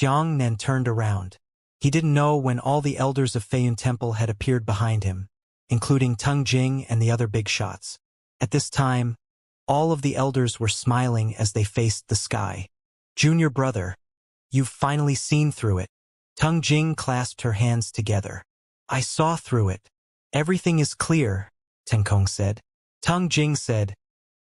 Xianxia turned around. He didn't know when all the elders of Feiyun Temple had appeared behind him, including Teng Jing and the other big shots. At this time, all of the elders were smiling as they faced the sky. "Junior brother, you've finally seen through it." Teng Jing clasped her hands together. "I saw through it. Everything is clear," Tenkong said. Teng Jing said,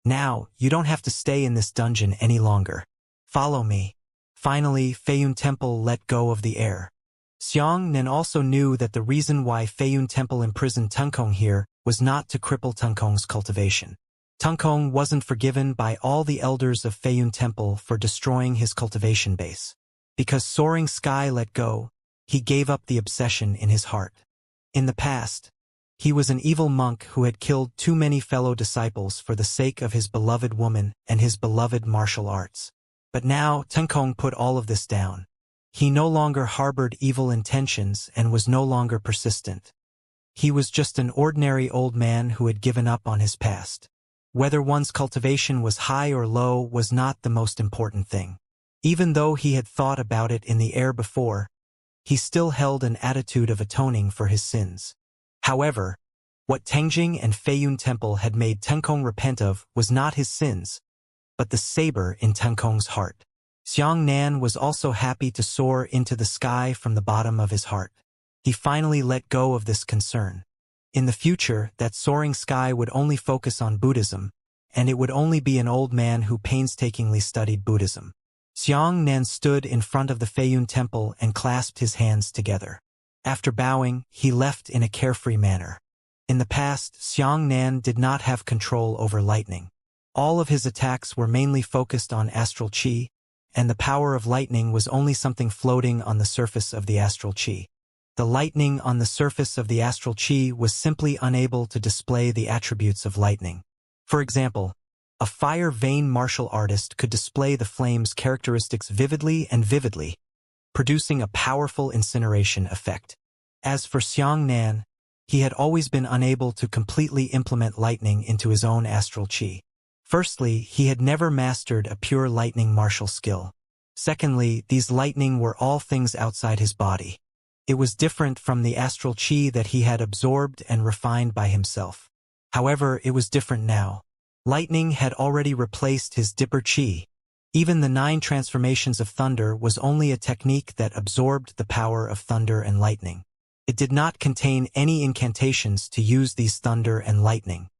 "Now, you don't have to stay in this dungeon any longer. Follow me." Finally, Feiyun Temple let go of the air. Xianxia also knew that the reason why Feiyun Temple imprisoned Tenkong here was not to cripple Tenkong's cultivation. Tenkong wasn't forgiven by all the elders of Feiyun Temple for destroying his cultivation base. Because Soaring Sky let go, he gave up the obsession in his heart. In the past, he was an evil monk who had killed too many fellow disciples for the sake of his beloved woman and his beloved martial arts. But now, Tenkong put all of this down. He no longer harbored evil intentions and was no longer persistent. He was just an ordinary old man who had given up on his past. Whether one's cultivation was high or low was not the most important thing. Even though he had thought about it in the air before, he still held an attitude of atoning for his sins. However, what Tengjing and Feiyun Temple had made Tenkong repent of was not his sins, but the saber in Tenkong's heart. Xianxia was also happy to soar into the sky from the bottom of his heart. He finally let go of this concern. In the future, that soaring sky would only focus on Buddhism, and it would only be an old man who painstakingly studied Buddhism. Xianxia stood in front of the Feiyun Temple and clasped his hands together. After bowing, he left in a carefree manner. In the past, Xianxia did not have control over lightning. All of his attacks were mainly focused on astral qi, and the power of lightning was only something floating on the surface of the astral qi. The lightning on the surface of the astral qi was simply unable to display the attributes of lightning. For example, a fire vein martial artist could display the flame's characteristics vividly, producing a powerful incineration effect. As for Xianxia, he had always been unable to completely implement lightning into his own astral qi. Firstly, he had never mastered a pure lightning martial skill. Secondly, these lightning were all things outside his body. It was different from the astral qi that he had absorbed and refined by himself. However, it was different now. Lightning had already replaced his dipper qi. Even the 9 transformations of thunder was only a technique that absorbed the power of thunder and lightning. It did not contain any incantations to use these thunder and lightning.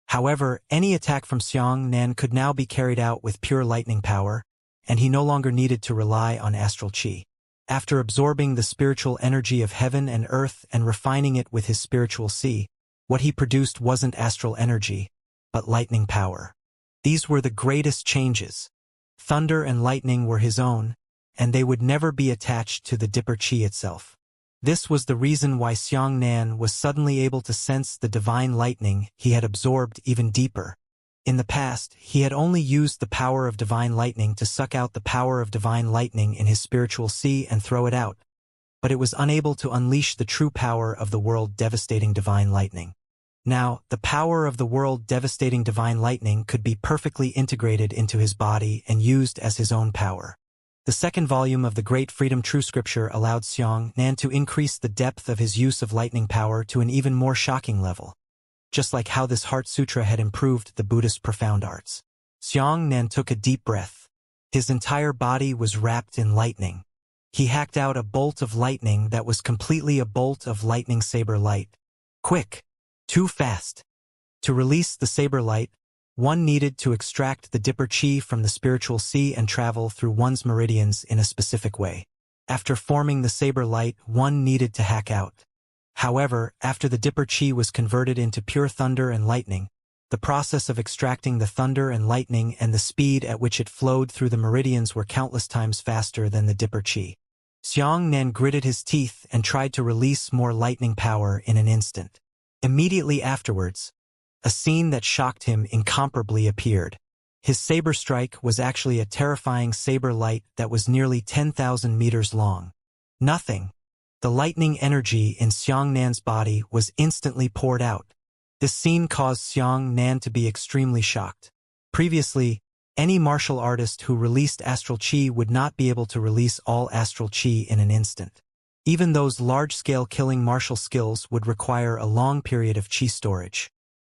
However, any attack from Xianxia could now be carried out with pure lightning power, and he no longer needed to rely on astral qi. After absorbing the spiritual energy of heaven and earth and refining it with his spiritual qi, what he produced wasn't astral energy, but lightning power. These were the greatest changes. Thunder and lightning were his own, and they would never be attached to the dipper qi itself. This was the reason why Xianxia was suddenly able to sense the divine lightning he had absorbed even deeper. In the past, he had only used the power of divine lightning to suck out the power of divine lightning in his spiritual qi and throw it out, but it was unable to unleash the true power of the world-devastating divine lightning. Now, the power of the world-devastating divine lightning could be perfectly integrated into his body and used as his own power. The second volume of the Great Freedom True Scripture allowed Xianxia to increase the depth of his use of lightning power to an even more shocking level, just like how this Heart Sutra had improved the Buddhist profound arts. Xianxia took a deep breath. His entire body was wrapped in lightning. He hacked out a bolt of lightning that was completely a bolt of lightning saber light. Quick! Too fast! To release the saber light, one needed to extract the dipper qi from the spiritual qi and travel through one's meridians in a specific way. After forming the saber light, one needed to hack out. However, after the dipper qi was converted into pure thunder and lightning, the process of extracting the thunder and lightning and the speed at which it flowed through the meridians were countless times faster than the dipper qi. Xianxia gritted his teeth and tried to release more lightning power in an instant. Immediately afterwards, a scene that shocked him incomparably appeared. His saber strike was actually a terrifying saber light that was nearly 10,000 meters long. Nothing. The lightning energy in Xianxia's body was instantly poured out. This scene caused Xianxia to be extremely shocked. Previously, Any martial artist who released astral chi would not be able to release all astral chi in an instant. Even those large-scale killing martial skills would require a long period of chi storage.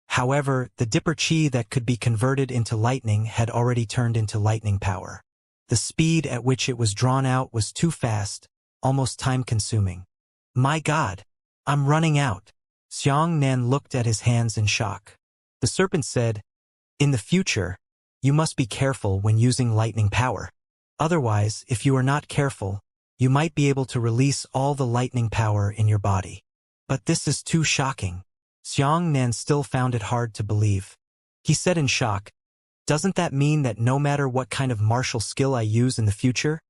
However, the Dipper chi that could be converted into lightning had already turned into lightning power. The speed at which it was drawn out was too fast, almost time-consuming. My God! I'm running out. Xianxia looked at his hands in shock. The serpent said, "In the future, you must be careful when using lightning power. Otherwise, if you are not careful, you might be able to release all the lightning power in your body." But this is too shocking. Xianxia still found it hard to believe. He said in shock, "Doesn't that mean that no matter what kind of martial skill I use in the future,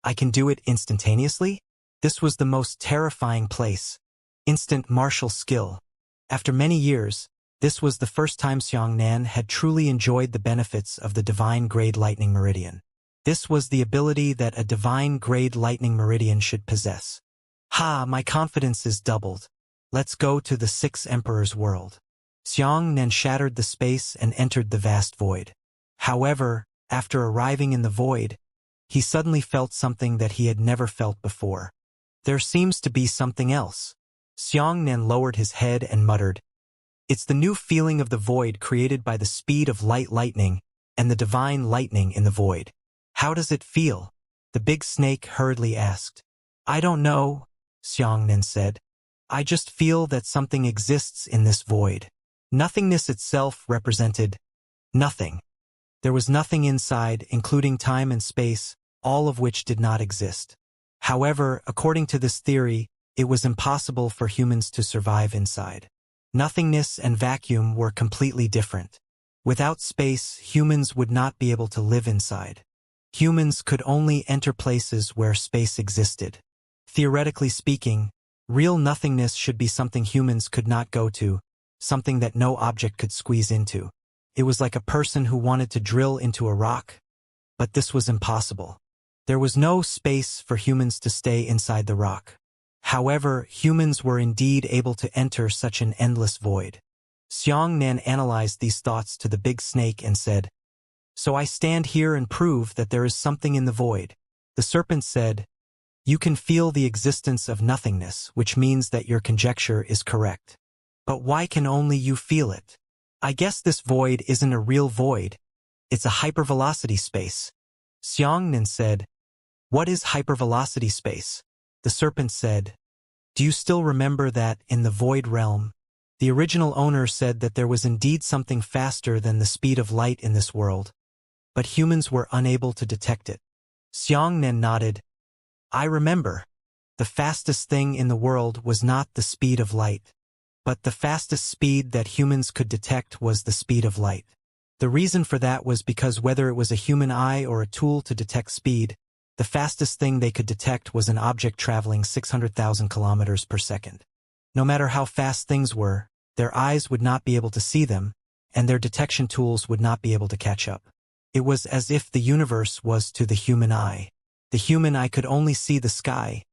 I can do it instantaneously?" This was the most terrifying place. Instant martial skill. After many years, this was the first time Xianxia had truly enjoyed the benefits of the divine-grade lightning meridian. This was the ability that a divine-grade lightning meridian should possess. Ha, my confidence is doubled. Let's go to the Six Emperors' world. Xianxia shattered the space and entered the vast void. However, after arriving in the void, he suddenly felt something that he had never felt before. There seems to be something else. Xianxia lowered his head and muttered, "It's the new feeling of the void created by the speed of light lightning and the divine lightning in the void." "How does it feel?" the big snake hurriedly asked. "I don't know," Xianxia said. "I just feel that something exists in this void." Nothingness itself represented nothing. There was nothing inside, including time and space, all of which did not exist. However, according to this theory, it was impossible for humans to survive inside. Nothingness and vacuum were completely different. Without space, humans would not be able to live inside. Humans could only enter places where space existed. Theoretically speaking, real nothingness should be something humans could not go to, something that no object could squeeze into. It was like a person who wanted to drill into a rock. But this was impossible. There was no space for humans to stay inside the rock. However, humans were indeed able to enter such an endless void. Xianxia analyzed these thoughts to the big snake and said, "So I stand here and prove that there is something in the void." The serpent said, "You can feel the existence of nothingness, which means that your conjecture is correct. But why can only you feel it? I guess this void isn't a real void. It's a hypervelocity space." Xianxia said, "What is hypervelocity space?" The serpent said, "Do you still remember that, in the void realm, the original owner said that there was indeed something faster than the speed of light in this world, but humans were unable to detect it?" Xianxia nodded. "I remember. The fastest thing in the world was not the speed of light, but the fastest speed that humans could detect was the speed of light. The reason for that was because whether it was a human eye or a tool to detect speed, the fastest thing they could detect was an object traveling 600,000 kilometers per second. No matter how fast things were, their eyes would not be able to see them, and their detection tools would not be able to catch up. It was as if the universe was to the human eye. The human eye could only see the sky,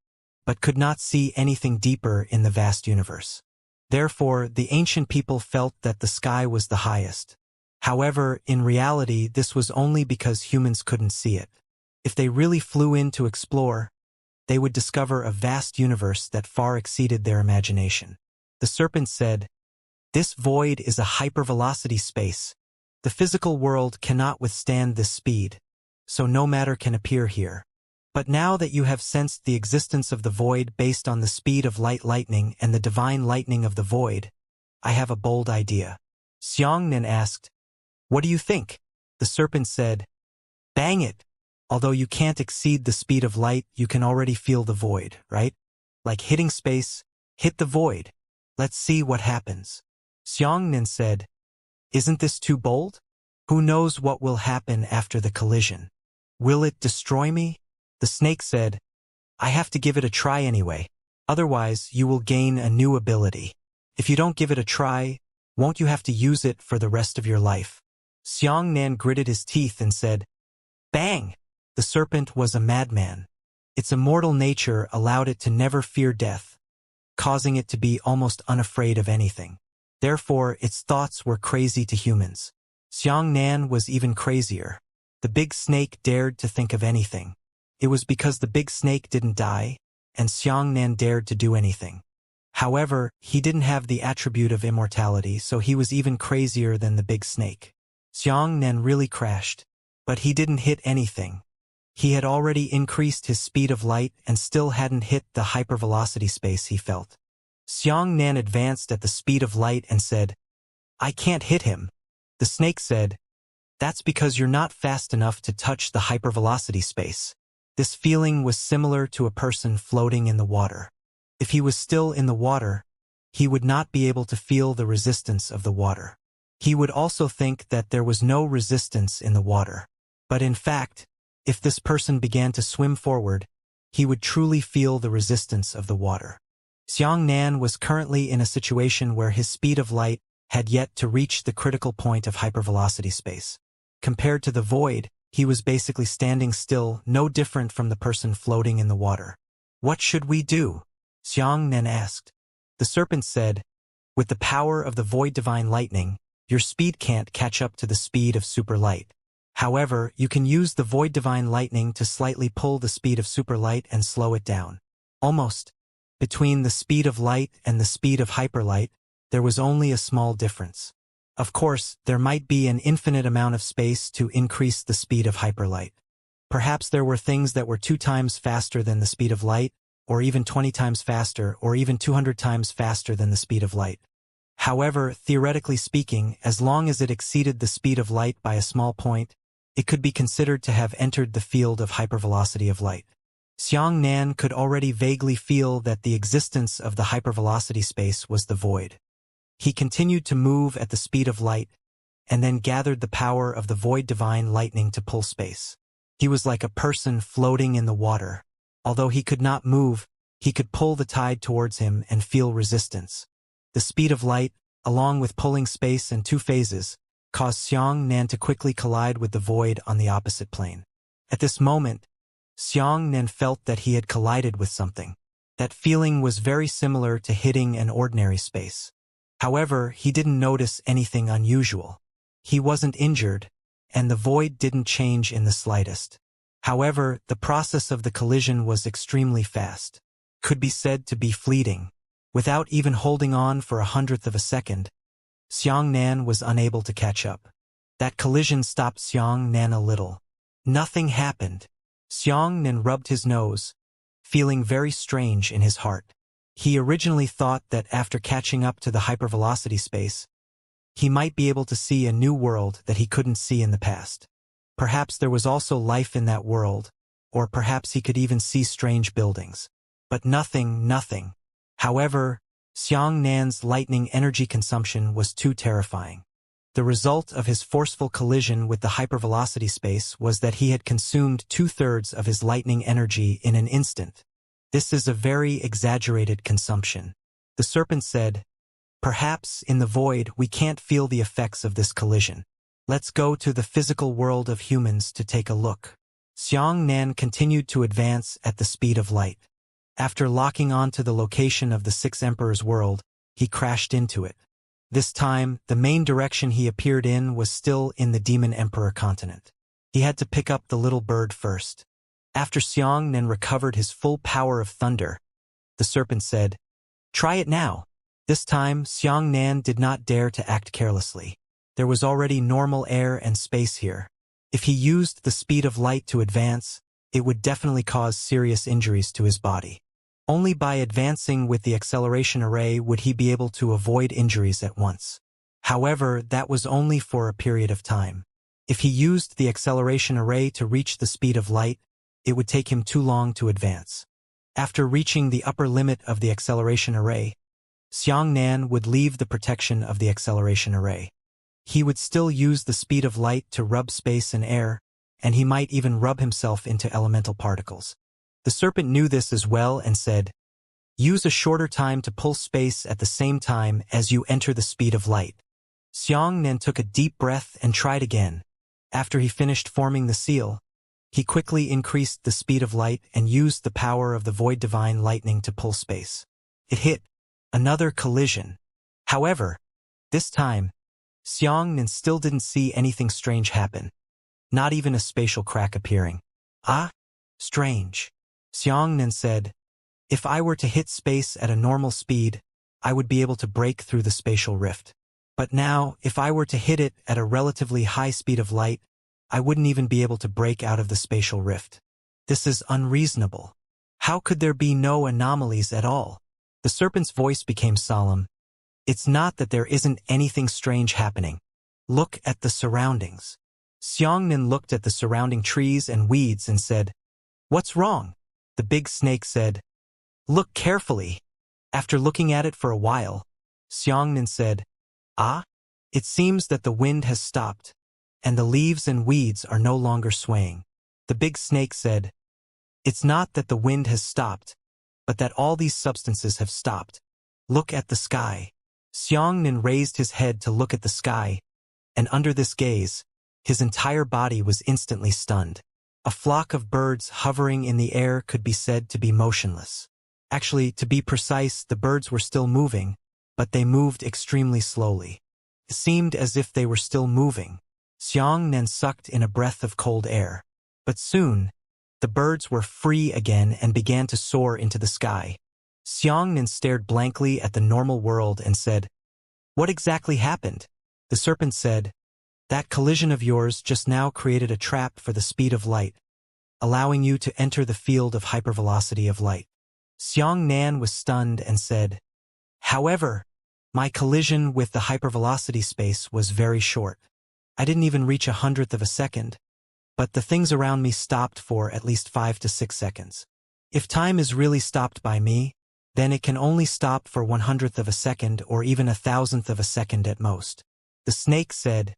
but could not see anything deeper in the vast universe. Therefore, the ancient people felt that the sky was the highest. However, in reality, this was only because humans couldn't see it. If they really flew in to explore, they would discover a vast universe that far exceeded their imagination. The serpent said, "This void is a hypervelocity space. The physical world cannot withstand this speed, so no matter can appear here. But now that you have sensed the existence of the void based on the speed of light lightning and the divine lightning of the void, I have a bold idea." Xianxia asked, "What do you think?" The serpent said, "Bang it! Although you can't exceed the speed of light, you can already feel the void, right? Like hitting space, hit the void. Let's see what happens." Xianxia said, "Isn't this too bold? Who knows what will happen after the collision? Will it destroy me?" The snake said, "I have to give it a try anyway. Otherwise, you will gain a new ability. If you don't give it a try, won't you have to use it for the rest of your life?" Xianxia gritted his teeth and said, "Bang!" The serpent was a madman. Its immortal nature allowed it to never fear death, causing it to be almost unafraid of anything. Therefore, its thoughts were crazy to humans. Xianxia was even crazier. The big snake dared to think of anything. It was because the big snake didn't die, and Xianxia dared to do anything. However, he didn't have the attribute of immortality, so he was even crazier than the big snake. Xianxia really crashed, but he didn't hit anything. He had already increased his speed of light and still hadn't hit the hypervelocity space he felt. Xianxia advanced at the speed of light and said, "I can't hit him." The snake said, "That's because you're not fast enough to touch the hypervelocity space." This feeling was similar to a person floating in the water. If he was still in the water, he would not be able to feel the resistance of the water. He would also think that there was no resistance in the water. But in fact, if this person began to swim forward, he would truly feel the resistance of the water. Xianxia was currently in a situation where his speed of light had yet to reach the critical point of hypervelocity space. Compared to the void, he was basically standing still, no different from the person floating in the water. "What should we do?" Xianxia asked. The serpent said, "With the power of the void divine lightning, your speed can't catch up to the speed of super light. However, you can use the void divine lightning to slightly pull the speed of super light and slow it down. Almost. Between the speed of light and the speed of hyperlight, there was only a small difference. Of course, there might be an infinite amount of space to increase the speed of hyperlight. Perhaps there were things that were 2 times faster than the speed of light, or even 20 times faster, or even 200 times faster than the speed of light. However, theoretically speaking, as long as it exceeded the speed of light by a small point, it could be considered to have entered the field of hypervelocity of light. Xianxia could already vaguely feel that the existence of the hypervelocity space was the void. He continued to move at the speed of light, and then gathered the power of the void divine lightning to pull space. He was like a person floating in the water. Although he could not move, he could pull the tide towards him and feel resistance. The speed of light, along with pulling space in 2 phases, caused Xianxia to quickly collide with the void on the opposite plane. At this moment, Xianxia felt that he had collided with something. That feeling was very similar to hitting an ordinary space. However, he didn't notice anything unusual. He wasn't injured, and the void didn't change in the slightest. However, the process of the collision was extremely fast. Could be said to be fleeting. Without even holding on for 1/100th of a second, Xianxia was unable to catch up. That collision stopped Xianxia a little. Nothing happened. Xianxia rubbed his nose, feeling very strange in his heart. He originally thought that after catching up to the hypervelocity space, he might be able to see a new world that he couldn't see in the past. Perhaps there was also life in that world, or perhaps he could even see strange buildings. But nothing. However, Xianxia's lightning energy consumption was too terrifying. The result of his forceful collision with the hypervelocity space was that he had consumed 2/3 of his lightning energy in an instant. This is a very exaggerated consumption. The serpent said, "Perhaps in the void we can't feel the effects of this collision. Let's go to the physical world of humans to take a look." Xianxia continued to advance at the speed of light. After locking onto the location of the 6 Emperors' world, he crashed into it. This time, the main direction he appeared in was still in the Demon Emperor continent. He had to pick up the little bird first. After Xianxia recovered his full power of thunder, the serpent said, "Try it now." This time, Xianxia did not dare to act carelessly. There was already normal air and space here. If he used the speed of light to advance, it would definitely cause serious injuries to his body. Only by advancing with the acceleration array would he be able to avoid injuries at once. However, that was only for a period of time. If he used the acceleration array to reach the speed of light, it would take him too long to advance. After reaching the upper limit of the acceleration array, Xianxia would leave the protection of the acceleration array. He would still use the speed of light to rub space and air, and he might even rub himself into elemental particles. The serpent knew this as well and said, "Use a shorter time to pull space at the same time as you enter the speed of light." Xianxia took a deep breath and tried again. After he finished forming the seal, he quickly increased the speed of light and used the power of the void divine lightning to pull space. It hit. Another collision. However, this time, Xianxia still didn't see anything strange happen. not even a spatial crack appearing. Ah, strange. Xianxia said, if I were to hit space at a normal speed, I would be able to break through the spatial rift. But now, if I were to hit it at a relatively high speed of light, I wouldn't even be able to break out of the spatial rift. This is unreasonable. How could there be no anomalies at all? The serpent's voice became solemn. It's not that there isn't anything strange happening. Look at the surroundings. Xianxia looked at the surrounding trees and weeds and said, what's wrong? The big snake said, look carefully. After looking at it for a while, Xianxia said, ah, it seems that the wind has stopped, and the leaves and weeds are no longer swaying. The big snake said, it's not that the wind has stopped, but that all these substances have stopped. Look at the sky. Xianxia raised his head to look at the sky, and under this gaze, his entire body was instantly stunned. A flock of birds hovering in the air could be said to be motionless. Actually, to be precise, the birds were still moving, but they moved extremely slowly. It seemed as if they were still moving. Xianxia sucked in a breath of cold air. But soon, the birds were free again and began to soar into the sky. Xianxia stared blankly at the normal world and said, what exactly happened? The serpent said, that collision of yours just now created a trap for the speed of light, allowing you to enter the field of hypervelocity of light. Xianxia was stunned and said, however, my collision with the hypervelocity space was very short. I didn't even reach 1/100th of a second, but the things around me stopped for at least 5 to 6 seconds. If time is really stopped by me, then it can only stop for 1/100th of a second or even 1,000th of a second at most. The snake said,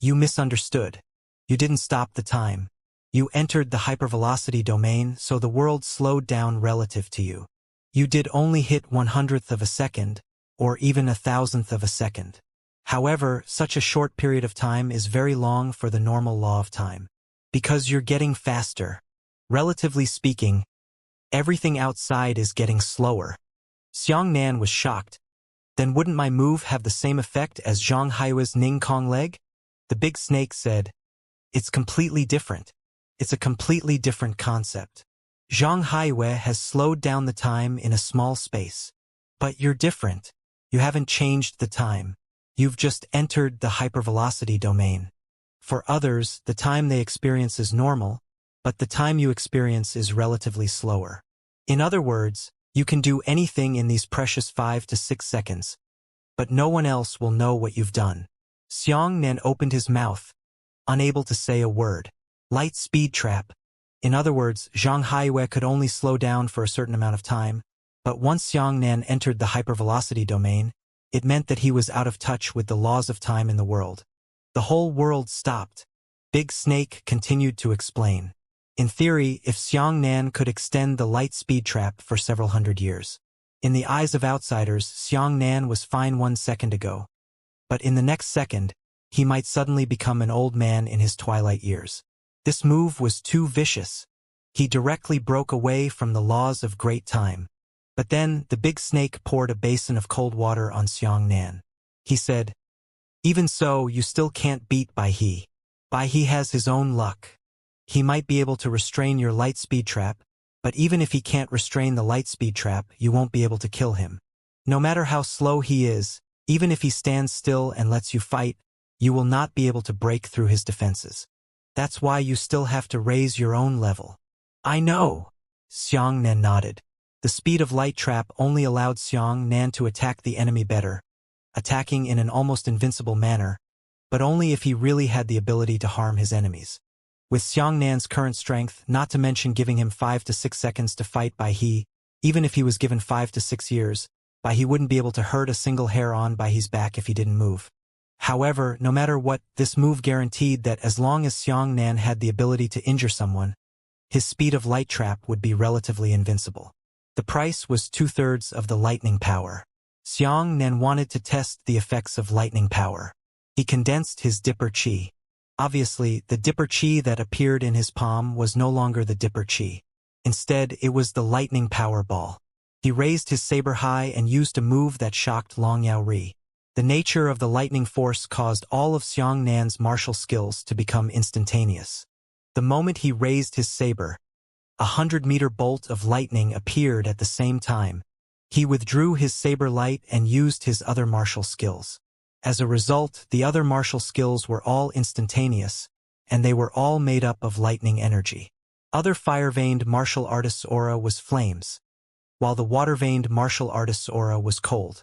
you misunderstood. You didn't stop the time. You entered the hypervelocity domain, so the world slowed down relative to you. You did only hit 1/100th of a second, or even 1,000th of a second. However, such a short period of time is very long for the normal law of time. Because you're getting faster. Relatively speaking, everything outside is getting slower. Xianxia was shocked. Then wouldn't my move have the same effect as Zhang Haihui's Ning Kong leg? The big snake said, it's completely different. It's a completely different concept. Zhang Haihui has slowed down the time in a small space. But you're different. You haven't changed the time. You've just entered the hypervelocity domain. For others, the time they experience is normal, but the time you experience is relatively slower. In other words, you can do anything in these precious 5 to 6 seconds, but no one else will know what you've done. Xianxia opened his mouth, unable to say a word. Light speed trap. In other words, Zhang Haihui could only slow down for a certain amount of time, but once Xianxia entered the hypervelocity domain, it meant that he was out of touch with the laws of time in the world. The whole world stopped. Big Snake continued to explain. In theory, if Xianxia could extend the light speed trap for several hundred years. In the eyes of outsiders, Xianxia was fine 1 second ago. But in the next second, he might suddenly become an old man in his twilight years. This move was too vicious. He directly broke away from the laws of great time. But then, the big snake poured a basin of cold water on Xianxia. He said, even so, you still can't beat Bai He. Bai He has his own luck. He might be able to restrain your light speed trap, but even if he can't restrain the light speed trap, you won't be able to kill him. No matter how slow he is, even if he stands still and lets you fight, you will not be able to break through his defenses. That's why you still have to raise your own level. I know. Xianxia nodded. The speed of light trap only allowed Xianxia to attack the enemy better, attacking in an almost invincible manner, but only if he really had the ability to harm his enemies. With Xianxia's current strength, not to mention giving him 5 to 6 seconds to fight Bai He, even if he was given 5 to 6 years, Bai He wouldn't be able to hurt a single hair on Bai He's back if he didn't move. However, no matter what, this move guaranteed that as long as Xianxia had the ability to injure someone, his speed of light trap would be relatively invincible. The price was 2/3 of the lightning power. Xianxia wanted to test the effects of lightning power. He condensed his Dipper Chi. Obviously, the Dipper Chi that appeared in his palm was no longer the Dipper Chi. Instead, it was the lightning power ball. He raised his saber high and used a move that shocked Long Yao Ri. The nature of the lightning force caused all of Xiangnan's martial skills to become instantaneous. The moment he raised his saber, 100-meter bolt of lightning appeared at the same time. He withdrew his saber light and used his other martial skills. As a result, the other martial skills were all instantaneous, and they were all made up of lightning energy. Other fire-veined martial artist's aura was flames, while the water-veined martial artist's aura was cold.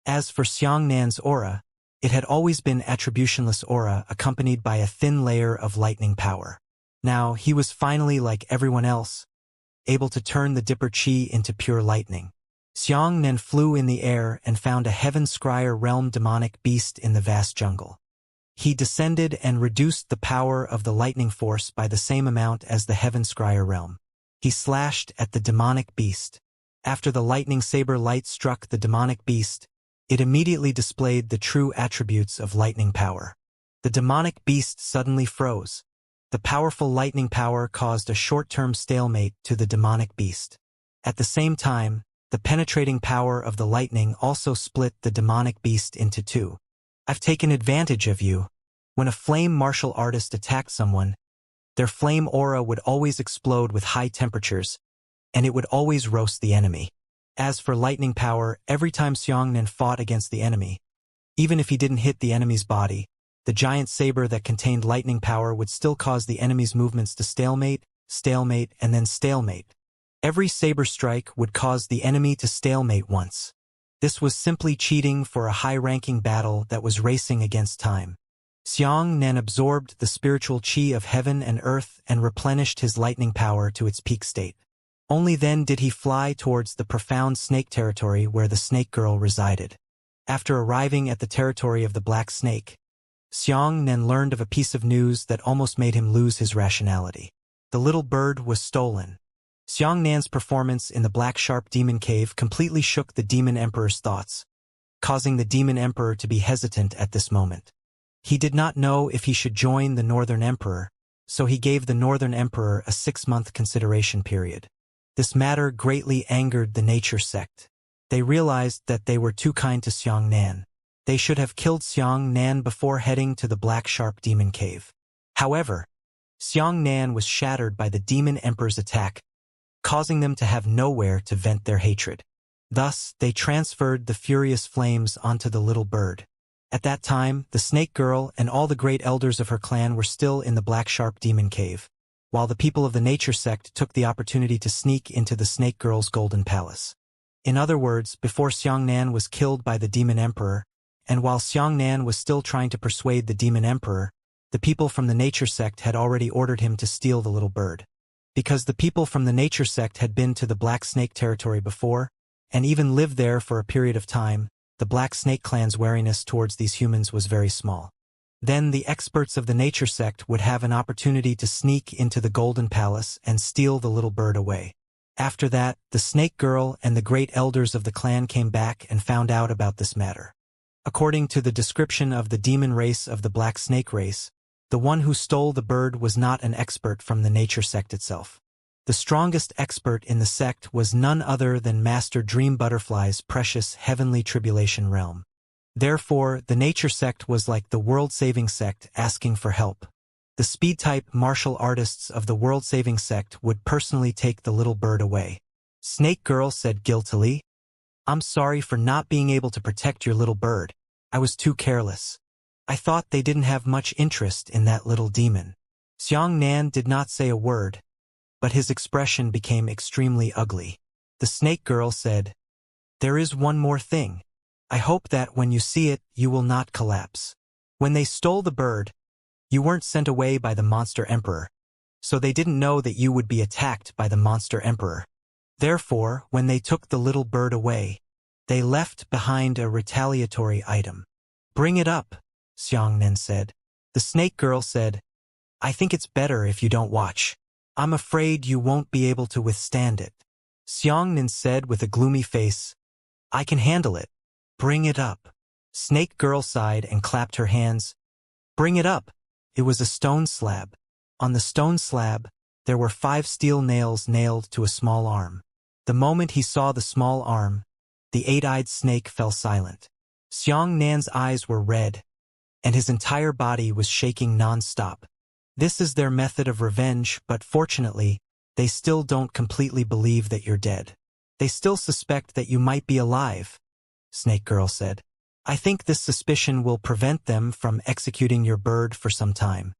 As for Xiangnan's aura, it had always been attributionless aura accompanied by a thin layer of lightning power. Now, he was finally like everyone else, able to turn the Dipper Chi into pure lightning. Xiangnan flew in the air and found a heaven-scryer realm demonic beast in the vast jungle. He descended and reduced the power of the lightning force by the same amount as the heaven-scryer realm. He slashed at the demonic beast. After the lightning saber light struck the demonic beast, it immediately displayed the true attributes of lightning power. The demonic beast suddenly froze. The powerful lightning power caused a short-term stalemate to the demonic beast. At the same time, the penetrating power of the lightning also split the demonic beast into two. I've taken advantage of you. When a flame martial artist attacked someone, their flame aura would always explode with high temperatures, and it would always roast the enemy. As for lightning power, every time Xiangnan fought against the enemy, even if he didn't hit the enemy's body, the giant saber that contained lightning power would still cause the enemy's movements to stalemate, and then stalemate. Every saber strike would cause the enemy to stalemate once. This was simply cheating for a high-ranking battle that was racing against time. Xiangnan absorbed the spiritual qi of heaven and earth and replenished his lightning power to its peak state. Only then did he fly towards the profound snake territory where the snake girl resided. After arriving at the territory of the black snake, Xiangnan learned of a piece of news that almost made him lose his rationality. The little bird was stolen. Xiangnan's performance in the Black Sharp Demon Cave completely shook the Demon Emperor's thoughts, causing the Demon Emperor to be hesitant at this moment. He did not know if he should join the Northern Emperor, so he gave the Northern Emperor a 6-month consideration period. This matter greatly angered the Nature Sect. They realized that they were too kind to Xiangnan. They should have killed Xiangnan before heading to the Black Sharp Demon Cave. However, Xiangnan was shattered by the Demon Emperor's attack, causing them to have nowhere to vent their hatred. Thus, they transferred the furious flames onto the little bird. At that time, the Snake Girl and all the great elders of her clan were still in the Black Sharp Demon Cave, while the people of the Nature Sect took the opportunity to sneak into the Snake Girl's Golden Palace. In other words, before Xiangnan was killed by the Demon Emperor, and while Xiangnan was still trying to persuade the Demon Emperor, the people from the Nature Sect had already ordered him to steal the little bird. Because the people from the Nature Sect had been to the Black Snake territory before, and even lived there for a period of time, the Black Snake clan's wariness towards these humans was very small. Then the experts of the Nature Sect would have an opportunity to sneak into the Golden Palace and steal the little bird away. After that, the Snake Girl and the great elders of the clan came back and found out about this matter. According to the description of the demon race of the Black Snake race, the one who stole the bird was not an expert from the Nature Sect itself. The strongest expert in the sect was none other than Master Dream Butterfly's precious heavenly tribulation realm. Therefore, the Nature Sect was like the world-saving sect asking for help. The speed-type martial artists of the world-saving sect would personally take the little bird away. Snake Girl said guiltily, "I'm sorry for not being able to protect your little bird. I was too careless. I thought they didn't have much interest in that little demon." Xiangnan did not say a word, but his expression became extremely ugly. The Snake Girl said, "There is one more thing. I hope that when you see it, you will not collapse. When they stole the bird, you weren't sent away by the Monster Emperor, so they didn't know that you would be attacked by the Monster Emperor. Therefore, when they took the little bird away, they left behind a retaliatory item." "Bring it up," Xiangnan said. The Snake Girl said, "I think it's better if you don't watch. I'm afraid you won't be able to withstand it." Xiangnan said with a gloomy face, "I can handle it. Bring it up." Snake Girl sighed and clapped her hands. "Bring it up." It was a stone slab. On the stone slab, there were 5 steel nails nailed to a small arm. The moment he saw the small arm, the 8-eyed snake fell silent. Xianxia's eyes were red, and his entire body was shaking non-stop. This is their method of revenge, but fortunately, they still don't completely believe that you're dead. They still suspect that you might be alive, Snake Girl said. I think this suspicion will prevent them from executing your bird for some time.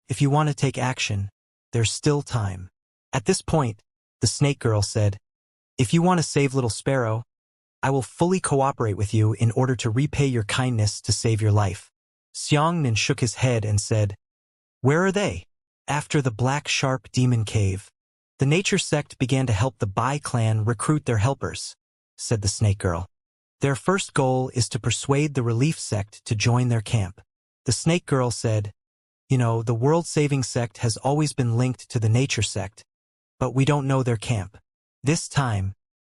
If you want to take action, there's still time. At this point, the Snake Girl said, if you want to save Little Sparrow, I will fully cooperate with you in order to repay your kindness to save your life. Xianxia shook his head and said, where are they? After the Black Sharp Demon Cave, the Nature Sect began to help the Bai clan recruit their helpers, said the Snake Girl. Their first goal is to persuade the Relief Sect to join their camp. The Snake Girl said, the world-saving sect has always been linked to the Nature Sect, but we don't know their camp. This time,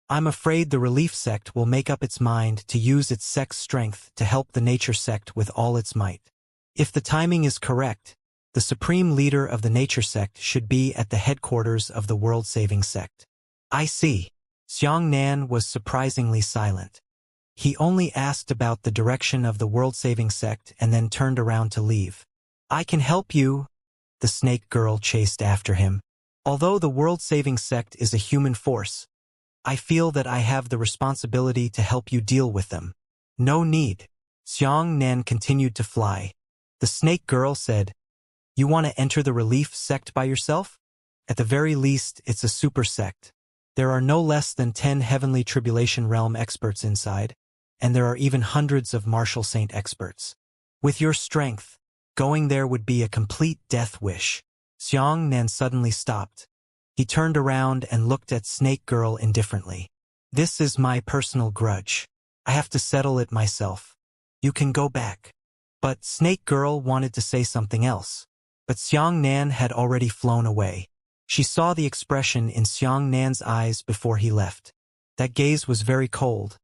I'm afraid the Relief Sect will make up its mind to use its sect's strength to help the Nature Sect with all its might. If the timing is correct, the supreme leader of the Nature Sect should be at the headquarters of the world-saving sect. I see. Xianxia was surprisingly silent. He only asked about the direction of the world-saving sect and then turned around to leave. I can help you, the Snake Girl chased after him. Although the world-saving sect is a human force, I feel that I have the responsibility to help you deal with them. No need. Xianxia continued to fly. The Snake Girl said, you want to enter the Relief Sect by yourself? At the very least, it's a super sect. There are no less than 10 Heavenly Tribulation Realm experts inside, and there are even hundreds of Martial Saint experts. With your strength, going there would be a complete death wish. Xianxia suddenly stopped. He turned around and looked at Snake Girl indifferently. This is my personal grudge. I have to settle it myself. You can go back. But Snake Girl wanted to say something else. But Xianxia had already flown away. She saw the expression in Xianxia's eyes before he left. That gaze was very cold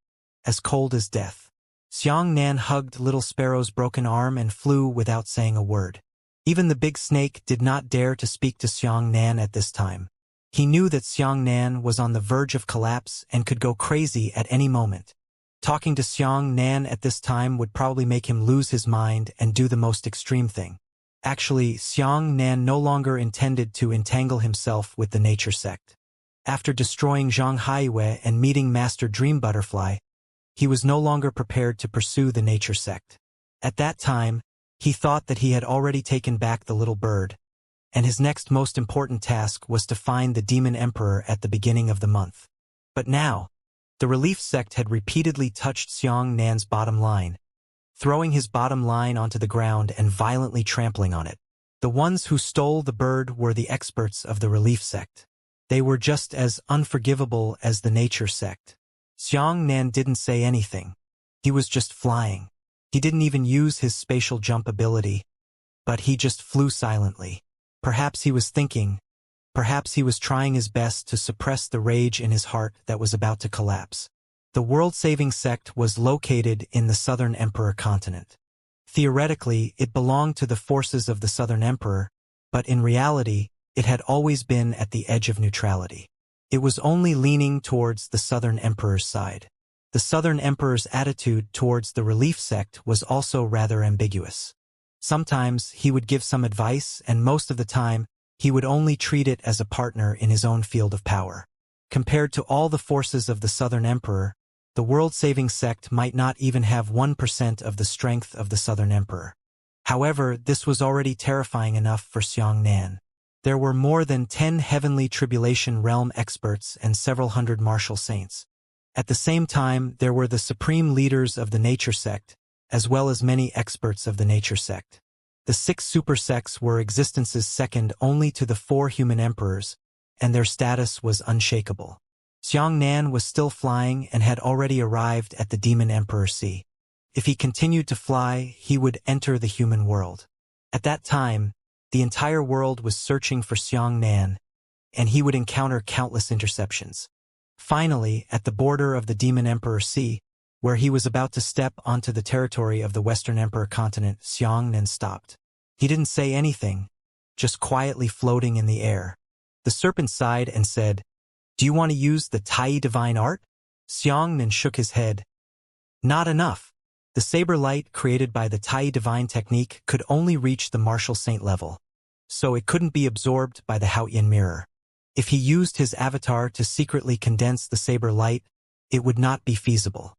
as death. Xianxia hugged Little Sparrow's broken arm and flew without saying a word. Even the big snake did not dare to speak to Xianxia at this time. He knew that Xianxia was on the verge of collapse and could go crazy at any moment. Talking to Xianxia at this time would probably make him lose his mind and do the most extreme thing. Actually, Xianxia no longer intended to entangle himself with the Nature Sect. After destroying Zhang Haiyue and meeting Master Dream Butterfly, he was no longer prepared to pursue the Nature Sect. At that time, he thought that he had already taken back the little bird, and his next most important task was to find the Demon Emperor at the beginning of the month. But now, the Relief Sect had repeatedly touched Xianxia's bottom line, throwing his bottom line onto the ground and violently trampling on it. The ones who stole the bird were the experts of the Relief Sect. They were just as unforgivable as the Nature Sect. Xianxia didn't say anything. He was just flying. He didn't even use his spatial jump ability, but he just flew silently. Perhaps he was thinking. Perhaps he was trying his best to suppress the rage in his heart that was about to collapse. The world-saving sect was located in the Southern Emperor continent. Theoretically, it belonged to the forces of the Southern Emperor, but in reality, it had always been at the edge of neutrality. It was only leaning towards the Southern Emperor's side. The Southern Emperor's attitude towards the Relief Sect was also rather ambiguous. Sometimes he would give some advice, and most of the time, he would only treat it as a partner in his own field of power. Compared to all the forces of the Southern Emperor, the world-saving sect might not even have 1% of the strength of the Southern Emperor. However, this was already terrifying enough for Xianxia. There were more than 10 Heavenly Tribulation Realm experts and several hundred martial saints. At the same time, there were the supreme leaders of the Nature Sect, as well as many experts of the Nature Sect. The 6 super sects were existences second only to the 4 human emperors, and their status was unshakable. Xianxia was still flying and had already arrived at the Demon Emperor Sea. If he continued to fly, he would enter the human world. At that time, the entire world was searching for Xianxia, and he would encounter countless interceptions. Finally, at the border of the Demon Emperor Sea, where he was about to step onto the territory of the Western Emperor continent, Xianxia stopped. He didn't say anything, just quietly floating in the air. The serpent sighed and said, "Do you want to use the Tai Divine Art?" Xianxia shook his head. "Not enough. The saber light created by the Tai divine technique could only reach the martial saint level, so it couldn't be absorbed by the Haotian mirror. If he used his avatar to secretly condense the saber light, it would not be feasible.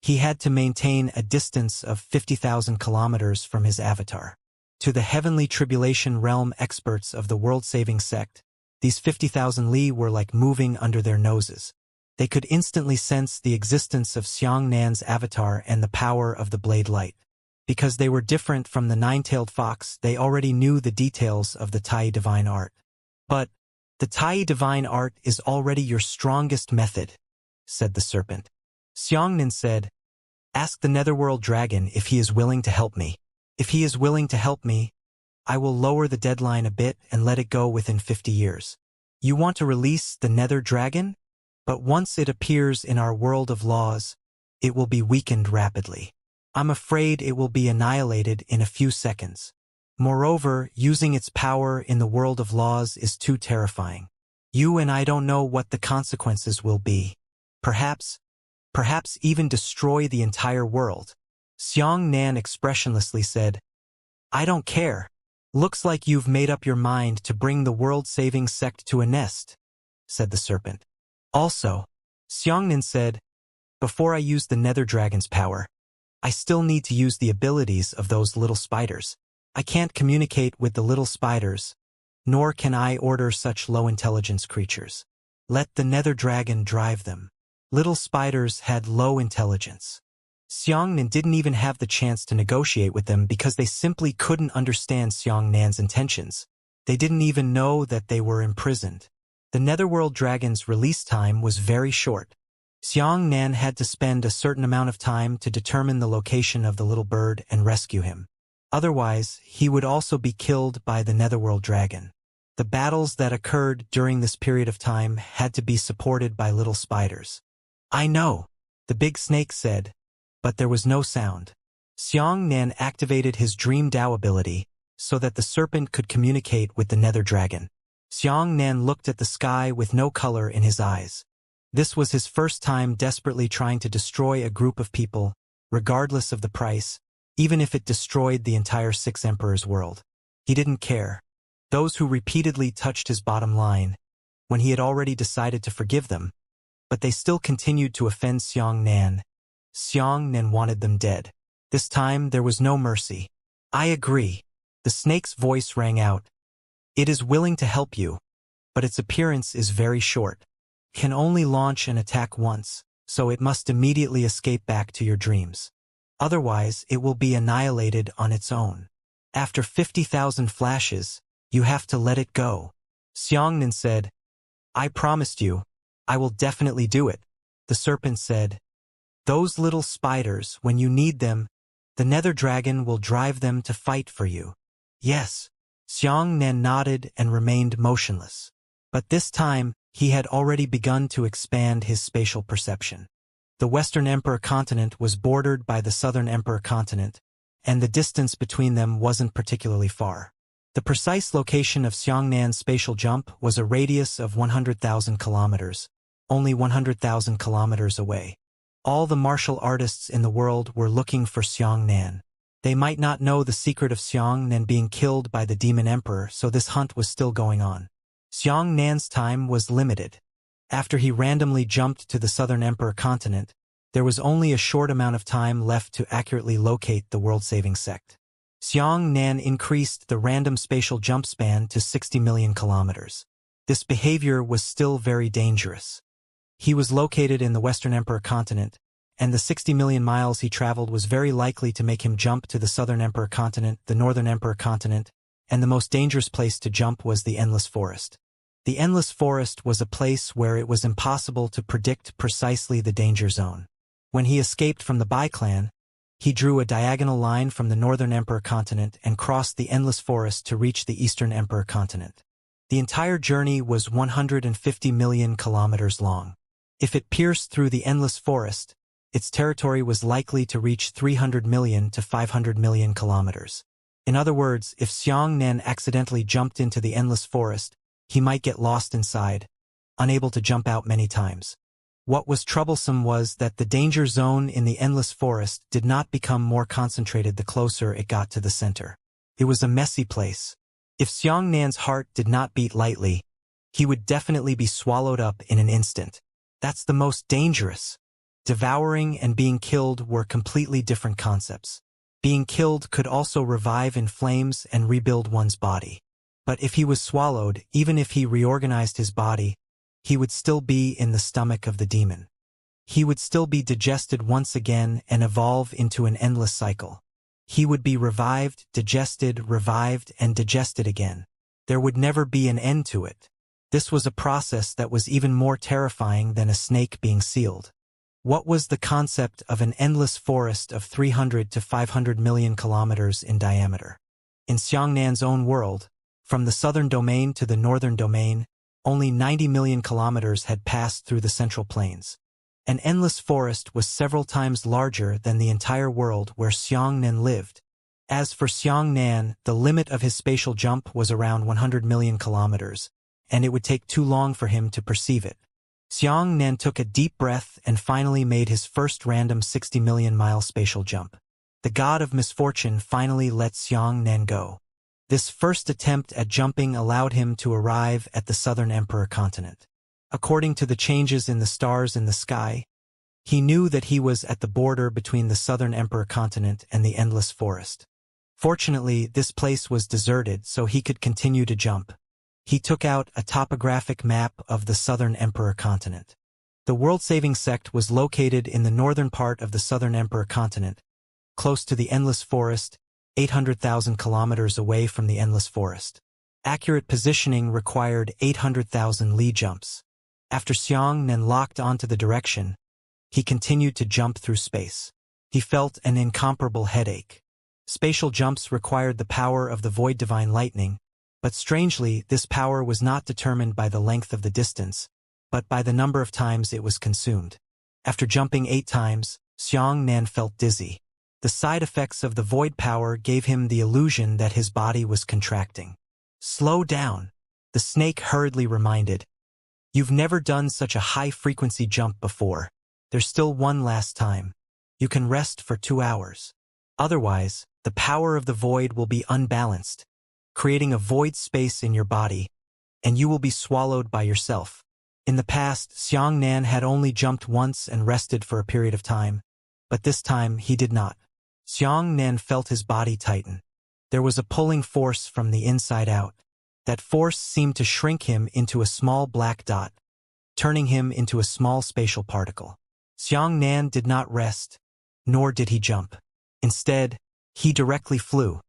He had to maintain a distance of 50,000 kilometers from his avatar. To the heavenly tribulation realm experts of the world-saving sect, these 50,000 li were like moving under their noses. They could instantly sense the existence of Xianxia's avatar and the power of the blade light. Because they were different from the nine-tailed fox, they already knew the details of the Tai divine art. But the Tai divine art is already your strongest method, said the serpent. Xianxian said, ask the netherworld dragon if he is willing to help me. If he is willing to help me, I will lower the deadline a bit and let it go within 50 years. You want to release the nether dragon? But once it appears in our world of laws, it will be weakened rapidly. I'm afraid it will be annihilated in a few seconds. Moreover, using its power in the world of laws is too terrifying. You and I don't know what the consequences will be. Perhaps even destroy the entire world. Xianxian expressionlessly said, I don't care. Looks like you've made up your mind to bring the world-saving sect to a nest, said the serpent. Also, Xianxian said, before I use the nether dragon's power, I still need to use the abilities of those little spiders. I can't communicate with the little spiders, nor can I order such low-intelligence creatures. Let the nether dragon drive them. Little spiders had low intelligence. Xianxian didn't even have the chance to negotiate with them because they simply couldn't understand Xianxian's intentions. They didn't even know that they were imprisoned. The netherworld dragon's release time was very short. Xianxian had to spend a certain amount of time to determine the location of the little bird and rescue him. Otherwise, he would also be killed by the netherworld dragon. The battles that occurred during this period of time had to be supported by little spiders. I know, the big snake said, but there was no sound. Xianxian activated his Dream Dao ability so that the serpent could communicate with the nether dragon. Xianxian looked at the sky with no color in his eyes. This was his first time desperately trying to destroy a group of people, regardless of the price, even if it destroyed the entire Six Emperors world. He didn't care. Those who repeatedly touched his bottom line, when he had already decided to forgive them, but they still continued to offend Xianxian. Xianxian wanted them dead. This time there was no mercy. I agree. The snake's voice rang out. It is willing to help you, but its appearance is very short. Can only launch an attack once, so it must immediately escape back to your dreams. Otherwise, it will be annihilated on its own. After 50,000 flashes, you have to let it go. Xianxian said, I promised you, I will definitely do it. The serpent said, those little spiders, when you need them, the nether dragon will drive them to fight for you. Yes. Xianxian nodded and remained motionless. But this time, he had already begun to expand his spatial perception. The Western Emperor continent was bordered by the Southern Emperor continent, and the distance between them wasn't particularly far. The precise location of Xianxian's spatial jump was a radius of 100,000 kilometers, only 100,000 kilometers away. All the martial artists in the world were looking for Xianxian. They might not know the secret of Xianxian being killed by the Demon Emperor, so this hunt was still going on. Xianxian's time was limited. After he randomly jumped to the Southern Emperor continent, there was only a short amount of time left to accurately locate the world-saving sect. Xianxian increased the random spatial jump span to 60 million kilometers. This behavior was still very dangerous. He was located in the Western Emperor continent, and the 60 million miles he traveled was very likely to make him jump to the Southern Emperor continent, the Northern Emperor continent, and the most dangerous place to jump was the Endless Forest. The Endless Forest was a place where it was impossible to predict precisely the danger zone. When he escaped from the Bai clan, he drew a diagonal line from the Northern Emperor continent and crossed the Endless Forest to reach the Eastern Emperor continent. The entire journey was 150 million kilometers long. If it pierced through the Endless Forest, its territory was likely to reach 300 million to 500 million kilometers. In other words, if Xianxian accidentally jumped into the Endless Forest, he might get lost inside, unable to jump out many times. What was troublesome was that the danger zone in the endless forest did not become more concentrated the closer it got to the center. It was a messy place. If Xiangnan's heart did not beat lightly, he would definitely be swallowed up in an instant. That's the most dangerous. Devouring and being killed were completely different concepts. Being killed could also revive in flames and rebuild one's body. But if he was swallowed, even if he reorganized his body, he would still be in the stomach of the demon. He would still be digested once again and evolve into an endless cycle. He would be revived, and digested again. There would never be an end to it. This was a process that was even more terrifying than a snake being sealed. What was the concept of an endless forest of 300 to 500 million kilometers in diameter? In Xiangnan's own world, from the southern domain to the northern domain, only 90 million kilometers had passed through the central plains. An endless forest was several times larger than the entire world where Xiangnan lived. As for Xiangnan, the limit of his spatial jump was around 100 million kilometers, and it would take too long for him to perceive it. Xiangnan took a deep breath and finally made his first random 60 million mile spatial jump. The god of misfortune finally let Xiangnan go. This first attempt at jumping allowed him to arrive at the Southern Emperor continent. According to the changes in the stars in the sky, he knew that he was at the border between the Southern Emperor continent and the endless forest. Fortunately, this place was deserted so he could continue to jump. He took out a topographic map of the Southern Emperor continent. The world-saving sect was located in the northern part of the Southern Emperor continent, close to the endless forest, 800,000 kilometers away from the endless forest. Accurate positioning required 800,000 li jumps. After Xiangnan locked onto the direction, he continued to jump through space. He felt an incomparable headache. Spatial jumps required the power of the void divine lightning, but strangely, this power was not determined by the length of the distance, but by the number of times it was consumed. After jumping 8 times, Xiangnan felt dizzy. The side effects of the void power gave him the illusion that his body was contracting. "Slow down," the snake hurriedly reminded. "You've never done such a high-frequency jump before. There's still one last time. You can rest for 2 hours. Otherwise, the power of the void will be unbalanced, creating a void space in your body, and you will be swallowed by yourself." In the past, Xiangnan had only jumped once and rested for a period of time, but this time he did not. Xiangnan felt his body tighten. There was a pulling force from the inside out. That force seemed to shrink him into a small black dot, turning him into a small spatial particle. Xiangnan did not rest, nor did he jump. Instead, he directly flew.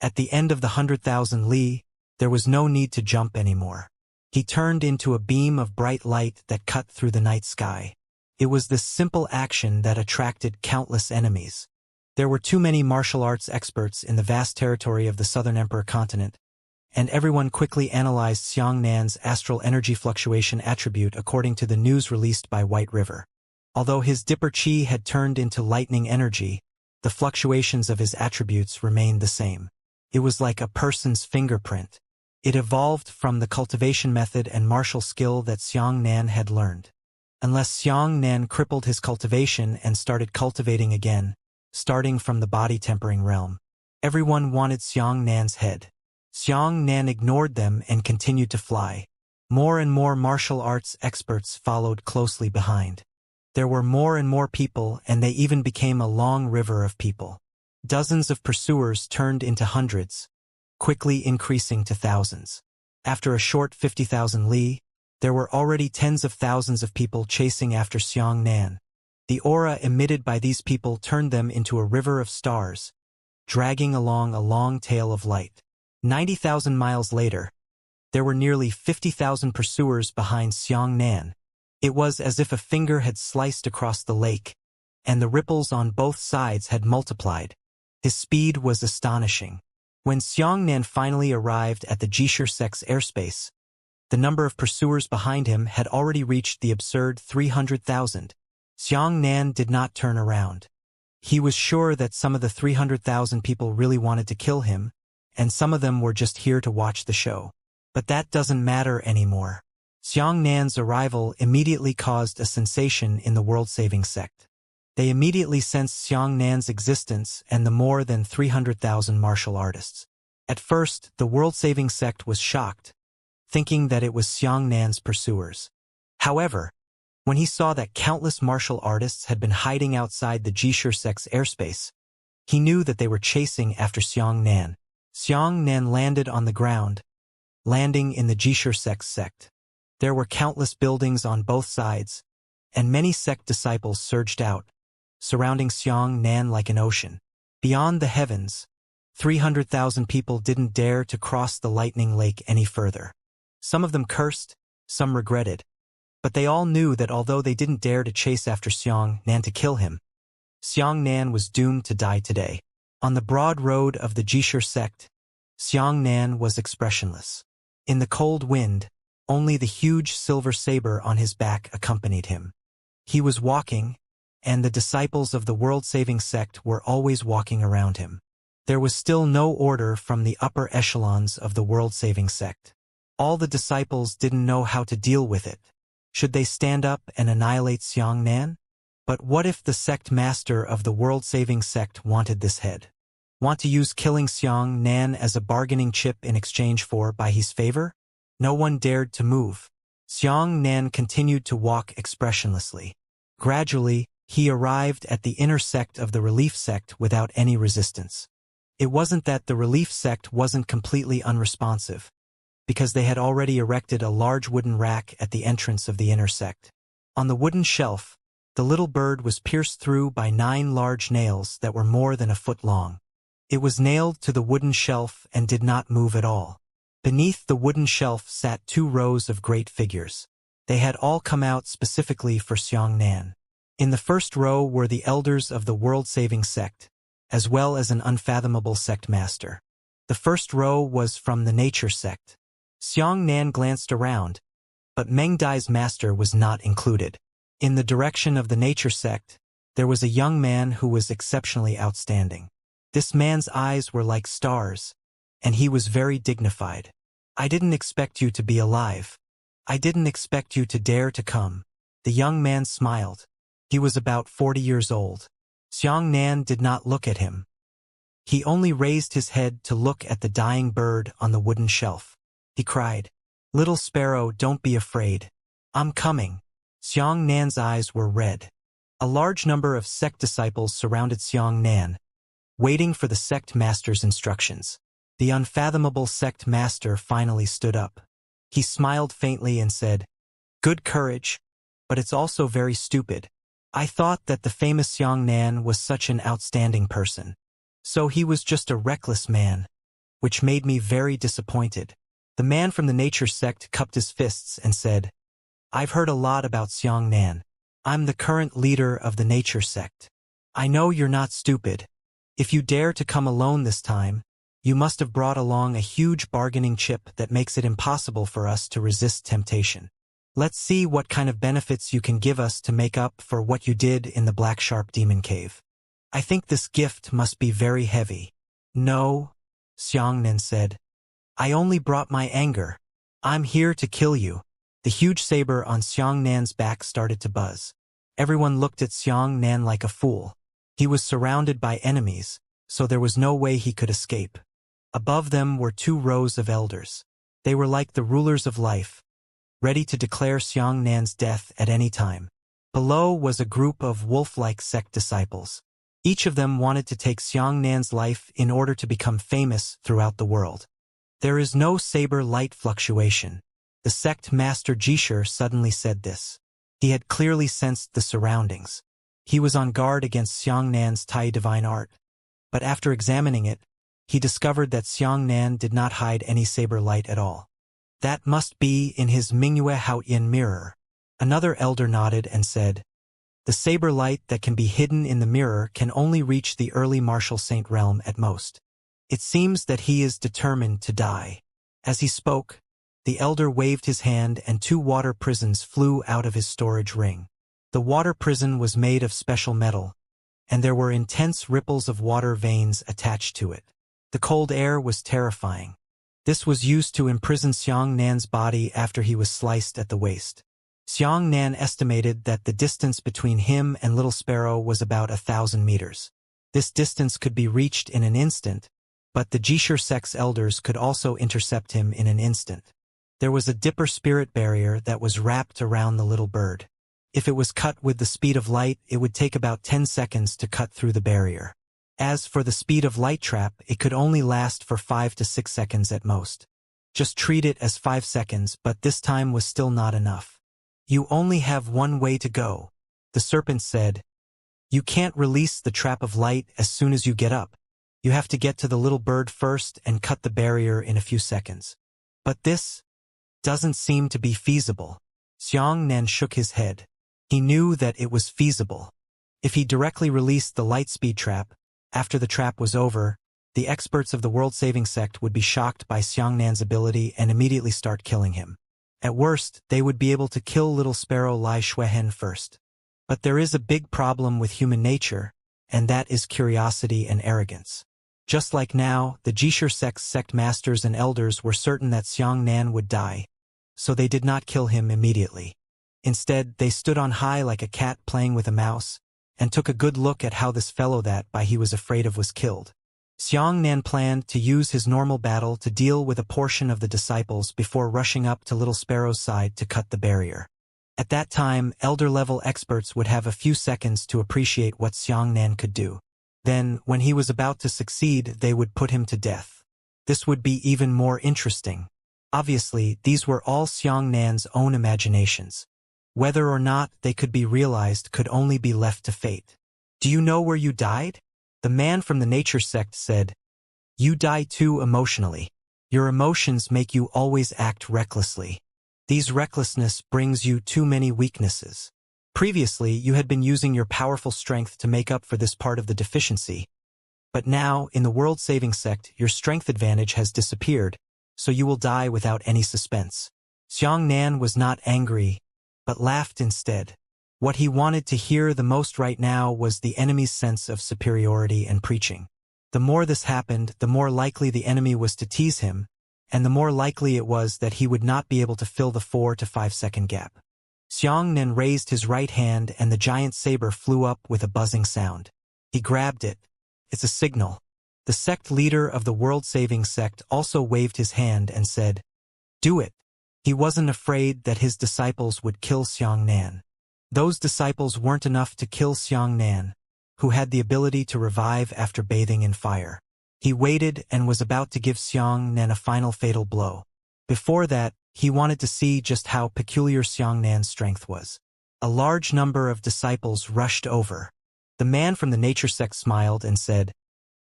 At the end of the 100,000 li, there was no need to jump anymore. He turned into a beam of bright light that cut through the night sky. It was this simple action that attracted countless enemies. There were too many martial arts experts in the vast territory of the Southern Emperor continent, and everyone quickly analyzed Xiangnan's astral energy fluctuation attribute according to the news released by White River. Although his Dipper Chi had turned into lightning energy, the fluctuations of his attributes remained the same. It was like a person's fingerprint. It evolved from the cultivation method and martial skill that Xiangnan had learned. Unless Xiangnan crippled his cultivation and started cultivating again, starting from the body-tempering realm, everyone wanted Xiangnan's head. Xiangnan ignored them and continued to fly. More and more martial arts experts followed closely behind. There were more and more people, and they even became a long river of people. Dozens of pursuers turned into hundreds, quickly increasing to thousands. After a short 50,000 li, there were already tens of thousands of people chasing after Xiangnan. The aura emitted by these people turned them into a river of stars, dragging along a long tail of light. 90,000 miles later, there were nearly 50,000 pursuers behind Xiangnan. It was as if a finger had sliced across the lake, and the ripples on both sides had multiplied. His speed was astonishing. When Xiangnan finally arrived at the Jishir-Sek's airspace, the number of pursuers behind him had already reached the absurd 300,000. Xiangnan did not turn around. He was sure that some of the 300,000 people really wanted to kill him, and some of them were just here to watch the show. But that doesn't matter anymore. Xianxia's arrival immediately caused a sensation in the world-saving sect. They immediately sensed Xianxia's existence and the more than 300,000 martial artists. At first, the world-saving sect was shocked, thinking that it was Xianxia's pursuers. However, when he saw that countless martial artists had been hiding outside the Jishu sect's airspace, he knew that they were chasing after Xianxia. Xianxia landed on the ground, landing in the Jishu sect. There were countless buildings on both sides, and many sect disciples surged out, surrounding Xianxia like an ocean. Beyond the heavens, 300,000 people didn't dare to cross the lightning lake any further. Some of them cursed, some regretted, but they all knew that although they didn't dare to chase after Xianxia to kill him, Xianxia was doomed to die today. On the broad road of the Jishu sect, Xianxia was expressionless. In the cold wind, only the huge silver saber on his back accompanied him. He was walking, and the disciples of the world-saving sect were always walking around him. There was still no order from the upper echelons of the world-saving sect. All the disciples didn't know how to deal with it. Should they stand up and annihilate Xianxia? But what if the sect master of the world-saving sect wanted this head? Want to use killing Xianxia as a bargaining chip in exchange for by his favor? No one dared to move. Xianxia continued to walk expressionlessly. Gradually, he arrived at the inner sect of the relief sect without any resistance. It wasn't that the relief sect wasn't completely unresponsive, because they had already erected a large wooden rack at the entrance of the inner sect. On the wooden shelf, the little bird was pierced through by 9 large nails that were more than a foot long. It was nailed to the wooden shelf and did not move at all. Beneath the wooden shelf sat 2 rows of great figures. They had all come out specifically for Xianxia. In the first row were the elders of the world-saving sect, as well as an unfathomable sect master. The first row was from the nature sect. Xianxia glanced around, but Meng Dai's master was not included. In the direction of the nature sect, there was a young man who was exceptionally outstanding. This man's eyes were like stars, and he was very dignified. I didn't expect you to be alive. I didn't expect you to dare to come. The young man smiled. He was about 40 years old. Xianxia did not look at him. He only raised his head to look at the dying bird on the wooden shelf. He cried, "Little sparrow, don't be afraid. I'm coming." Xianxia's eyes were red. A large number of sect disciples surrounded Xianxia, waiting for the sect master's instructions. The unfathomable sect master finally stood up. He smiled faintly and said, "Good courage, but it's also very stupid. I thought that the famous Xianxia was such an outstanding person. So he was just a reckless man, which made me very disappointed." The man from the nature sect cupped his fists and said, "I've heard a lot about Xianxia. I'm the current leader of the nature sect. I know you're not stupid. If you dare to come alone this time, you must have brought along a huge bargaining chip that makes it impossible for us to resist temptation. Let's see what kind of benefits you can give us to make up for what you did in the Black Sharp Demon Cave. I think this gift must be very heavy." "No," Xianxia said. "I only brought my anger. I'm here to kill you." The huge saber on Xianxia's back started to buzz. Everyone looked at Xianxia like a fool. He was surrounded by enemies, so there was no way he could escape. Above them were 2 rows of elders. They were like the rulers of life, ready to declare Xianxia's death at any time. Below was a group of wolf-like sect disciples. Each of them wanted to take Xianxia's life in order to become famous throughout the world. There is no saber light fluctuation. The sect master Jishu suddenly said this. He had clearly sensed the surroundings. He was on guard against Xianxia's Tai divine art. But after examining it, he discovered that Xianxia did not hide any saber light at all. That must be in his Mingyue Haoyan mirror. Another elder nodded and said, "The saber light that can be hidden in the mirror can only reach the early martial saint realm at most. It seems that he is determined to die." As he spoke, the elder waved his hand and 2 water prisons flew out of his storage ring. The water prison was made of special metal, and there were intense ripples of water veins attached to it. The cold air was terrifying. This was used to imprison Xiang Nan's body after he was sliced at the waist. Xiang Nan estimated that the distance between him and Little Sparrow was about 1,000 meters. This distance could be reached in an instant, but the Jishur sect's elders could also intercept him in an instant. There was a Dipper spirit barrier that was wrapped around the little bird. If it was cut with the speed of light, it would take about 10 seconds to cut through the barrier. As for the speed of light trap, it could only last for 5 to 6 seconds at most. Just treat it as 5 seconds, but this time was still not enough. You only have one way to go, the serpent said. You can't release the trap of light as soon as you get up. You have to get to the little bird first and cut the barrier in a few seconds. But this doesn't seem to be feasible. Xiang Nan shook his head. He knew that it was feasible. If he directly released the light speed trap, after the trap was over, the experts of the world-saving sect would be shocked by Xiang Nan's ability and immediately start killing him. At worst, they would be able to kill Little Sparrow Lai Xuehen first. But there is a big problem with human nature, and that is curiosity and arrogance. Just like now, the Jishur sect's sect masters and elders were certain that Xiang Nan would die, so they did not kill him immediately. Instead, they stood on high like a cat playing with a mouse, and took a good look at how this fellow that he was afraid of was killed. Xiang Nan planned to use his normal battle to deal with a portion of the disciples before rushing up to Little Sparrow's side to cut the barrier. At that time, elder-level experts would have a few seconds to appreciate what Xiang Nan could do. Then, when he was about to succeed, they would put him to death. This would be even more interesting. Obviously, these were all Xiang Nan's own imaginations. Whether or not they could be realized could only be left to fate. Do you know where you died? The man from the nature sect said. You die too emotionally. Your emotions make you always act recklessly. These recklessness brings you too many weaknesses. Previously, you had been using your powerful strength to make up for this part of the deficiency. But now, in the world-saving sect, your strength advantage has disappeared, so you will die without any suspense. Xiang Nan was not angry, but laughed instead. What he wanted to hear the most right now was the enemy's sense of superiority and preaching. The more this happened, the more likely the enemy was to tease him, and the more likely it was that he would not be able to fill the 4 to 5 second gap. Xiang Nan raised his right hand and the giant saber flew up with a buzzing sound. He grabbed it. It's a signal. The sect leader of the world-saving sect also waved his hand and said, Do it. He wasn't afraid that his disciples would kill Xiang Nan. Those disciples weren't enough to kill Xiang Nan, who had the ability to revive after bathing in fire. He waited and was about to give Xiang Nan a final fatal blow. Before that, he wanted to see just how peculiar Xiang Nan's strength was. A large number of disciples rushed over. The man from the nature sect smiled and said,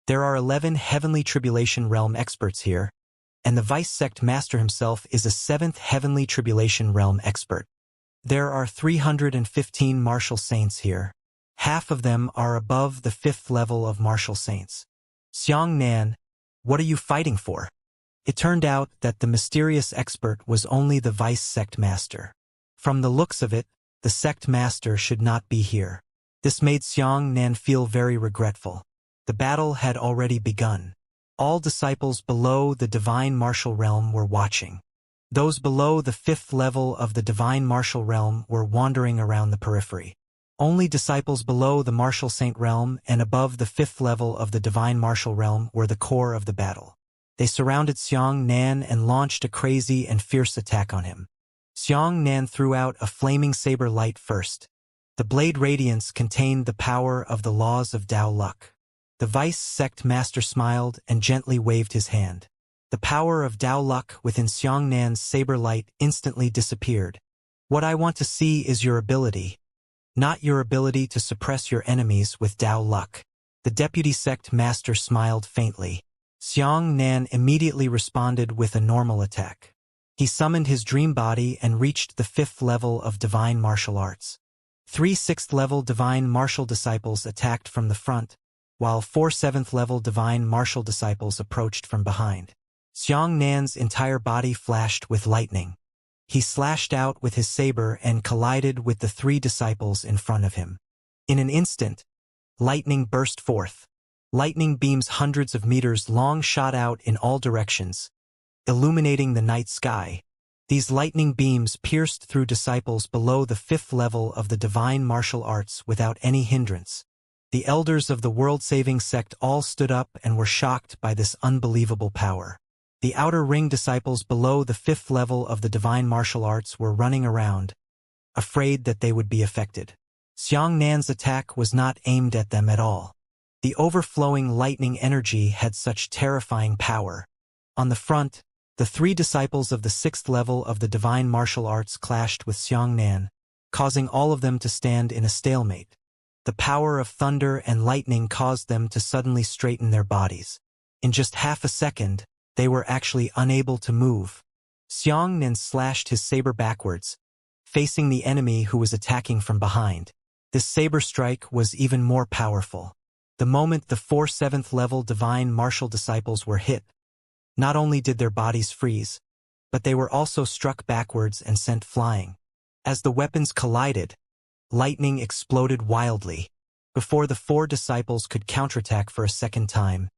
There are 11 heavenly tribulation realm experts here, and the vice sect master himself is a 7th heavenly tribulation realm expert. There are 315 martial saints here. Half of them are above the 5th level of martial saints. Xiang Nan, what are you fighting for? It turned out that the mysterious expert was only the vice sect master. From the looks of it, the sect master should not be here. This made Xiang Nan feel very regretful. The battle had already begun. All disciples below the divine martial realm were watching. Those below the 5th level of the divine martial realm were wandering around the periphery. Only disciples below the martial saint realm and above the 5th level of the divine martial realm were the core of the battle. They surrounded Xiang Nan and launched a crazy and fierce attack on him. Xiang Nan threw out a flaming saber light first. The blade radiance contained the power of the laws of Tao luck. The vice sect master smiled and gently waved his hand. The power of Tao luck within Xiang Nan's saber light instantly disappeared. What I want to see is your ability, not your ability to suppress your enemies with Tao luck. The deputy sect master smiled faintly. Xiang Nan immediately responded with a normal attack. He summoned his dream body and reached the 5th level of divine martial arts. 3 6th level divine martial disciples attacked from the front, while 4 7th level divine martial disciples approached from behind. Xiang Nan's entire body flashed with lightning. He slashed out with his saber and collided with the 3 disciples in front of him. In an instant, lightning burst forth. Lightning beams hundreds of meters long shot out in all directions, illuminating the night sky. These lightning beams pierced through disciples below the 5th level of the divine martial arts without any hindrance. The elders of the world-saving sect all stood up and were shocked by this unbelievable power. The outer ring disciples below the 5th level of the divine martial arts were running around, afraid that they would be affected. Xianxia's attack was not aimed at them at all. The overflowing lightning energy had such terrifying power. On the front, the 3 disciples of the 6th level of the divine martial arts clashed with Xianxia, causing all of them to stand in a stalemate. The power of thunder and lightning caused them to suddenly straighten their bodies. In just half a second, they were actually unable to move. Xianxia slashed his saber backwards, facing the enemy who was attacking from behind. This saber strike was even more powerful. The moment the 4 7th level divine martial disciples were hit, not only did their bodies freeze, but they were also struck backwards and sent flying. As the weapons collided, lightning exploded wildly. Before the 4 disciples could counterattack for a second time,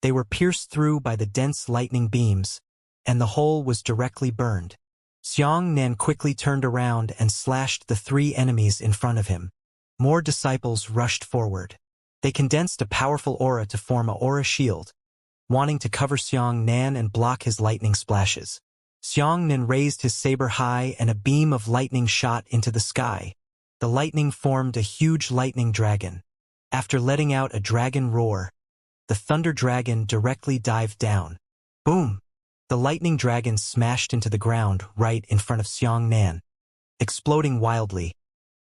they were pierced through by the dense lightning beams, and the hole was directly burned. Xianxia quickly turned around and slashed the 3 enemies in front of him. More disciples rushed forward. They condensed a powerful aura to form a aura shield, wanting to cover Xianxia and block his lightning splashes. Xianxia raised his saber high and a beam of lightning shot into the sky. The lightning formed a huge lightning dragon. After letting out a dragon roar, the thunder dragon directly dived down. Boom! The lightning dragon smashed into the ground right in front of Xianxia, exploding wildly,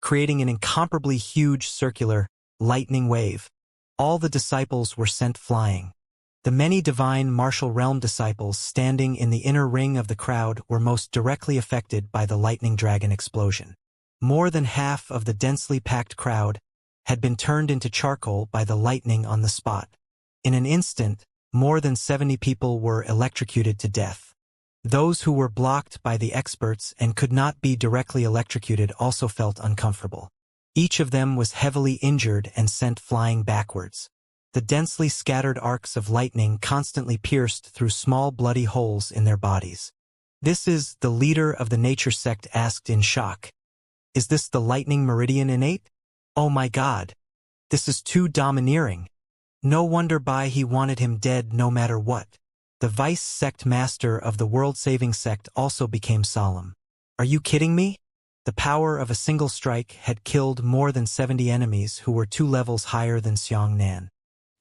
creating an incomparably huge circular lightning wave. All the disciples were sent flying. The many divine martial realm disciples standing in the inner ring of the crowd were most directly affected by the lightning dragon explosion. More than half of the densely packed crowd had been turned into charcoal by the lightning on the spot. In an instant, more than 70 people were electrocuted to death. Those who were blocked by the experts and could not be directly electrocuted also felt uncomfortable. Each of them was heavily injured and sent flying backwards. The densely scattered arcs of lightning constantly pierced through small bloody holes in their bodies. "This is," the leader of the nature sect asked in shock. "Is this the lightning meridian innate? Oh my god. This is too domineering. No wonder he wanted him dead no matter what." The vice sect master of the world-saving sect also became solemn. "Are you kidding me?" The power of a single strike had killed more than 70 enemies who were 2 levels higher than Xianxia.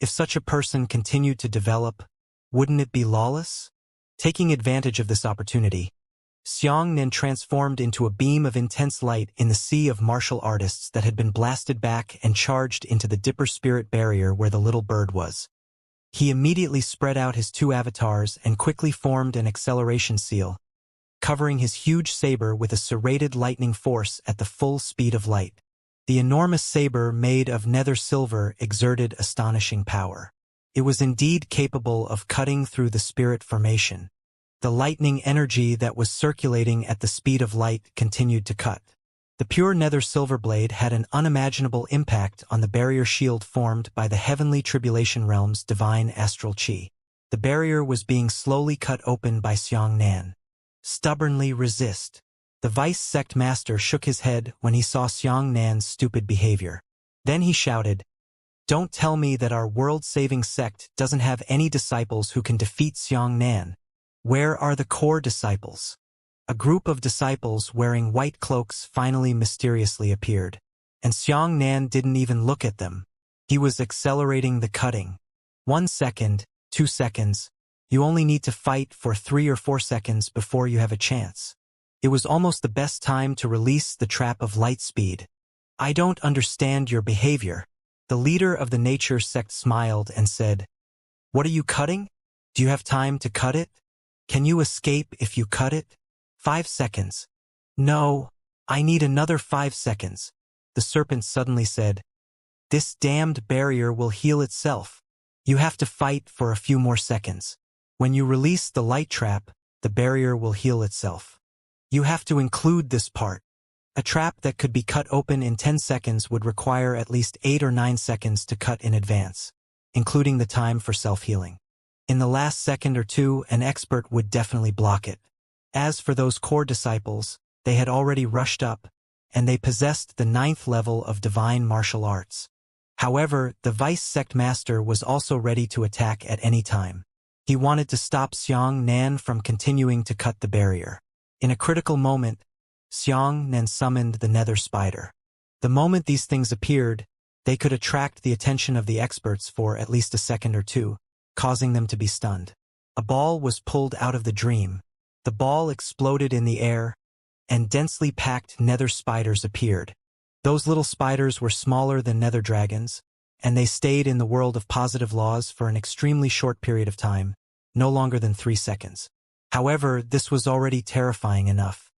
If such a person continued to develop, wouldn't it be lawless? Taking advantage of this opportunity, Xianxia transformed into a beam of intense light in the sea of martial artists that had been blasted back and charged into the Dipper spirit barrier where the little bird was. He immediately spread out his 2 avatars and quickly formed an acceleration seal, covering his huge saber with a serrated lightning force at the full speed of light. The enormous saber made of nether silver exerted astonishing power. It was indeed capable of cutting through the spirit formation. The lightning energy that was circulating at the speed of light continued to cut. The pure nether silver blade had an unimaginable impact on the barrier shield formed by the heavenly tribulation realm's divine astral chi. The barrier was being slowly cut open by Xianxia. "Stubbornly resist." The vice sect master shook his head when he saw Xianxia's stupid behavior. Then he shouted, "Don't tell me that our world-saving sect doesn't have any disciples who can defeat Xianxia. Where are the core disciples?" A group of disciples wearing white cloaks finally mysteriously appeared, and Xianxia didn't even look at them. He was accelerating the cutting. 1 second, 2 seconds. You only need to fight for 3 or 4 seconds before you have a chance. It was almost the best time to release the trap of light speed. "I don't understand your behavior." The leader of the nature sect smiled and said, "What are you cutting? Do you have time to cut it? Can you escape if you cut it? 5 seconds. No, I need another 5 seconds. The serpent suddenly said, "This damned barrier will heal itself. You have to fight for a few more seconds. When you release the light trap, the barrier will heal itself. You have to include this part. A trap that could be cut open in 10 seconds would require at least 8 or 9 seconds to cut in advance, including the time for self-healing. In the last second or two, an expert would definitely block it. As for those core disciples, they had already rushed up, and they possessed the 9th level of divine martial arts. However, the vice sect master was also ready to attack at any time. He wanted to stop Xianxia from continuing to cut the barrier. In a critical moment, Xianxia summoned the nether spider. The moment these things appeared, they could attract the attention of the experts for at least a second or two, causing them to be stunned. A ball was pulled out of the dream. The ball exploded in the air, and densely packed nether spiders appeared. Those little spiders were smaller than nether dragons, and they stayed in the world of positive laws for an extremely short period of time, no longer than 3 seconds. However, this was already terrifying enough.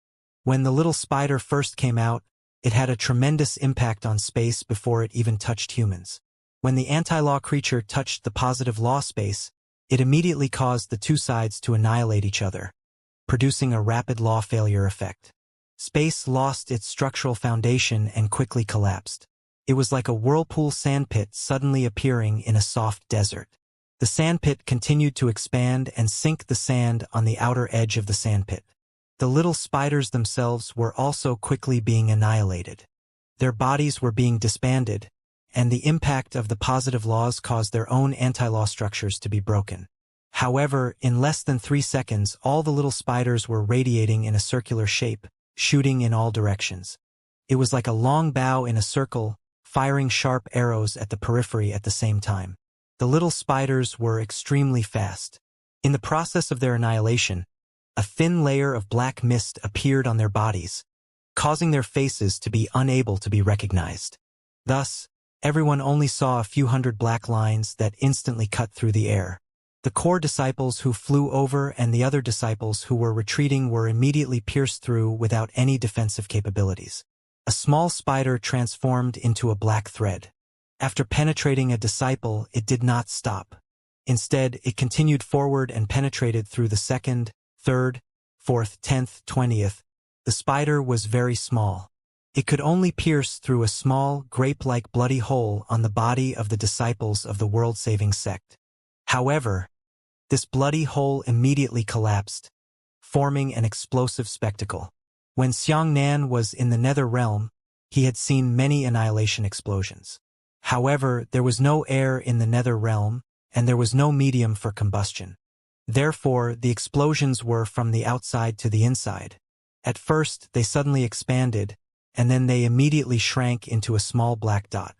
When the little spider first came out, it had a tremendous impact on space before it even touched humans. When the anti-law creature touched the positive law space, it immediately caused the two sides to annihilate each other, producing a rapid law failure effect. Space lost its structural foundation and quickly collapsed. It was like a whirlpool sandpit suddenly appearing in a soft desert. The sandpit continued to expand and sink the sand on the outer edge of the sandpit. The little spiders themselves were also quickly being annihilated. Their bodies were being disbanded, and the impact of the positive laws caused their own anti-law structures to be broken. However, in less than 3 seconds, all the little spiders were radiating in a circular shape, shooting in all directions. It was like a long bow in a circle, firing sharp arrows at the periphery at the same time. The little spiders were extremely fast. In the process of their annihilation, a thin layer of black mist appeared on their bodies, causing their faces to be unable to be recognized. Thus, everyone only saw a few hundred black lines that instantly cut through the air. The core disciples who flew over and the other disciples who were retreating were immediately pierced through without any defensive capabilities. A small spider transformed into a black thread. After penetrating a disciple, it did not stop. Instead, it continued forward and penetrated through the 2nd, 3rd, 4th, 10th, 20th. The spider was very small. It could only pierce through a small, grape-like bloody hole on the body of the disciples of the world-saving sect. However, this bloody hole immediately collapsed, forming an explosive spectacle. When Xianxia was in the nether realm, he had seen many annihilation explosions. However, there was no air in the nether realm, and there was no medium for combustion. Therefore, the explosions were from the outside to the inside. At first, they suddenly expanded, and then they immediately shrank into a small black dot.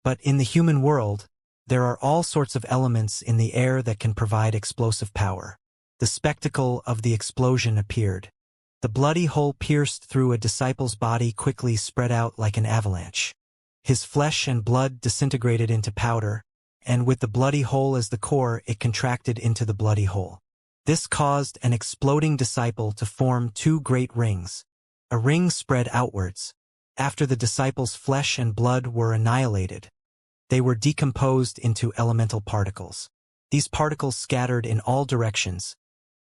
But in the human world, there are all sorts of elements in the air that can provide explosive power. The spectacle of the explosion appeared. The bloody hole pierced through a disciple's body quickly spread out like an avalanche. His flesh and blood disintegrated into powder, and with the bloody hole as the core, it contracted into the bloody hole. This caused an exploding disciple to form 2 great rings. A ring spread outwards. After the disciple's flesh and blood were annihilated, they were decomposed into elemental particles. These particles scattered in all directions,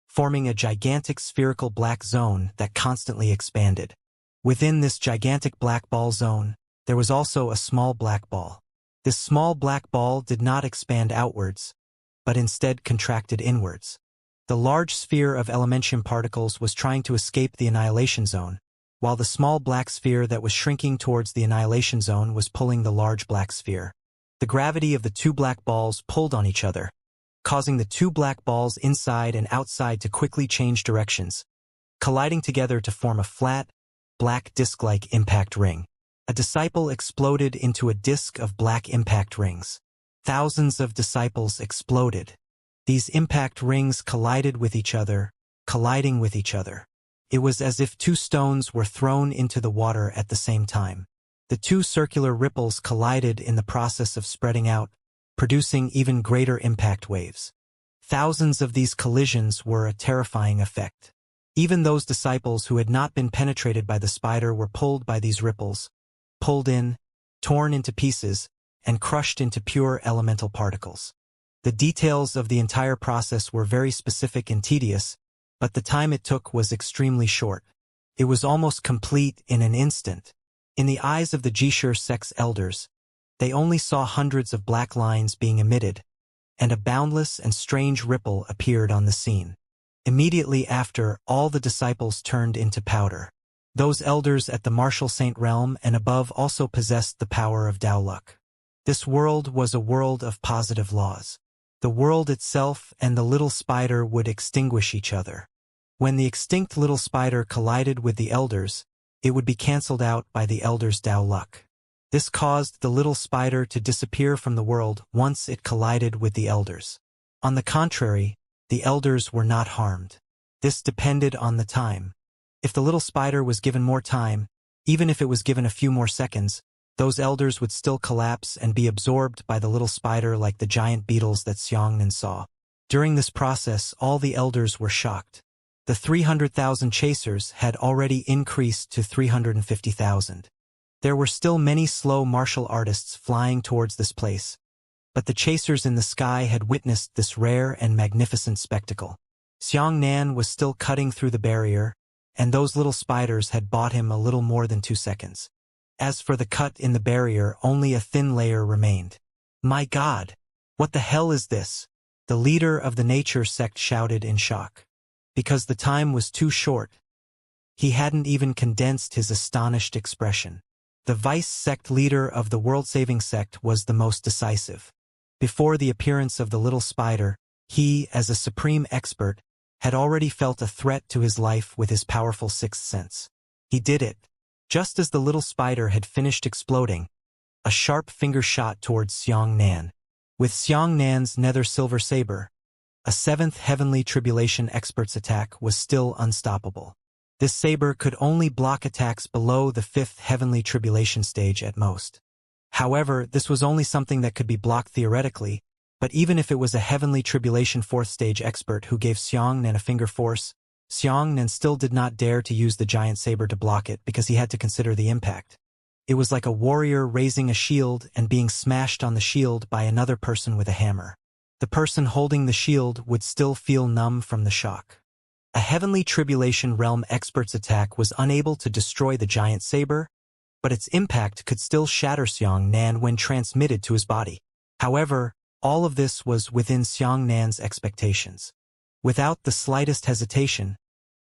forming a gigantic spherical black zone that constantly expanded. Within this gigantic black ball zone, there was also a small black ball. This small black ball did not expand outwards, but instead contracted inwards. The large sphere of elementum particles was trying to escape the annihilation zone, while the small black sphere that was shrinking towards the annihilation zone was pulling the large black sphere. The gravity of the 2 black balls pulled on each other, causing the 2 black balls inside and outside to quickly change directions, colliding together to form a flat, black disc-like impact ring. A disciple exploded into a disc of black impact rings. Thousands of disciples exploded. These impact rings collided with each other, colliding with each other. It was as if 2 stones were thrown into the water at the same time. The 2 circular ripples collided in the process of spreading out, producing even greater impact waves. Thousands of these collisions were a terrifying effect. Even those disciples who had not been penetrated by the spider were pulled by these ripples, pulled in, torn into pieces, and crushed into pure elemental particles. The details of the entire process were very specific and tedious, but the time it took was extremely short. It was almost complete in an instant. In the eyes of the Jishur sect's elders, they only saw hundreds of black lines being emitted, and a boundless and strange ripple appeared on the scene. Immediately after, all the disciples turned into powder. Those elders at the martial saint realm and above also possessed the power of Tao luck. This world was a world of positive laws. The world itself and the little spider would extinguish each other. When the extinct little spider collided with the elders, it would be cancelled out by the elders' Tao luck. This caused the little spider to disappear from the world once it collided with the elders. On the contrary, the elders were not harmed. This depended on the time. If the little spider was given more time, even if it was given a few more seconds, those elders would still collapse and be absorbed by the little spider like the giant beetles that Xianxia saw. During this process, all the elders were shocked. The 300,000 chasers had already increased to 350,000. There were still many slow martial artists flying towards this place, but the chasers in the sky had witnessed this rare and magnificent spectacle. Xianxia was still cutting through the barrier, and those little spiders had bought him a little more than 2 seconds. As for the cut in the barrier, only a thin layer remained. "My God! What the hell is this?" the leader of the nature sect shouted in shock. Because the time was too short, he hadn't even condensed his astonished expression. The vice sect leader of the world-saving sect was the most decisive. Before the appearance of the little spider, he, as a supreme expert, had already felt a threat to his life with his powerful sixth sense. He did it. Just as the little spider had finished exploding, a sharp finger shot towards Xianxia. With Xianxia's nether silver saber, a 7th heavenly tribulation expert's attack was still unstoppable. This saber could only block attacks below the 5th heavenly tribulation stage at most. However, this was only something that could be blocked theoretically, but even if it was a heavenly tribulation 4th stage expert who gave Xianxia a finger force, Xianxia still did not dare to use the giant saber to block it because he had to consider the impact. It was like a warrior raising a shield and being smashed on the shield by another person with a hammer. The person holding the shield would still feel numb from the shock. A heavenly tribulation realm expert's attack was unable to destroy the giant saber, but its impact could still shatter Xianxia when transmitted to his body. However, all of this was within Xianxia's expectations. Without the slightest hesitation,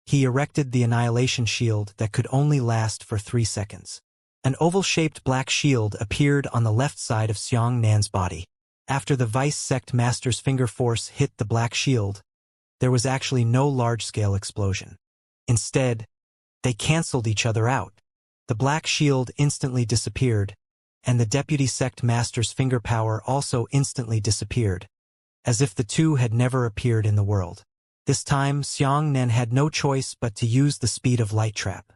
he erected the annihilation shield that could only last for 3 seconds. An oval-shaped black shield appeared on the left side of Xianxia's body. After the vice sect master's finger force hit the black shield, there was actually no large-scale explosion. Instead, they canceled each other out. The black shield instantly disappeared, and the deputy sect master's finger power also instantly disappeared, as if the two had never appeared in the world. This time, Xianxia had no choice but to use the speed of light trap.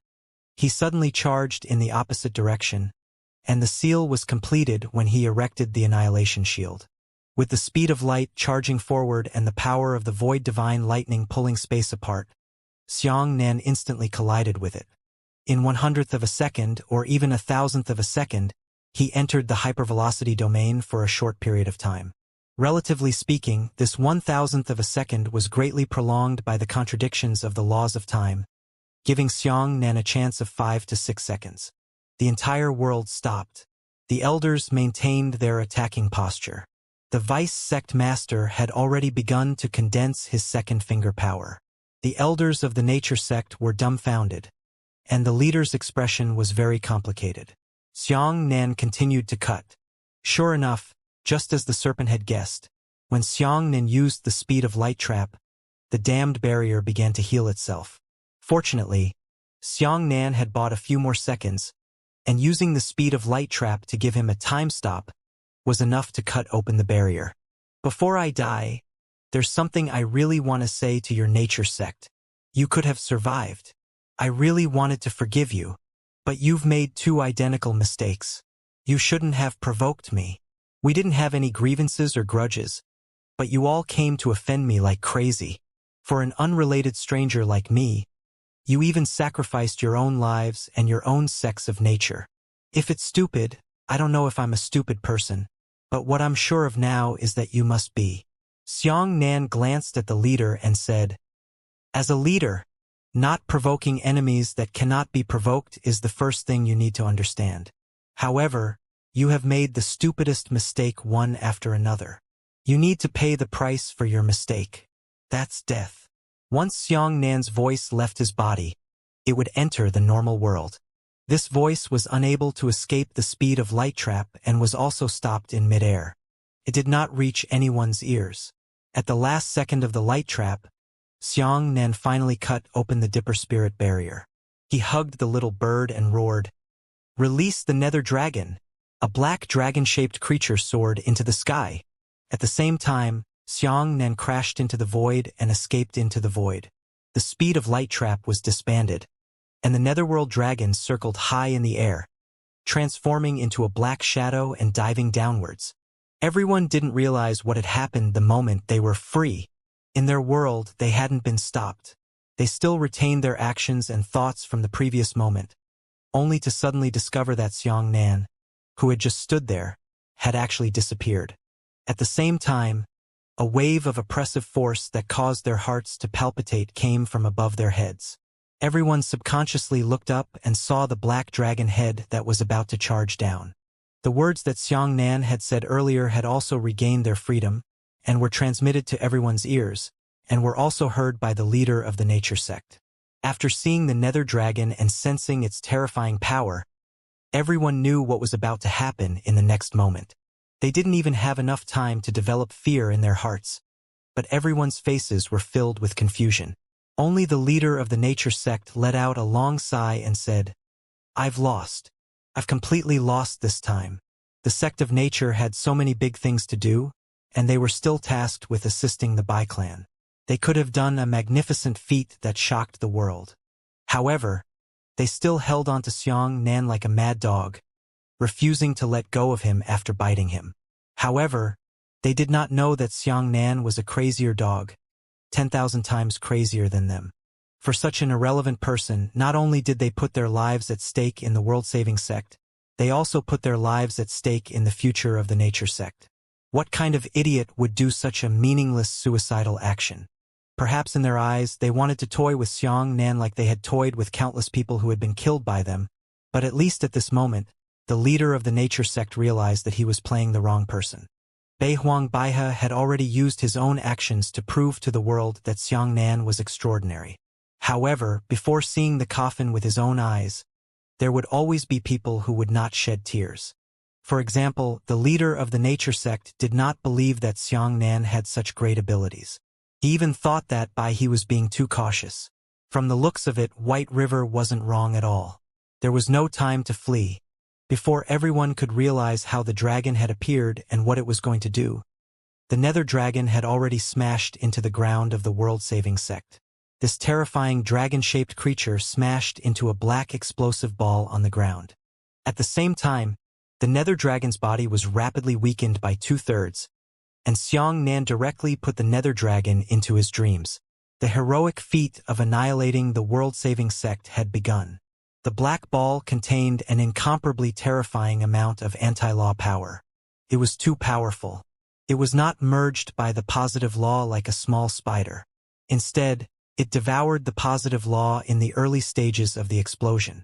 He suddenly charged in the opposite direction, and the seal was completed when he erected the annihilation shield. With the speed of light charging forward and the power of the void divine lightning pulling space apart, Xianxia instantly collided with it. In 1/100th of a second, or even 1,000th of a second, he entered the hypervelocity domain for a short period of time. Relatively speaking, this 1,000th of a second was greatly prolonged by the contradictions of the laws of time, giving Xianxia a chance of 5 to 6 seconds. The entire world stopped. The elders maintained their attacking posture. The vice sect master had already begun to condense his second finger power. The elders of the nature sect were dumbfounded, and the leader's expression was very complicated. Xianxia continued to cut. Sure enough, just as the serpent had guessed, when Xianxia used the speed of light trap, the damned barrier began to heal itself. Fortunately, Xianxia had bought a few more seconds, and using the speed of light trap to give him a time stop was enough to cut open the barrier. Before I die, there's something I really want to say to your nature sect. You could have survived. I really wanted to forgive you, but you've made 2 identical mistakes. You shouldn't have provoked me. We didn't have any grievances or grudges, but you all came to offend me like crazy. For an unrelated stranger like me, you even sacrificed your own lives and your own sects of nature. If it's stupid, I don't know if I'm a stupid person, but what I'm sure of now is that you must be. Xianxia glanced at the leader and said, "As a leader, not provoking enemies that cannot be provoked is the first thing you need to understand. However, you have made the stupidest mistake one after another. You need to pay the price for your mistake. That's death. Once Xiangnan's voice left his body, it would enter the normal world. This voice was unable to escape the speed of light trap and was also stopped in midair. It did not reach anyone's ears. At the last second of the light trap, Xiangnan finally cut open the Dipper spirit barrier. He hugged the little bird and roared, "Release the nether dragon!" A black dragon-shaped creature soared into the sky. At the same time, Xiangnan crashed into the void and escaped into the void. The speed of light trap was disbanded, and the netherworld dragon circled high in the air, transforming into a black shadow and diving downwards. Everyone didn't realize what had happened the moment they were free. In their world, they hadn't been stopped. They still retained their actions and thoughts from the previous moment, only to suddenly discover that Xiangnan, who had just stood there, had actually disappeared. At the same time, a wave of oppressive force that caused their hearts to palpitate came from above their heads. Everyone subconsciously looked up and saw the black dragon head that was about to charge down. The words that Xiangnan had said earlier had also regained their freedom, and were transmitted to everyone's ears, and were also heard by the leader of the nature sect. After seeing the nether dragon and sensing its terrifying power, everyone knew what was about to happen in the next moment. They didn't even have enough time to develop fear in their hearts, but everyone's faces were filled with confusion. Only the leader of the nature sect let out a long sigh and said, "I've lost. I've completely lost this time." The sect of nature had so many big things to do, and they were still tasked with assisting the Bai clan. They could have done a magnificent feat that shocked the world. However, they still held on to Xiangnan like a mad dog, refusing to let go of him after biting him. However, they did not know that Xiangnan was a crazier dog, 10,000 times crazier than them. For such an irrelevant person, not only did they put their lives at stake in the world-saving sect, they also put their lives at stake in the future of the nature sect. What kind of idiot would do such a meaningless suicidal action? Perhaps in their eyes, they wanted to toy with Xiangnan like they had toyed with countless people who had been killed by them, but at least at this moment, the leader of the nature sect realized that he was playing the wrong person. Beihuang Baihe had already used his own actions to prove to the world that Xiangnan was extraordinary. However, before seeing the coffin with his own eyes, there would always be people who would not shed tears. For example, the leader of the nature sect did not believe that Xiangnan had such great abilities. He even thought that he was being too cautious. From the looks of it, White River wasn't wrong at all. There was no time to flee. Before everyone could realize how the dragon had appeared and what it was going to do, the nether dragon had already smashed into the ground of the world-saving sect. This terrifying dragon-shaped creature smashed into a black explosive ball on the ground. At the same time, the nether dragon's body was rapidly weakened by 2/3, and Xiangnan directly put the nether dragon into his dreams. The heroic feat of annihilating the world-saving sect had begun. The black ball contained an incomparably terrifying amount of anti-law power. It was too powerful. It was not merged by the positive law like a small spider. Instead, it devoured the positive law in the early stages of the explosion.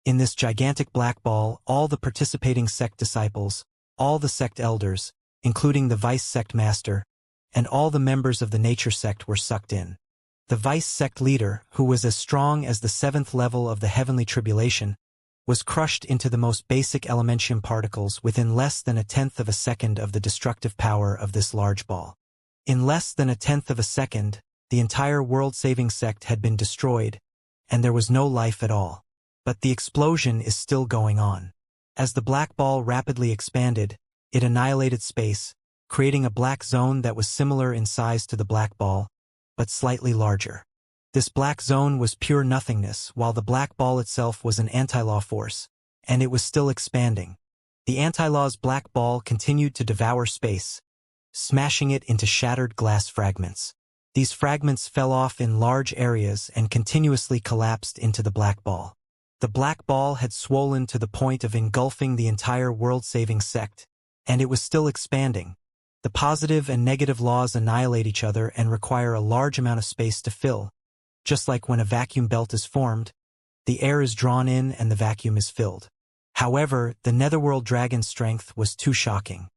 In this gigantic black ball, all the participating sect disciples, all the sect elders, including the vice sect master, and all the members of the nature sect were sucked in. The vice sect leader, who was as strong as the 7th level of the heavenly tribulation, was crushed into the most basic elementium particles within less than 1/10 of a second of the destructive power of this large ball. In less than 1/10 of a second, the entire world-saving sect had been destroyed, and there was no life at all. But the explosion is still going on. As the black ball rapidly expanded, it annihilated space, creating a black zone that was similar in size to the black ball, but slightly larger. This black zone was pure nothingness, while the black ball itself was an anti-law force, and it was still expanding. The anti-law's black ball continued to devour space, smashing it into shattered glass fragments. These fragments fell off in large areas and continuously collapsed into the black ball. The black ball had swollen to the point of engulfing the entire world-saving sect, and it was still expanding. The positive and negative laws annihilate each other and require a large amount of space to fill. Just like when a vacuum belt is formed, the air is drawn in and the vacuum is filled. However, the netherworld dragon's strength was too shocking.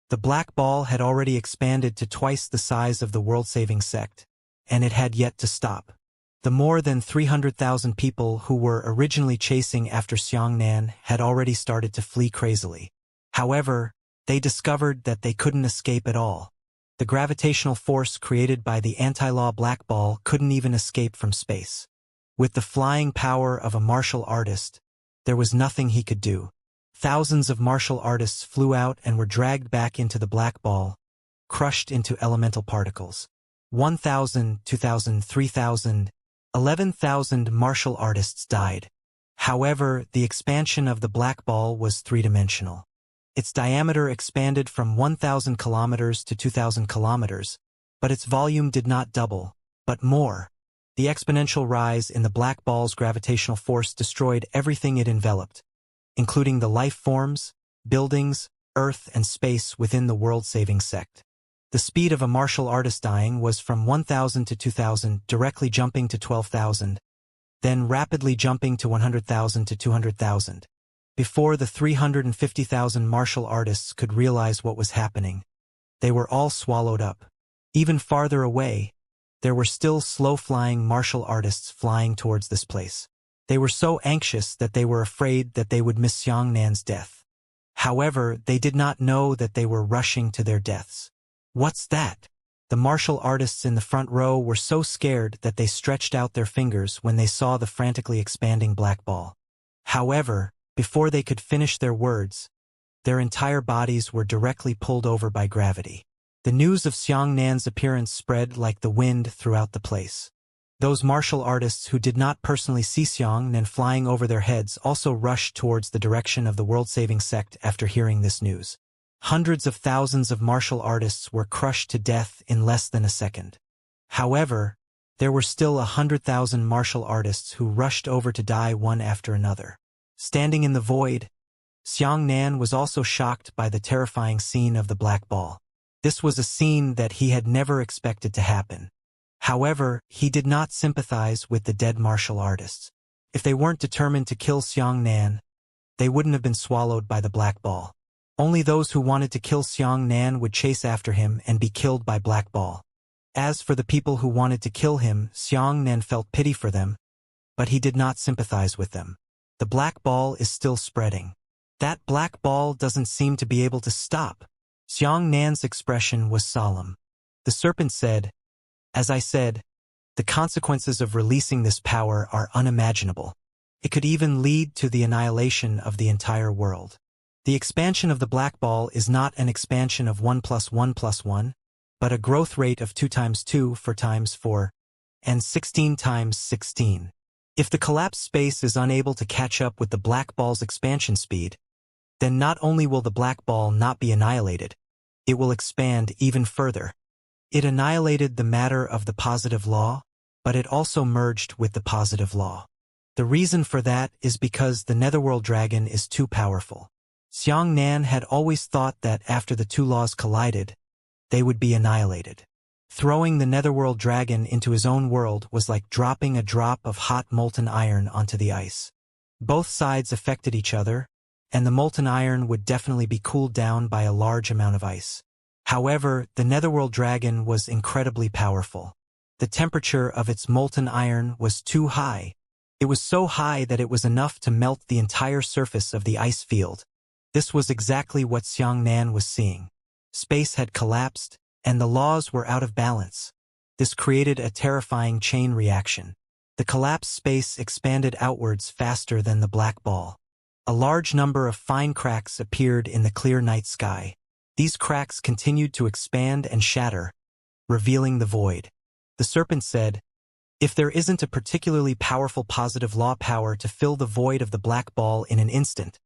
The black ball had already expanded to twice the size of the world-saving sect, and it had yet to stop. The more than 300,000 people who were originally chasing after Xianxia had already started to flee crazily. However, they discovered that they couldn't escape at all. The gravitational force created by the anti-law black ball couldn't even escape from space. With the flying power of a martial artist, there was nothing he could do. Thousands of martial artists flew out and were dragged back into the black ball, crushed into elemental particles. 1,000, 2,000, 3,000, 11,000 martial artists died. However, the expansion of the black ball was three-dimensional. Its diameter expanded from 1,000 kilometers to 2,000 kilometers, but its volume did not double, but more. The exponential rise in the black ball's gravitational force destroyed everything it enveloped, including the life forms, buildings, earth, and space within the world-saving sect. The speed of a martial artist dying was from 1,000 to 2,000, directly jumping to 12,000, then rapidly jumping to 100,000 to 200,000. Before the 350,000 martial artists could realize what was happening, they were all swallowed up. Even farther away, there were still slow-flying martial artists flying towards this place. They were so anxious that they were afraid that they would miss Xianxia's death. However, they did not know that they were rushing to their deaths. What's that? The martial artists in the front row were so scared that they stretched out their fingers when they saw the frantically expanding black ball. However, before they could finish their words, their entire bodies were directly pulled over by gravity. The news of Xianxia's appearance spread like the wind throughout the place. Those martial artists who did not personally see Xianxia flying over their heads also rushed towards the direction of the world-saving sect after hearing this news. Hundreds of thousands of martial artists were crushed to death in less than a second. However, there were still 100,000 martial artists who rushed over to die one after another. Standing in the void, Xianxia was also shocked by the terrifying scene of the black ball. This was a scene that he had never expected to happen. However, he did not sympathize with the dead martial artists. If they weren't determined to kill Xianxia, they wouldn't have been swallowed by the black ball. Only those who wanted to kill Xianxia would chase after him and be killed by black ball. As for the people who wanted to kill him, Xianxia felt pity for them, but he did not sympathize with them. The black ball is still spreading. That black ball doesn't seem to be able to stop. Xianxia's expression was solemn. The serpent said, "As I said, the consequences of releasing this power are unimaginable. It could even lead to the annihilation of the entire world." The expansion of the black ball is not an expansion of 1 plus 1 plus 1, but a growth rate of 2 times 2 4 times 4, and 16 times 16. If the collapsed space is unable to catch up with the black ball's expansion speed, then not only will the black ball not be annihilated, it will expand even further. It annihilated the matter of the positive law, but it also merged with the positive law. The reason for that is because the netherworld dragon is too powerful. Xianxia had always thought that after the two laws collided, they would be annihilated. Throwing the netherworld dragon into his own world was like dropping a drop of hot molten iron onto the ice. Both sides affected each other, and the molten iron would definitely be cooled down by a large amount of ice. However, the netherworld dragon was incredibly powerful. The temperature of its molten iron was too high. It was so high that it was enough to melt the entire surface of the ice field. This was exactly what Xianxia was seeing. Space had collapsed, and the laws were out of balance. This created a terrifying chain reaction. The collapsed space expanded outwards faster than the black ball. A large number of fine cracks appeared in the clear night sky. These cracks continued to expand and shatter, revealing the void. The serpent said, "If there isn't a particularly powerful positive law power to fill the void of the black ball in an instant,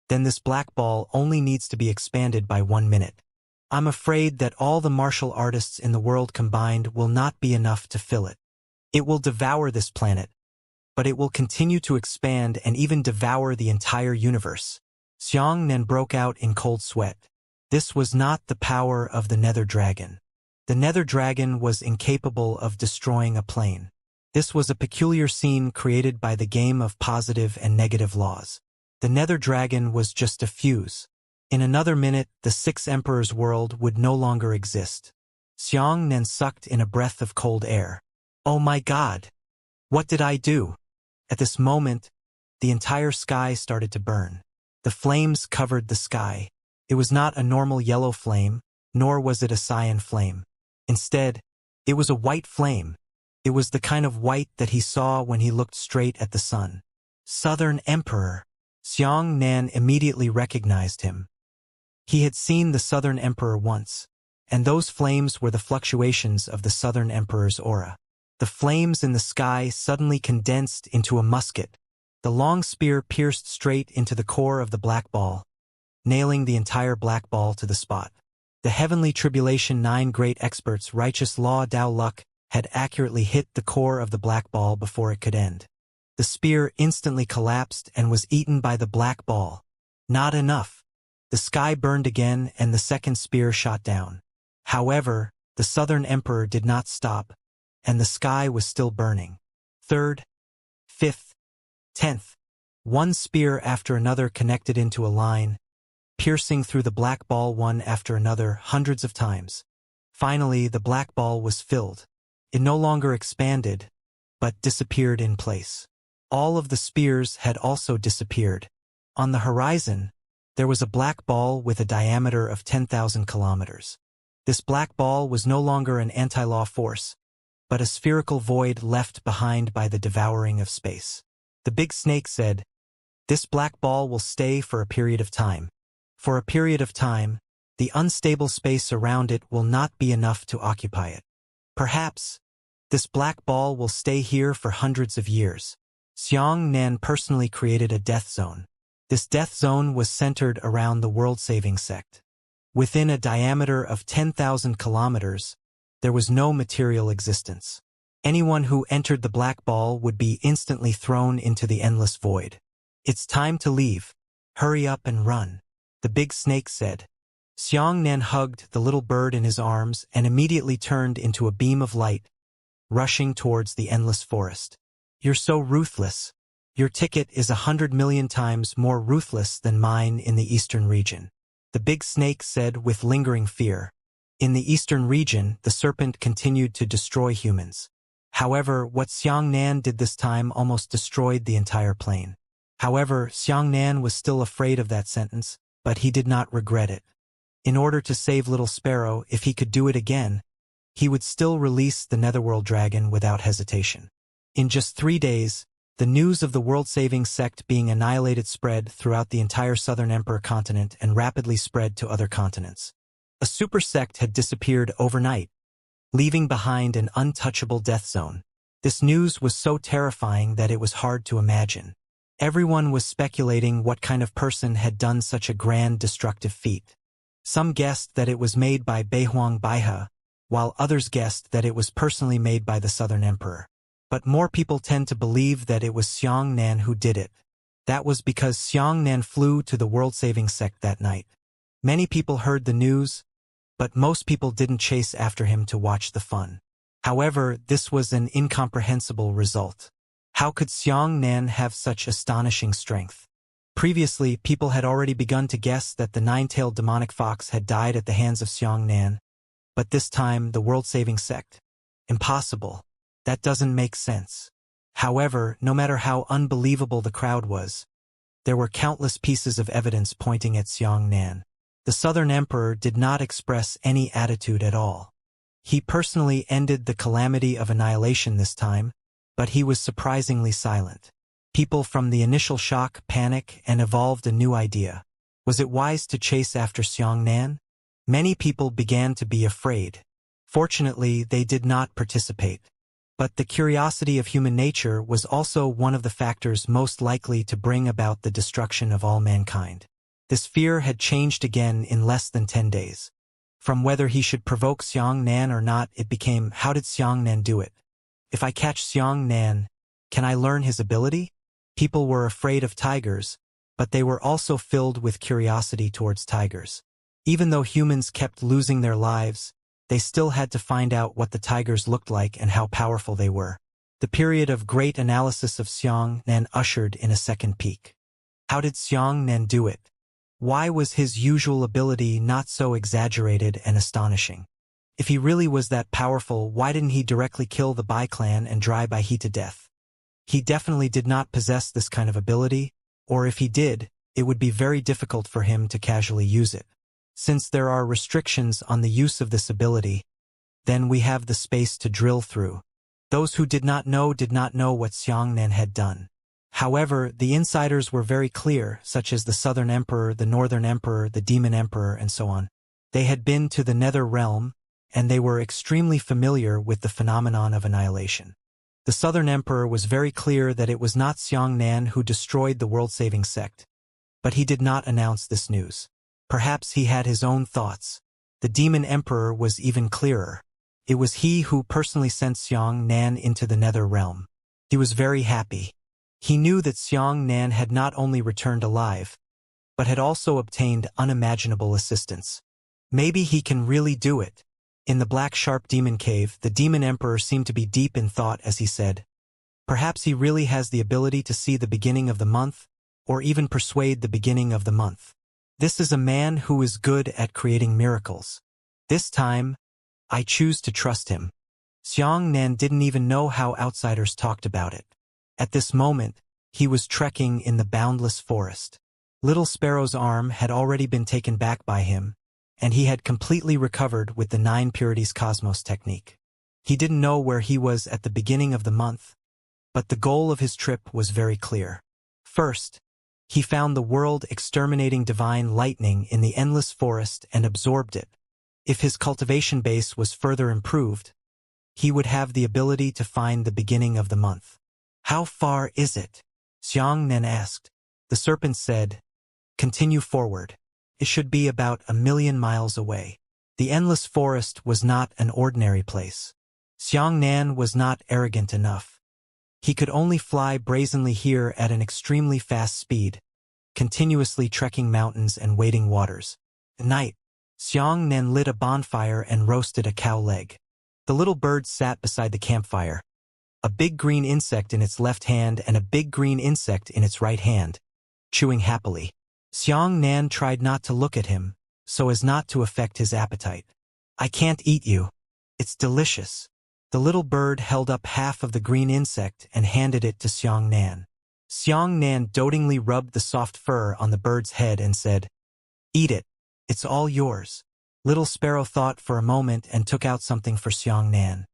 then this black ball only needs to be expanded by 1 minute. I'm afraid that all the martial artists in the world combined will not be enough to fill it. It will devour this planet, but it will continue to expand and even devour the entire universe." Xianxia broke out in cold sweat. This was not the power of the nether dragon. The nether dragon was incapable of destroying a plane. This was a peculiar scene created by the game of positive and negative laws. The nether dragon was just a fuse. In another minute, the 6 emperors' world would no longer exist. Xianxia sucked in a breath of cold air. Oh my God! What did I do? At this moment, the entire sky started to burn. The flames covered the sky. It was not a normal yellow flame, nor was it a cyan flame. Instead, it was a white flame. It was the kind of white that he saw when he looked straight at the sun. Southern Emperor! Xianxia immediately recognized him. He had seen the Southern Emperor once, and those flames were the fluctuations of the Southern Emperor's aura. The flames in the sky suddenly condensed into a musket. The long spear pierced straight into the core of the black ball, nailing the entire black ball to the spot. The heavenly tribulation 9 great experts righteous law Tao luck had accurately hit the core of the black ball before it could end. The spear instantly collapsed and was eaten by the black ball. Not enough. The sky burned again and the second spear shot down. However, the Southern Emperor did not stop, and the sky was still burning. 3rd, 5th, 10th. One spear after another connected into a line, piercing through the black ball one after another hundreds of times. Finally, the black ball was filled. It no longer expanded, but disappeared in place. All of the spears had also disappeared. On the horizon, there was a black ball with a diameter of 10,000 kilometers. This black ball was no longer an anti-law force, but a spherical void left behind by the devouring of space. The big snake said, "This black ball will stay for a period of time. For a period of time, the unstable space around it will not be enough to occupy it. Perhaps, this black ball will stay here for hundreds of years." Xianxia personally created a death zone. This death zone was centered around the world-saving sect. Within a diameter of 10,000 kilometers, there was no material existence. Anyone who entered the black ball would be instantly thrown into the endless void. "It's time to leave. Hurry up and run," the big snake said. Xianxia hugged the little bird in his arms and immediately turned into a beam of light, rushing towards the endless forest. "You're so ruthless. Your ticket is 100 million times more ruthless than mine in the eastern region," the big snake said with lingering fear. In the eastern region, the serpent continued to destroy humans. However, what Xianxia did this time almost destroyed the entire plane. However, Xianxia was still afraid of that sentence, but he did not regret it. In order to save Little Sparrow, if he could do it again, he would still release the Netherworld Dragon without hesitation. In just 3 days, the news of the world-saving sect being annihilated spread throughout the entire Southern Emperor continent and rapidly spread to other continents. A super sect had disappeared overnight, leaving behind an untouchable death zone. This news was so terrifying that it was hard to imagine. Everyone was speculating what kind of person had done such a grand destructive feat. Some guessed that it was made by Beihuang Baihe, while others guessed that it was personally made by the Southern Emperor. But more people tend to believe that it was Xianxia who did it. That was because Xianxia flew to the world-saving sect that night. Many people heard the news, but most people didn't chase after him to watch the fun. However, this was an incomprehensible result. How could Xianxia have such astonishing strength? Previously, people had already begun to guess that the 9-tailed demonic fox had died at the hands of Xianxia, but this time the world-saving sect. Impossible. That doesn't make sense. However, no matter how unbelievable the crowd was, there were countless pieces of evidence pointing at Xianxia. The Southern Emperor did not express any attitude at all. He personally ended the calamity of annihilation this time, but he was surprisingly silent. People from the initial shock panicked and evolved a new idea. Was it wise to chase after Xianxia? Many people began to be afraid. Fortunately, they did not participate. But the curiosity of human nature was also one of the factors most likely to bring about the destruction of all mankind. This fear had changed again in less than 10 days. From whether he should provoke Xianxia or not, it became, how did Xianxia do it? If I catch Xianxia, can I learn his ability? People were afraid of tigers, but they were also filled with curiosity towards tigers. Even though humans kept losing their lives, they still had to find out what the tigers looked like and how powerful they were. The period of great analysis of Xianxia ushered in a second peak. How did Xianxia do it? Why was his usual ability not so exaggerated and astonishing? If he really was that powerful, why didn't he directly kill the Bai clan and dry Bai He to death? He definitely did not possess this kind of ability, or if he did, it would be very difficult for him to casually use it. Since there are restrictions on the use of this ability, then we have the space to drill through. Those who did not know what Xianxia had done. However, the insiders were very clear, such as the Southern Emperor, the Northern Emperor, the Demon Emperor, and so on. They had been to the Nether Realm, and they were extremely familiar with the phenomenon of annihilation. The Southern Emperor was very clear that it was not Xianxia who destroyed the world-saving sect. But he did not announce this news. Perhaps he had his own thoughts. The Demon Emperor was even clearer. It was he who personally sent Xianxia into the Nether Realm. He was very happy. He knew that Xianxia had not only returned alive, but had also obtained unimaginable assistance. Maybe he can really do it. In the Black Sharp Demon Cave, the Demon Emperor seemed to be deep in thought as he said, "Perhaps he really has the ability to see the beginning of the month, or even persuade the beginning of the month. This is a man who is good at creating miracles. This time, I choose to trust him." Xianxia didn't even know how outsiders talked about it. At this moment, he was trekking in the boundless forest. Little Sparrow's arm had already been taken back by him, and he had completely recovered with the 9 Purities Cosmos technique. He didn't know where he was at the beginning of the month, but the goal of his trip was very clear. First, he found the world-exterminating divine lightning in the endless forest and absorbed it. If his cultivation base was further improved, he would have the ability to find the beginning of the month. "How far is it?" Xianxia asked. The serpent said, "Continue forward. It should be about 1,000,000 miles away." The endless forest was not an ordinary place. Xianxia was not arrogant enough. He could only fly brazenly here at an extremely fast speed, continuously trekking mountains and wading waters. At night, Xianxia lit a bonfire and roasted a cow leg. The little bird sat beside the campfire, a big green insect in its left hand and a big green insect in its right hand, chewing happily. Xianxia tried not to look at him, so as not to affect his appetite. "I can't eat you. It's delicious." The little bird held up half of the green insect and handed it to Xianxia. Xianxia dotingly rubbed the soft fur on the bird's head and said, "Eat it. It's all yours." Little Sparrow thought for a moment and took out something for Xianxia.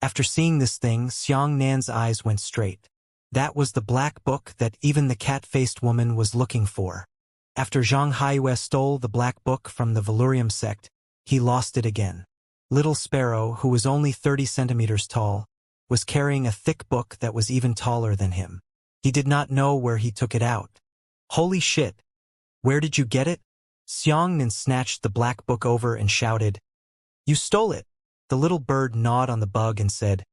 After seeing this thing, Xiangxia's eyes went straight. That was the black book that even the cat-faced woman was looking for. After Xianxia stole the black book from the Valurium sect, he lost it again. Little Sparrow, who was only 30 centimeters tall, was carrying a thick book that was even taller than him. He did not know where he took it out. "Holy shit! Where did you get it?" Xianxia snatched the black book over and shouted, "You stole it!" The little bird gnawed on the bug and said,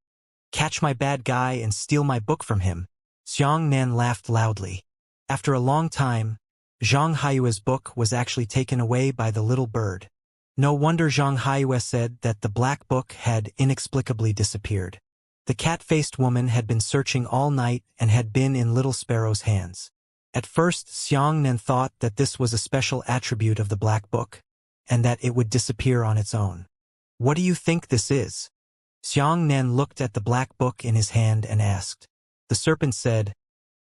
"Catch my bad guy and steal my book from him." Xianxia laughed loudly. After a long time, Xiangxia's book was actually taken away by the little bird. No wonder Xiangxia said that the black book had inexplicably disappeared. The cat-faced woman had been searching all night and had been in Little Sparrow's hands. At first, Xianxia thought that this was a special attribute of the black book, and that it would disappear on its own. "What do you think this is?" Xianxia looked at the black book in his hand and asked. The serpent said,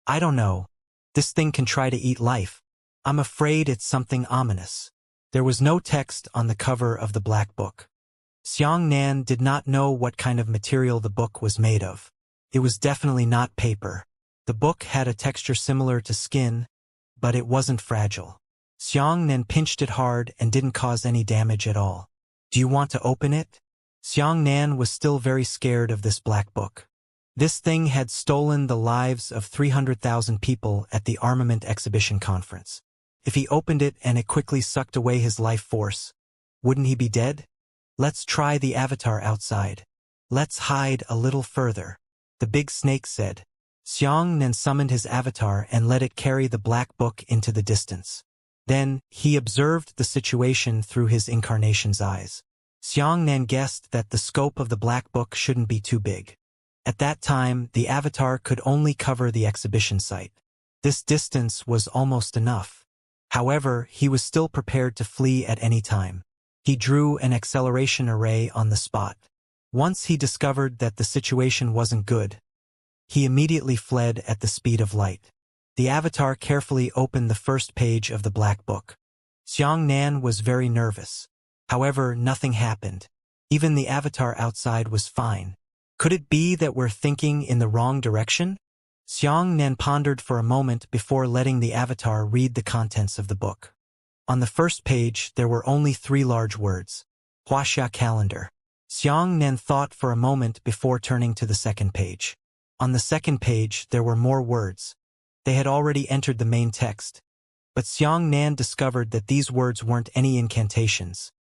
"I don't know. This thing can try to eat life. I'm afraid it's something ominous." There was no text on the cover of the black book. Xianxia did not know what kind of material the book was made of. It was definitely not paper. The book had a texture similar to skin, but it wasn't fragile. Xianxia pinched it hard and didn't cause any damage at all. "Do you want to open it?" Xianxia was still very scared of this black book. This thing had stolen the lives of 300,000 people at the Armament Exhibition Conference. If he opened it and it quickly sucked away his life force, wouldn't he be dead? "Let's try the avatar outside. Let's hide a little further," the big snake said. Xianxia summoned his avatar and let it carry the black book into the distance. Then, he observed the situation through his incarnation's eyes. Xianxia guessed that the scope of the black book shouldn't be too big. At that time, the avatar could only cover the exhibition site. This distance was almost enough. However, he was still prepared to flee at any time. He drew an acceleration array on the spot. Once he discovered that the situation wasn't good, he immediately fled at the speed of light. The avatar carefully opened the first page of the black book. Xianxia was very nervous. However, nothing happened. Even the avatar outside was fine. Could it be that we're thinking in the wrong direction? Xianxia pondered for a moment before letting the avatar read the contents of the book. On the first page, there were only 3 large words. Wuxia calendar. Xianxia thought for a moment before turning to the second page. On the second page, there were more words. They had already entered the main text. But Xianxia discovered that these words weren't any incantations,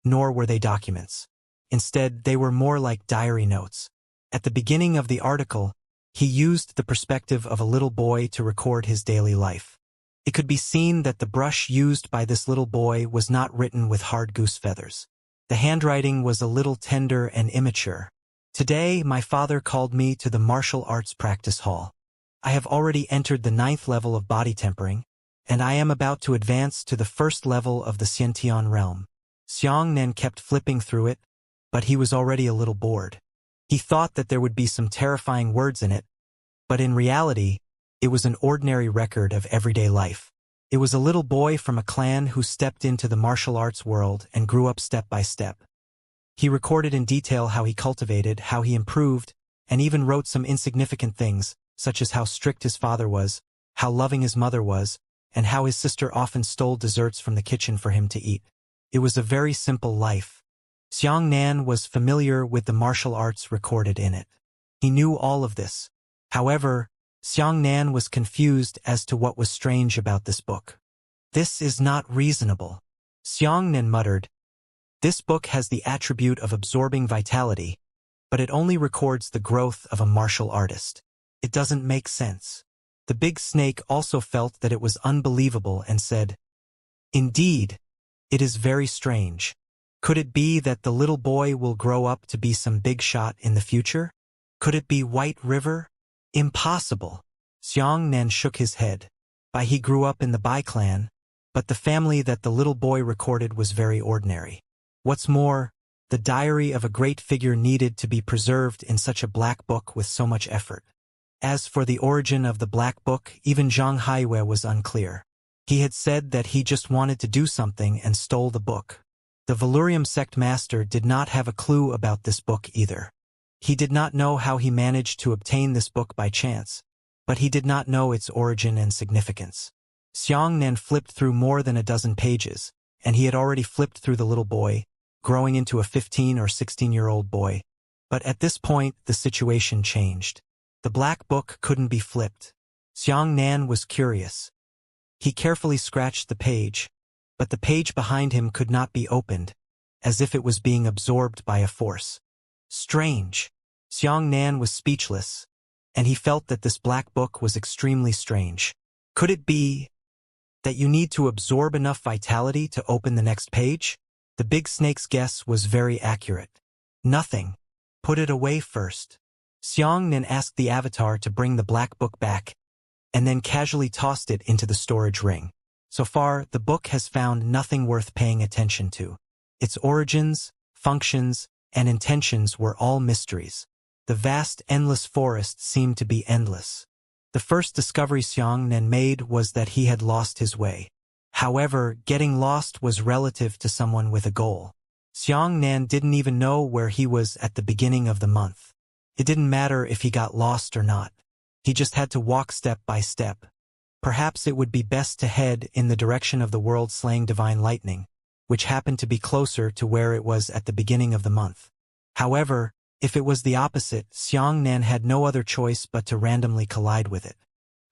nor were they documents. Instead, they were more like diary notes. At the beginning of the article, he used the perspective of a little boy to record his daily life. It could be seen that the brush used by this little boy was not written with hard goose feathers. The handwriting was a little tender and immature. Today, my father called me to the martial arts practice hall. I have already entered the 9th level of body tempering, and I am about to advance to the 1st level of the Xiantian realm. Xianxia kept flipping through it, but he was already a little bored. He thought that there would be some terrifying words in it, but in reality, it was an ordinary record of everyday life. It was a little boy from a clan who stepped into the martial arts world and grew up step by step. He recorded in detail how he cultivated, how he improved, and even wrote some insignificant things, such as how strict his father was, how loving his mother was, and how his sister often stole desserts from the kitchen for him to eat. It was a very simple life. Xianxia was familiar with the martial arts recorded in it. He knew all of this. However, Xianxia was confused as to what was strange about this book. This is not reasonable. Xianxia muttered. This book has the attribute of absorbing vitality, but it only records the growth of a martial artist. It doesn't make sense. The big snake also felt that it was unbelievable and said, "Indeed, it is very strange. Could it be that the little boy will grow up to be some big shot in the future? Could it be White River? Impossible." Xianxia shook his head. He grew up in the Bai clan, but the family that the little boy recorded was very ordinary. What's more, the diary of a great figure needed to be preserved in such a black book with so much effort. As for the origin of the black book, even Zhang Haiwei was unclear. He had said that he just wanted to do something and stole the book. The Valurium sect master did not have a clue about this book either. He did not know how he managed to obtain this book by chance, but he did not know its origin and significance. Xianxia flipped through more than a dozen pages, and he had already flipped through the little boy, growing into a 15 or 16-year-old boy. But at this point, the situation changed. The black book couldn't be flipped. Xianxia was curious. He carefully scratched the page, but the page behind him could not be opened, as if it was being absorbed by a force. Strange. Xianxia was speechless, and he felt that this black book was extremely strange. Could it be that you need to absorb enough vitality to open the next page? The big snake's guess was very accurate. Nothing. Put it away first. Xianxia asked the avatar to bring the black book back, and then casually tossed it into the storage ring. So far, the book has found nothing worth paying attention to. Its origins, functions, and intentions were all mysteries. The vast, endless forest seemed to be endless. The first discovery Xianxia made was that he had lost his way. However, getting lost was relative to someone with a goal. Xianxia didn't even know where he was at the beginning of the month. It didn't matter if he got lost or not. He just had to walk step by step. Perhaps it would be best to head in the direction of the world-slaying divine lightning, which happened to be closer to where it was at the beginning of the month. However, if it was the opposite, Xianxia had no other choice but to randomly collide with it.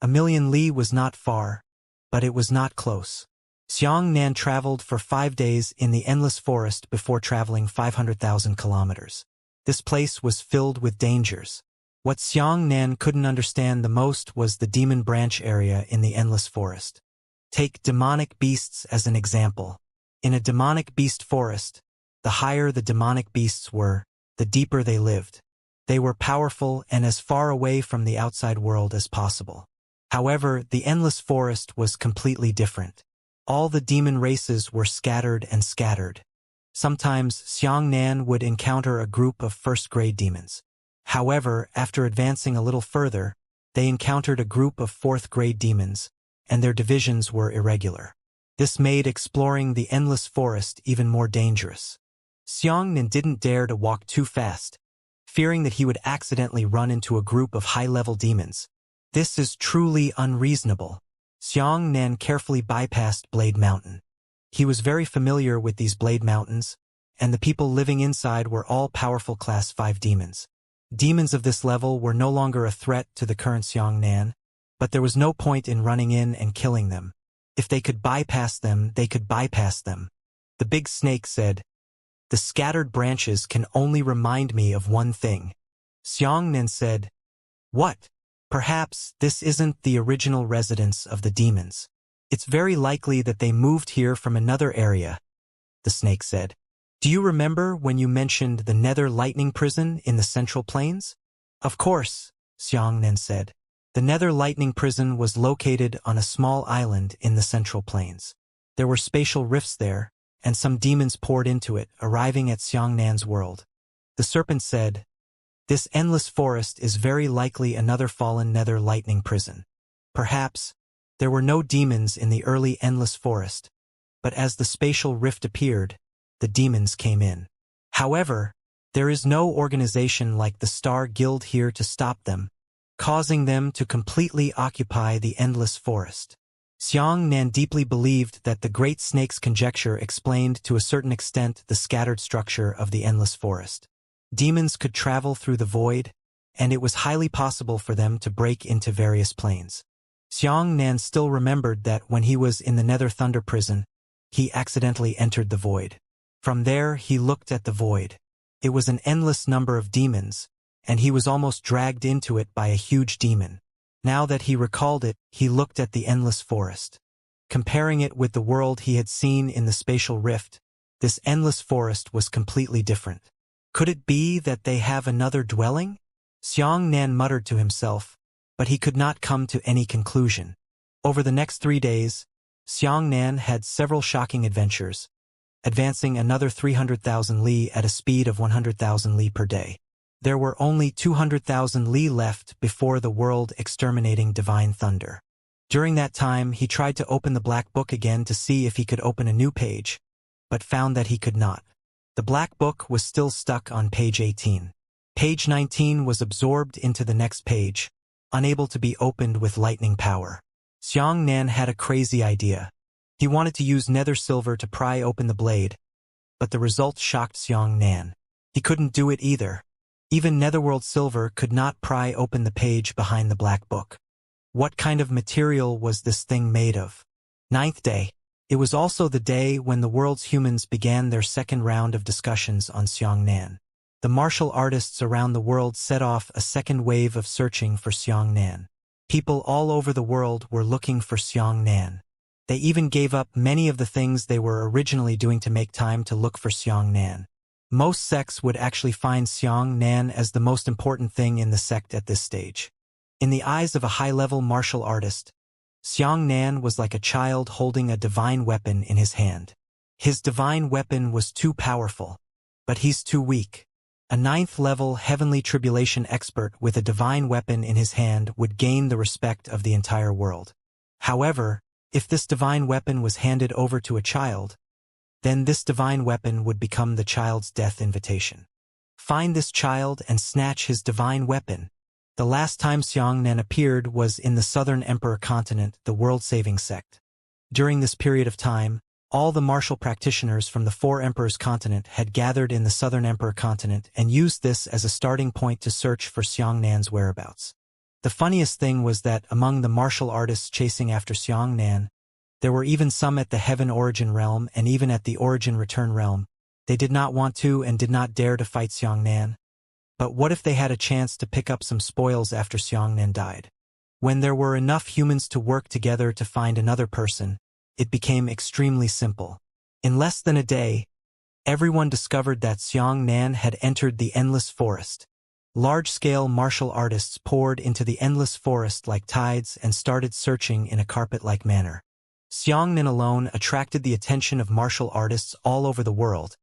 A million li was not far, but it was not close. Xianxia traveled for 5 days in the endless forest before traveling 500,000 kilometers. This place was filled with dangers. What Xianxia couldn't understand the most was the demon branch area in the endless forest. Take demonic beasts as an example. In a demonic beast forest, the higher the demonic beasts were, the deeper they lived. They were powerful and as far away from the outside world as possible. However, the endless forest was completely different. all the demon races were scattered and scattered. Sometimes Xiangnan would encounter a group of first-grade demons. However, after advancing a little further, they encountered a group of fourth-grade demons, and their divisions were irregular. This made exploring the endless forest even more dangerous. Xiangnan didn't dare to walk too fast, fearing that he would accidentally run into a group of high-level demons. This is truly unreasonable. Xiangnan carefully bypassed Blade Mountain. He was very familiar with these Blade Mountains, and the people living inside were all powerful Class 5 demons. Demons of this level were no longer a threat to the current Xiangnan, but there was no point in running in and killing them. If they could bypass them, they could bypass them. The big snake said, "The scattered branches can only remind me of one thing." Xiangnan said, "What? Perhaps this isn't the original residence of the demons. It's very likely that they moved here from another area," the snake said. "Do you remember when you mentioned the Nether Lightning Prison in the Central Plains?" "Of course," Xiangnan said. The Nether Lightning Prison was located on a small island in the Central Plains. There were spatial rifts there, and some demons poured into it, arriving at Xiangnan's world. The serpent said, "This endless forest is very likely another fallen Nether Lightning Prison. Perhaps there were no demons in the early endless forest, but as the spatial rift appeared, the demons came in. However, there is no organization like the Star Guild here to stop them, causing them to completely occupy the endless forest." Xiangnan deeply believed that the Great Snake's conjecture explained to a certain extent the scattered structure of the endless forest. Demons could travel through the void, and it was highly possible for them to break into various planes. Xiangnan still remembered that when he was in the Nether Thunder Prison, he accidentally entered the void. From there, he looked at the void. It was an endless number of demons, and he was almost dragged into it by a huge demon. Now that he recalled it, he looked at the endless forest. Comparing it with the world he had seen in the spatial rift, this endless forest was completely different. Could it be that they have another dwelling? Xiangnan muttered to himself, but he could not come to any conclusion. Over the next 3 days, Xiangnan had several shocking adventures, advancing another 300,000 li at a speed of 100,000 li per day. There were only 200,000 li left before the world exterminating divine thunder. During that time, he tried to open the black book again to see if he could open a new page, but found that he could not. The black book was still stuck on page 18. Page 19 was absorbed into the next page, unable to be opened with lightning power. Xiangnan had a crazy idea. He wanted to use nether silver to pry open the blade, but the result shocked Xiangnan. He couldn't do it either. Even netherworld silver could not pry open the page behind the black book. What kind of material was this thing made of? 9th day. It was also the day when the world's humans began their second round of discussions on Xiangnan. The martial artists around the world set off a second wave of searching for Xiangnan. People all over the world were looking for Xiangnan. They even gave up many of the things they were originally doing to make time to look for Xiangnan. Most sects would actually find Xiangnan as the most important thing in the sect at this stage. In the eyes of a high-level martial artist, Xiangnan was like a child holding a divine weapon in his hand. His divine weapon was too powerful, but he's too weak. A 9th-level heavenly tribulation expert with a divine weapon in his hand would gain the respect of the entire world. However, if this divine weapon was handed over to a child, then this divine weapon would become the child's death invitation. Find this child and snatch his divine weapon. The last time Xiangnan appeared was in the Southern Emperor continent, the world-saving sect. During this period of time, all the martial practitioners from the 4 Emperors continent had gathered in the Southern Emperor continent and used this as a starting point to search for Xiangnan's whereabouts. The funniest thing was that among the martial artists chasing after Xiangnan, there were even some at the Heaven Origin realm and even at the Origin Return realm. They did not want to and did not dare to fight Xiangnan. But what if they had a chance to pick up some spoils after Xiangnan died? When there were enough humans to work together to find another person, it became extremely simple. In less than a day, everyone discovered that Xiangnan had entered the endless forest. Large-scale martial artists poured into the endless forest like tides and started searching in a carpet-like manner. Xiangnan alone attracted the attention of martial artists all over the world,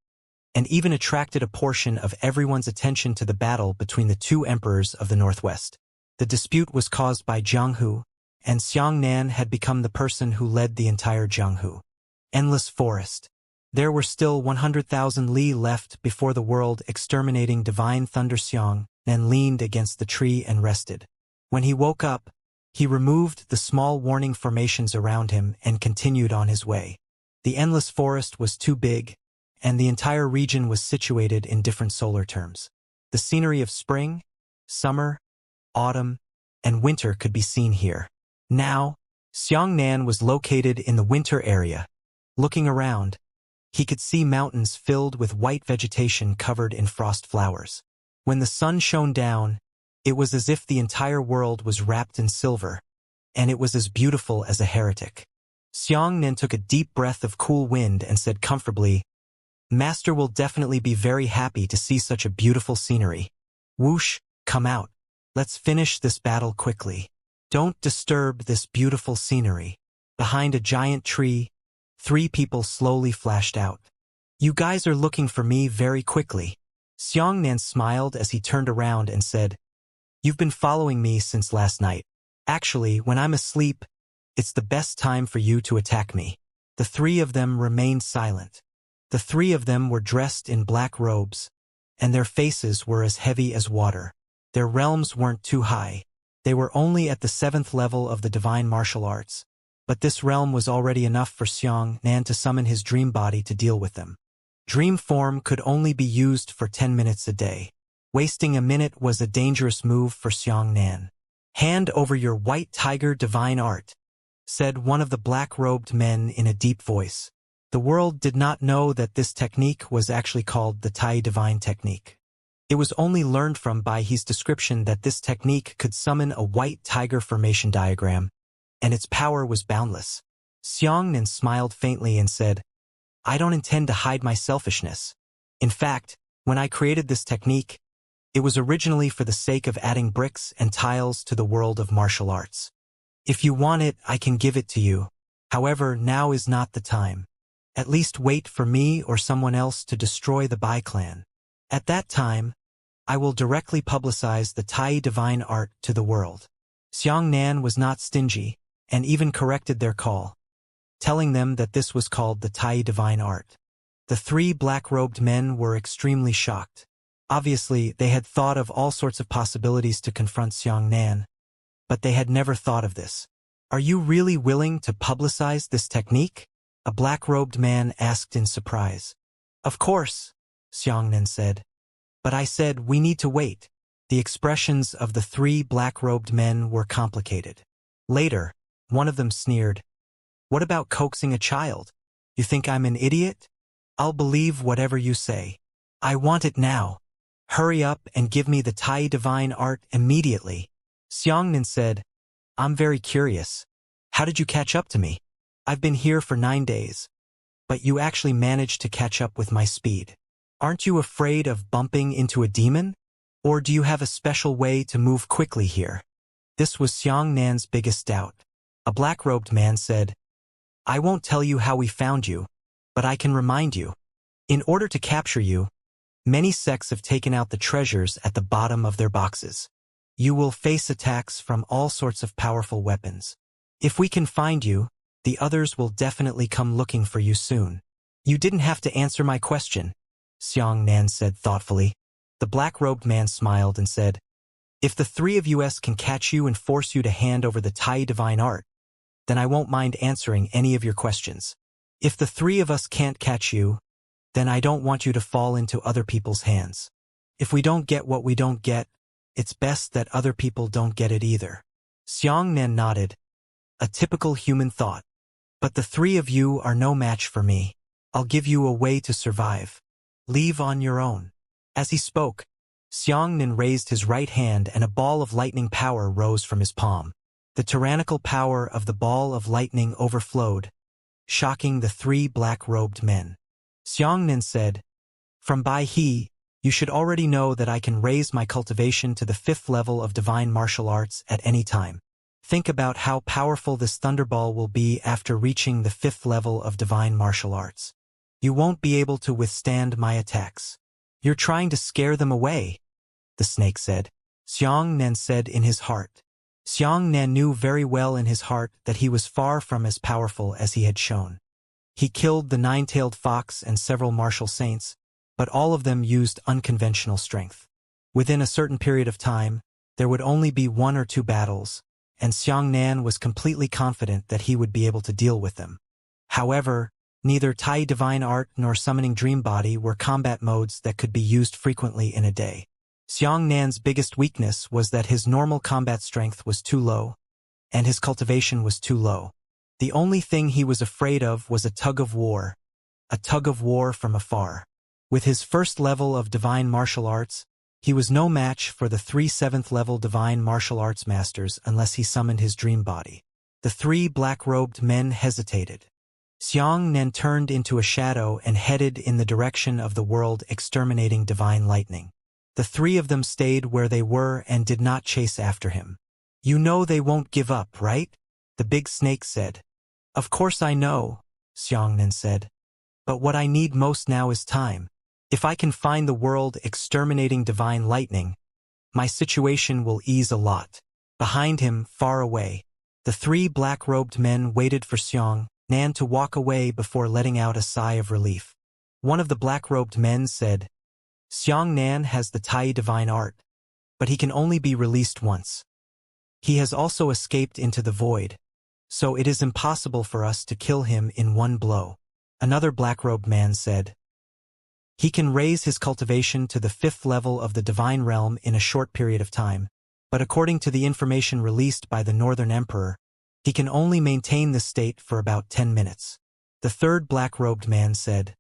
and even attracted a portion of everyone's attention to the battle between the two emperors of the Northwest. The dispute was caused by Jianghu, and Xiangnan had become the person who led the entire Jianghu. Endless forest. There were still 100,000 li left before the world exterminating divine thunder. Xiangnan leaned against the tree and rested. When he woke up, he removed the small warning formations around him and continued on his way. The endless forest was too big, and the entire region was situated in different solar terms. The scenery of spring, summer, autumn, and winter could be seen here. Now, Xiangnan was located in the winter area. Looking around, he could see mountains filled with white vegetation covered in frost flowers. When the sun shone down, it was as if the entire world was wrapped in silver, and it was as beautiful as a heretic. Xiangnan took a deep breath of cool wind and said comfortably, "Master will definitely be very happy to see such a beautiful scenery. Whoosh, come out. Let's finish this battle quickly. Don't disturb this beautiful scenery." Behind a giant tree, 3 people slowly flashed out. "You guys are looking for me very quickly." Xiangnan smiled as he turned around and said, "You've been following me since last night. Actually, when I'm asleep, it's the best time for you to attack me." The 3 of them remained silent. The 3 of them were dressed in black robes, and their faces were as heavy as water. Their realms weren't too high. They were only at the 7th level of the divine martial arts, but this realm was already enough for Xiangnan to summon his dream body to deal with them. Dream form could only be used for 10 minutes a day. Wasting a minute was a dangerous move for Xiangnan. "Hand over your white tiger divine art," said one of the black-robed men in a deep voice. The world did not know that this technique was actually called the Tai Divine Technique. It was only learned from by his description that this technique could summon a white tiger formation diagram, and its power was boundless. Xiangnan smiled faintly and said, "I don't intend to hide my selfishness. In fact, when I created this technique, it was originally for the sake of adding bricks and tiles to the world of martial arts. If you want it, I can give it to you. However, now is not the time. At least wait for me or someone else to destroy the Bai clan. At that time, I will directly publicize the Tai divine art to the world." Xiangnan was not stingy, and even corrected their call, telling them that this was called the Tai divine art. The 3 black-robed men were extremely shocked. Obviously, they had thought of all sorts of possibilities to confront Xiangnan, but they had never thought of this. "Are you really willing to publicize this technique?" a black-robed man asked in surprise. "Of course," Xiangnan said. "But I said we need to wait." The expressions of the 3 black-robed men were complicated. Later, one of them sneered, "What about coaxing a child? You think I'm an idiot? I'll believe whatever you say. I want it now. Hurry up and give me the Tai divine art immediately." Xiangnan said, "I'm very curious. How did you catch up to me? I've been here for 9 days, but you actually managed to catch up with my speed. Aren't you afraid of bumping into a demon? Or do you have a special way to move quickly here?" This was Xiangnan's biggest doubt. A black-robed man said, "I won't tell you how we found you, but I can remind you. In order to capture you, many sects have taken out the treasures at the bottom of their boxes. You will face attacks from all sorts of powerful weapons. If we can find you, the others will definitely come looking for you soon." "You didn't have to answer my question," Xiangnan said thoughtfully. The black-robed man smiled and said, "If the 3 of us can catch you and force you to hand over the Tai divine art, then I won't mind answering any of your questions. If the 3 of us can't catch you, then I don't want you to fall into other people's hands. If we don't get what we don't get, it's best that other people don't get it either." Xiangnan nodded, a typical human thought. "But the 3 of you are no match for me. I'll give you a way to survive. Leave on your own." As he spoke, Xiangnan raised his right hand and a ball of lightning power rose from his palm. The tyrannical power of the ball of lightning overflowed, shocking the 3 black-robed men. Xiangnan said, "From Bai He, you should already know that I can raise my cultivation to the 5th level of divine martial arts at any time. Think about how powerful this thunderball will be after reaching the 5th level of divine martial arts. You won't be able to withstand my attacks. You're trying to scare them away, the snake said. Xianxia said in his heart. Xianxia knew very well in his heart that he was far from as powerful as he had shown. He killed the 9-tailed fox and several martial saints, but all of them used unconventional strength. Within a certain period of time, there would only be 1 or 2 battles, and Xianxia was completely confident that he would be able to deal with them. However, neither Tai Divine Art nor Summoning Dream Body were combat modes that could be used frequently in a day. Xianxia's biggest weakness was that his normal combat strength was too low, and his cultivation was too low. The only thing he was afraid of was a tug of war from afar. With his 1st level of divine martial arts, he was no match for the 3 7th-level divine martial arts masters unless he summoned his dream body. The 3 black-robed men hesitated. Xianxia turned into a shadow and headed in the direction of the world exterminating divine lightning. The 3 of them stayed where they were and did not chase after him. You know they won't give up, right? The big snake said. Of course I know, Xianxia said. But what I need most now is time. If I can find the world exterminating divine lightning, my situation will ease a lot. Behind him, far away, the 3 black-robed men waited for Xianxia to walk away before letting out a sigh of relief. One of the black-robed men said, Xianxia has the Tai Divine Art, but he can only be released once. He has also escaped into the void, so it is impossible for us to kill him in one blow. Another black-robed man said, he can raise his cultivation to the 5th level of the divine realm in a short period of time, but according to the information released by the Northern Emperor, he can only maintain this state for about 10 minutes. The 3rd black-robed man said,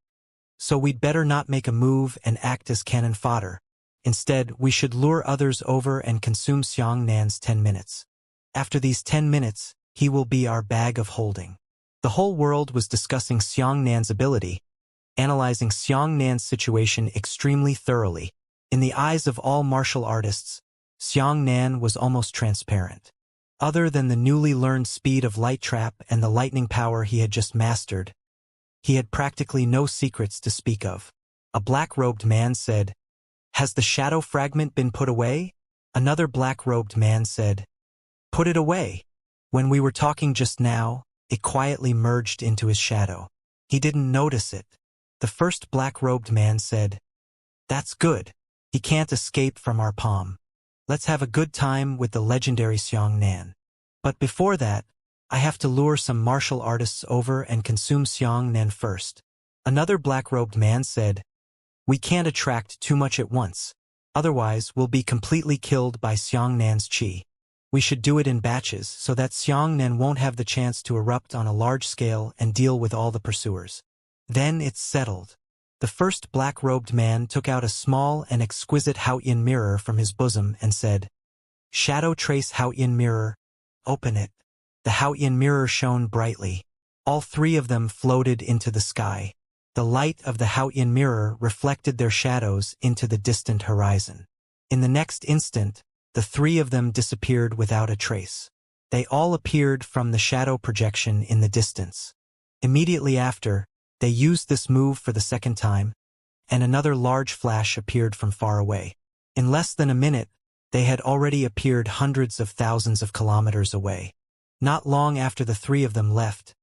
so we'd better not make a move and act as cannon fodder. Instead, we should lure others over and consume Xianxia's 10 minutes. After these 10 minutes, he will be our bag of holding. The whole world was discussing Xianxia's ability, analyzing Xianxia's situation extremely thoroughly. In the eyes of all martial artists, Xianxia was almost transparent. Other than the newly learned speed of light trap and the lightning power he had just mastered, he had practically no secrets to speak of. A black-robed man said, has the shadow fragment been put away? Another black-robed man said, put it away. When we were talking just now, it quietly merged into his shadow. He didn't notice it. The 1st black-robed man said, that's good. He can't escape from our palm. Let's have a good time with the legendary Xianxia. But before that, I have to lure some martial artists over and consume Xianxia first. Another black-robed man said, we can't attract too much at once. Otherwise, we'll be completely killed by Xianxia's qi. We should do it in batches so that Xianxia won't have the chance to erupt on a large scale and deal with all the pursuers. Then it's settled. The 1st black-robed man took out a small and exquisite Haotian mirror from his bosom and said, shadow trace Haotian mirror, open it. The Haotian mirror shone brightly. All 3 of them floated into the sky. The light of the Haotian mirror reflected their shadows into the distant horizon. In the next instant, the 3 of them disappeared without a trace. They all appeared from the shadow projection in the distance. Immediately after, they used this move for the 2nd time, and another large flash appeared from far away. In less than a minute, they had already appeared hundreds of thousands of kilometers away. Not long after the 3 of them left,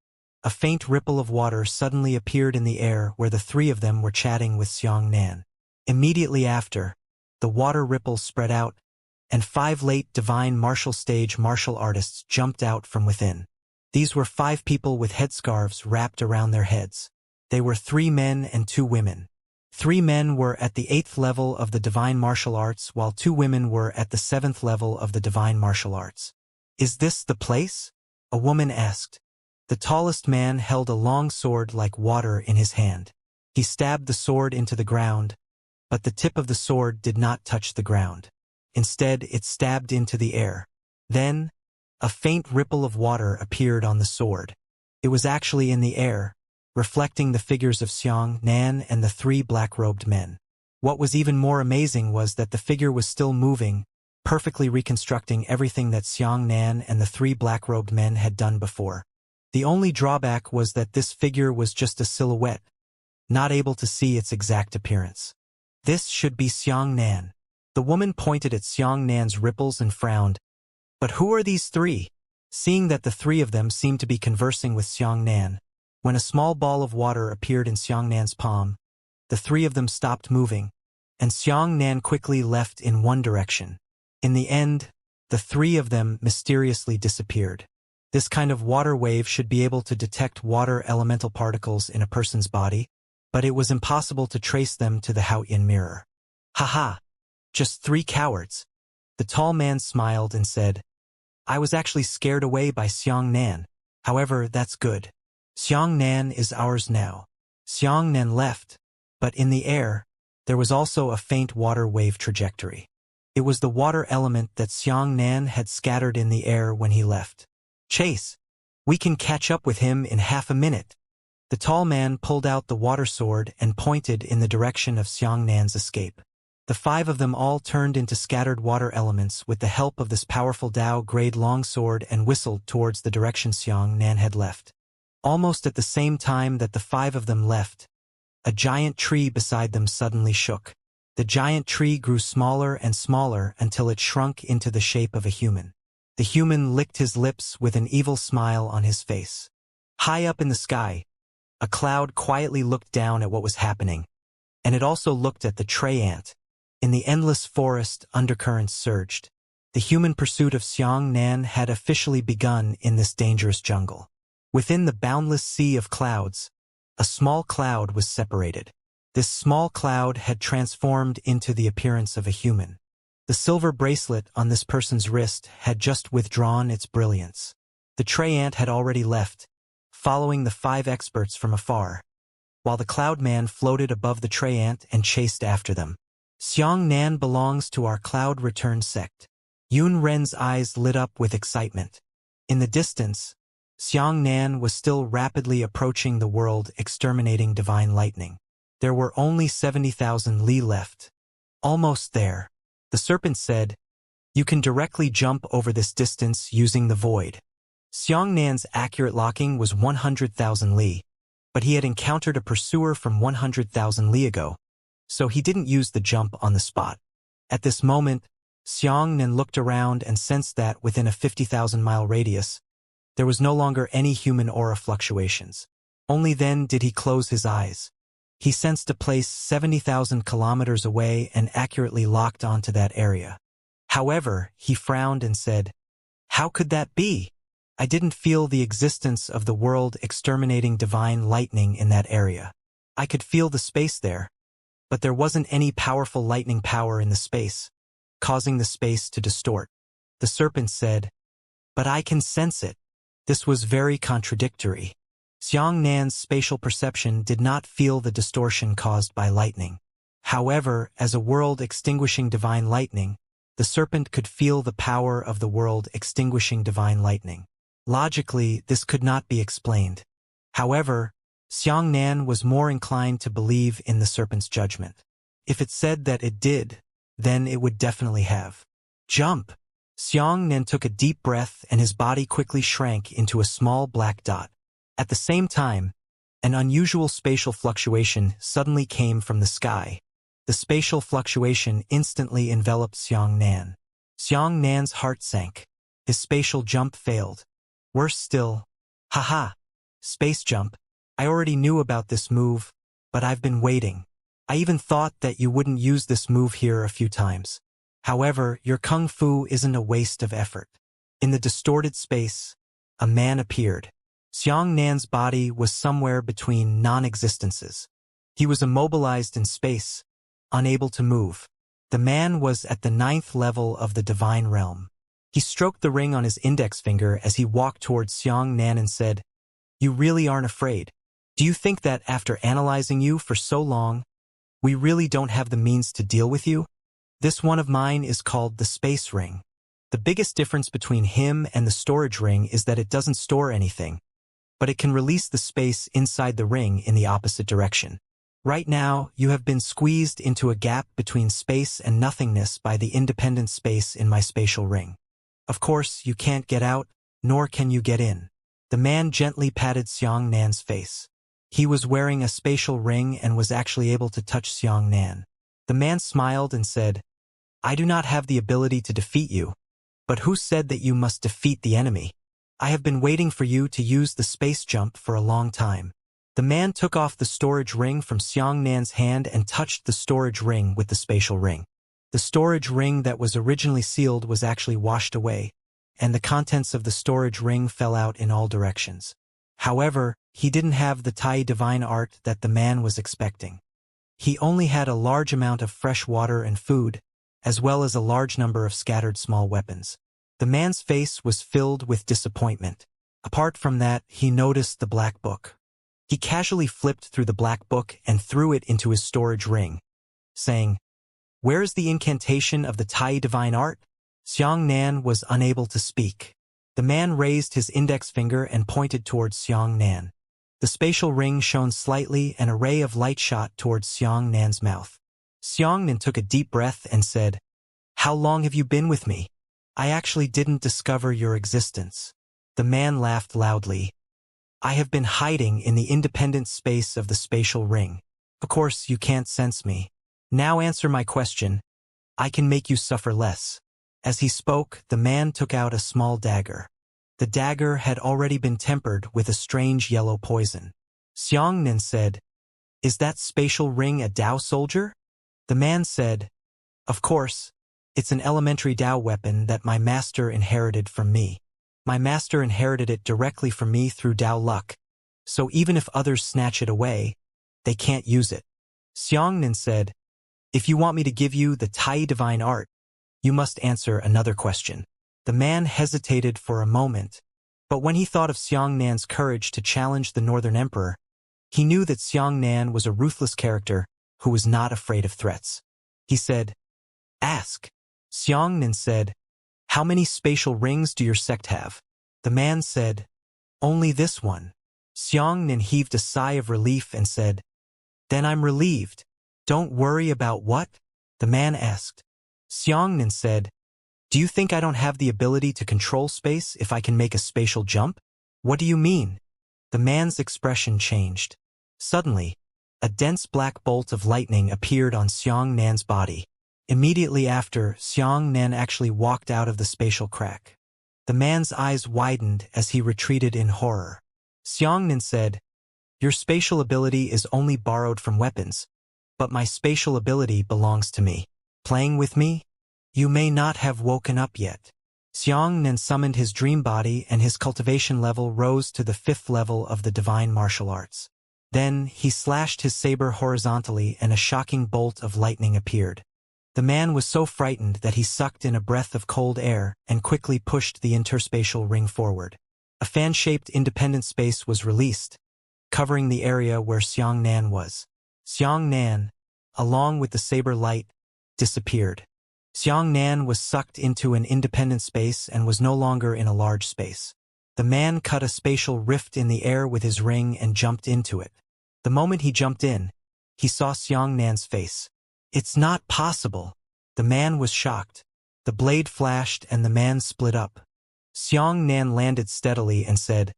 a faint ripple of water suddenly appeared in the air where the 3 of them were chatting with Xianxia. Immediately after, the water ripple spread out, and 5 late divine martial stage martial artists jumped out from within. These were 5 people with headscarves wrapped around their heads. They were 3 men and 2 women. 3 men were at the 8th level of the divine martial arts, while 2 women were at the 7th level of the divine martial arts. Is this the place? A woman asked. The tallest man held a long sword like water in his hand. He stabbed the sword into the ground, but the tip of the sword did not touch the ground. Instead, it stabbed into the air. Then, a faint ripple of water appeared on the sword. It was actually in the air, reflecting the figures of Xianxia and the 3 black-robed men. What was even more amazing was that the figure was still moving, perfectly reconstructing everything that Xianxia and the three black-robed men had done before. The only drawback was that this figure was just a silhouette, not able to see its exact appearance. This should be Xianxia. The woman pointed at Xianxia's ripples and frowned. But who are these three? Seeing that the three of them seemed to be conversing with Xianxia, when a small ball of water appeared in Xianxia's palm, the three of them stopped moving, and Xianxia quickly left in one direction. In the end, the three of them mysteriously disappeared. This kind of water wave should be able to detect water elemental particles in a person's body, but it was impossible to trace them to the Haoyan mirror. Haha, just three cowards. The tall man smiled and said, I was actually scared away by Xianxia. However, that's good. Xianxia is ours now. Xianxia left, but in the air, there was also a faint water wave trajectory. It was the water element that Xianxia had scattered in the air when he left. Chase! We can catch up with him in half a minute. The tall man pulled out the water sword and pointed in the direction of Xianxia's escape. The five of them all turned into scattered water elements with the help of this powerful Dao-grade longsword and whistled towards the direction Xianxia had left. Almost at the same time that the five of them left, a giant tree beside them suddenly shook. The giant tree grew smaller and smaller until it shrunk into the shape of a human. The human licked his lips with an evil smile on his face. High up in the sky, a cloud quietly looked down at what was happening, and it also looked at the tray ant. In the endless forest, undercurrents surged. The human pursuit of Xianxia had officially begun in this dangerous jungle. Within the boundless sea of clouds, a small cloud was separated. This small cloud had transformed into the appearance of a human. The silver bracelet on this person's wrist had just withdrawn its brilliance. The tray ant had already left, following the five experts from afar, while the cloud man floated above the tray ant and chased after them. Xianxia belongs to our cloud return sect. Yun Ren's eyes lit up with excitement. In the distance, Xianxia was still rapidly approaching the world, exterminating divine lightning. There were only 70,000 li left. Almost there. The serpent said, You can directly jump over this distance using the void. Xianxia's accurate locking was 100,000 li, but he had encountered a pursuer from 100,000 li ago, so he didn't use the jump on the spot. At this moment, Xianxia looked around and sensed that within a 50,000-mile radius, there was no longer any human aura fluctuations. Only then did he close his eyes. He sensed a place 70,000 kilometers away and accurately locked onto that area. However, he frowned and said, How could that be? I didn't feel the existence of the world exterminating divine lightning in that area. I could feel the space there, but there wasn't any powerful lightning power in the space, causing the space to distort. The serpent said, But I can sense it. This was very contradictory. Xianxia's spatial perception did not feel the distortion caused by lightning. However, as a world extinguishing divine lightning, the serpent could feel the power of the world extinguishing divine lightning. Logically, this could not be explained. However, Xianxia was more inclined to believe in the serpent's judgment. If it said that it did, then it would definitely have. Jump! Xianxia took a deep breath and his body quickly shrank into a small black dot. At the same time, an unusual spatial fluctuation suddenly came from the sky. The spatial fluctuation instantly enveloped Xianxia. Xianxia's heart sank. His spatial jump failed. Worse still, haha, space jump. I already knew about this move, but I've been waiting. I even thought that you wouldn't use this move here a few times. However, your kung fu isn't a waste of effort. In the distorted space, a man appeared. Xianxia's body was somewhere between non-existences. He was immobilized in space, unable to move. The man was at the 9th level of the divine realm. He stroked the ring on his index finger as he walked towards Xianxia and said, You really aren't afraid. Do you think that after analyzing you for so long, we really don't have the means to deal with you? This one of mine is called the space ring. The biggest difference between him and the storage ring is that it doesn't store anything, but it can release the space inside the ring in the opposite direction. Right now, you have been squeezed into a gap between space and nothingness by the independent space in my spatial ring. Of course, you can't get out, nor can you get in. The man gently patted Xiang Nan's face. He was wearing a spatial ring and was actually able to touch Xiang Nan. The man smiled and said, I do not have the ability to defeat you. But who said that you must defeat the enemy? I have been waiting for you to use the space jump for a long time. The man took off the storage ring from Xiang Nan's hand and touched the storage ring with the spatial ring. The storage ring that was originally sealed was actually washed away, and the contents of the storage ring fell out in all directions. However, he didn't have the Tai divine art that the man was expecting. He only had a large amount of fresh water and food, as well as a large number of scattered small weapons. The man's face was filled with disappointment. Apart from that, he noticed the black book. He casually flipped through the black book and threw it into his storage ring, saying, Where is the incantation of the Tai divine art? Xiang Nan was unable to speak. The man raised his index finger and pointed towards Xiang Nan. The spatial ring shone slightly and a ray of light shot towards Xiang Nan's mouth. Xiang Nan took a deep breath and said, How long have you been with me? I actually didn't discover your existence. The man laughed loudly. I have been hiding in the independent space of the spatial ring. Of course, you can't sense me. Now answer my question. I can make you suffer less. As he spoke, the man took out a small dagger. The dagger had already been tempered with a strange yellow poison. Xiang Nan said, Is that spatial ring a Dao soldier? The man said, Of course, it's an elementary Dao weapon that my master inherited from me. My master inherited it directly from me through Dao luck, so even if others snatch it away, they can't use it. Xiang Nan said, If you want me to give you the Tai divine art, you must answer another question. The man hesitated for a moment, but when he thought of Xiang Nan's courage to challenge the Northern Emperor, he knew that Xiang Nan was a ruthless character who was not afraid of threats. He said, Ask. Xiang Nan said, How many spatial rings do your sect have? The man said, Only this one. Xiang Nan heaved a sigh of relief and said, Then I'm relieved. Don't worry about what? The man asked. Xiang Nan said, Do you think I don't have the ability to control space if I can make a spatial jump? What do you mean? The man's expression changed. Suddenly, a dense black bolt of lightning appeared on Xiang Nan's body. Immediately after, Xiang Nan actually walked out of the spatial crack. The man's eyes widened as he retreated in horror. Xiang Nan said, Your spatial ability is only borrowed from weapons, but my spatial ability belongs to me. Playing with me? You may not have woken up yet. Xiang Nan summoned his dream body and his cultivation level rose to the 5th level of the divine martial arts. Then, he slashed his saber horizontally and a shocking bolt of lightning appeared. The man was so frightened that he sucked in a breath of cold air and quickly pushed the interspatial ring forward. A fan-shaped independent space was released, covering the area where Xiang Nan was. Xiang Nan, along with the saber light, disappeared. Xiang Nan was sucked into an independent space and was no longer in a large space. The man cut a spatial rift in the air with his ring and jumped into it. The moment he jumped in, he saw Xiang Nan's face. It's not possible. The man was shocked. The blade flashed and the man split up. Xiang Nan landed steadily and said,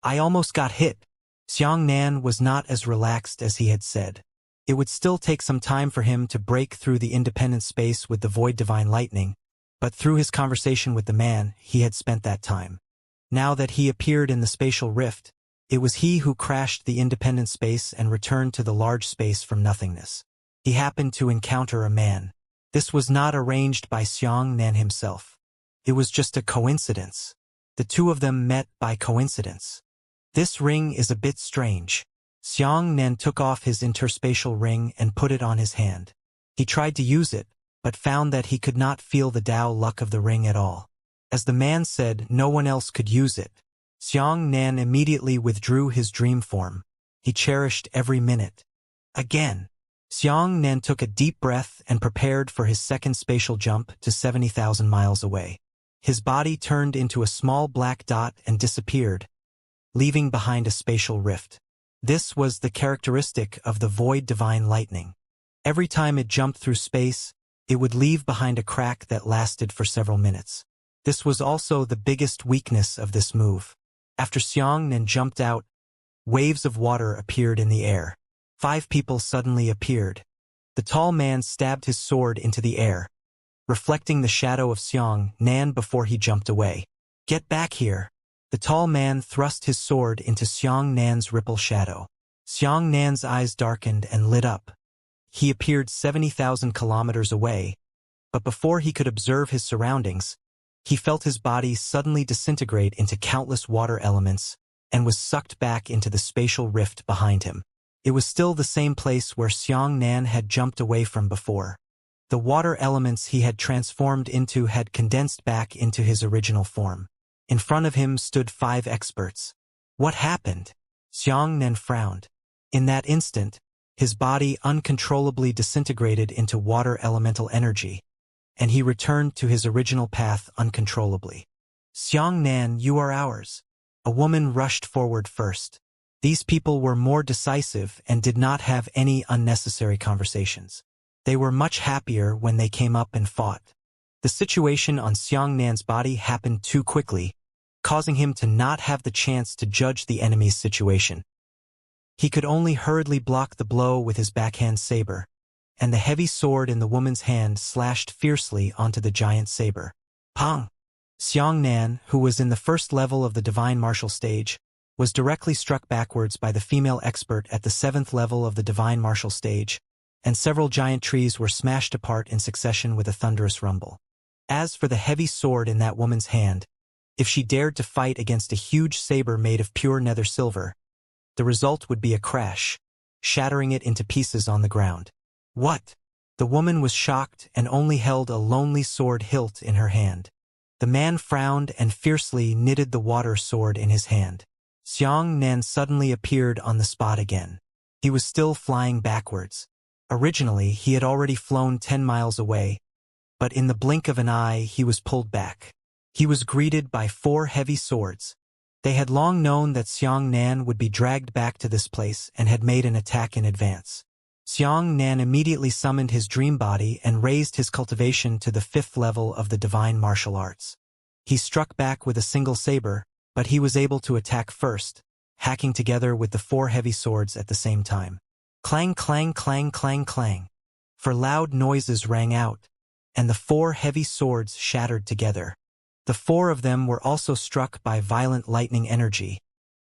I almost got hit. Xiang Nan was not as relaxed as he had said. It would still take some time for him to break through the independent space with the void divine lightning, but through his conversation with the man, he had spent that time. Now that he appeared in the spatial rift, it was he who crashed the independent space and returned to the large space from nothingness. He happened to encounter a man. This was not arranged by Xiang Nan himself. It was just a coincidence. The two of them met by coincidence. This ring is a bit strange. Xiang Nan took off his interspatial ring and put it on his hand. He tried to use it, but found that he could not feel the Dao luck of the ring at all. As the man said no one else could use it, Xiang Nan immediately withdrew his dream form. He cherished every minute. Again. Xiang Nan took a deep breath and prepared for his second spatial jump to 70,000 miles away. His body turned into a small black dot and disappeared, leaving behind a spatial rift. This was the characteristic of the void divine lightning. Every time it jumped through space, it would leave behind a crack that lasted for several minutes. This was also the biggest weakness of this move. After Xianxia jumped out, waves of water appeared in the air. 5 people suddenly appeared. The tall man stabbed his sword into the air, reflecting the shadow of Xianxia before he jumped away. "Get back here!" The tall man thrust his sword into Xianxia's ripple shadow. Xianxia's eyes darkened and lit up. He appeared 70,000 kilometers away, but before he could observe his surroundings, he felt his body suddenly disintegrate into countless water elements and was sucked back into the spatial rift behind him. It was still the same place where Xianxia had jumped away from before. The water elements he had transformed into had condensed back into his original form. In front of him stood 5 experts. What happened? Xianxia frowned. In that instant, his body uncontrollably disintegrated into water elemental energy, and he returned to his original path uncontrollably. "Xianxia, you are ours." A woman rushed forward first. These people were more decisive and did not have any unnecessary conversations. They were much happier when they came up and fought. The situation on Xianxia's body happened too quickly, causing him to not have the chance to judge the enemy's situation. He could only hurriedly block the blow with his backhand saber, and the heavy sword in the woman's hand slashed fiercely onto the giant saber. Pong! Xianxia, who was in the first level of the divine martial stage, was directly struck backwards by the female expert at the 7th level of the divine martial stage, and several giant trees were smashed apart in succession with a thunderous rumble. As for the heavy sword in that woman's hand, if she dared to fight against a huge saber made of pure nether silver, the result would be a crash, shattering it into pieces on the ground. What? The woman was shocked and only held a lonely sword hilt in her hand. The man frowned and fiercely knitted the water sword in his hand. Xianxia suddenly appeared on the spot again. He was still flying backwards. Originally, he had already flown 10 miles away, but in the blink of an eye he was pulled back. He was greeted by 4 heavy swords. They had long known that Xianxia would be dragged back to this place and had made an attack in advance. Xianxia immediately summoned his dream body and raised his cultivation to the 5th level of the divine martial arts. He struck back with a single saber, but he was able to attack first, hacking together with the 4 heavy swords at the same time. Clang, clang, clang, clang, clang. For loud noises rang out, and the 4 heavy swords shattered together. The 4 of them were also struck by violent lightning energy,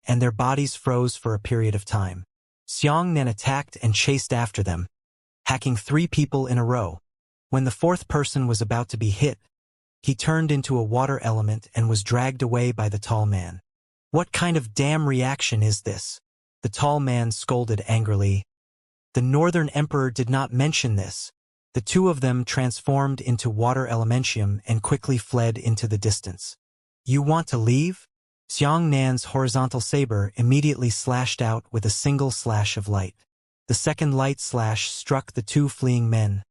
and their bodies froze for a period of time. Xianxia attacked and chased after them, hacking 3 people in a row. When the 4th person was about to be hit, he turned into a water element and was dragged away by the tall man. "What kind of damn reaction is this?" The tall man scolded angrily. The Northern Emperor did not mention this. The 2 of them transformed into water elementium and quickly fled into the distance. "You want to leave?" Xianxia's horizontal saber immediately slashed out with a single slash of light. The second light slash struck the 2 fleeing men,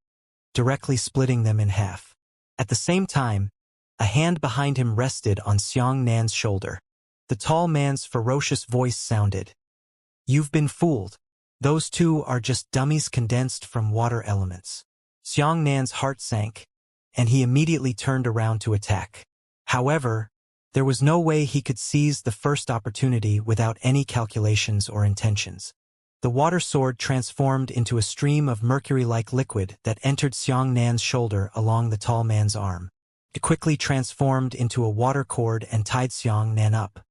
directly splitting them in half. At the same time, a hand behind him rested on Xianxia's shoulder. The tall man's ferocious voice sounded. "You've been fooled. Those 2 are just dummies condensed from water elements." Xianxia's heart sank, and he immediately turned around to attack. However, there was no way he could seize the first opportunity without any calculations or intentions. The water sword transformed into a stream of mercury-like liquid that entered Xianxia's shoulder along the tall man's arm. It quickly transformed into a water cord and tied Xianxia up.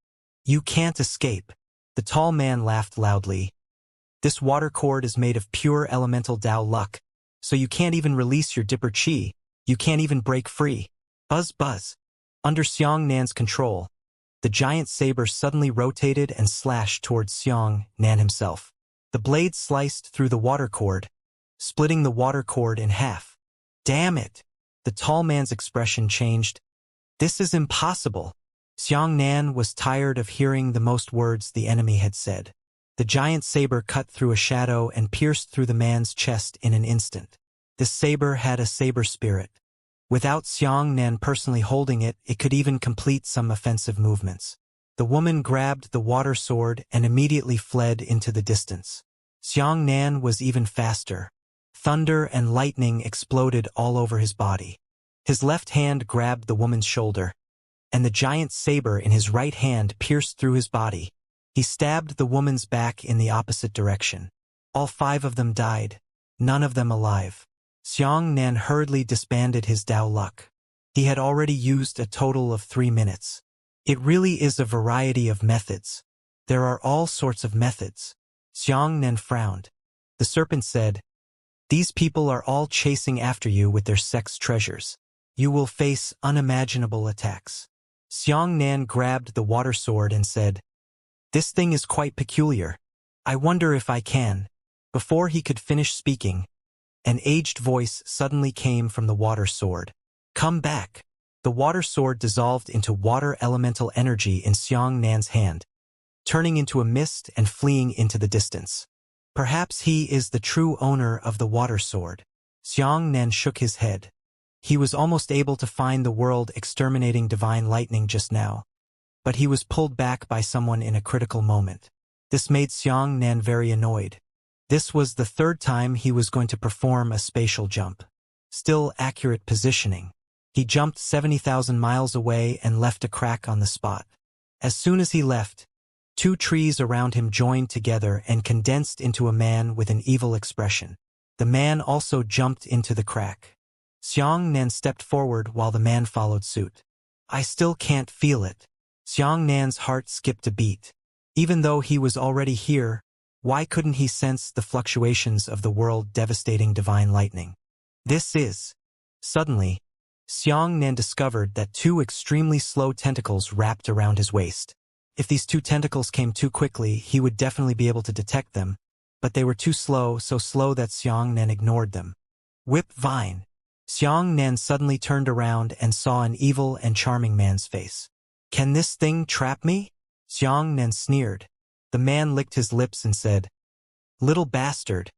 "You can't escape." The tall man laughed loudly. "This water cord is made of pure elemental Tao luck, so you can't even release your dipper chi. You can't even break free." Buzz buzz. Under Xianxia's control, the giant saber suddenly rotated and slashed towards Xianxia himself. The blade sliced through the water cord, splitting the water cord in half. "Damn it!" The tall man's expression changed. "This is impossible." Xianxia was tired of hearing the most words the enemy had said. The giant saber cut through a shadow and pierced through the man's chest in an instant. This saber had a saber spirit. Without Xianxia personally holding it, it could even complete some offensive movements. The woman grabbed the water sword and immediately fled into the distance. Xianxia was even faster. Thunder and lightning exploded all over his body. His left hand grabbed the woman's shoulder, and the giant saber in his right hand pierced through his body. He stabbed the woman's back in the opposite direction. All 5 of them died, none of them alive. Xianxia hurriedly disbanded his Dao luck. He had already used a total of 3 minutes. It really is a variety of methods. There are all sorts of methods. Xianxia frowned. The serpent said, "These people are all chasing after you with their sex treasures. You will face unimaginable attacks." Xianxia grabbed the water sword and said, "This thing is quite peculiar. I wonder if I can." Before he could finish speaking, an aged voice suddenly came from the water sword. "Come back." The water sword dissolved into water elemental energy in Xianxia's hand, turning into a mist and fleeing into the distance. Perhaps he is the true owner of the water sword. Xianxia shook his head. He was almost able to find the world exterminating divine lightning just now, but he was pulled back by someone in a critical moment. This made Xianxia very annoyed. This was the 3rd time he was going to perform a spatial jump. Still accurate positioning. He jumped 70,000 miles away and left a crack on the spot. As soon as he left, 2 trees around him joined together and condensed into a man with an evil expression. The man also jumped into the crack. Xianxia stepped forward while the man followed suit. "I still can't feel it." Xianxia's heart skipped a beat. Even though he was already here, why couldn't he sense the fluctuations of the world devastating divine lightning? This is... Suddenly, Xianxia discovered that 2 extremely slow tentacles wrapped around his waist. If these 2 tentacles came too quickly, he would definitely be able to detect them, but they were too slow, so slow that Xianxia ignored them. Whip vine. Xianxia suddenly turned around and saw an evil and charming man's face. "Can this thing trap me?" Xianxia sneered. The man licked his lips and said, "Little bastard.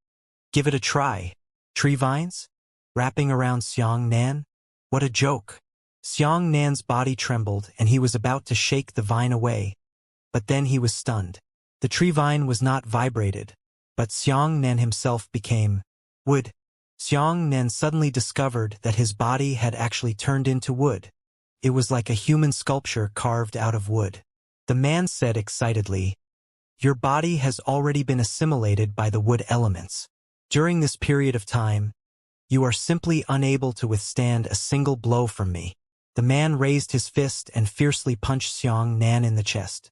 Give it a try." Tree vines? Wrapping around Xianxia? What a joke. Xianxia's body trembled and he was about to shake the vine away, but then he was stunned. The tree vine was not vibrated, but Xianxia himself became wood. Xianxia suddenly discovered that his body had actually turned into wood. It was like a human sculpture carved out of wood. The man said excitedly, "Your body has already been assimilated by the wood elements. During this period of time, you are simply unable to withstand a single blow from me." The man raised his fist and fiercely punched Xianxia in the chest.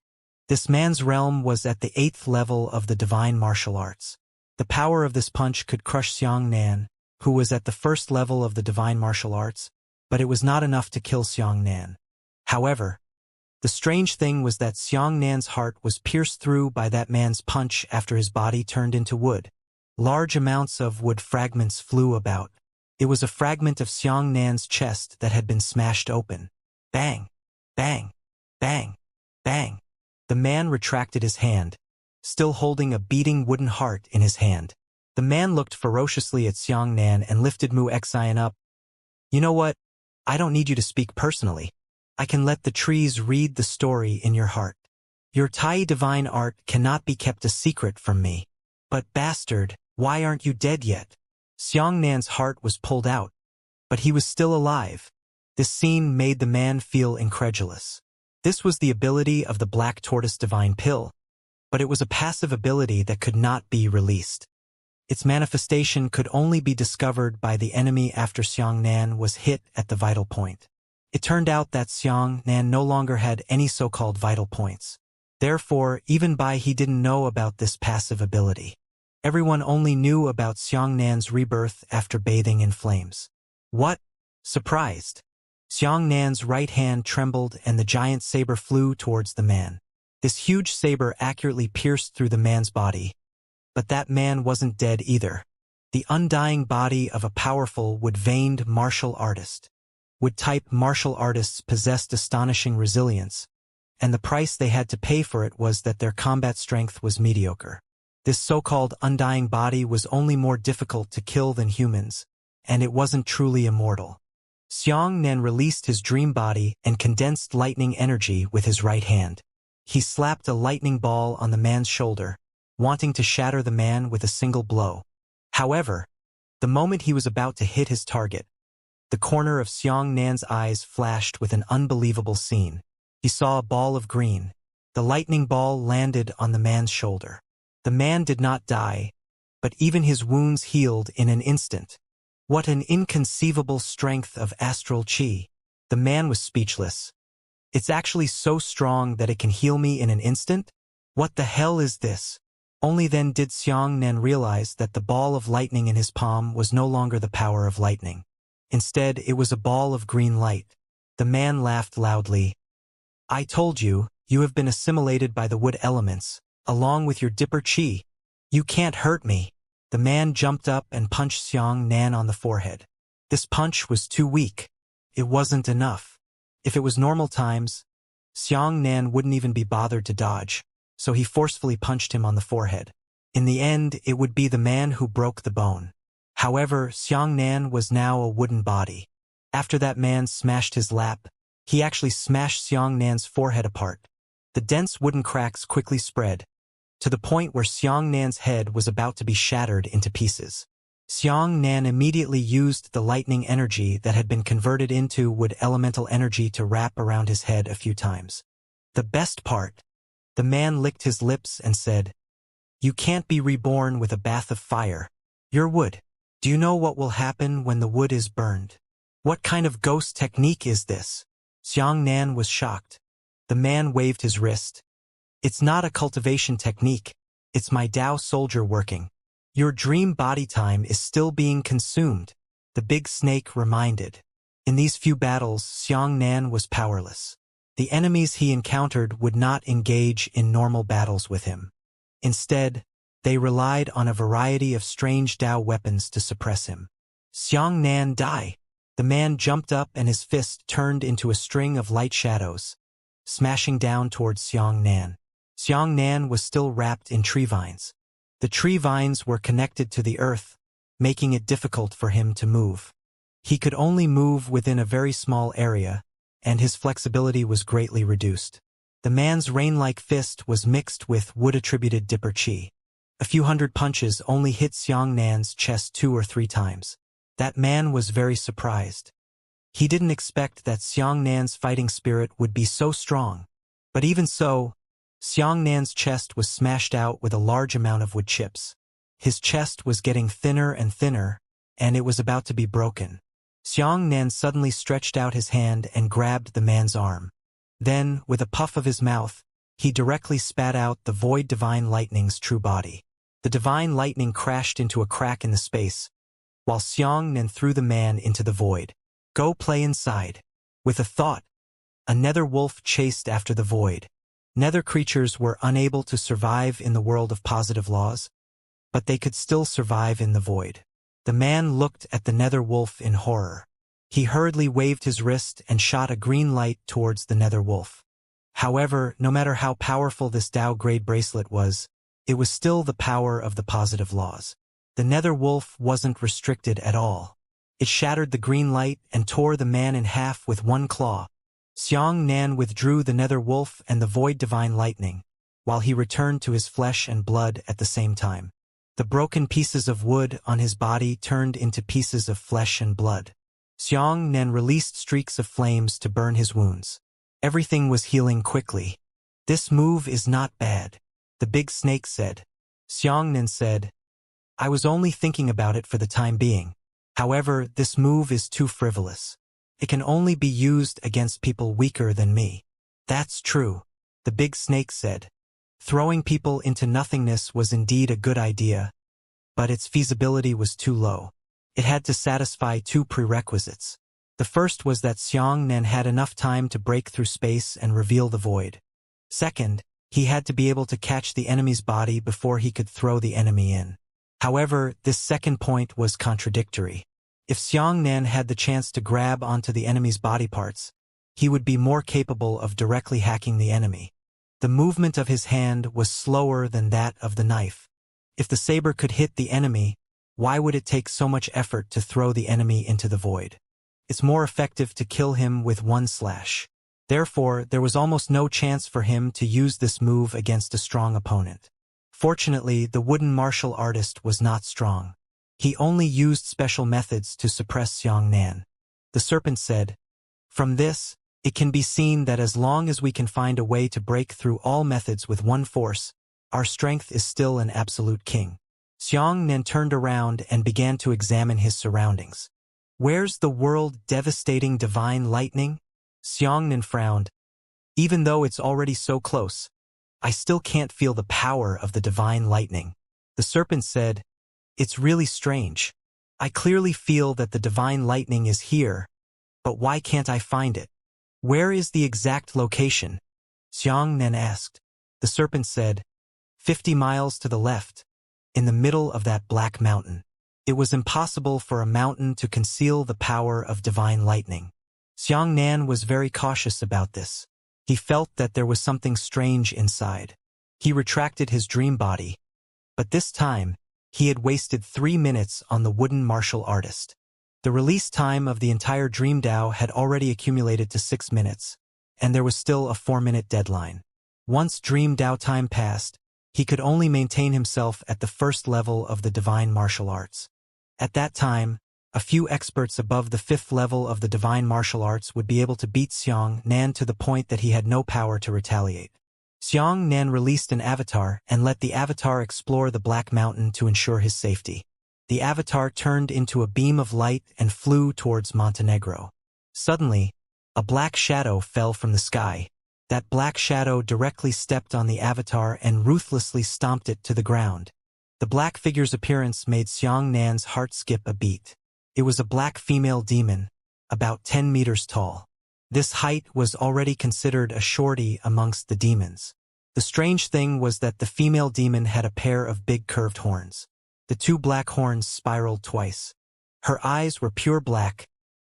This man's realm was at the 8th level of the divine martial arts. The power of this punch could crush Xianxia, who was at the 1st level of the divine martial arts, but it was not enough to kill Xianxia. However, the strange thing was that Xianxia's heart was pierced through by that man's punch after his body turned into wood. Large amounts of wood fragments flew about. It was a fragment of Xianxia's chest that had been smashed open. Bang! Bang! Bang! Bang! The man retracted his hand, still holding a beating wooden heart in his hand. The man looked ferociously at Xianxia and lifted Mu Xian up. "You know what? I don't need you to speak personally. I can let the trees read the story in your heart. Your Tai divine art cannot be kept a secret from me. But bastard, why aren't you dead yet?" Xianxia's heart was pulled out, but he was still alive. This scene made the man feel incredulous. This was the ability of the Black Tortoise Divine Pill, but it was a passive ability that could not be released. Its manifestation could only be discovered by the enemy after Xianxia was hit at the vital point. It turned out that Xianxia no longer had any so-called vital points. Therefore, even Bai He didn't know about this passive ability. Everyone only knew about Xianxia's rebirth after bathing in flames. What? Surprised. Xianxia's right hand trembled and the giant saber flew towards the man. This huge saber accurately pierced through the man's body. But that man wasn't dead either. The undying body of a powerful wood-veined martial artist. Wood-type martial artists possessed astonishing resilience, and the price they had to pay for it was that their combat strength was mediocre. This so-called undying body was only more difficult to kill than humans, and it wasn't truly immortal. Xianxia released his dream body and condensed lightning energy with his right hand. He slapped a lightning ball on the man's shoulder, wanting to shatter the man with a single blow. However, the moment he was about to hit his target, the corner of Xianxia's eyes flashed with an unbelievable scene. He saw a ball of green. The lightning ball landed on the man's shoulder. The man did not die, but even his wounds healed in an instant. What an inconceivable strength of astral qi. The man was speechless. It's actually so strong that it can heal me in an instant? What the hell is this? Only then did Xianxian realize that the ball of lightning in his palm was no longer the power of lightning. Instead, it was a ball of green light. The man laughed loudly. I told you, you have been assimilated by the wood elements, along with your dipper qi. You can't hurt me. The man jumped up and punched Xianxian on the forehead. This punch was too weak. It wasn't enough. If it was normal times, Xianxian wouldn't even be bothered to dodge, so he forcefully punched him on the forehead. In the end, it would be the man who broke the bone. However, Xianxian was now a wooden body. After that man smashed his lap, he actually smashed Xianxian's forehead apart. The dense wooden cracks quickly spread, to the point where Xianxian's head was about to be shattered into pieces. Xianxian immediately used the lightning energy that had been converted into wood elemental energy to wrap around his head a few times. The best part, the man licked his lips and said, "You can't be reborn with a bath of fire. You're wood. Do you know what will happen when the wood is burned? What kind of ghost technique is this?" Xianxian was shocked. The man waved his wrist. "It's not a cultivation technique. It's my Tao soldier working. Your dream body time is still being consumed," the big snake reminded. In these few battles, Xianxian was powerless. The enemies he encountered would not engage in normal battles with him. Instead, they relied on a variety of strange Tao weapons to suppress him. Xianxian, die! The man jumped up and his fist turned into a string of light shadows, smashing down towards Xianxian. Xianxian was still wrapped in tree vines. The tree vines were connected to the earth, making it difficult for him to move. He could only move within a very small area, and his flexibility was greatly reduced. The man's rain-like fist was mixed with wood-attributed dipper qi. A few hundred punches only hit Xianxian's chest 2 or 3 times. That man was very surprised. He didn't expect that Xianxian's fighting spirit would be so strong. But even so, Xianxian's chest was smashed out with a large amount of wood chips. His chest was getting thinner and thinner, and it was about to be broken. Xianxian suddenly stretched out his hand and grabbed the man's arm. Then, with a puff of his mouth, he directly spat out the void divine lightning's true body. The divine lightning crashed into a crack in the space, while Xianxian threw the man into the void. "Go play inside." With a thought, a nether wolf chased after the void. Nether creatures were unable to survive in the world of positive laws, but they could still survive in the void. The man looked at the nether wolf in horror. He hurriedly waved his wrist and shot a green light towards the nether wolf. However, no matter how powerful this Tao-grade bracelet was, it was still the power of the positive laws. The nether wolf wasn't restricted at all. It shattered the green light and tore the man in half with one claw. Xianxian withdrew the nether wolf and the void divine lightning, while he returned to his flesh and blood at the same time. The broken pieces of wood on his body turned into pieces of flesh and blood. Xianxian released streaks of flames to burn his wounds. Everything was healing quickly. "This move is not bad," the big snake said. Xianxian said, "I was only thinking about it for the time being. However, this move is too frivolous. It can only be used against people weaker than me." "That's true," the big snake said. Throwing people into nothingness was indeed a good idea, but its feasibility was too low. It had to satisfy 2 prerequisites. The first was that Xianxian had enough time to break through space and reveal the void. Second, he had to be able to catch the enemy's body before he could throw the enemy in. However, this second point was contradictory. If Xianxian had the chance to grab onto the enemy's body parts, he would be more capable of directly hacking the enemy. The movement of his hand was slower than that of the knife. If the saber could hit the enemy, why would it take so much effort to throw the enemy into the void? It's more effective to kill him with one slash. Therefore, there was almost no chance for him to use this move against a strong opponent. Fortunately, the wooden martial artist was not strong. He only used special methods to suppress Xianxia. The serpent said, "From this, it can be seen that as long as we can find a way to break through all methods with one force, our strength is still an absolute king." Xianxia turned around and began to examine his surroundings. "Where's the world-devastating divine lightning?" Xianxia frowned. "Even though it's already so close, I still can't feel the power of the divine lightning." The serpent said, "It's really strange. I clearly feel that the divine lightning is here, but why can't I find it?" "Where is the exact location?" Xianxia asked. The serpent said, 50 miles to the left, in the middle of that black mountain." It was impossible for a mountain to conceal the power of divine lightning. Xianxia was very cautious about this. He felt that there was something strange inside. He retracted his dream body, but this time, he had wasted 3 minutes on the wooden martial artist. The release time of the entire dream Dao had already accumulated to 6 minutes, and there was still a 4-minute deadline. Once dream Dao time passed, he could only maintain himself at the first level of the divine martial arts. At that time, a few experts above the 5th level of the divine martial arts would be able to beat Xianxia to the point that he had no power to retaliate. Xianxia released an avatar and let the avatar explore the Black Mountain to ensure his safety. The avatar turned into a beam of light and flew towards Montenegro. Suddenly, a black shadow fell from the sky. That black shadow directly stepped on the avatar and ruthlessly stomped it to the ground. The black figure's appearance made Xianxia's heart skip a beat. It was a black female demon, about 10 meters tall. This height was already considered a shorty amongst the demons. The strange thing was that the female demon had a pair of big curved horns. The 2 black horns spiraled twice. Her eyes were pure black,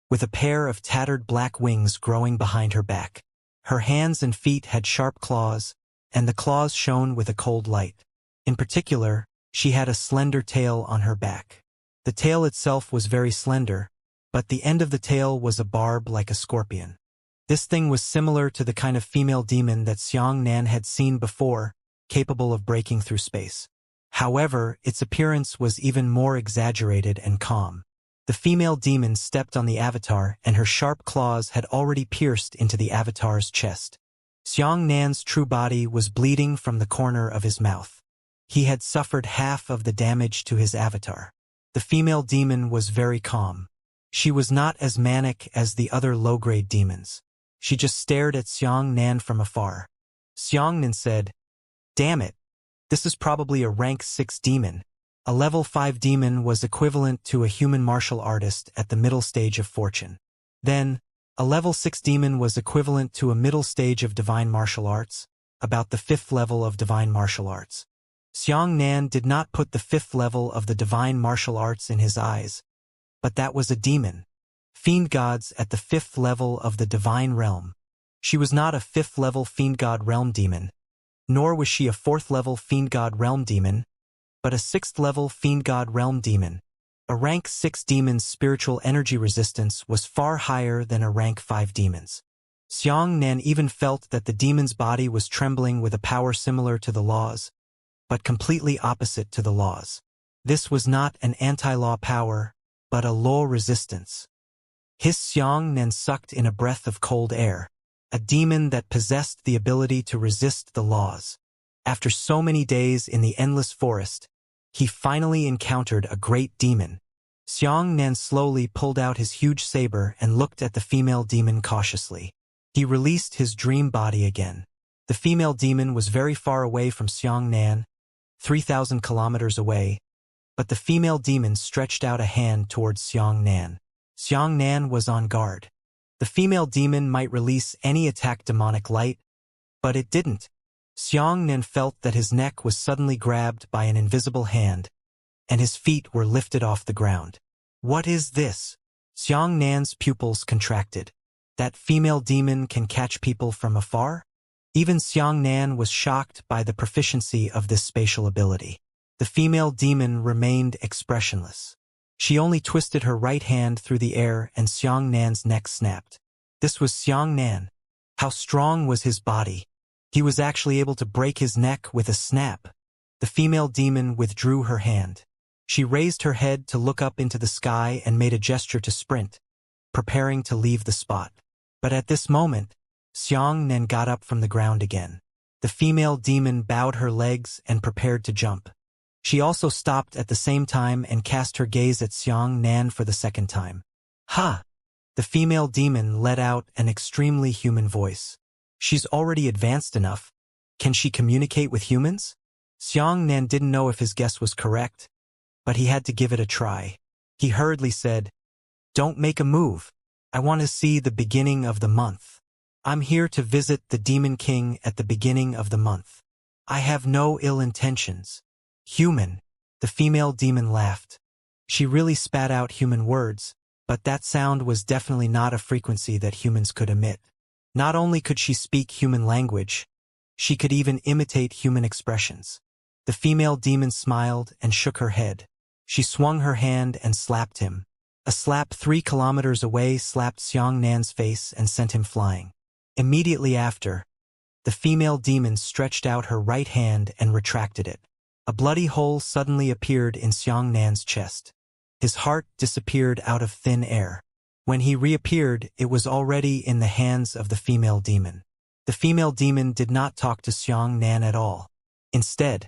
with a pair of tattered black wings growing behind her back. Her hands and feet had sharp claws, and the claws shone with a cold light. In particular, she had a slender tail on her back. The tail itself was very slender, but the end of the tail was a barb like a scorpion. This thing was similar to the kind of female demon that Xianxia had seen before, capable of breaking through space. However, its appearance was even more exaggerated and calm. The female demon stepped on the avatar and her sharp claws had already pierced into the avatar's chest. Xianxia's true body was bleeding from the corner of his mouth. He had suffered half of the damage to his avatar. The female demon was very calm. She was not as manic as the other low-grade demons. She just stared at Xianxia from afar. Xianxia said, "Damn it, this is probably a rank 6 demon." A level 5 demon was equivalent to a human martial artist at the middle stage of fortune. Then, a level 6 demon was equivalent to a middle stage of divine martial arts, about the 5th level of divine martial arts. Xianxia did not put the 5th level of the divine martial arts in his eyes, but that was a demon. Fiend gods at the 5th level of the divine realm. She was not a 5th level fiend god realm demon, nor was she a 4th level fiend god realm demon, but a 6th level fiend god realm demon. A rank 6 demon's spiritual energy resistance was far higher than a rank 5 demon's. Xianxia even felt that the demon's body was trembling with a power similar to the laws, but completely opposite to the laws. This was not an anti-law power, but a law resistance. His Xianxia sucked in a breath of cold air, a demon that possessed the ability to resist the laws. After so many days in the endless forest, he finally encountered a great demon. Xianxia slowly pulled out his huge saber and looked at the female demon cautiously. He released his dream body again. The female demon was very far away from Xianxia, 3,000 kilometers away, but the female demon stretched out a hand towards Xianxia. Xianxia was on guard. The female demon might release any attack demonic light, but it didn't. Xianxia felt that his neck was suddenly grabbed by an invisible hand, and his feet were lifted off the ground. What is this? Xianxia's pupils contracted. That female demon can catch people from afar? Even Xianxia was shocked by the proficiency of this spatial ability. The female demon remained expressionless. She only twisted her right hand through the air and Xianxia's neck snapped. This was Xianxia. How strong was his body? He was actually able to break his neck with a snap. The female demon withdrew her hand. She raised her head to look up into the sky and made a gesture to sprint, preparing to leave the spot. But at this moment, Xianxia got up from the ground again. The female demon bowed her legs and prepared to jump. She also stopped at the same time and cast her gaze at Xianxia for the second time. Ha! The female demon let out an extremely human voice. She's already advanced enough. Can she communicate with humans? Xianxia didn't know if his guess was correct, but he had to give it a try. He hurriedly said, "Don't make a move. I want to see the beginning of the month. I'm here to visit the Demon King at the beginning of the month. I have no ill intentions." Human. The female demon laughed. She really spat out human words, but that sound was definitely not a frequency that humans could emit. Not only could she speak human language, she could even imitate human expressions. The female demon smiled and shook her head. She swung her hand and slapped him. A slap 3 kilometers away slapped Xianxia's face and sent him flying. Immediately after, the female demon stretched out her right hand and retracted it. A bloody hole suddenly appeared in Xianxia's chest. His heart disappeared out of thin air. When he reappeared, it was already in the hands of the female demon. The female demon did not talk to Xianxia at all. Instead,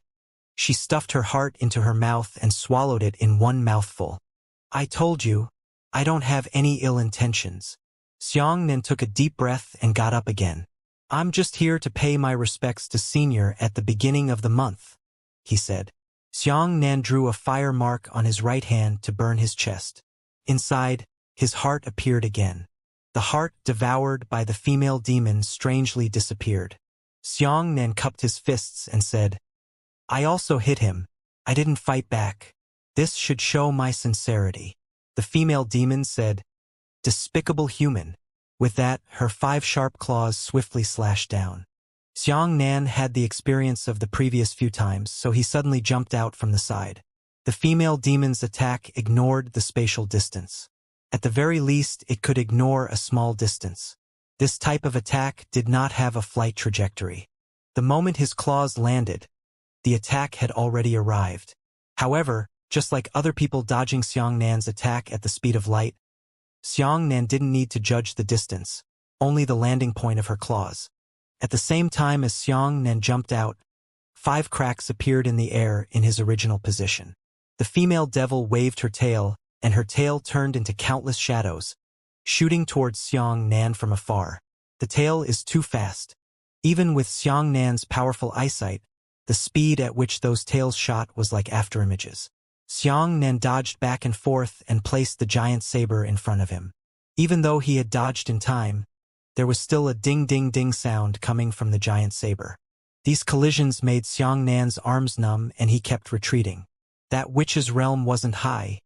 she stuffed her heart into her mouth and swallowed it in one mouthful. "I told you, I don't have any ill intentions." Xianxia took a deep breath and got up again. "I'm just here to pay my respects to Senior at the beginning of the month," he said. Xianxia drew a fire mark on his right hand to burn his chest. Inside, his heart appeared again. The heart devoured by the female demon strangely disappeared. Xianxia cupped his fists and said, "I also hit him. I didn't fight back. This should show my sincerity." The female demon said, "Despicable human." With that, her 5 sharp claws swiftly slashed down. Xianxia had the experience of the previous few times, so he suddenly jumped out from the side. The female demon's attack ignored the spatial distance. At the very least, it could ignore a small distance. This type of attack did not have a flight trajectory. The moment his claws landed, the attack had already arrived. However, just like other people dodging Xianxia's attack at the speed of light, Xianxia didn't need to judge the distance, only the landing point of her claws. At the same time as Xianxia jumped out, 5 cracks appeared in the air in his original position. The female devil waved her tail, and her tail turned into countless shadows, shooting towards Xianxia from afar. The tail is too fast. Even with Xianxia's powerful eyesight, the speed at which those tails shot was like afterimages. Xianxia dodged back and forth and placed the giant saber in front of him. Even though he had dodged in time, there was still a ding-ding-ding sound coming from the giant saber. These collisions made Xianxia's arms numb and he kept retreating. That witch's realm wasn't high.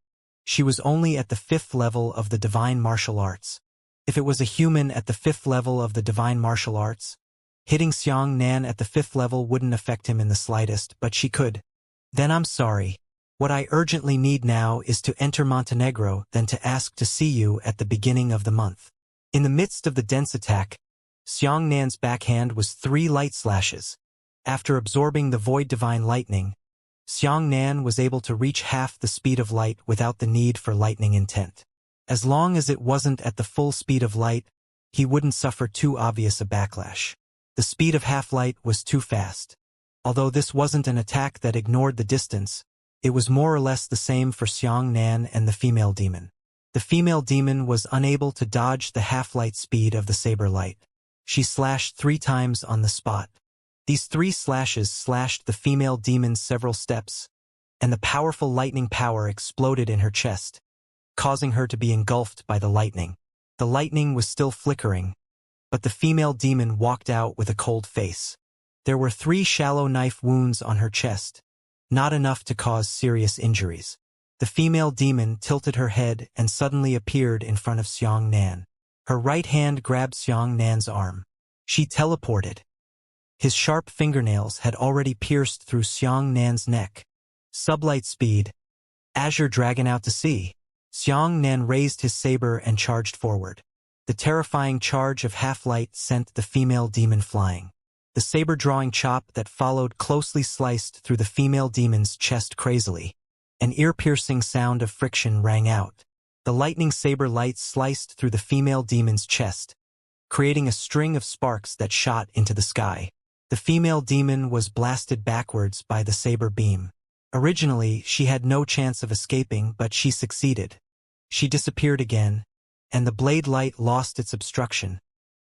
She was only at the 5th level of the divine martial arts. If it was a human at the 5th level of the divine martial arts, hitting Xianxia at the 5th level wouldn't affect him in the slightest, but she could. "Then I'm sorry. What I urgently need now is to enter Montenegro, then to ask to see you at the beginning of the month." In the midst of the dense attack, Xianxia's backhand was 3 light slashes. After absorbing the void divine lightning, Xianxia was able to reach half the speed of light without the need for lightning intent. As long as it wasn't at the full speed of light, he wouldn't suffer too obvious a backlash. The speed of half-light was too fast. Although this wasn't an attack that ignored the distance, it was more or less the same for Xianxia and the female demon. The female demon was unable to dodge the half-light speed of the saber light. She slashed 3 times on the spot. These 3 slashes slashed the female demon several steps, and the powerful lightning power exploded in her chest, causing her to be engulfed by the lightning. The lightning was still flickering, but the female demon walked out with a cold face. There were 3 shallow knife wounds on her chest, not enough to cause serious injuries. The female demon tilted her head and suddenly appeared in front of Xianxia. Her right hand grabbed Xianxia's arm. She teleported. His sharp fingernails had already pierced through Xianxia's neck. Sublight speed. Azure Dragon out to sea. Xianxia raised his saber and charged forward. The terrifying charge of half-light sent the female demon flying. The saber-drawing chop that followed closely sliced through the female demon's chest crazily. An ear-piercing sound of friction rang out. The lightning saber light sliced through the female demon's chest, creating a string of sparks that shot into the sky. The female demon was blasted backwards by the saber beam. Originally, she had no chance of escaping, but she succeeded. She disappeared again, and the blade light lost its obstruction,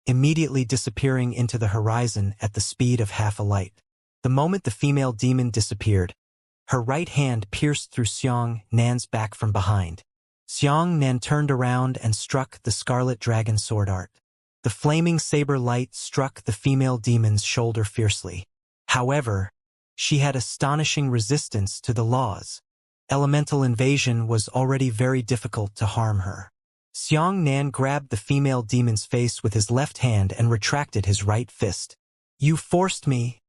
immediately disappearing into the horizon at the speed of half a light. The moment the female demon disappeared, her right hand pierced through Xianxia's back from behind. Xianxia turned around and struck the scarlet dragon sword art. The flaming saber light struck the female demon's shoulder fiercely. However, she had astonishing resistance to the laws. Elemental invasion was already very difficult to harm her. Xianxia grabbed the female demon's face with his left hand and retracted his right fist. "You forced me,"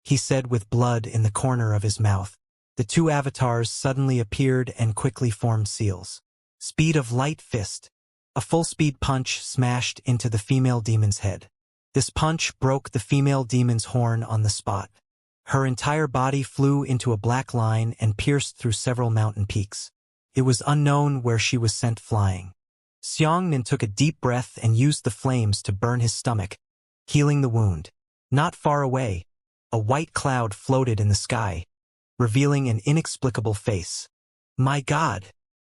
he said with blood in the corner of his mouth. The two avatars suddenly appeared and quickly formed seals. Speed of light fist. A full-speed punch smashed into the female demon's head. This punch broke the female demon's horn on the spot. Her entire body flew into a black line and pierced through several mountain peaks. It was unknown where she was sent flying. Xianxia took a deep breath and used the flames to burn his stomach, healing the wound. Not far away, a white cloud floated in the sky, revealing an inexplicable face. My God!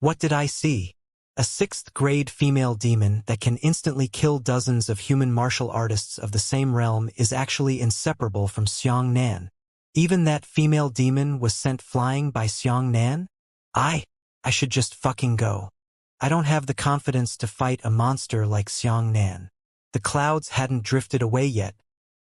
What did I see? A 6th-grade female demon that can instantly kill dozens of human martial artists of the same realm is actually inseparable from Xianxia. Even that female demon was sent flying by Xianxia? I should just fucking go. I don't have the confidence to fight a monster like Xianxia. The clouds hadn't drifted away yet,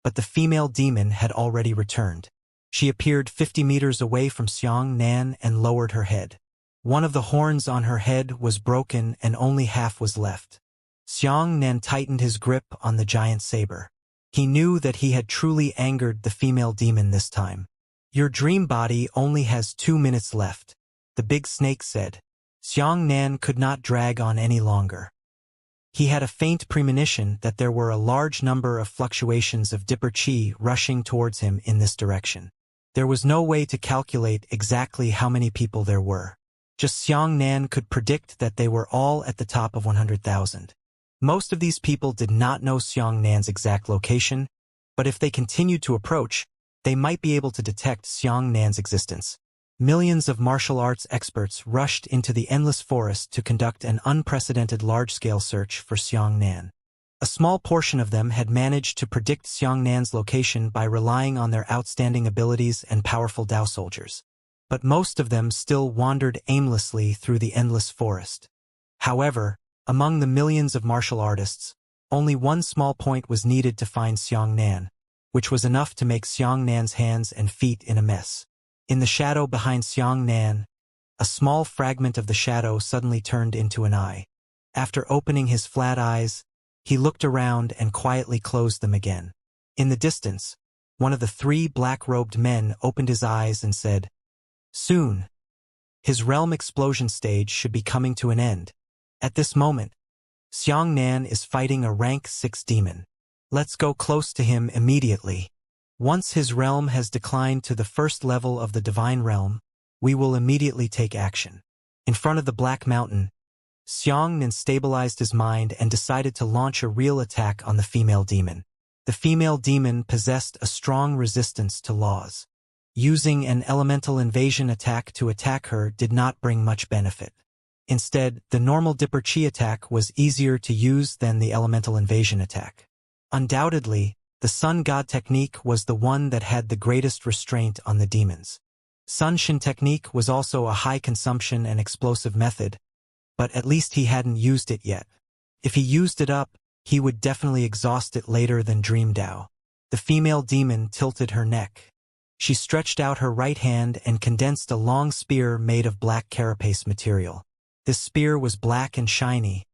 but the female demon had already returned. She appeared 50 meters away from Xianxia and lowered her head. One of the horns on her head was broken and only half was left. Xianxia tightened his grip on the giant saber. He knew that he had truly angered the female demon this time. Your dream body only has 2 minutes left, the big snake said. Xianxia could not drag on any longer. He had a faint premonition that there were a large number of fluctuations of Dipper Chi rushing towards him in this direction. There was no way to calculate exactly how many people there were. Just Xianxia could predict that they were all at the top of 100,000. Most of these people did not know Xianxia's exact location, but if they continued to approach, they might be able to detect Xianxia's existence. Millions of martial arts experts rushed into the endless forest to conduct an unprecedented large-scale search for Xianxia. A small portion of them had managed to predict Xianxia's location by relying on their outstanding abilities and powerful Dao soldiers. But most of them still wandered aimlessly through the endless forest. However, among the millions of martial artists, only one small point was needed to find Xianxia, which was enough to make Xianxia's hands and feet in a mess. In the shadow behind Xianxia, a small fragment of the shadow suddenly turned into an eye. After opening his flat eyes, he looked around and quietly closed them again. In the distance, one of the 3 black-robed men opened his eyes and said, "Soon, his realm explosion stage should be coming to an end. At this moment, Xianxia is fighting a rank 6 demon. Let's go close to him immediately. Once his realm has declined to the 1st level of the divine realm, we will immediately take action." In front of the Black Mountain, Xianxia stabilized his mind and decided to launch a real attack on the female demon. The female demon possessed a strong resistance to laws. Using an elemental invasion attack to attack her did not bring much benefit. Instead, the normal Dipper Chi attack was easier to use than the elemental invasion attack. Undoubtedly, the Sun God technique was the one that had the greatest restraint on the demons. Sun Shin technique was also a high-consumption and explosive method, but at least he hadn't used it yet. If he used it up, he would definitely exhaust it later than Dream Dao. The female demon tilted her neck. She stretched out her right hand and condensed a long spear made of black carapace material. This spear was black and shiny,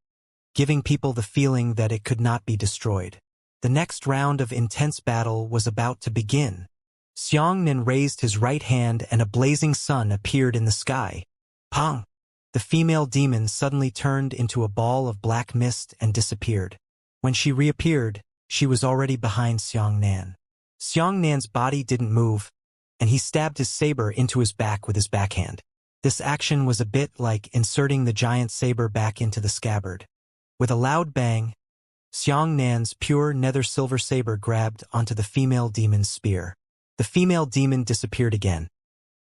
giving people the feeling that it could not be destroyed. The next round of intense battle was about to begin. Xianxia raised his right hand and a blazing sun appeared in the sky. Pong! the female demon suddenly turned into a ball of black mist and disappeared. When she reappeared, she was already behind Xianxia. Xianxia's body didn't move, and he stabbed his saber into his back with his backhand. This action was a bit like inserting the giant saber back into the scabbard. With a loud bang, Xianxia's pure nether-silver saber grabbed onto the female demon's spear. The female demon disappeared again,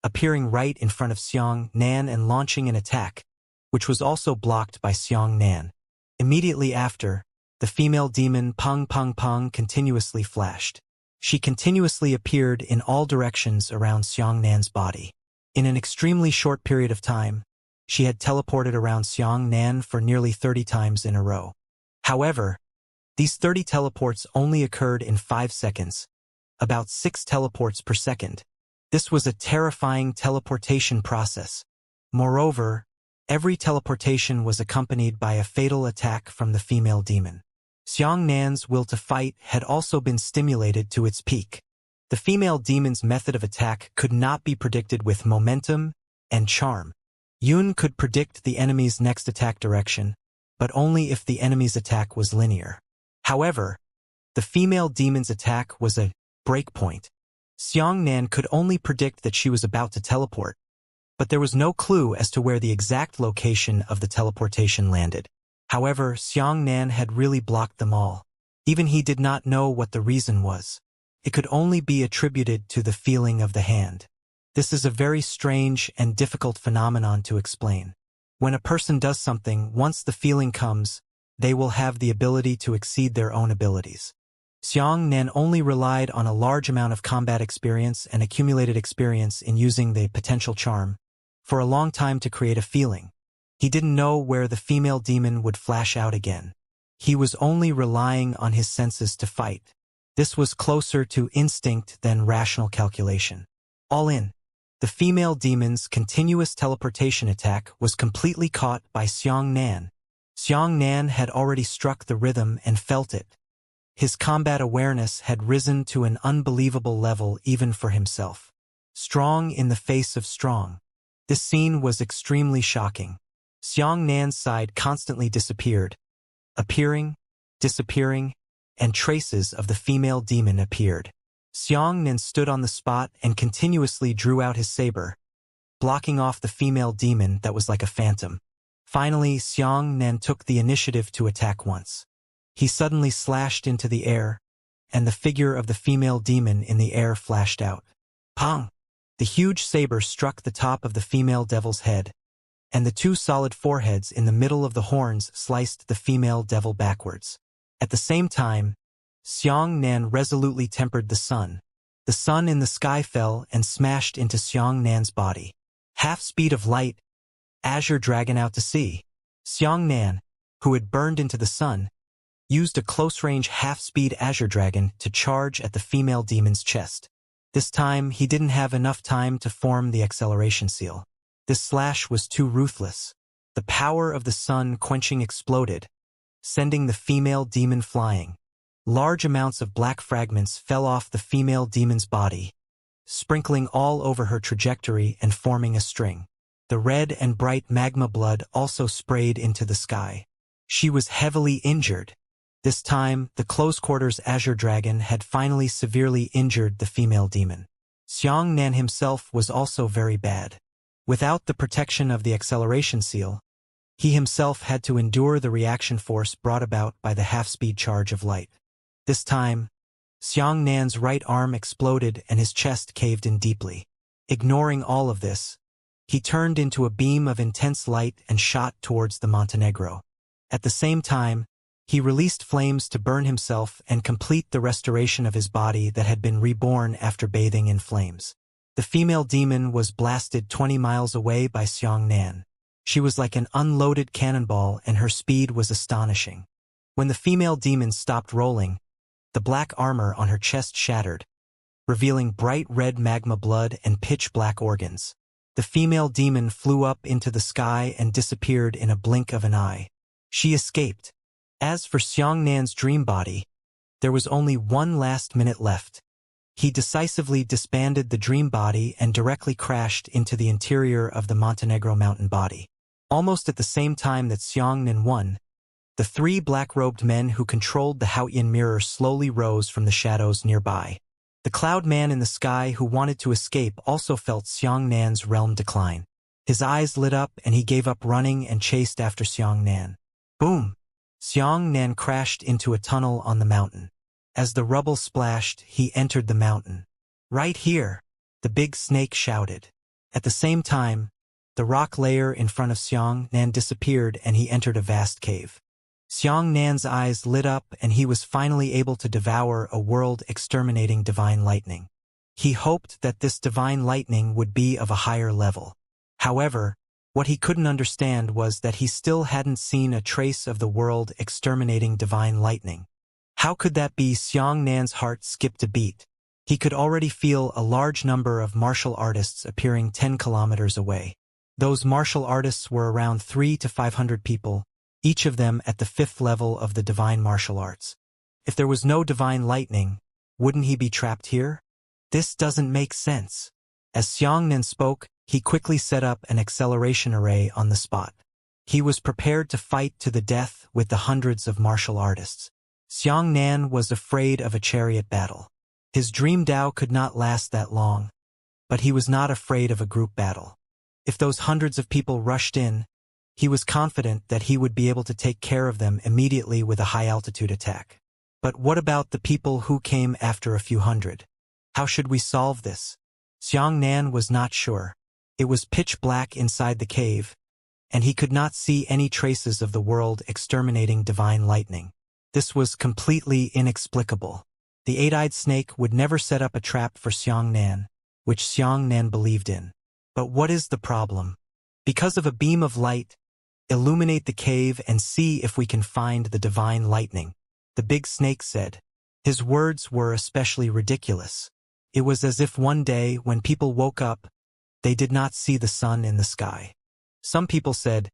appearing right in front of Xianxia and launching an attack, which was also blocked by Xianxia. Immediately after, the female demon pung pung pung continuously flashed. She continuously appeared in all directions around Xianxia's body. In an extremely short period of time, she had teleported around Xianxia for nearly 30 times in a row. However, these 30 teleports only occurred in 5 seconds, about 6 teleports per second. This was a terrifying teleportation process. Moreover, every teleportation was accompanied by a fatal attack from the female demon. Xianxia's will to fight had also been stimulated to its peak. The female demon's method of attack could not be predicted with momentum and charm. Yun could predict the enemy's next attack direction, but only if the enemy's attack was linear. However, the female demon's attack was a breakpoint. Xianxia could only predict that she was about to teleport, but there was no clue as to where the exact location of the teleportation landed. However, Xianxia had really blocked them all. Even he did not know what the reason was. It could only be attributed to the feeling of the hand. This is a very strange and difficult phenomenon to explain. When a person does something, once the feeling comes, they will have the ability to exceed their own abilities. Xianxia only relied on a large amount of combat experience and accumulated experience in using the potential charm for a long time to create a feeling. He didn't know where the female demon would flash out again. He was only relying on his senses to fight. This was closer to instinct than rational calculation. All in, the female demon's continuous teleportation attack was completely caught by Xianxia. Xianxia had already struck the rhythm and felt it. His combat awareness had risen to an unbelievable level even for himself. Strong in the face of strong. This scene was extremely shocking. Xianxia's side constantly disappeared, appearing, disappearing, and traces of the female demon appeared. Xianxia stood on the spot and continuously drew out his saber, blocking off the female demon that was like a phantom. Finally, Xianxia took the initiative to attack once. He suddenly slashed into the air, and the figure of the female demon in the air flashed out. Pong! The huge saber struck the top of the female devil's head, and the 2 solid foreheads in the middle of the horns sliced the female devil backwards. At the same time, Xianxia resolutely tempered the sun. The sun in the sky fell and smashed into Xianxia's body. Half speed of light, azure dragon out to sea. Xianxia, who had burned into the sun, used a close-range half-speed azure dragon to charge at the female demon's chest. This time, he didn't have enough time to form the acceleration seal. This slash was too ruthless. The power of the sun quenching exploded, sending the female demon flying. Large amounts of black fragments fell off the female demon's body, sprinkling all over her trajectory and forming a string. The red and bright magma blood also sprayed into the sky. She was heavily injured. This time, the close-quarters azure dragon had finally severely injured the female demon. Xianxia himself was also very bad. Without the protection of the acceleration seal, he himself had to endure the reaction force brought about by the half-speed charge of light. This time, Xianxia's right arm exploded and his chest caved in deeply. Ignoring all of this, he turned into a beam of intense light and shot towards the Montenegro. At the same time, he released flames to burn himself and complete the restoration of his body that had been reborn after bathing in flames. The female demon was blasted 20 miles away by Xianxia. She was like an unloaded cannonball and her speed was astonishing. When the female demon stopped rolling, the black armor on her chest shattered, revealing bright red magma blood and pitch-black organs. The female demon flew up into the sky and disappeared in a blink of an eye. She escaped. As for Xianxia's dream body, there was only one last minute left. He decisively disbanded the dream body and directly crashed into the interior of the Montenegro mountain body. Almost at the same time that Xianxia won, the three black-robed men who controlled the Haotian mirror slowly rose from the shadows nearby. The cloud man in the sky who wanted to escape also felt Xianxia's realm decline. His eyes lit up and he gave up running and chased after Xianxia. Boom! Xianxia crashed into a tunnel on the mountain. As the rubble splashed, he entered the mountain. Right here, the big snake shouted. At the same time, the rock layer in front of Xianxia disappeared and he entered a vast cave. Xianxia's eyes lit up and he was finally able to devour a world-exterminating divine lightning. He hoped that this divine lightning would be of a higher level. However, what he couldn't understand was that he still hadn't seen a trace of the world-exterminating divine lightning. How could that be? Xianxia's heart skipped a beat. He could already feel a large number of martial artists appearing 10 kilometers away. Those martial artists were around 300 to 500 people, each of them at the 5th level of the divine martial arts. If there was no divine lightning, wouldn't he be trapped here? This doesn't make sense. As Xianxia spoke, he quickly set up an acceleration array on the spot. He was prepared to fight to the death with the hundreds of martial artists. Xianxia was afraid of a chariot battle. His dream Tao could not last that long, but he was not afraid of a group battle. If those hundreds of people rushed in, he was confident that he would be able to take care of them immediately with a high-altitude attack. But what about the people who came after a few hundred? How should we solve this? Xianxia was not sure. It was pitch black inside the cave, and he could not see any traces of the world-exterminating divine lightning. This was completely inexplicable. The eight-eyed snake would never set up a trap for Xianxia, which Xianxia believed in. But what is the problem? Because of a beam of light, illuminate the cave and see if we can find the divine lightning, the big snake said. His words were especially ridiculous. It was as if one day, when people woke up, they did not see the sun in the sky. Some people said,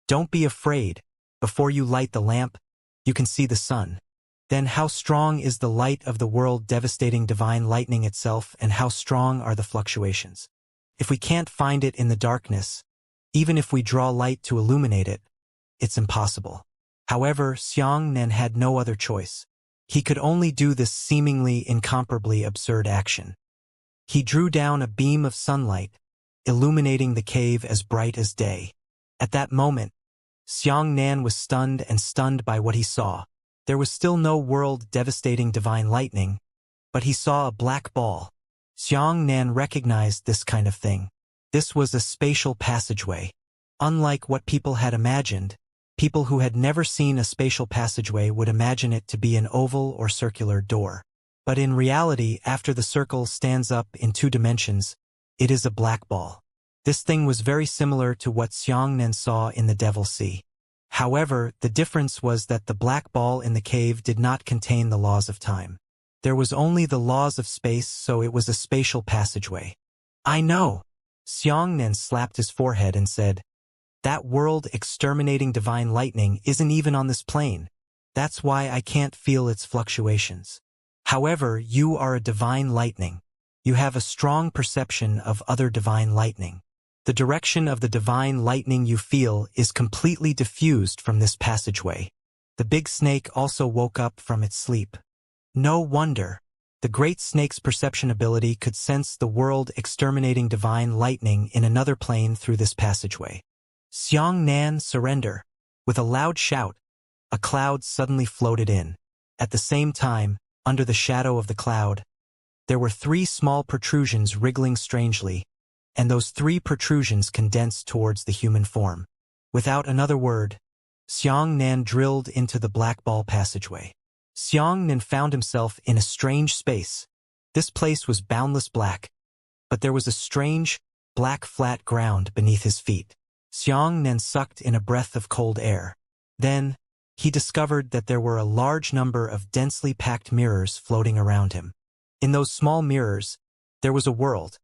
"Don't be afraid. Before you light the lamp, you can see the sun." Then how strong is the light of the world-devastating divine lightning itself, and how strong are the fluctuations? If we can't find it in the darkness, even if we draw light to illuminate it, it's impossible. However, Xianxia had no other choice. He could only do this seemingly incomparably absurd action. He drew down a beam of sunlight, illuminating the cave as bright as day. At that moment, Xianxia was stunned by what he saw. There was still no world-devastating divine lightning, but he saw a black ball. Xianxia recognized this kind of thing. This was a spatial passageway. Unlike what people had imagined, people who had never seen a spatial passageway would imagine it to be an oval or circular door. But in reality, after the circle stands up in 2 dimensions, it is a black ball. This thing was very similar to what Xianxia saw in the Devil's Sea. However, the difference was that the black ball in the cave did not contain the laws of time. There was only the laws of space, so it was a spatial passageway. I know! Xianxia slapped his forehead and said, "That world-exterminating divine lightning isn't even on this plane. That's why I can't feel its fluctuations. However, you are a divine lightning. You have a strong perception of other divine lightning. The direction of the divine lightning you feel is completely diffused from this passageway." The big snake also woke up from its sleep. No wonder. The great snake's perception ability could sense the world-exterminating divine lightning in another plane through this passageway. Xianxia, surrender. With a loud shout, a cloud suddenly floated in. At the same time, under the shadow of the cloud, there were 3 small protrusions wriggling strangely, and those 3 protrusions condensed towards the human form. Without another word, Xianxia drilled into the black ball passageway. Xianxia found himself in a strange space. This place was boundless black, but there was a strange, black flat ground beneath his feet. Xianxia sucked in a breath of cold air. Then, he discovered that there were a large number of densely packed mirrors floating around him. In those small mirrors, there was a world,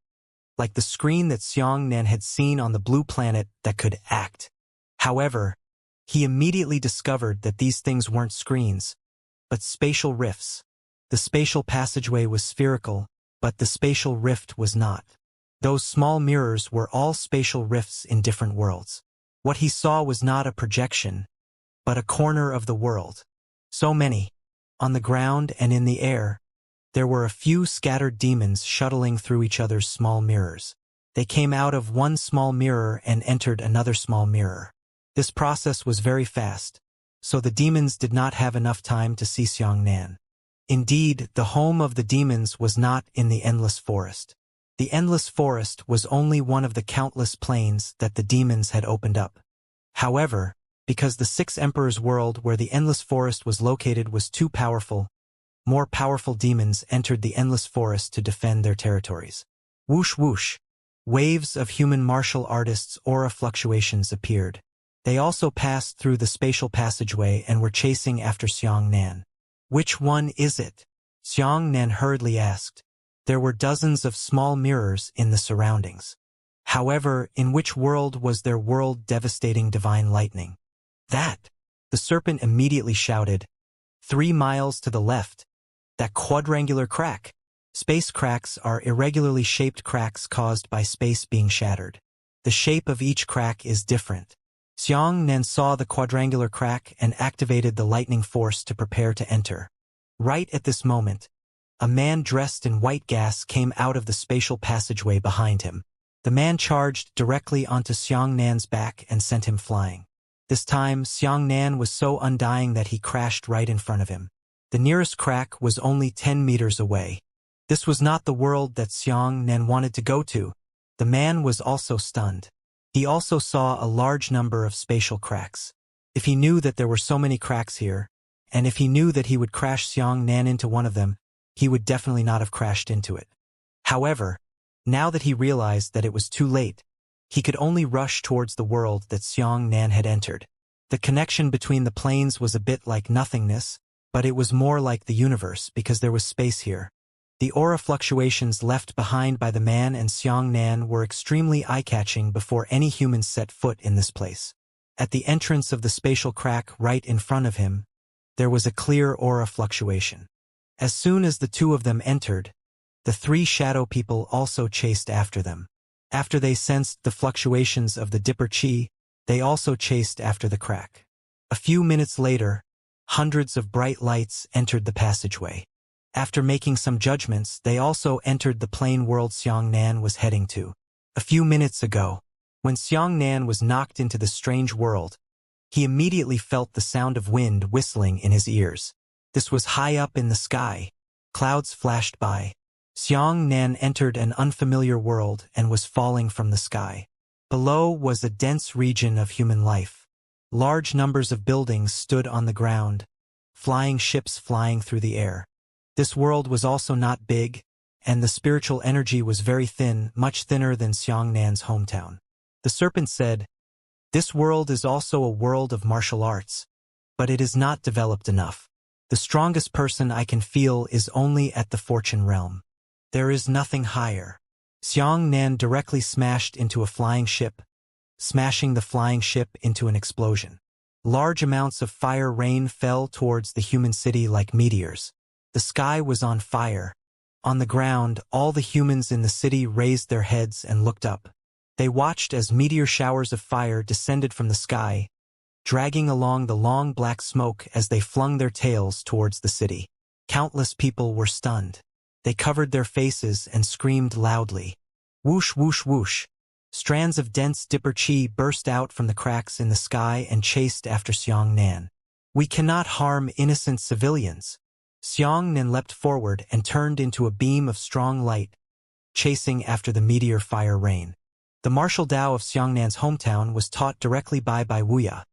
like the screen that Xianxia had seen on the blue planet, that could act. However, he immediately discovered that these things weren't screens, but spatial rifts. The spatial passageway was spherical, but the spatial rift was not. Those small mirrors were all spatial rifts in different worlds. What he saw was not a projection, but a corner of the world. So many. On the ground and in the air, there were a few scattered demons shuttling through each other's small mirrors. They came out of one small mirror and entered another small mirror. This process was very fast, so the demons did not have enough time to see Xianxia. Indeed, the home of the demons was not in the endless forest. The endless forest was only one of the countless planes that the demons had opened up. However, because the Six Emperors' world where the endless forest was located was too powerful, more powerful demons entered the endless forest to defend their territories. Whoosh whoosh. Waves of human martial artists' aura fluctuations appeared. They also passed through the spatial passageway and were chasing after Xianxia. Which one is it? Xianxia hurriedly asked. There were dozens of small mirrors in the surroundings. However, in which world was their world devastating divine lightning? That! The serpent immediately shouted. 3 miles to the left. That quadrangular crack. Space cracks are irregularly shaped cracks caused by space being shattered. The shape of each crack is different. Xianxia saw the quadrangular crack and activated the lightning force to prepare to enter. Right at this moment, a man dressed in white gas came out of the spatial passageway behind him. The man charged directly onto Xianxia's back and sent him flying. This time, Xianxia was so undying that he crashed right in front of him. The nearest crack was only 10 meters away. This was not the world that Xianxia wanted to go to. The man was also stunned. He also saw a large number of spatial cracks. If he knew that there were so many cracks here, and if he knew that he would crash Xianxia into one of them, he would definitely not have crashed into it. However, now that he realized that it was too late, he could only rush towards the world that Xianxia had entered. The connection between the planes was a bit like nothingness, but it was more like the universe because there was space here. The aura fluctuations left behind by the man and Xianxia were extremely eye-catching before any humans set foot in this place. At the entrance of the spatial crack right in front of him, there was a clear aura fluctuation. As soon as the two of them entered, the 3 shadow people also chased after them. After they sensed the fluctuations of the Dipper Chi, they also chased after the crack. A few minutes later, hundreds of bright lights entered the passageway. After making some judgments, they also entered the plane world Xianxia was heading to. A few minutes ago, when Xianxia was knocked into the strange world, he immediately felt the sound of wind whistling in his ears. This was high up in the sky. Clouds flashed by. Xianxia entered an unfamiliar world and was falling from the sky. Below was a dense region of human life. Large numbers of buildings stood on the ground, flying ships flying through the air. This world was also not big, and the spiritual energy was very thin, much thinner than Xianxia's hometown. The serpent said, "This world is also a world of martial arts, but it is not developed enough. The strongest person I can feel is only at the fortune realm. There is nothing higher." Xianxia directly smashed into a flying ship, smashing the flying ship into an explosion. Large amounts of fire rain fell towards the human city like meteors. The sky was on fire. On the ground, all the humans in the city raised their heads and looked up. They watched as meteor showers of fire descended from the sky, dragging along the long black smoke as they flung their tails towards the city. Countless people were stunned. They covered their faces and screamed loudly. Whoosh whoosh whoosh. Strands of dense Dipper Chi burst out from the cracks in the sky and chased after Xianxia. "We cannot harm innocent civilians." Xianxia leapt forward and turned into a beam of strong light, chasing after the meteor fire rain. The martial Tao of Xianxia's hometown was taught directly by Wuxia,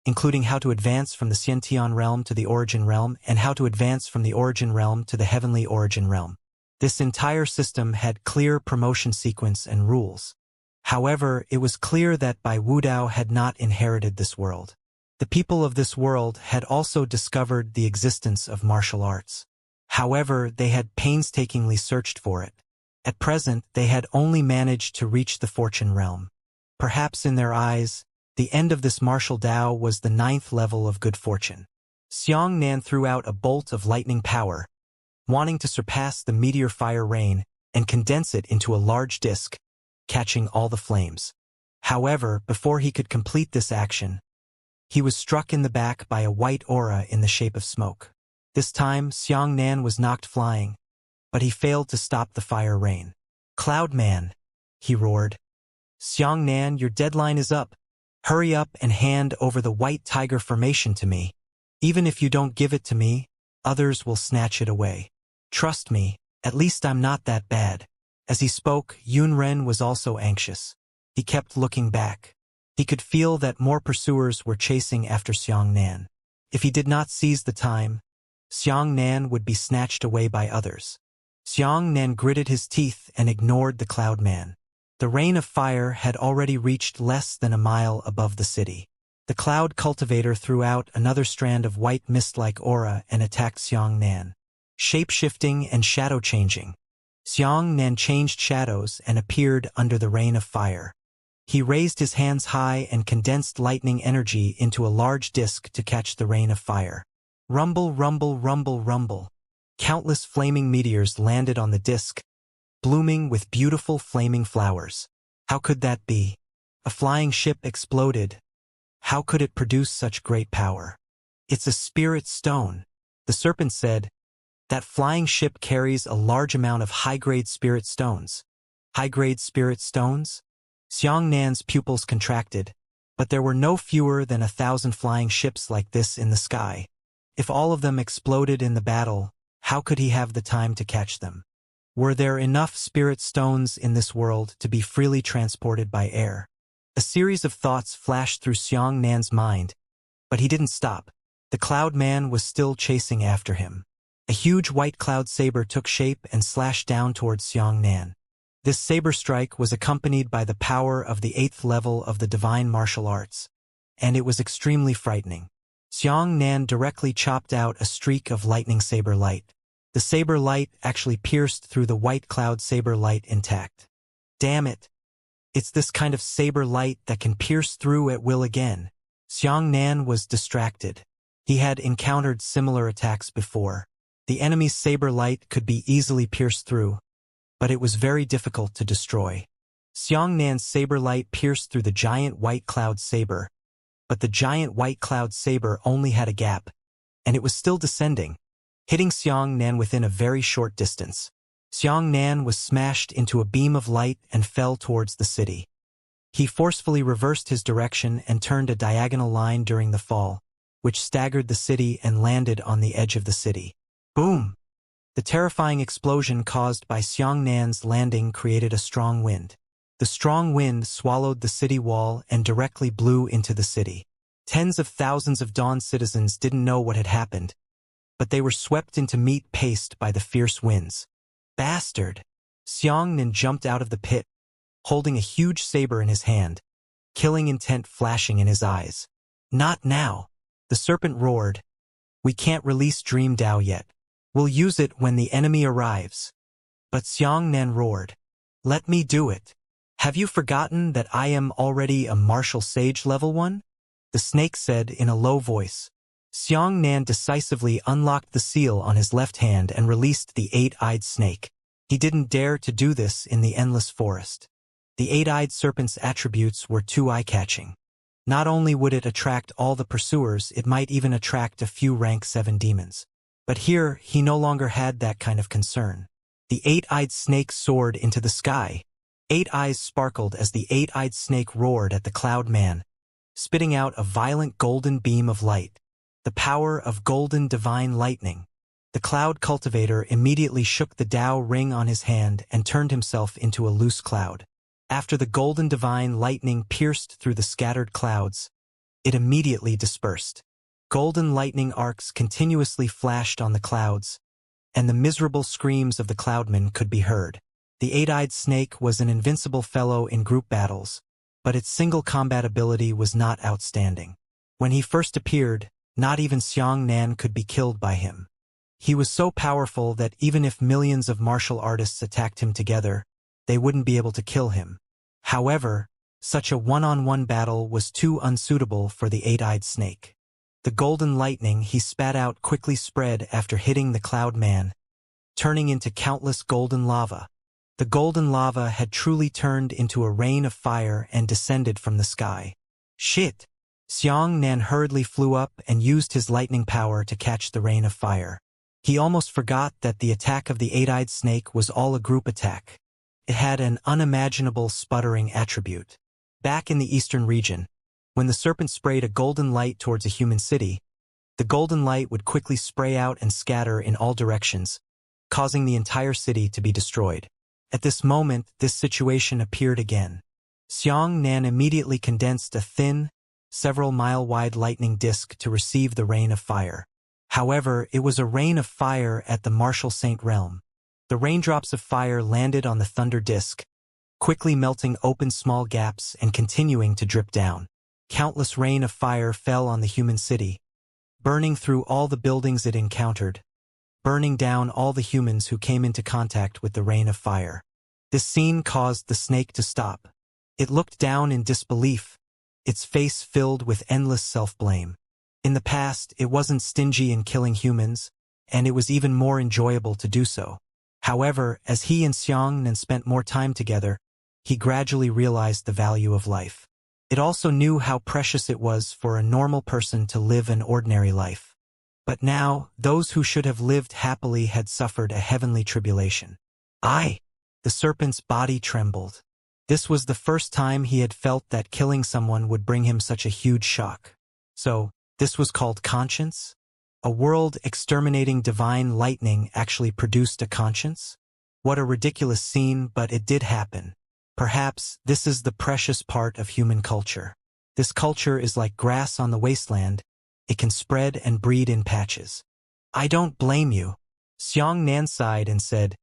including how to advance from the Xiantian realm to the Origin realm and how to advance from the Origin realm to the Heavenly Origin realm. This entire system had clear promotion sequence and rules. However, it was clear that Wu Dao had not inherited this world. The people of this world had also discovered the existence of martial arts. However, they had painstakingly searched for it. At present, they had only managed to reach the fortune realm. Perhaps in their eyes, the end of this martial Tao was the 9th level of good fortune. Xianxia threw out a bolt of lightning power, wanting to surpass the meteor fire rain and condense it into a large disk, catching all the flames. However, before he could complete this action, he was struck in the back by a white aura in the shape of smoke. This time, Xianxia was knocked flying, but he failed to stop the fire rain. "Cloud Man," he roared. "Xianxia, your deadline is up. Hurry up and hand over the white tiger formation to me. Even if you don't give it to me, others will snatch it away. Trust me, at least I'm not that bad." As he spoke, Yunren was also anxious. He kept looking back. He could feel that more pursuers were chasing after Xianxia. If he did not seize the time, Xianxia would be snatched away by others. Xianxia gritted his teeth and ignored the Cloud Man. The rain of fire had already reached less than a mile above the city. The cloud cultivator threw out another strand of white mist-like aura and attacked Xianxia. Shape-shifting and shadow-changing. Xianxia changed shadows and appeared under the rain of fire. He raised his hands high and condensed lightning energy into a large disk to catch the rain of fire. Rumble, rumble, rumble, rumble. Countless flaming meteors landed on the disk, blooming with beautiful flaming flowers. How could that be? A flying ship exploded. How could it produce such great power? "It's a spirit stone," the serpent said. "That flying ship carries a large amount of high-grade spirit stones." High-grade spirit stones? Xianxia's pupils contracted, but there were no fewer than 1,000 flying ships like this in the sky. If all of them exploded in the battle, how could he have the time to catch them? Were there enough spirit stones in this world to be freely transported by air? A series of thoughts flashed through Xianxia's mind, but he didn't stop. The Cloud Man was still chasing after him. A huge white cloud saber took shape and slashed down towards Xianxia. This saber strike was accompanied by the power of the 8th level of the divine martial arts, and it was extremely frightening. Xianxia directly chopped out a streak of lightning saber light. The saber light actually pierced through the white cloud saber light intact. Damn it! It's this kind of saber light that can pierce through at will again. Xianxia was distracted. He had encountered similar attacks before. The enemy's saber light could be easily pierced through, but it was very difficult to destroy. Xianxia's saber light pierced through the giant white cloud saber, but the giant white cloud saber only had a gap, and it was still descending, hitting Xianxia within a very short distance. Xianxia was smashed into a beam of light and fell towards the city. He forcefully reversed his direction and turned a diagonal line during the fall, which staggered the city and landed on the edge of the city. Boom! The terrifying explosion caused by Xianxia's landing created a strong wind. The strong wind swallowed the city wall and directly blew into the city. Tens of thousands of Dawn citizens didn't know what had happened, but they were swept into meat paste by the fierce winds. Bastard! Xianxia jumped out of the pit, holding a huge saber in his hand, killing intent flashing in his eyes. Not now! The serpent roared. We can't release Dream Dao yet. We'll use it when the enemy arrives. But Xianxia roared. Let me do it. Have you forgotten that I am already a martial sage level 1? The snake said in a low voice. Xianxia decisively unlocked the seal on his left hand and released the 8-eyed snake. He didn't dare to do this in the endless forest. The 8-eyed serpent's attributes were too eye-catching. Not only would it attract all the pursuers, it might even attract a few rank 7 demons. But here, he no longer had that kind of concern. The 8-eyed snake soared into the sky. 8 eyes sparkled as the 8-eyed snake roared at the Cloud Man, spitting out a violent golden beam of light. The power of golden divine lightning. The cloud cultivator immediately shook the Dao ring on his hand and turned himself into a loose cloud. After the golden divine lightning pierced through the scattered clouds, it immediately dispersed. Golden lightning arcs continuously flashed on the clouds, and the miserable screams of the cloudmen could be heard. The 8-eyed snake was an invincible fellow in group battles, but its single combat ability was not outstanding. When he first appeared, not even Xianxia could be killed by him. He was so powerful that even if millions of martial artists attacked him together, they wouldn't be able to kill him. However, such a one-on-one battle was too unsuitable for the 8-eyed snake. The golden lightning he spat out quickly spread after hitting the Cloud Man, turning into countless golden lava. The golden lava had truly turned into a rain of fire and descended from the sky. Shit! Xianxia hurriedly flew up and used his lightning power to catch the rain of fire. He almost forgot that the attack of the eight-eyed snake was all a group attack. It had an unimaginable sputtering attribute. Back in the eastern region, when the serpent sprayed a golden light towards a human city, the golden light would quickly spray out and scatter in all directions, causing the entire city to be destroyed. At this moment, this situation appeared again. Xianxia immediately condensed a thin, several-mile-wide lightning disk to receive the rain of fire. However, it was a rain of fire at the Martial Saint realm. The raindrops of fire landed on the thunder disk, quickly melting open small gaps and continuing to drip down. Countless rain of fire fell on the human city, burning through all the buildings it encountered, burning down all the humans who came into contact with the rain of fire. This scene caused the snake to stop. It looked down in disbelief, its face filled with endless self-blame. In the past, it wasn't stingy in killing humans, and it was even more enjoyable to do so. However, as he and Xianxia spent more time together, he gradually realized the value of life. It also knew how precious it was for a normal person to live an ordinary life. But now, those who should have lived happily had suffered a heavenly tribulation. The serpent's body trembled. This was the first time he had felt that killing someone would bring him such a huge shock. So, this was called conscience? A world exterminating divine lightning actually produced a conscience? What a ridiculous scene, but it did happen. Perhaps this is the precious part of human culture. This culture is like grass on the wasteland. It can spread and breed in patches. I don't blame you. Xianxia sighed and said,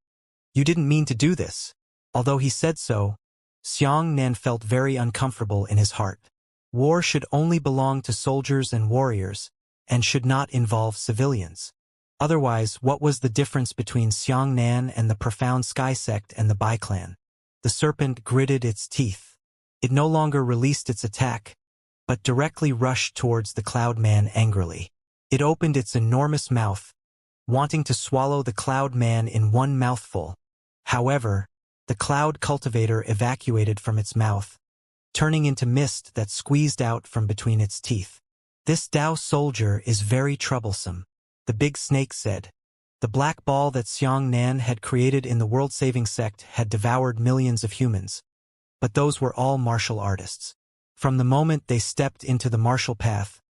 "You didn't mean to do this." Although he said so, Xianxia felt very uncomfortable in his heart. War should only belong to soldiers and warriors, and should not involve civilians. Otherwise, what was the difference between Xianxia and the profound sky sect and the Bai clan? The serpent gritted its teeth. It no longer released its attack, but directly rushed towards the cloud man angrily. It opened its enormous mouth, wanting to swallow the cloud man in one mouthful. However, the cloud cultivator evacuated from its mouth, turning into mist that squeezed out from between its teeth. "This Tao soldier is very troublesome," the big snake said. The black ball that Xianxia had created in the world-saving sect had devoured millions of humans, but those were all martial artists. From the moment they stepped into the martial path,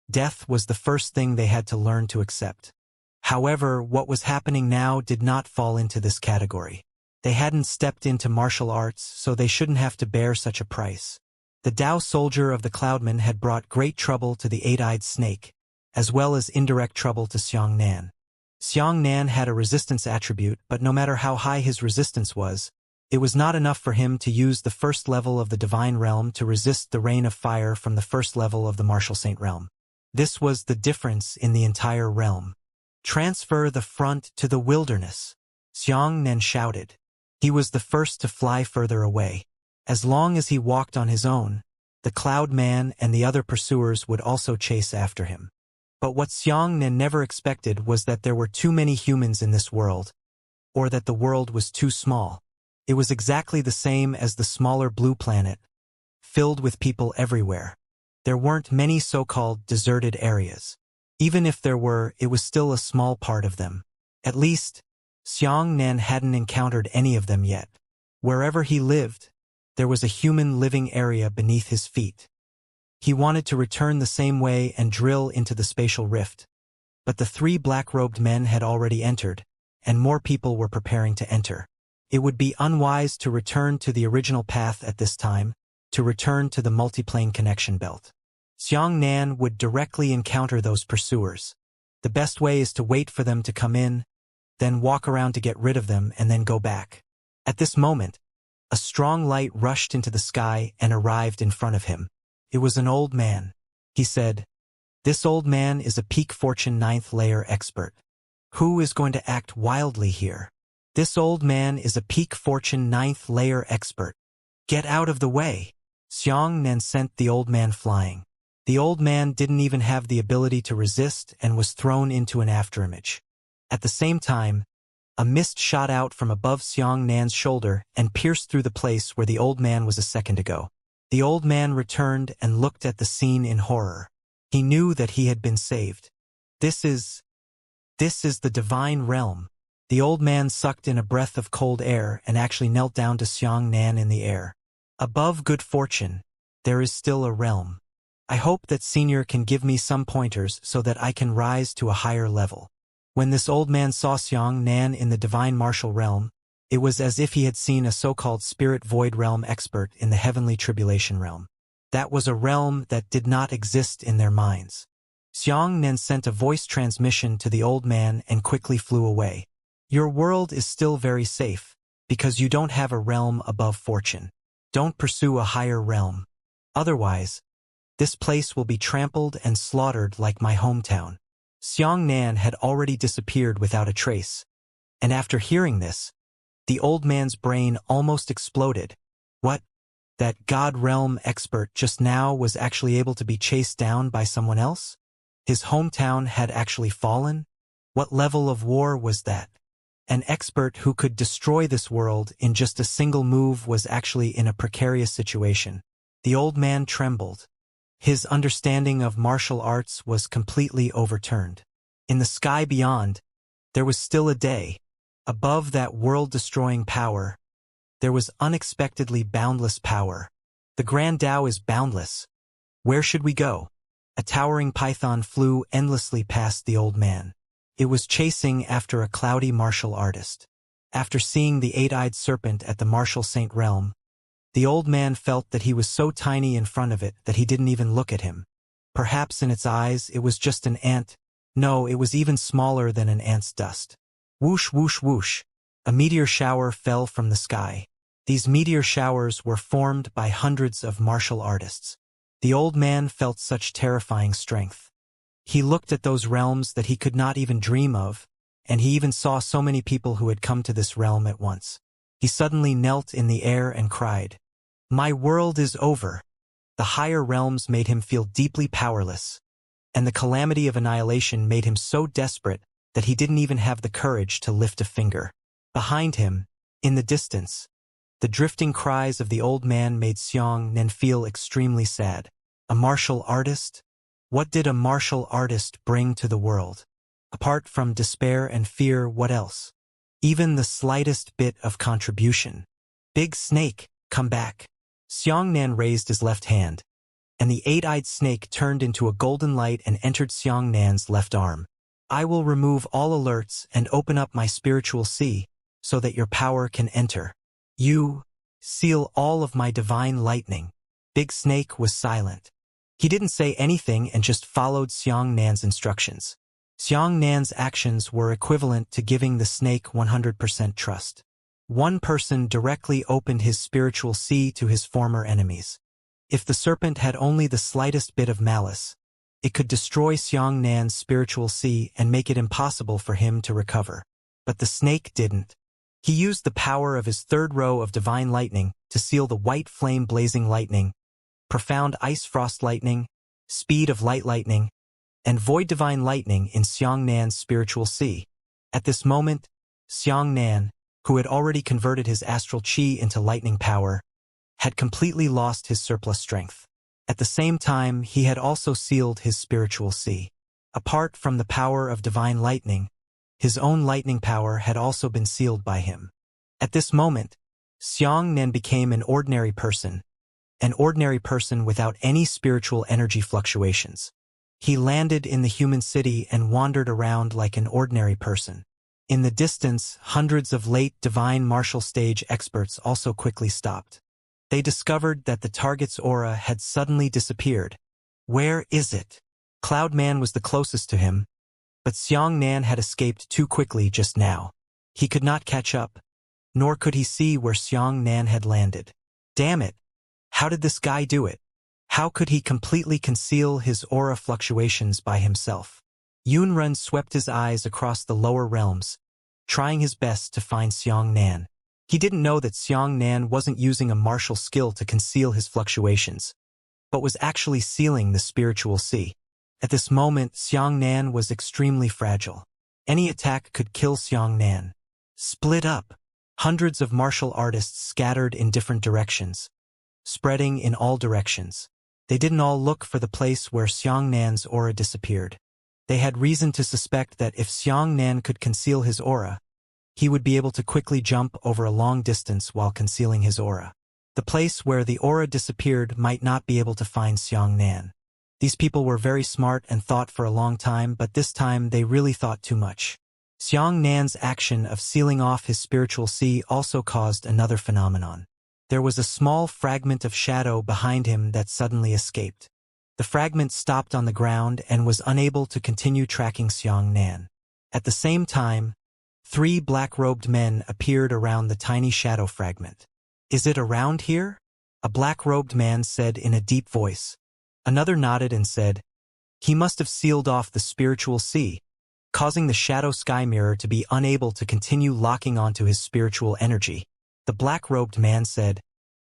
death was the first thing they had to learn to accept. However, what was happening now did not fall into this category. They hadn't stepped into martial arts, so they shouldn't have to bear such a price. The Tao soldier of the Cloudman had brought great trouble to the eight-eyed snake, as well as indirect trouble to Xianxia. Xianxia had a resistance attribute, but no matter how high his resistance was, it was not enough for him to use the first level of the divine realm to resist the rain of fire from the first level of the martial saint realm. This was the difference in the entire realm. "Transfer the front to the wilderness," Xianxia shouted. He was the first to fly further away. As long as he walked on his own, the Cloud Man and the other pursuers would also chase after him. But what Xianxia never expected was that there were too many humans in this world, or that the world was too small. It was exactly the same as the smaller blue planet, filled with people everywhere. There weren't many so-called deserted areas. Even if there were, it was still a small part of them. At least, Xianxia hadn't encountered any of them yet. Wherever he lived, there was a human living area beneath his feet. He wanted to return the same way and drill into the spatial rift. But the three black-robed men had already entered, and more people were preparing to enter. It would be unwise to return to the original path at this time, to return to the multiplane connection belt. Xianxia would directly encounter those pursuers. The best way is to wait for them to come in, then walk around to get rid of them and then go back. At this moment, a strong light rushed into the sky and arrived in front of him. It was an old man. He said, "This old man is a peak fortune 9th layer expert. Who is going to act wildly here? This old man is a peak fortune 9th layer expert. Get out of the way." Xianxia sent the old man flying. The old man didn't even have the ability to resist and was thrown into an afterimage. At the same time, A mist shot out from above Xiang Nan's shoulder and pierced through the place where the old man was a second ago. The old man returned and looked at the scene in horror. He knew that he had been saved. This is the divine realm. The old man sucked in a breath of cold air and actually knelt down to Xiang Nan in the air. Above good fortune, there is still a realm. I hope that Senior can give me some pointers so that I can rise to a higher level. When this old man saw Xiang Nan in the divine martial realm, it was as if he had seen a so-called spirit void realm expert in the heavenly tribulation realm. That was a realm that did not exist in their minds. Xiang Nan sent a voice transmission to the old man and quickly flew away. Your world is still very safe, because you don't have a realm above fortune. Don't pursue a higher realm. Otherwise, this place will be trampled and slaughtered like my hometown. Xiang Nan had already disappeared without a trace, and after hearing this, the old man's brain almost exploded. What? That God realm expert just now was actually able to be chased down by someone else? His hometown had actually fallen? What level of war was that? An expert who could destroy this world in just a single move was actually in a precarious situation. The old man trembled. His understanding of martial arts was completely overturned. In the sky beyond, there was still a day. Above that world-destroying power, there was unexpectedly boundless power. The Grand Tao is boundless. Where should we go? A towering python flew endlessly past the old man. It was chasing after a cloudy martial artist. After seeing the eight-eyed serpent at the martial saint realm, the old man felt that he was so tiny in front of it that he didn't even look at him. Perhaps in its eyes it was just an ant. No, it was even smaller than an ant's dust. Whoosh, whoosh, whoosh. A meteor shower fell from the sky. These meteor showers were formed by hundreds of martial artists. The old man felt such terrifying strength. He looked at those realms that he could not even dream of, and he even saw so many people who had come to this realm at once. He suddenly knelt in the air and cried, "My world is over." The higher realms made him feel deeply powerless, and the calamity of annihilation made him so desperate that he didn't even have the courage to lift a finger. Behind him, in the distance, the drifting cries of the old man made Xiang Nan feel extremely sad. A martial artist? What did a martial artist bring to the world? Apart from despair and fear, what else? Even the slightest bit of contribution. Big Snake, come back. Xiang Nan raised his left hand, and the eight-eyed snake turned into a golden light and entered Xiang Nan's left arm. I will remove all alerts and open up my spiritual sea, so that your power can enter. You seal all of my divine lightning. Big Snake was silent. He didn't say anything and just followed Xiang Nan's instructions. Xiang Nan's actions were equivalent to giving the snake 100% trust. One person directly opened his spiritual sea to his former enemies. If the serpent had only the slightest bit of malice, it could destroy Xiang Nan's spiritual sea and make it impossible for him to recover. But the snake didn't. He used the power of his third row of divine lightning to seal the white flame blazing lightning, profound ice frost lightning, speed of light lightning, and void divine lightning in Xiang Nan's spiritual sea. At this moment, Xiang Nan, who had already converted his astral chi into lightning power, had completely lost his surplus strength. At the same time, he had also sealed his spiritual sea. Apart from the power of divine lightning, his own lightning power had also been sealed by him. At this moment, Xiang Nan became an ordinary person without any spiritual energy fluctuations. He landed in the human city and wandered around like an ordinary person. In the distance, hundreds of late divine martial stage experts also quickly stopped. They discovered that the target's aura had suddenly disappeared. Where is it? Cloudman was the closest to him, but Xiang Nan had escaped too quickly just now. He could not catch up, nor could he see where Xiang Nan had landed. Damn it! How did this guy do it? How could he completely conceal his aura fluctuations by himself? Yunren swept his eyes across the lower realms, trying his best to find Xiang Nan. He didn't know that Xiang Nan wasn't using a martial skill to conceal his fluctuations, but was actually sealing the spiritual sea. At this moment, Xiang Nan was extremely fragile. Any attack could kill Xiang Nan. split up. Hundreds of martial artists scattered in different directions, spreading in all directions. They didn't all look for the place where Xiangnan's aura disappeared. They had reason to suspect that if Xiangnan could conceal his aura, he would be able to quickly jump over a long distance while concealing his aura. The place where the aura disappeared might not be able to find Xiangnan. These people were very smart and thought for a long time, but this time they really thought too much. Xiangnan's action of sealing off his spiritual sea also caused another phenomenon. There was a small fragment of shadow behind him that suddenly escaped. The fragment stopped on the ground and was unable to continue tracking Xiangnan. At the same time, 3 black-robed men appeared around the tiny shadow fragment. "Is it around here?" a black-robed man said in a deep voice. Another nodded and said, "He must have sealed off the spiritual sea, causing the shadow sky mirror to be unable to continue locking onto his spiritual energy." The black-robed man said,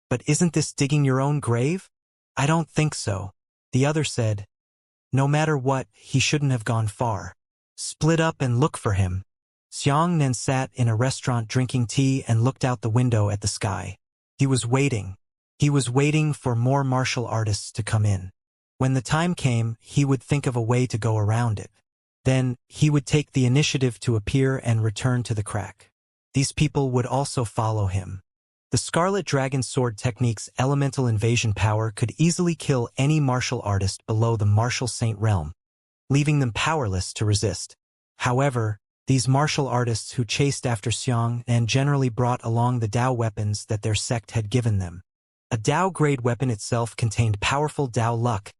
"But isn't this digging your own grave?" "I don't think so." The other said, "No matter what, he shouldn't have gone far. Split up and look for him." Xiangnan sat in a restaurant drinking tea and looked out the window at the sky. He was waiting. He was waiting for more martial artists to come in. When the time came, he would think of a way to go around it. Then, he would take the initiative to appear and return to the crack. These people would also follow him. The Scarlet Dragon Sword technique's elemental invasion power could easily kill any martial artist below the martial saint realm, leaving them powerless to resist. However, these martial artists who chased after Xiangnan generally brought along the Dao weapons that their sect had given them. A Dao-grade weapon itself contained powerful Dao luck,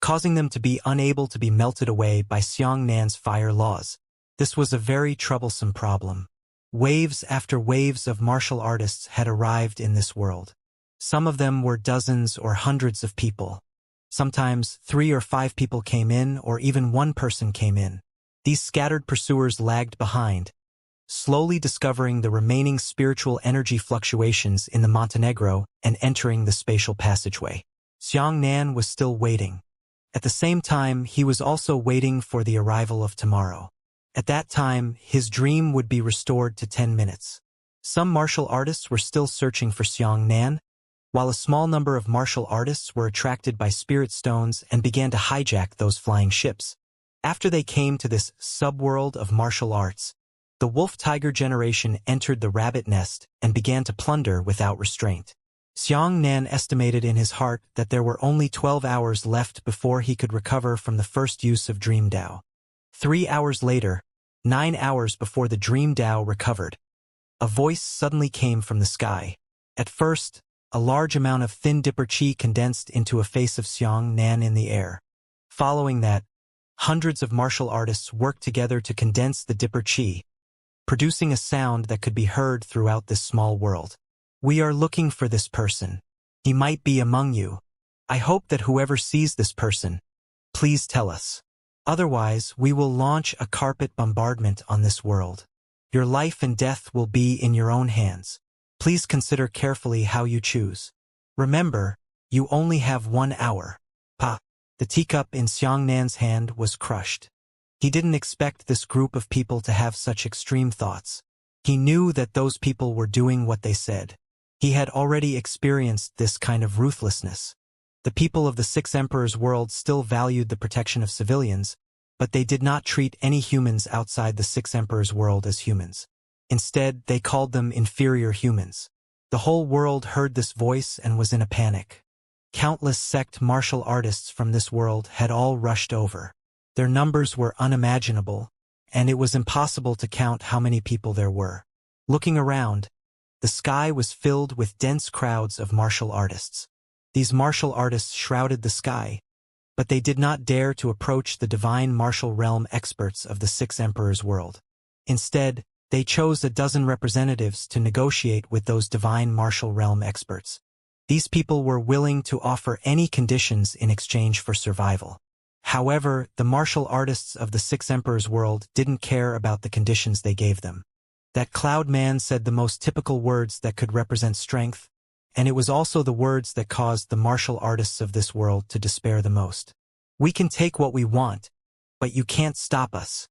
causing them to be unable to be melted away by Xiangnan's fire laws. This was a very troublesome problem. Waves after waves of martial artists had arrived in this world. Some of them were dozens or hundreds of people. Sometimes 3 or 5 people came in, or even 1 person came in. These scattered pursuers lagged behind, slowly discovering the remaining spiritual energy fluctuations in the Montenegro and entering the spatial passageway. Xiangnan was still waiting. At the same time, he was also waiting for the arrival of tomorrow. At that time, his dream would be restored to 10 minutes. Some martial artists were still searching for Xiangnan, while a small number of martial artists were attracted by spirit stones and began to hijack those flying ships. After they came to this subworld of martial arts, the wolf-tiger generation entered the rabbit nest and began to plunder without restraint. Xiangnan estimated in his heart that there were only 12 hours left before he could recover from the first use of Dream Dao. 3 hours later, 9 hours before the Dream Dao recovered, a voice suddenly came from the sky. At first, a large amount of thin dipper chi condensed into a face of Xiangnan in the air. Following that, hundreds of martial artists worked together to condense the dipper chi, producing a sound that could be heard throughout this small world. "We are looking for this person. He might be among you. I hope that whoever sees this person, please tell us. Otherwise, we will launch a carpet bombardment on this world. Your life and death will be in your own hands. Please consider carefully how you choose. Remember, you only have 1 hour." Pa! The teacup in Xiangnan's hand was crushed. He didn't expect this group of people to have such extreme thoughts. He knew that those people were doing what they said. He had already experienced this kind of ruthlessness. The people of the Six Emperors world still valued the protection of civilians, but they did not treat any humans outside the Six Emperors world as humans. Instead, they called them inferior humans. The whole world heard this voice and was in a panic. Countless sect martial artists from this world had all rushed over. Their numbers were unimaginable, and it was impossible to count how many people there were. Looking around, the sky was filled with dense crowds of martial artists. These martial artists shrouded the sky, but they did not dare to approach the divine martial realm experts of the Six Emperors world. Instead, they chose a dozen representatives to negotiate with those divine martial realm experts. These people were willing to offer any conditions in exchange for survival. However, the martial artists of the Six Emperors world didn't care about the conditions they gave them. That cloud man said the most typical words that could represent strength, and it was also the words that caused the martial artists of this world to despair the most. "We can take what we want, but you can't stop us."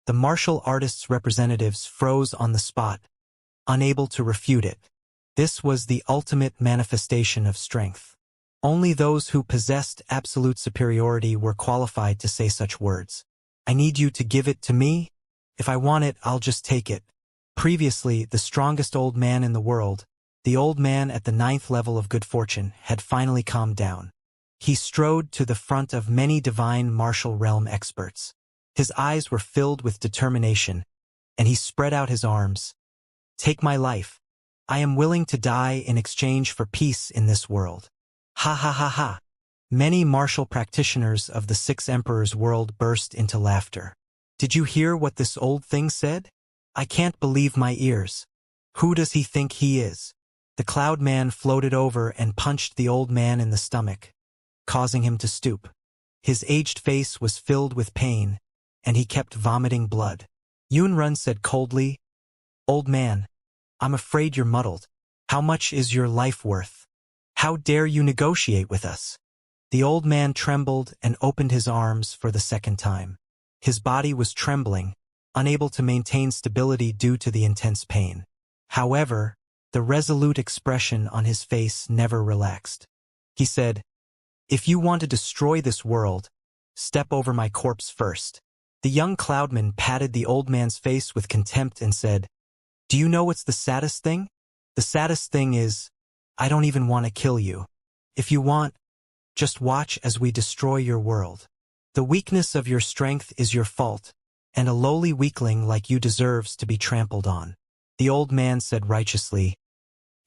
The martial artists' representatives froze on the spot, unable to refute it. This was the ultimate manifestation of strength. Only those who possessed absolute superiority were qualified to say such words. I need you to give it to me? If I want it, I'll just take it. Previously, the strongest old man in the world, the old man at the 9th level of good fortune, had finally calmed down. He strode to the front of many divine martial realm experts. His eyes were filled with determination, and he spread out his arms. Take my life. I am willing to die in exchange for peace in this world. Ha ha ha ha. Many martial practitioners of the 6 Emperors world burst into laughter. Did you hear what this old thing said? I can't believe my ears. Who does he think he is? The cloud man floated over and punched the old man in the stomach, causing him to stoop. His aged face was filled with pain, and he kept vomiting blood. Yunrun said coldly, Old man, I'm afraid you're muddled. How much is your life worth? How dare you negotiate with us? The old man trembled and opened his arms for the second time. His body was trembling, unable to maintain stability due to the intense pain. However, the resolute expression on his face never relaxed. He said, If you want to destroy this world, step over my corpse first. The young cloudman patted the old man's face with contempt and said, Do you know what's the saddest thing? The saddest thing is, I don't even want to kill you. If you want, just watch as we destroy your world. The weakness of your strength is your fault, and a lowly weakling like you deserves to be trampled on. The old man said righteously,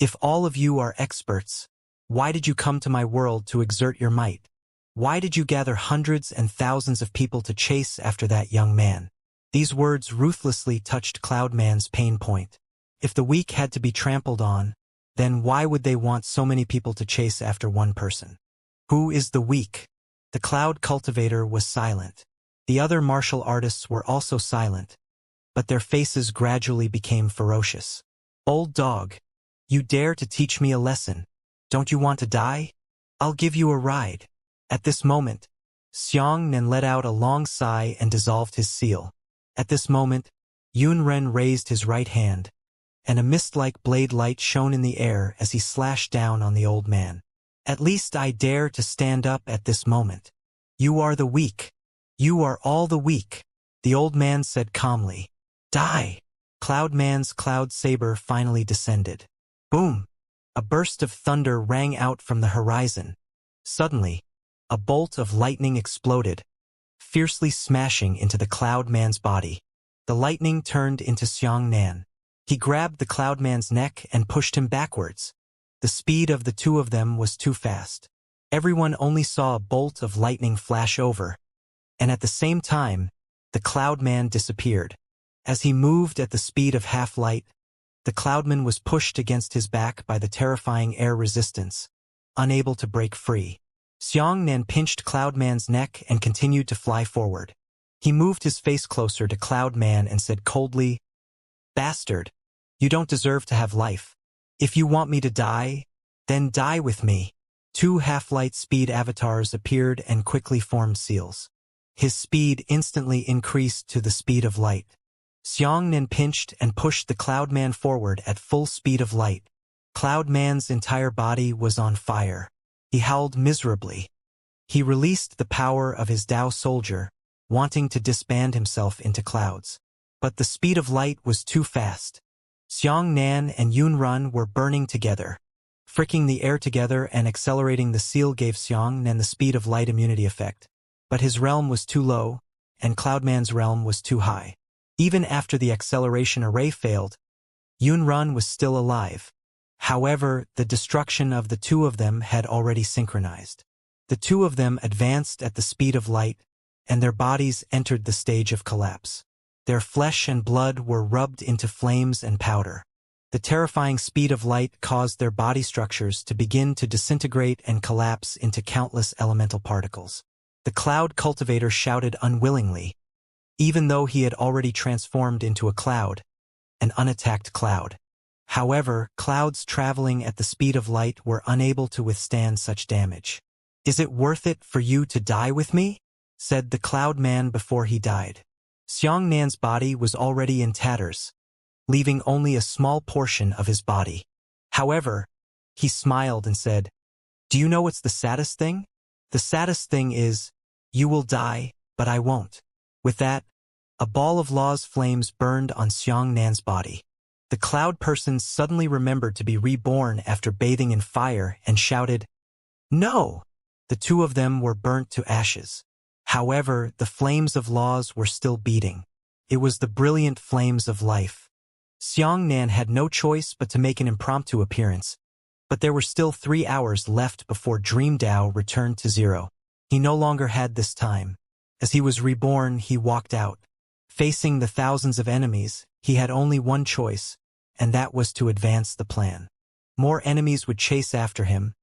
If all of you are experts, why did you come to my world to exert your might? Why did you gather hundreds and thousands of people to chase after that young man? These words ruthlessly touched Cloudman's pain point. If the weak had to be trampled on, then why would they want so many people to chase after one person? Who is the weak? The cloud cultivator was silent. The other martial artists were also silent, but their faces gradually became ferocious. Old dog, you dare to teach me a lesson? Don't you want to die? I'll give you a ride. At this moment, Xianxia let out a long sigh and dissolved his seal. At this moment, Yunren raised his right hand, and a mist-like blade light shone in the air as he slashed down on the old man. At least I dare to stand up at this moment. You are the weak. You are all the weak, the old man said calmly. Die! Cloudman's cloud saber finally descended. Boom! A burst of thunder rang out from the horizon. Suddenly, a bolt of lightning exploded, fiercely smashing into the Cloudman's body. The lightning turned into Xianxia. He grabbed the Cloudman's neck and pushed him backwards. The speed of the two of them was too fast. Everyone only saw a bolt of lightning flash over, and at the same time, the Cloudman disappeared. As he moved at the speed of half-light, the Cloudman was pushed against his back by the terrifying air resistance, unable to break free. Xianxia pinched Cloudman's neck and continued to fly forward. He moved his face closer to Cloudman and said coldly, Bastard, you don't deserve to have life. If you want me to die, then die with me. 2 half-light speed avatars appeared and quickly formed seals. His speed instantly increased to the speed of light. Xianxia pinched and pushed the Cloudman forward at full speed of light. Cloudman's entire body was on fire. He howled miserably. He released the power of his Tao soldier, wanting to disband himself into clouds. But the speed of light was too fast. Xianxia and Yunrun were burning together. Fricking the air together and accelerating the seal gave Xianxia the speed of light immunity effect. But his realm was too low, and Cloudman's realm was too high. Even after the acceleration array failed, Yunrun was still alive. However, the destruction of the two of them had already synchronized. The two of them advanced at the speed of light, and their bodies entered the stage of collapse. Their flesh and blood were rubbed into flames and powder. The terrifying speed of light caused their body structures to begin to disintegrate and collapse into countless elemental particles. The cloud cultivator shouted unwillingly, even though he had already transformed into a cloud, an unattacked cloud. However, clouds traveling at the speed of light were unable to withstand such damage. Is it worth it for you to die with me? Said the cloud man before he died. Xiangnan's body was already in tatters, leaving only a small portion of his body. However, he smiled and said, "Do you know what's the saddest thing? The saddest thing is, you will die, but I won't." With that, a ball of law's flames burned on Xiangnan's body. The cloud person suddenly remembered to be reborn after bathing in fire and shouted, "No!" The two of them were burnt to ashes. However, the flames of laws were still beating. It was the brilliant flames of life. Xiangnan had no choice but to make an impromptu appearance, but there were still 3 hours left before Dream Dao returned to zero. He no longer had this time. As he was reborn, he walked out. Facing the thousands of enemies, he had only one choice, and that was to advance the plan. More enemies would chase after him,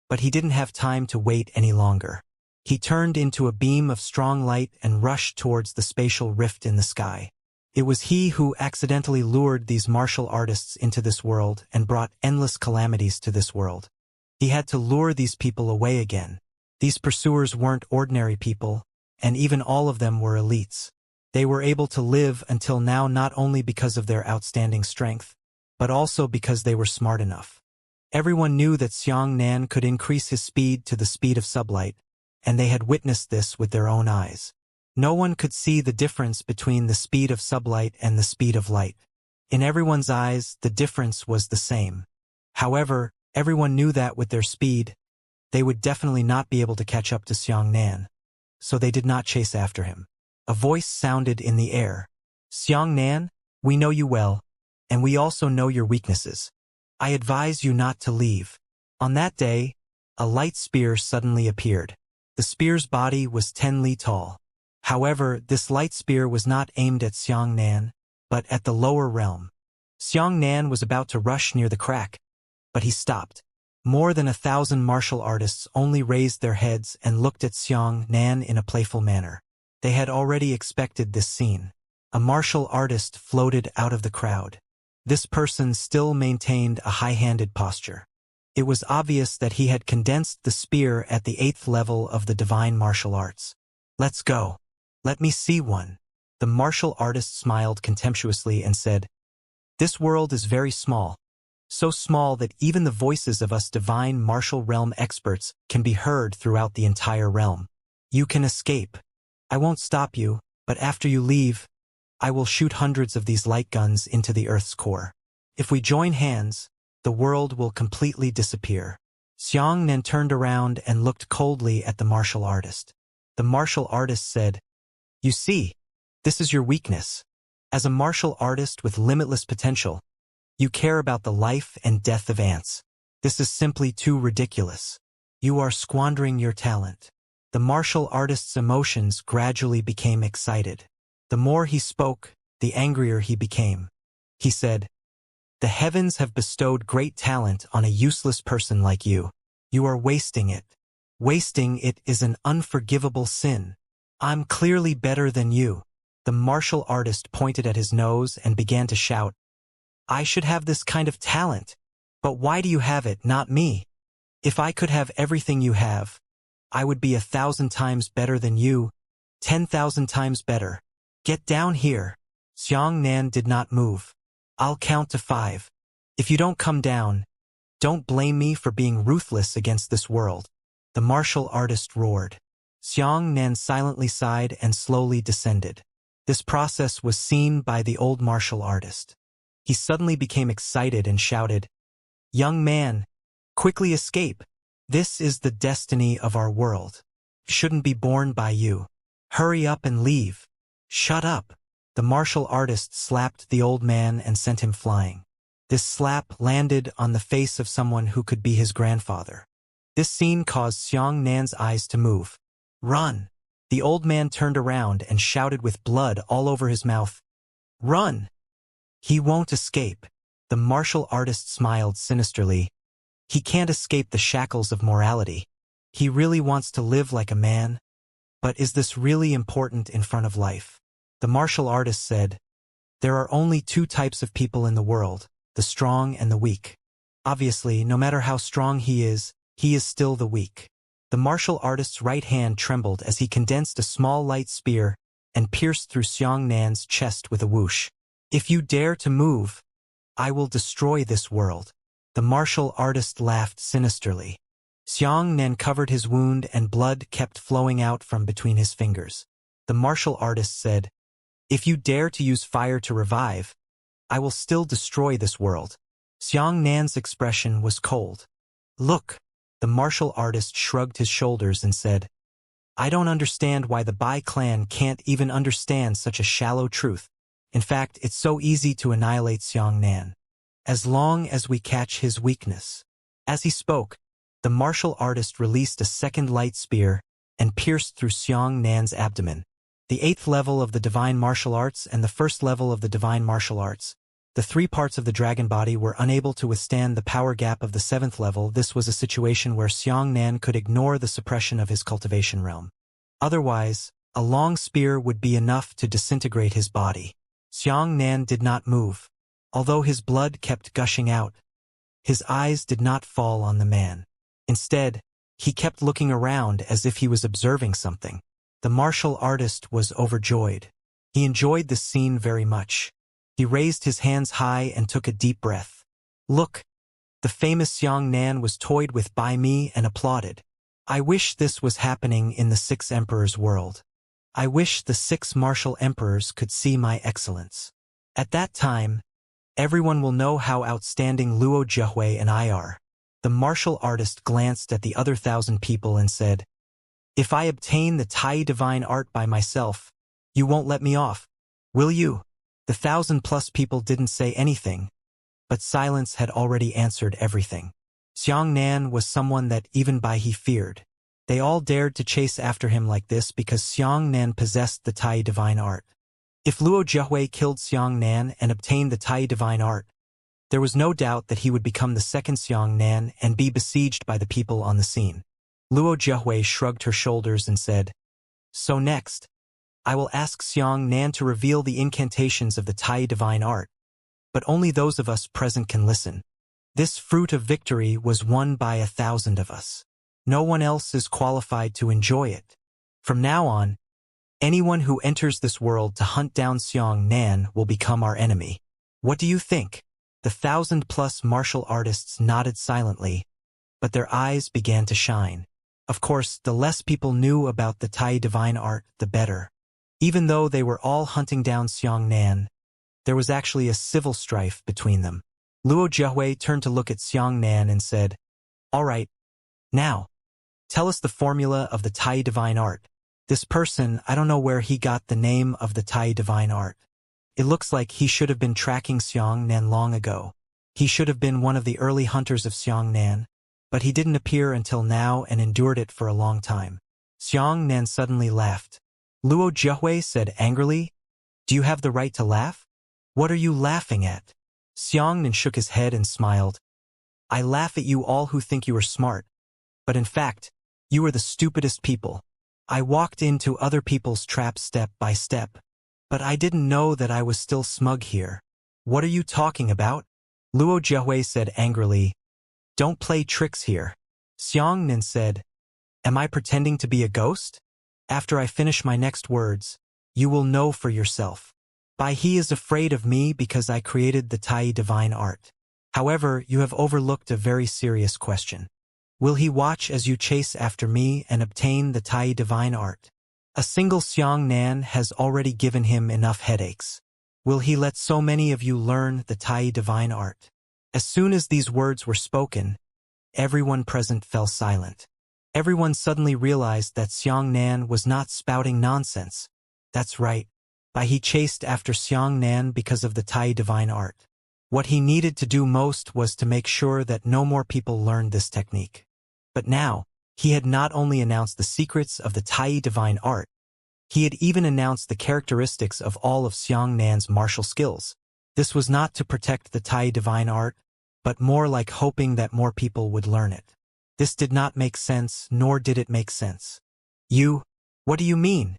but he didn't have time to wait any longer. He turned into a beam of strong light and rushed towards the spatial rift in the sky. It was he who accidentally lured these martial artists into this world and brought endless calamities to this world. He had to lure these people away again. These pursuers weren't ordinary people, and even all of them were elites. They were able to live until now not only because of their outstanding strength, but also because they were smart enough. Everyone knew that Xiangnan could increase his speed to the speed of sublight, and they had witnessed this with their own eyes. No one could see the difference between the speed of sublight and the speed of light. In everyone's eyes, the difference was the same. However, everyone knew that with their speed, they would definitely not be able to catch up to Xiangnan, so they did not chase after him. A voice sounded in the air. "Xiangnan, we know you well, and we also know your weaknesses. I advise you not to leave." On that day, a light spear suddenly appeared. The spear's body was 10 li tall. However, this light spear was not aimed at Xiangnan, but at the lower realm. Xiangnan was about to rush near the crack, but he stopped. More than 1,000 martial artists only raised their heads and looked at Xiangnan in a playful manner. They had already expected this scene. A martial artist floated out of the crowd. This person still maintained a high-handed posture. It was obvious that he had condensed the spear at the 8th level of the divine martial arts. "Let's go. Let me see one." The martial artist smiled contemptuously and said, "This world is very small, so small that even the voices of us divine martial realm experts can be heard throughout the entire realm. You can escape. I won't stop you, but after you leave, I will shoot hundreds of these light guns into the Earth's core. If we join hands, the world will completely disappear." Xiangnan turned around and looked coldly at the martial artist. The martial artist said, "You see, this is your weakness. As a martial artist with limitless potential, you care about the life and death of ants. This is simply too ridiculous. You are squandering your talent." The martial artist's emotions gradually became excited. The more he spoke, the angrier he became. He said, "The heavens have bestowed great talent on a useless person like you. You are wasting it. Wasting it is an unforgivable sin. I'm clearly better than you." The martial artist pointed at his nose and began to shout, "I should have this kind of talent. But why do you have it, not me? If I could have everything you have, I would be 1,000 times better than you, 10,000 times better. Get down here." Xiangnan did not move. "I'll count to 5. If you don't come down, don't blame me for being ruthless against this world." The martial artist roared. Xiangnan silently sighed and slowly descended. This process was seen by the old martial artist. He suddenly became excited and shouted, "Young man, quickly escape. This is the destiny of our world. It shouldn't be borne by you. Hurry up and leave." "Shut up." The martial artist slapped the old man and sent him flying. This slap landed on the face of someone who could be his grandfather. This scene caused Xiangnan's eyes to move. "Run!" The old man turned around and shouted with blood all over his mouth, "Run! He won't escape." The martial artist smiled sinisterly. "He can't escape the shackles of morality. He really wants to live like a man. But is this really important in front of life?" The martial artist said, "There are only 2 types of people in the world, the strong and the weak. Obviously, no matter how strong he is still the weak." The martial artist's right hand trembled as he condensed a small light spear and pierced through Xiang Nan's chest with a whoosh. "If you dare to move, I will destroy this world." The martial artist laughed sinisterly. Xiang Nan covered his wound and blood kept flowing out from between his fingers. The martial artist said, "If you dare to use fire to revive, I will still destroy this world." Xiang Nan's expression was cold. "Look," the martial artist shrugged his shoulders and said, "I don't understand why the Bai clan can't even understand such a shallow truth. In fact, it's so easy to annihilate Xiang Nan, as long as we catch his weakness." As he spoke, the martial artist released a second light spear and pierced through Xiang Nan's abdomen. The 8th level of the divine martial arts and the 1st level of the divine martial arts. The 3 parts of the dragon body were unable to withstand the power gap of the 7th level. This was a situation where Xiang Nan could ignore the suppression of his cultivation realm. Otherwise, a long spear would be enough to disintegrate his body. Xiang Nan did not move. Although his blood kept gushing out, his eyes did not fall on the man. Instead, he kept looking around as if he was observing something. The martial artist was overjoyed. He enjoyed this scene very much. He raised his hands high and took a deep breath. "Look, the famous Xiang Nan was toyed with by me and applauded. I wish this was happening in the 6 emperors' world. I wish the 6 martial emperors could see my excellence. At that time, everyone will know how outstanding Luo Zhehui and I are." The martial artist glanced at the other 1,000 people and said, "If I obtain the Tai divine art by myself, you won't let me off, will you?" The 1,000+ people didn't say anything, but silence had already answered everything. Xiang Nan was someone that even Bai he feared. They all dared to chase after him like this because Xiang Nan possessed the Tai divine art. If Luo Zhehui killed Xiang Nan and obtained the Tai divine art, there was no doubt that he would become the 2nd Xiang Nan and be besieged by the people on the scene. Luo Zhehui shrugged her shoulders and said, "So next, I will ask Xiang Nan to reveal the incantations of the Tai divine art, but only those of us present can listen. This fruit of victory was won by 1,000 of us. No one else is qualified to enjoy it. From now on, anyone who enters this world to hunt down Xiang Nan will become our enemy. What do you think?" The 1,000+ martial artists nodded silently, but their eyes began to shine. Of course, the less people knew about the Tai divine art, the better. Even though they were all hunting down Xiang Nan, there was actually a civil strife between them. Luo Zhehui turned to look at Xiang Nan and said, "All right, now, tell us the formula of the Tai divine art." This person, I don't know where he got the name of the Tai divine art. It looks like he should have been tracking Xiang Nan long ago. He should have been one of the early hunters of Xiang Nan, but he didn't appear until now and endured it for a long time. Xiang Nan suddenly laughed. Luo Zhehui said angrily, "Do you have the right to laugh? What are you laughing at?" Xiang Nan shook his head and smiled. "I laugh at you all who think you are smart, but in fact, you are the stupidest people. I walked into other people's traps step by step, but I didn't know that I was still smug here." "What are you talking about?" Luo Zhehui said angrily. "Don't play tricks here." Xiang Nan said, "Am I pretending to be a ghost? After I finish my next words, you will know for yourself. Bai he is afraid of me because I created the Tai divine art. However, you have overlooked a very serious question. Will he watch as you chase after me and obtain the Tai divine art? A single Xiang Nan has already given him enough headaches. Will he let so many of you learn the Tai divine art?" As soon as these words were spoken, everyone present fell silent. Everyone suddenly realized that Xiang Nan was not spouting nonsense. That's right. Bai he chased after Xiang Nan because of the Tai divine art. What he needed to do most was to make sure that no more people learned this technique. But now, he had not only announced the secrets of the Tai divine art, he had even announced the characteristics of all of Xiang Nan's martial skills. This was not to protect the Tai divine art, but more like hoping that more people would learn it. This did not make sense, nor did it make sense. What do you mean?"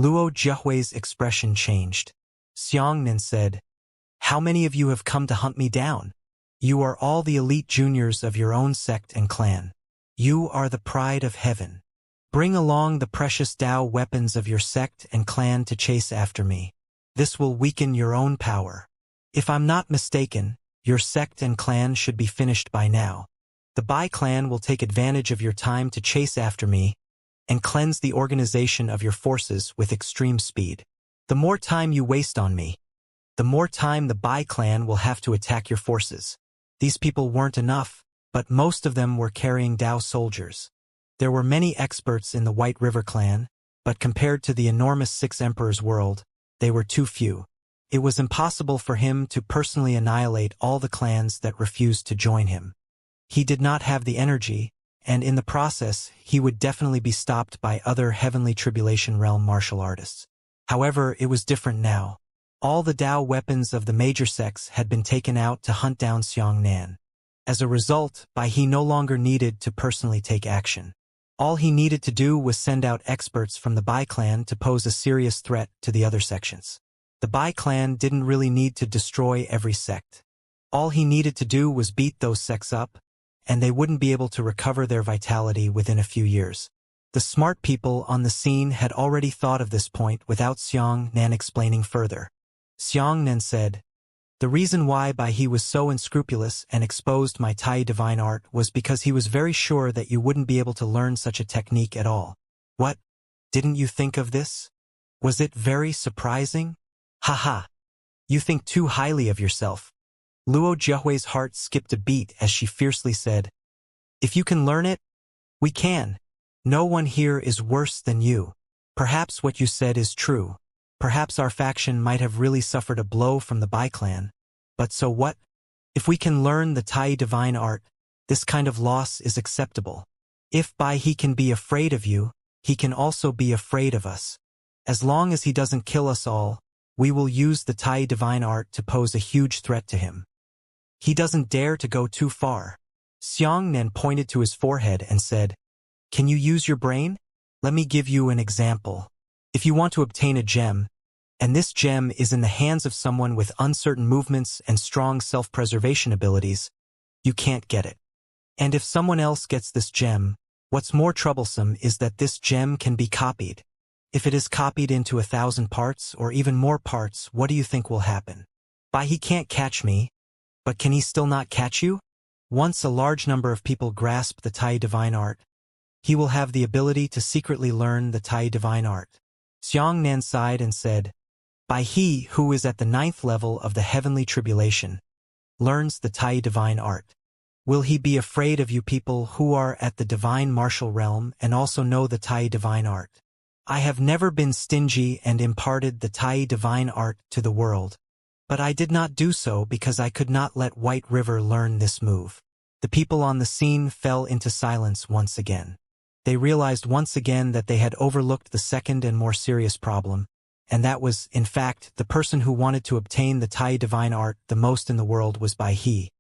Luo Zhehui's expression changed. Xiang Nan said, "How many of you have come to hunt me down? You are all the elite juniors of your own sect and clan. You are the pride of heaven. Bring along the precious Tao weapons of your sect and clan to chase after me. This will weaken your own power. If I'm not mistaken, your sect and clan should be finished by now. The Bai clan will take advantage of your time to chase after me and cleanse the organization of your forces with extreme speed. The more time you waste on me, the more time the Bai clan will have to attack your forces. These people weren't enough, but most of them were carrying Tao soldiers. There were many experts in the White River clan, but compared to the enormous Six Emperors world, they were too few. It was impossible for him to personally annihilate all the clans that refused to join him. He did not have the energy, and in the process, he would definitely be stopped by other Heavenly Tribulation Realm martial artists. However, it was different now. All the Tao weapons of the major sects had been taken out to hunt down Xianxia. As a result, Bai He no longer needed to personally take action. All he needed to do was send out experts from the Bai clan to pose a serious threat to the other sections. The Bai clan didn't really need to destroy every sect. All he needed to do was beat those sects up, and they wouldn't be able to recover their vitality within a few years. The smart people on the scene had already thought of this point without Xianxia explaining further. Xianxia said, "The reason why Bai He was so unscrupulous and exposed my Tai divine art was because he was very sure that you wouldn't be able to learn such a technique at all." What? Didn't you think of this? Was it very surprising? Haha. You think too highly of yourself. Luo Jiahui's heart skipped a beat as she fiercely said, "If you can learn it, we can. No one here is worse than you. Perhaps what you said is true. Perhaps our faction might have really suffered a blow from the Bai clan. But so what? If we can learn the Tai divine art, this kind of loss is acceptable. If Bai He can be afraid of you, he can also be afraid of us. As long as he doesn't kill us all, we will use the Tai divine art to pose a huge threat to him. He doesn't dare to go too far." Xianxia pointed to his forehead and said, "Can you use your brain? Let me give you an example. If you want to obtain a gem, and this gem is in the hands of someone with uncertain movements and strong self-preservation abilities, you can't get it. And if someone else gets this gem, what's more troublesome is that this gem can be copied. If it is copied into 1,000 parts or even more parts, what do you think will happen? Bai He can't catch me, but can he still not catch you? Once a large number of people grasp the Tai divine art, he will have the ability to secretly learn the Tai divine art." Xianxia sighed and said, "Bai He, who is at the 9th level of the Heavenly Tribulation, learns the Tai divine art. Will he be afraid of you people who are at the divine martial realm and also know the Tai divine art? I have never been stingy and imparted the Tai divine art to the world. But I did not do so because I could not let White River learn this move." The people on the scene fell into silence once again. They realized once again that they had overlooked the second and more serious problem, and that was, in fact, the person who wanted to obtain the Tai divine art the most in the world was Bai He.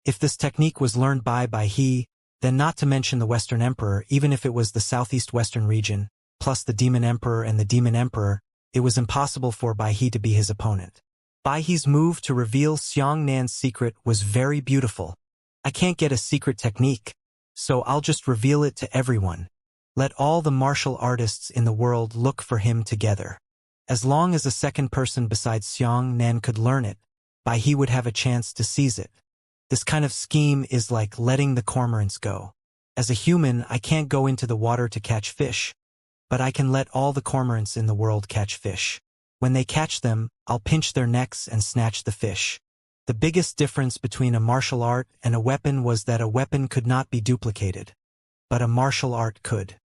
If this technique was learned by Bai He, then not to mention the Western Emperor, even if it was the Southeast Western region, plus the Demon Emperor and the Demon Emperor, it was impossible for Bai He to be his opponent. Bai He's move to reveal Xianxia's secret was very beautiful. "I can't get a secret technique, so I'll just reveal it to everyone. Let all the martial artists in the world look for him together. As long as a second person besides Xianxia could learn it, Bai He would have a chance to seize it. This kind of scheme is like letting the cormorants go. As a human, I can't go into the water to catch fish, but I can let all the cormorants in the world catch fish. When they catch them, I'll pinch their necks and snatch the fish." The biggest difference between a martial art and a weapon was that a weapon could not be duplicated, but a martial art could.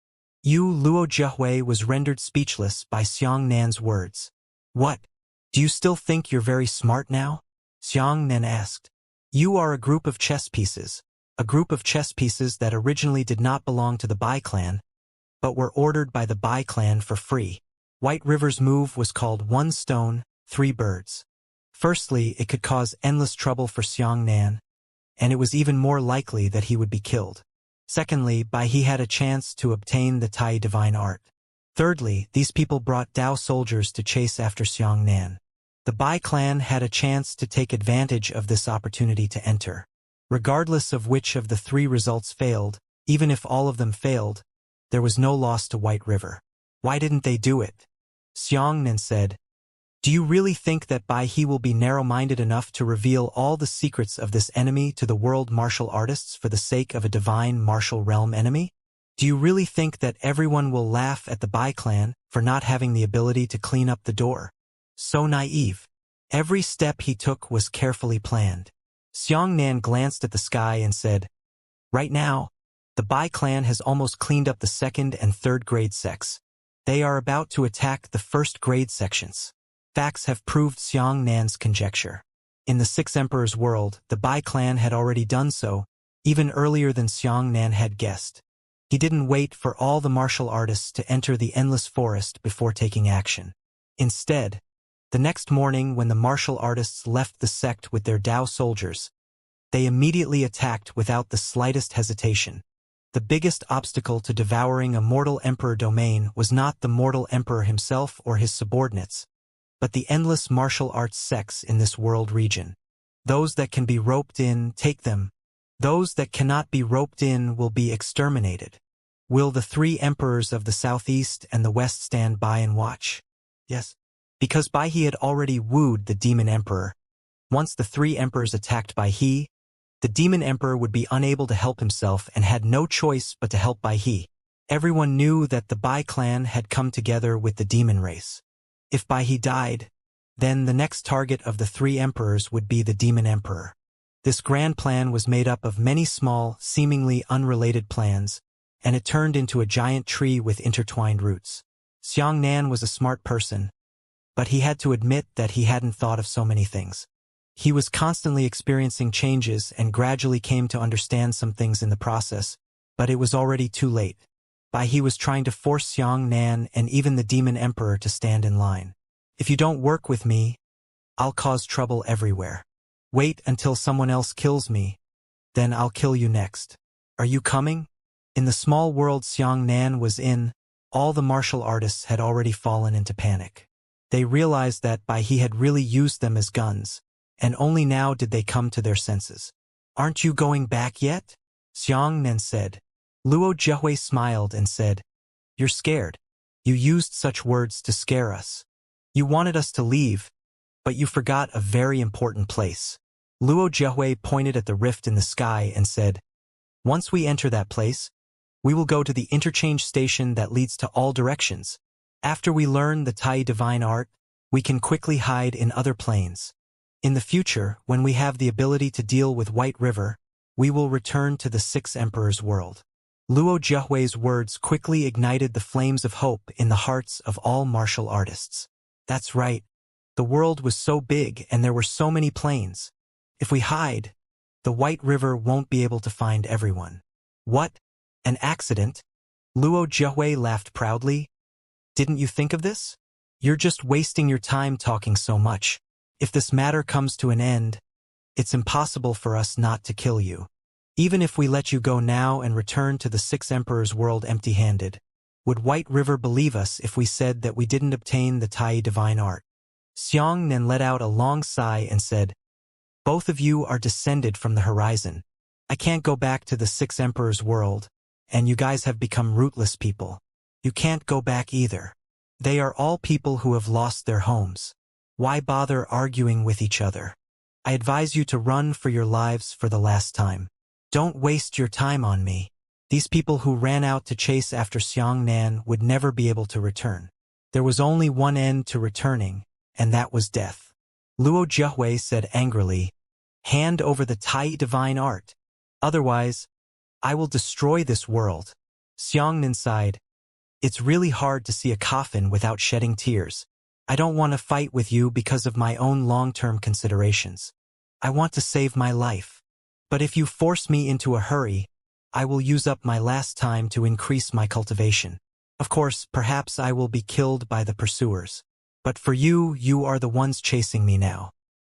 Luo Jiahui was rendered speechless by Xianxia's words. "What? Do you still think you're very smart now?" Xianxia asked. "You are a group of chess pieces that originally did not belong to the Bai clan, but were ordered by the Bai clan for free. White River's move was called 1 stone, 3 birds. Firstly, it could cause endless trouble for Xianxia, and it was even more likely that he would be killed. Secondly, Bai He had a chance to obtain the Tai divine art. Thirdly, these people brought Tao soldiers to chase after Xianxia. The Bai clan had a chance to take advantage of this opportunity to enter. Regardless of which of the 3 results failed, even if all of them failed, there was no loss to White River. Why didn't they do it? Xianxia said, do you really think that Bai He will be narrow-minded enough to reveal all the secrets of this enemy to the world martial artists for the sake of a divine martial realm enemy? Do you really think that everyone will laugh at the Bai clan for not having the ability to clean up the door? So naive. Every step he took was carefully planned. Xianxia glanced at the sky and said, right now, the Bai clan has almost cleaned up the second and third grade sects. They are about to attack the first grade sections. Facts have proved Xianxia's conjecture. In the Six Emperors world, the Bai clan had already done so, even earlier than Xianxia had guessed. He didn't wait for all the martial artists to enter the endless forest before taking action. Instead, the next morning when the martial artists left the sect with their Dao soldiers, they immediately attacked without the slightest hesitation. The biggest obstacle to devouring a mortal emperor domain was not the mortal emperor himself or his subordinates, but the endless martial arts sects in this world region. Those that can be roped in, take them. Those that cannot be roped in will be exterminated. Will the three emperors of the southeast and the west stand by and watch? Yes. Because Bai He had already wooed the demon emperor. Once the three emperors attacked Bai He, the demon emperor would be unable to help himself and had no choice but to help Bai He. Everyone knew that the Bai clan had come together with the demon race. If Bai He died, then the next target of the three emperors would be the demon emperor. This grand plan was made up of many small, seemingly unrelated plans, and it turned into a giant tree with intertwined roots. Xianxia was a smart person, but he had to admit that he hadn't thought of so many things. He was constantly experiencing changes and gradually came to understand some things in the process, but it was already too late. Bai He was trying to force Xianxia and even the demon emperor to stand in line. If you don't work with me, I'll cause trouble everywhere. Wait until someone else kills me, then I'll kill you next. Are you coming? In the small world Xianxia was in, all the martial artists had already fallen into panic. They realized that Bai He had really used them as guns, and only now did they come to their senses. Aren't you going back yet? Xianxia said. Luo Zhehui smiled and said, you're scared. You used such words to scare us. You wanted us to leave, but you forgot a very important place. Luo Zhehui pointed at the rift in the sky and said, once we enter that place, we will go to the interchange station that leads to all directions. After we learn the Tai divine art, we can quickly hide in other planes. In the future, when we have the ability to deal with White River, we will return to the Six Emperors world. Luo Zhehui's words quickly ignited the flames of hope in the hearts of all martial artists. That's right. The world was so big and there were so many planes. If we hide, the White River won't be able to find everyone. What? An accident? Luo Zhehui laughed proudly. Didn't you think of this? You're just wasting your time talking so much. If this matter comes to an end, it's impossible for us not to kill you. Even if we let you go now and return to the Six Emperors world empty-handed, would White River believe us if we said that we didn't obtain the Tai divine art? Xianxia let out a long sigh and said, both of you are descended from the horizon. I can't go back to the Six Emperors world, and you guys have become rootless people. You can't go back either. They are all people who have lost their homes. Why bother arguing with each other? I advise you to run for your lives for the last time. Don't waste your time on me. These people who ran out to chase after Xianxia would never be able to return. There was only one end to returning, and that was death. Luo Zhehui said angrily, hand over the Tai divine art. Otherwise, I will destroy this world. Xianxia sighed. It's really hard to see a coffin without shedding tears. I don't want to fight with you because of my own long-term considerations. I want to save my life. But if you force me into a hurry, I will use up my last time to increase my cultivation. Of course, perhaps I will be killed by the pursuers. But for you, you are the ones chasing me now.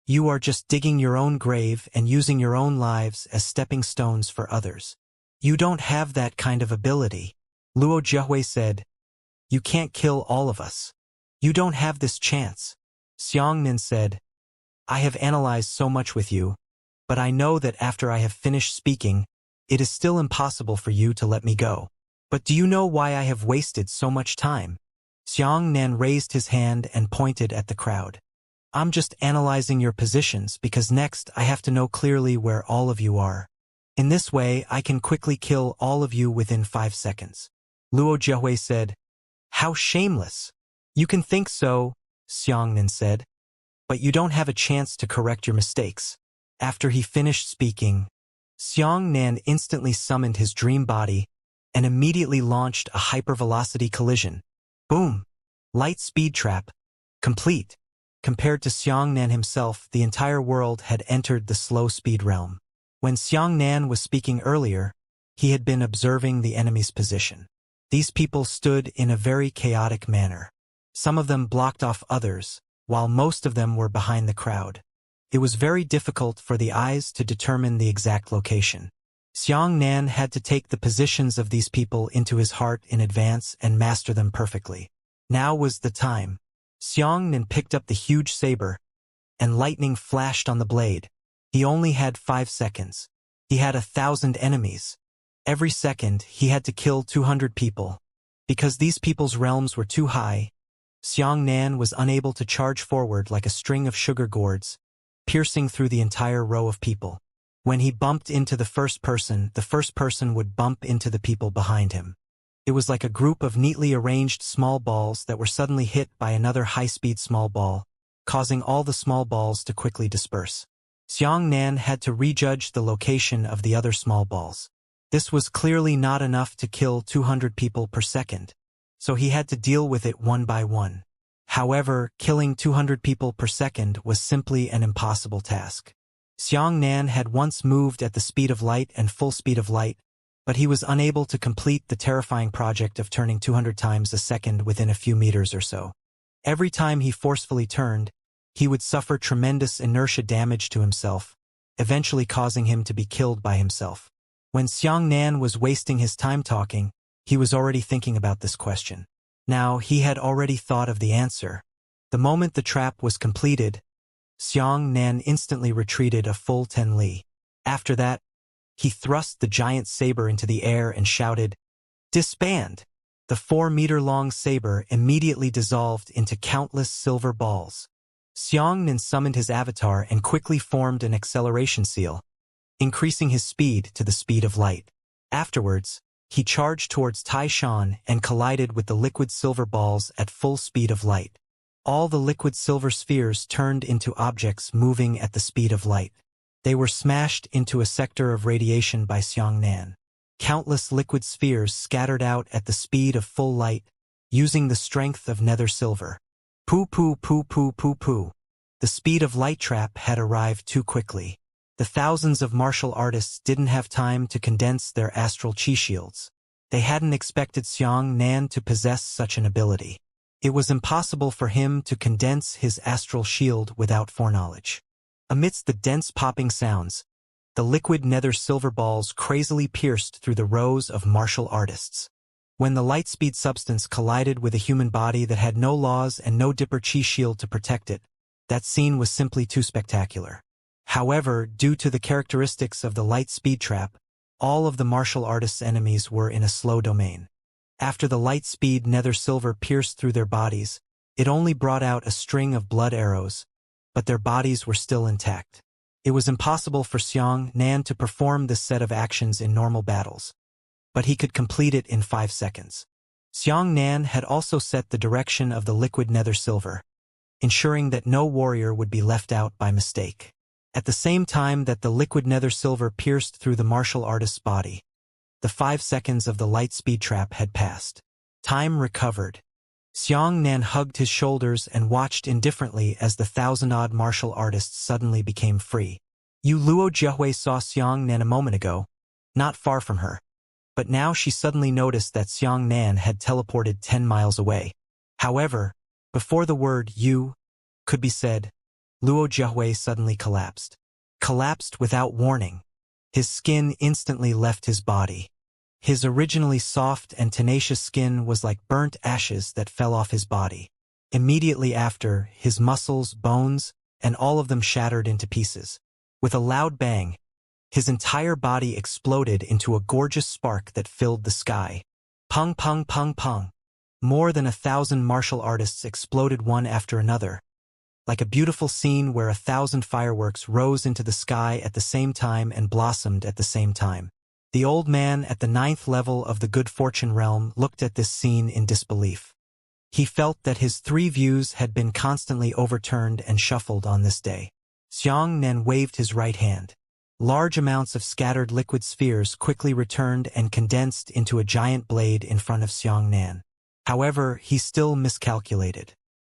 You are just digging your own grave and using your own lives as stepping stones for others. You don't have that kind of ability. Luo Zhehui said, you can't kill all of us. You don't have this chance. Xianxia said, I have analyzed so much with you, but I know that after I have finished speaking, it is still impossible for you to let me go. But do you know why I have wasted so much time? Xianxia raised his hand and pointed at the crowd. I'm just analyzing your positions because next I have to know clearly where all of you are. In this way, I can quickly kill all of you within 5 seconds. Luo Jiahui said. How shameless! You can think so, Xianxia said, but you don't have a chance to correct your mistakes. After he finished speaking, Xianxia instantly summoned his dream body and immediately launched a hypervelocity collision. Boom! Light speed trap. Complete. Compared to Xianxia himself, the entire world had entered the slow speed realm. When Xianxia was speaking earlier, he had been observing the enemy's position. These people stood in a very chaotic manner. Some of them blocked off others, while most of them were behind the crowd. It was very difficult for the eyes to determine the exact location. Xianxia had to take the positions of these people into his heart in advance and master them perfectly. Now was the time. Xianxia picked up the huge saber, and lightning flashed on the blade. He only had 5 seconds. He had 1,000 enemies. Every second, he had to kill 200 people. Because these people's realms were too high, Xianxia was unable to charge forward like a string of sugar gourds, piercing through the entire row of people. When he bumped into the first person would bump into the people behind him. It was like a group of neatly arranged small balls that were suddenly hit by another high-speed small ball, causing all the small balls to quickly disperse. Xianxia had to rejudge the location of the other small balls. This was clearly not enough to kill 200 people per second, so he had to deal with it one by one. However, killing 200 people per second was simply an impossible task. Xianxia had once moved at the speed of light and full speed of light, but he was unable to complete the terrifying project of turning 200 times a second within a few meters or so. Every time he forcefully turned, he would suffer tremendous inertia damage to himself, eventually causing him to be killed by himself. When Xianxia was wasting his time talking, he was already thinking about this question. Now, he had already thought of the answer. The moment the trap was completed, Xianxia instantly retreated a full 10 li. After that, he thrust the giant saber into the air and shouted, "Disband!" The 4-meter-long saber immediately dissolved into countless silver balls. Xianxia summoned his avatar and quickly formed an acceleration seal, increasing his speed to the speed of light. Afterwards, he charged towards Taishan and collided with the liquid silver balls at full speed of light. All the liquid silver spheres turned into objects moving at the speed of light. They were smashed into a sector of radiation by Xianxia. Countless liquid spheres scattered out at the speed of full light, using the strength of nether silver. Poo poo poo poo poo poo. The speed of light trap had arrived too quickly. The thousands of martial artists didn't have time to condense their astral chi shields. They hadn't expected Xianxia to possess such an ability. It was impossible for him to condense his astral shield without foreknowledge. Amidst the dense popping sounds, the liquid nether silver balls crazily pierced through the rows of martial artists. When the light-speed substance collided with a human body that had no laws and no dipper chi shield to protect it, that scene was simply too spectacular. However, due to the characteristics of the light speed trap, all of the martial artists' enemies were in a slow domain. After the light speed nether silver pierced through their bodies, it only brought out a string of blood arrows, but their bodies were still intact. It was impossible for Xianxia to perform this set of actions in normal battles, but he could complete it in 5 seconds. Xianxia had also set the direction of the liquid nether silver, ensuring that no warrior would be left out by mistake. At the same time that the liquid nether silver pierced through the martial artist's body, the 5 seconds of the light speed trap had passed. Time recovered. Xianxia hugged his shoulders and watched indifferently as the 1,000-odd martial artists suddenly became free. Yu Luo Jiahui saw Xianxia a moment ago, not far from her, but now she suddenly noticed that Xianxia had teleported 10 miles away. However, before the word "you" could be said, Luo Jiahui suddenly collapsed. Collapsed without warning. His skin instantly left his body. His originally soft and tenacious skin was like burnt ashes that fell off his body. Immediately after, his muscles, bones, and all of them shattered into pieces. With a loud bang, his entire body exploded into a gorgeous spark that filled the sky. Pung pung pung pung. More than 1,000 martial artists exploded one after another, like a beautiful scene where 1,000 fireworks rose into the sky at the same time and blossomed at the same time. The old man at the 9th level of the good fortune realm looked at this scene in disbelief. He felt that his 3 views had been constantly overturned and shuffled on this day. Xianxia waved his right hand. Large amounts of scattered liquid spheres quickly returned and condensed into a giant blade in front of Xianxia. However, he still miscalculated.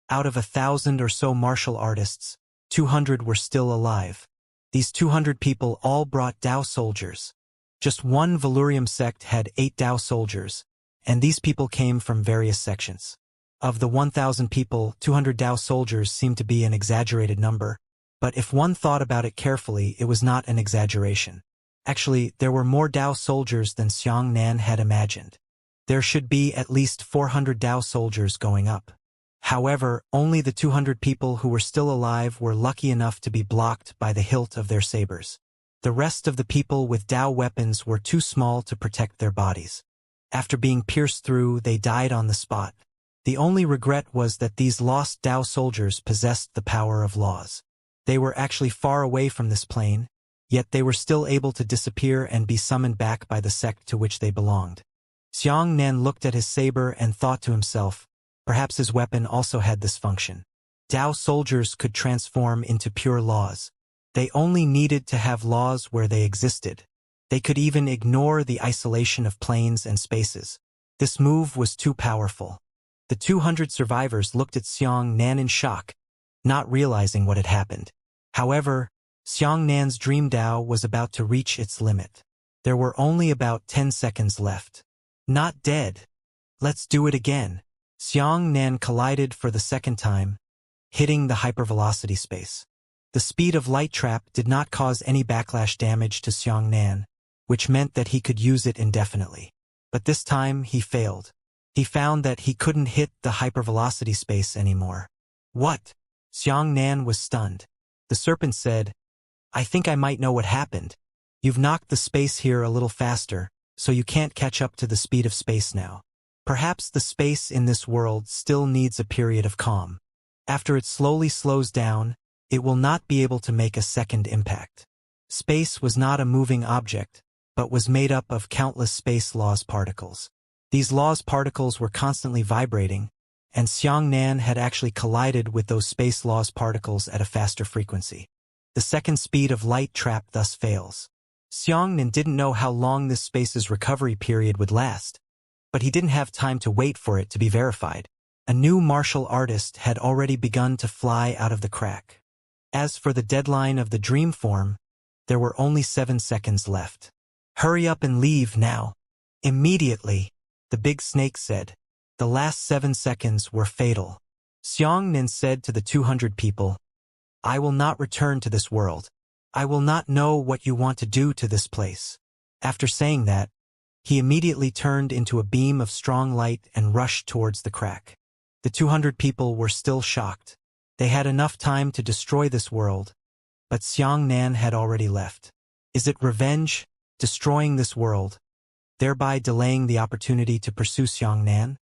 Out of 1,000 or so martial artists, 200 were still alive. These 200 people all brought Dao soldiers. Just one Valurium sect had 8 Dao soldiers, and these people came from various sections. Of the 1,000 people, 200 Dao soldiers seemed to be an exaggerated number, but if one thought about it carefully, it was not an exaggeration. Actually, there were more Dao soldiers than Xianxia had imagined. There should be at least 400 Dao soldiers going up. However, only the 200 people who were still alive were lucky enough to be blocked by the hilt of their sabers. The rest of the people with Dao weapons were too small to protect their bodies. After being pierced through, they died on the spot. The only regret was that these lost Dao soldiers possessed the power of laws. They were actually far away from this plane, yet they were still able to disappear and be summoned back by the sect to which they belonged. Xianxia looked at his saber and thought to himself, perhaps his weapon also had this function. Dao soldiers could transform into pure laws. They only needed to have laws where they existed. They could even ignore the isolation of planes and spaces. This move was too powerful. The 200 survivors looked at Xianxia in shock, not realizing what had happened. However, Xianxia's dream Dao was about to reach its limit. There were only about 10 seconds left. Not dead. Let's do it again. Xianxia collided for the second time, hitting the hypervelocity space. The speed of light trap did not cause any backlash damage to Xianxia, which meant that he could use it indefinitely. But this time he failed. He found that he couldn't hit the hypervelocity space anymore. What? Xianxia was stunned. The serpent said, I think I might know what happened. You've knocked the space here a little faster, so you can't catch up to the speed of space now. Perhaps the space in this world still needs a period of calm. After it slowly slows down, it will not be able to make a second impact. Space was not a moving object, but was made up of countless space laws particles. These laws particles were constantly vibrating, and Xianxia had actually collided with those space laws particles at a faster frequency. The second speed of light trap thus fails. Xianxia didn't know how long this space's recovery period would last, but he didn't have time to wait for it to be verified. A new martial artist had already begun to fly out of the crack. As for the deadline of the dream form, there were only 7 seconds left. Hurry up and leave now. Immediately, the big snake said. The last 7 seconds were fatal. Xianxia said to the 200 people, I will not return to this world. I will not know what you want to do to this place. After saying that, he immediately turned into a beam of strong light and rushed towards the crack. The 200 people were still shocked. They had enough time to destroy this world, but Xianxia had already left. Is it revenge, destroying this world, thereby delaying the opportunity to pursue Xianxia?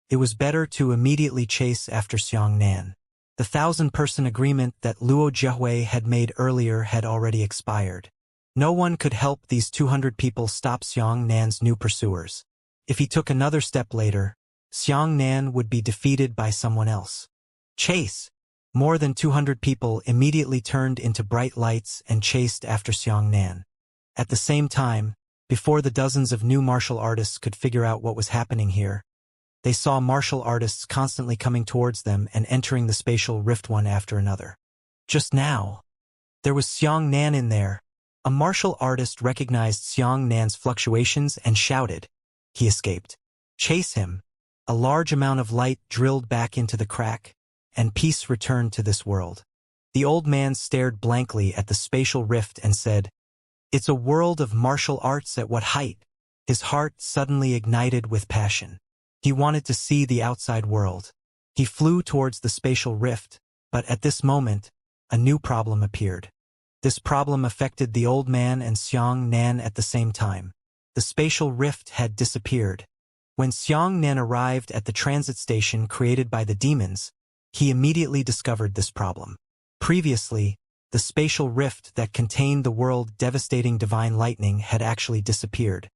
It was better to immediately chase after Xianxia. The 1,000-person agreement that Luo Jiahui had made earlier had already expired. No one could help these 200 people stop Xianxia's new pursuers. If he took another step later, Xianxia would be defeated by someone else. Chase! More than 200 people immediately turned into bright lights and chased after Xianxia. At the same time, before the dozens of new martial artists could figure out what was happening here, they saw martial artists constantly coming towards them and entering the spatial rift one after another. Just now, there was Xianxia in there. A martial artist recognized Xianxia's fluctuations and shouted. He escaped. Chase him. A large amount of light drilled back into the crack, and peace returned to this world. The old man stared blankly at the spatial rift and said, It's a world of martial arts at what height? His heart suddenly ignited with passion. He wanted to see the outside world. He flew towards the spatial rift, but at this moment, a new problem appeared. This problem affected the old man and Xianxia at the same time. The spatial rift had disappeared. When Xianxia arrived at the transit station created by the demons, he immediately discovered this problem. Previously, the spatial rift that contained the world devastating divine lightning had actually disappeared.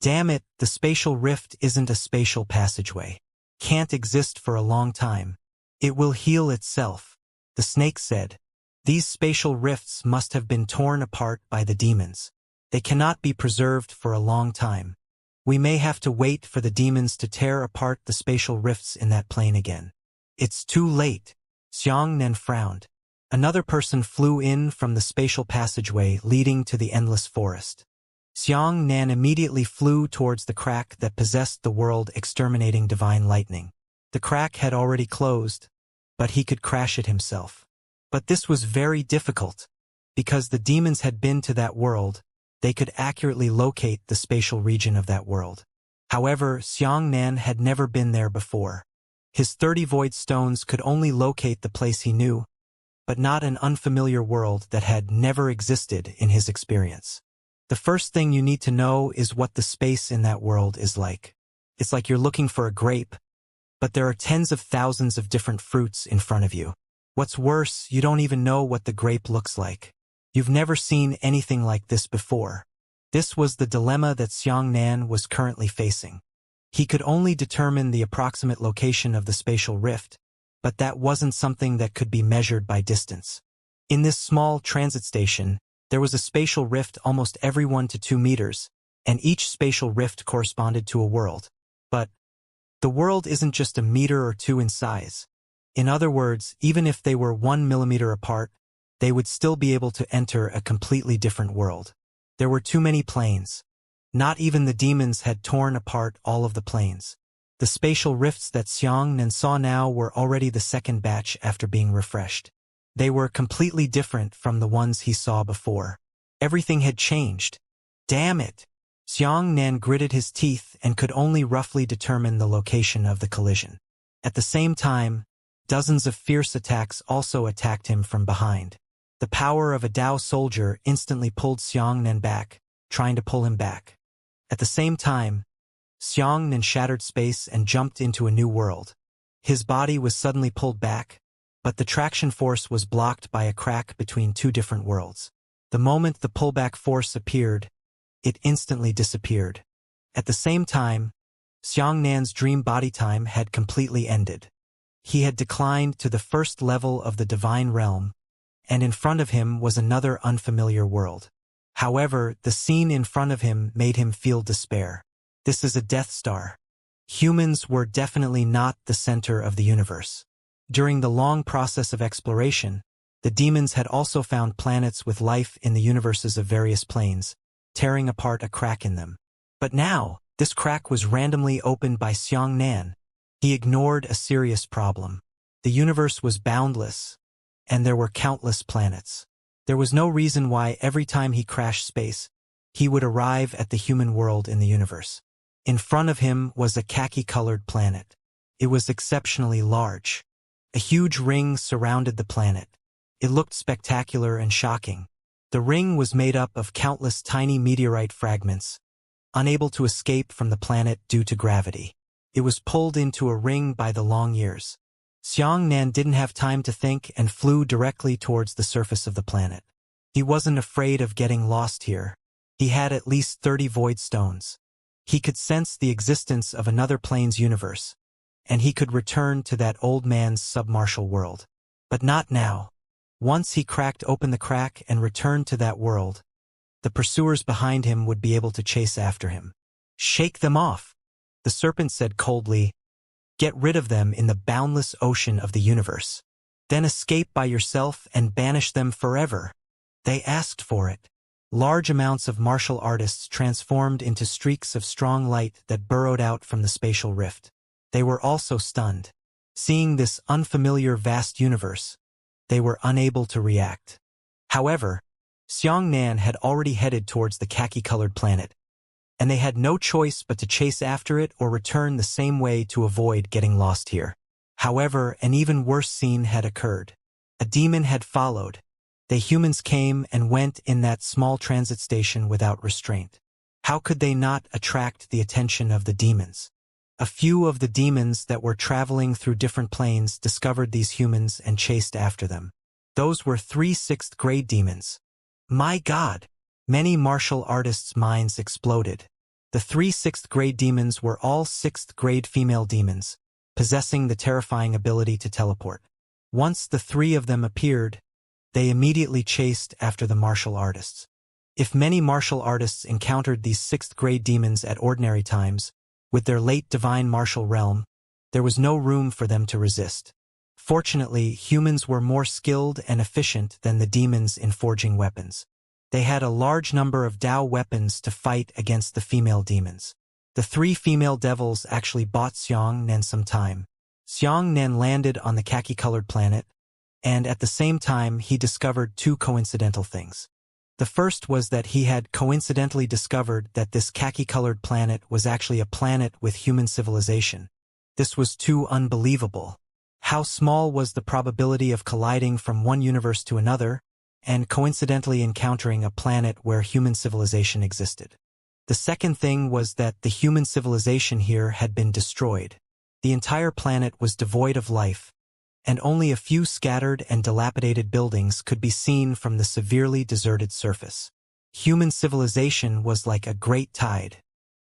Damn it, the spatial rift isn't a spatial passageway. Can't exist for a long time. It will heal itself, the snake said. These spatial rifts must have been torn apart by the demons. They cannot be preserved for a long time. We may have to wait for the demons to tear apart the spatial rifts in that plane again. It's too late. Xianxia frowned. Another person flew in from the spatial passageway leading to the endless forest. Xianxia immediately flew towards the crack that possessed the world exterminating divine lightning. The crack had already closed, but he could crash it himself. But this was very difficult. Because the demons had been to that world, they could accurately locate the spatial region of that world. However, Xianxia had never been there before. His 30 void stones could only locate the place he knew, but not an unfamiliar world that had never existed in his experience. The first thing you need to know is what the space in that world is like. It's like you're looking for a grape, but there are tens of thousands of different fruits in front of you. What's worse, you don't even know what the grape looks like. You've never seen anything like this before. This was the dilemma that Xianxia was currently facing. He could only determine the approximate location of the spatial rift, but that wasn't something that could be measured by distance. In this small transit station, there was a spatial rift almost every 1 to 2 meters, and each spatial rift corresponded to a world. But the world isn't just a meter or two in size. In other words, even if they were 1 millimeter apart, they would still be able to enter a completely different world. There were too many planes. Not even the demons had torn apart all of the planes. The spatial rifts that Xianxia saw now were already the second batch after being refreshed. They were completely different from the ones he saw before. Everything had changed. Damn it! Xianxia gritted his teeth and could only roughly determine the location of the collision. At the same time, dozens of fierce attacks also attacked him from behind. The power of a Dao soldier instantly pulled Xianxia back, trying to pull him back. At the same time, Xianxia shattered space and jumped into a new world. His body was suddenly pulled back, but the traction force was blocked by a crack between 2 different worlds. The moment the pullback force appeared, it instantly disappeared. At the same time, Xianxia's dream body time had completely ended. He had declined to the first level of the divine realm, and in front of him was another unfamiliar world. However, the scene in front of him made him feel despair. This is a Death Star. Humans were definitely not the center of the universe. During the long process of exploration, the demons had also found planets with life in the universes of various planes, tearing apart a crack in them. But now, this crack was randomly opened by Xianxia. He ignored a serious problem. The universe was boundless, and there were countless planets. There was no reason why every time he crashed space, he would arrive at the human world in the universe. In front of him was a khaki-colored planet. It was exceptionally large. A huge ring surrounded the planet. It looked spectacular and shocking. The ring was made up of countless tiny meteorite fragments, unable to escape from the planet due to gravity. It was pulled into a ring by the long years. Xianxia didn't have time to think and flew directly towards the surface of the planet. He wasn't afraid of getting lost here. He had at least 30 void stones. He could sense the existence of another plane's universe, and he could return to that old man's submartial world. But not now. Once he cracked open the crack and returned to that world, the pursuers behind him would be able to chase after him. Shake them off, the serpent said coldly. Get rid of them in the boundless ocean of the universe. Then escape by yourself and banish them forever. They asked for it. Large amounts of martial artists transformed into streaks of strong light that burrowed out from the spatial rift. They were also stunned. Seeing this unfamiliar vast universe, they were unable to react. However, Xianxia had already headed towards the khaki-colored planet, and they had no choice but to chase after it or return the same way to avoid getting lost here. However, an even worse scene had occurred. A demon had followed. The humans came and went in that small transit station without restraint. How could they not attract the attention of the demons? A few of the demons that were traveling through different planes discovered these humans and chased after them. Those were 3 6th-grade demons. My God! Many martial artists' minds exploded. The 3 6th-grade demons were all 6th-grade female demons, possessing the terrifying ability to teleport. Once the 3 of them appeared, they immediately chased after the martial artists. If many martial artists encountered these 6th-grade demons at ordinary times, with their late divine martial realm, there was no room for them to resist. Fortunately, humans were more skilled and efficient than the demons in forging weapons. They had a large number of Dao weapons to fight against the female demons. The 3 female devils actually bought Xianxia some time. Xianxia landed on the khaki-colored planet, and at the same time he discovered 2 coincidental things. The first was that he had coincidentally discovered that this khaki-colored planet was actually a planet with human civilization. This was too unbelievable. How small was the probability of colliding from one universe to another, and coincidentally encountering a planet where human civilization existed? The second thing was that the human civilization here had been destroyed. The entire planet was devoid of life, and only a few scattered and dilapidated buildings could be seen from the severely deserted surface. Human civilization was like a great tide.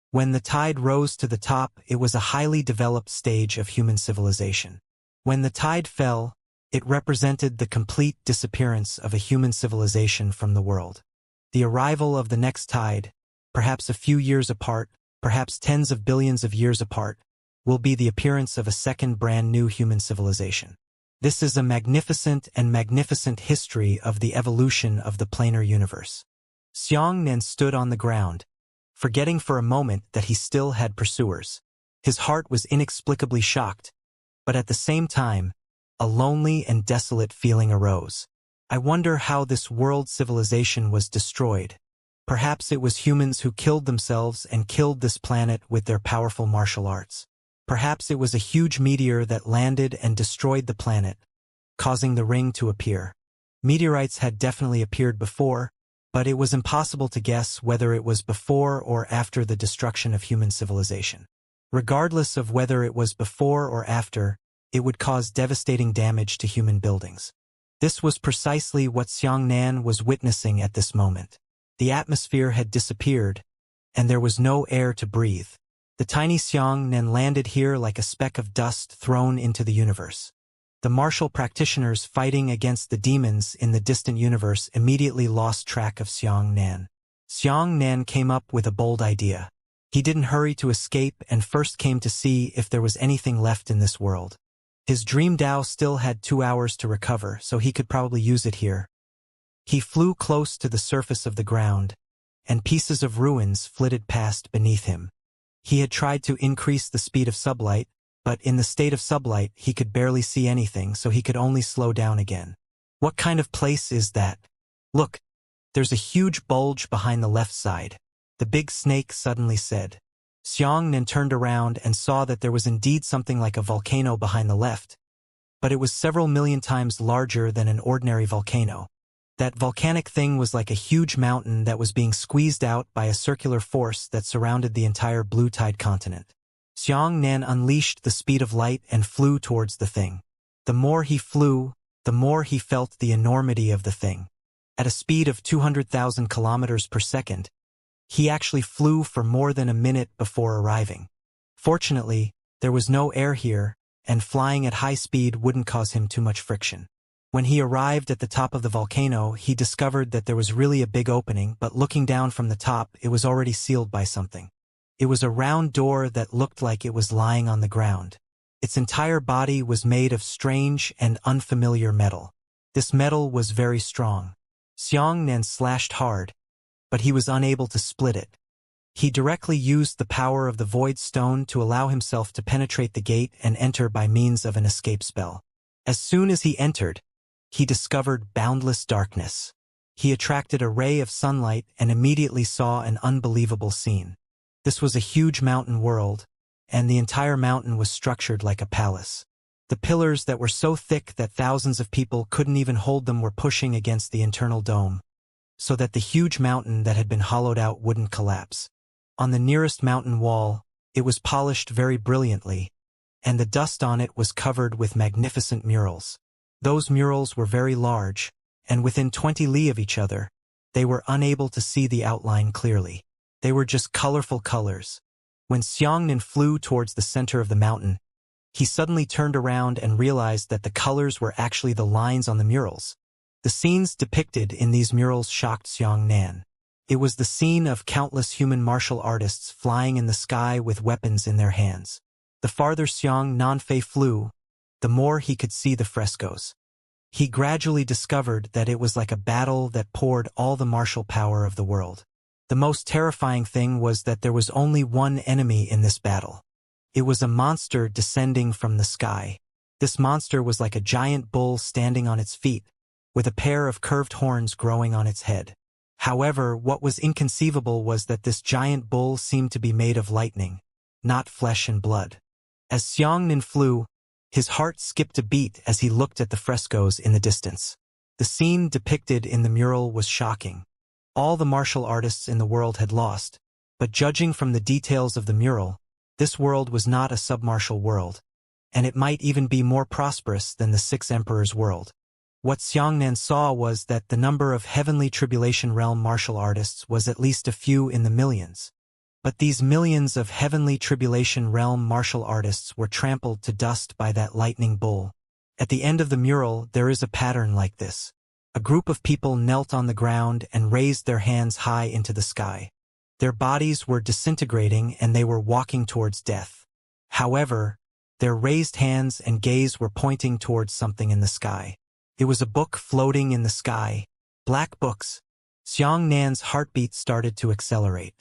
When the tide rose to the top, it was a highly developed stage of human civilization. When the tide fell, it represented the complete disappearance of a human civilization from the world. The arrival of the next tide, perhaps a few years apart, perhaps tens of billions of years apart, will be the appearance of a second brand new human civilization. This is a magnificent history of the evolution of the planar universe. Xianxia stood on the ground, forgetting for a moment that he still had pursuers. His heart was inexplicably shocked, but at the same time, a lonely and desolate feeling arose. I wonder how this world civilization was destroyed. Perhaps it was humans who killed themselves and killed this planet with their powerful martial arts. Perhaps it was a huge meteor that landed and destroyed the planet, causing the ring to appear. Meteorites had definitely appeared before, but it was impossible to guess whether it was before or after the destruction of human civilization. Regardless of whether it was before or after, it would cause devastating damage to human buildings. This was precisely what Xianxia was witnessing at this moment. The atmosphere had disappeared, and there was no air to breathe. The tiny Xianxia landed here like a speck of dust thrown into the universe. The martial practitioners fighting against the demons in the distant universe immediately lost track of Xianxia. Xianxia came up with a bold idea. He didn't hurry to escape and first came to see if there was anything left in this world. His dream Dao still had 2 hours to recover, so he could probably use it here. He flew close to the surface of the ground, and pieces of ruins flitted past beneath him. He had tried to increase the speed of sublight, but in the state of sublight he could barely see anything, so he could only slow down again. What kind of place is that? Look, there's a huge bulge behind the left side, the big snake suddenly said. Xianxia turned around and saw that there was indeed something like a volcano behind the left, but it was several million times larger than an ordinary volcano. That volcanic thing was like a huge mountain that was being squeezed out by a circular force that surrounded the entire Blue Tide continent. Xianxia unleashed the speed of light and flew towards the thing. The more he flew, the more he felt the enormity of the thing. At a speed of 200,000 kilometers per second, he actually flew for more than a minute before arriving. Fortunately, there was no air here, and flying at high speed wouldn't cause him too much friction. When he arrived at the top of the volcano, he discovered that there was really a big opening, but looking down from the top, it was already sealed by something. It was a round door that looked like it was lying on the ground. Its entire body was made of strange and unfamiliar metal. This metal was very strong. Xianxia slashed hard, but he was unable to split it. He directly used the power of the Void Stone to allow himself to penetrate the gate and enter by means of an escape spell. As soon as he entered, he discovered boundless darkness. He attracted a ray of sunlight and immediately saw an unbelievable scene. This was a huge mountain world, and the entire mountain was structured like a palace. The pillars that were so thick that thousands of people couldn't even hold them were pushing against the internal dome, so that the huge mountain that had been hollowed out wouldn't collapse. On the nearest mountain wall, It was polished very brilliantly, and the dust on it was covered with magnificent murals. Those murals were very large, and within 20 li of each other, they were unable to see the outline clearly. They were just colorful colors. When Xianxia flew towards the center of the mountain, he suddenly turned around and realized that the colors were actually the lines on the murals. The scenes depicted in these murals shocked Xianxia. It was the scene of countless human martial artists flying in the sky with weapons in their hands. The farther Xianxia flew, the more he could see the frescoes. He gradually discovered that it was like a battle that poured all the martial power of the world. The most terrifying thing was that there was only one enemy in this battle. It was a monster descending from the sky. This monster was like a giant bull standing on its feet, with a pair of curved horns growing on its head. However, what was inconceivable was that this giant bull seemed to be made of lightning, not flesh and blood. As Xianxia flew, his heart skipped a beat as he looked at the frescoes in the distance. The scene depicted in the mural was shocking. All the martial artists in the world had lost, but judging from the details of the mural, this world was not a submartial world, and it might even be more prosperous than the Six Emperors' world. What Xianxia saw was that the number of Heavenly Tribulation Realm martial artists was at least a few in the millions. But these millions of Heavenly Tribulation Realm martial artists were trampled to dust by that lightning bull. At the end of the mural, there is a pattern like this. A group of people knelt on the ground and raised their hands high into the sky. Their bodies were disintegrating and they were walking towards death. However, their raised hands and gaze were pointing towards something in the sky. It was a book floating in the sky. Black books. Xianxia's heartbeat started to accelerate.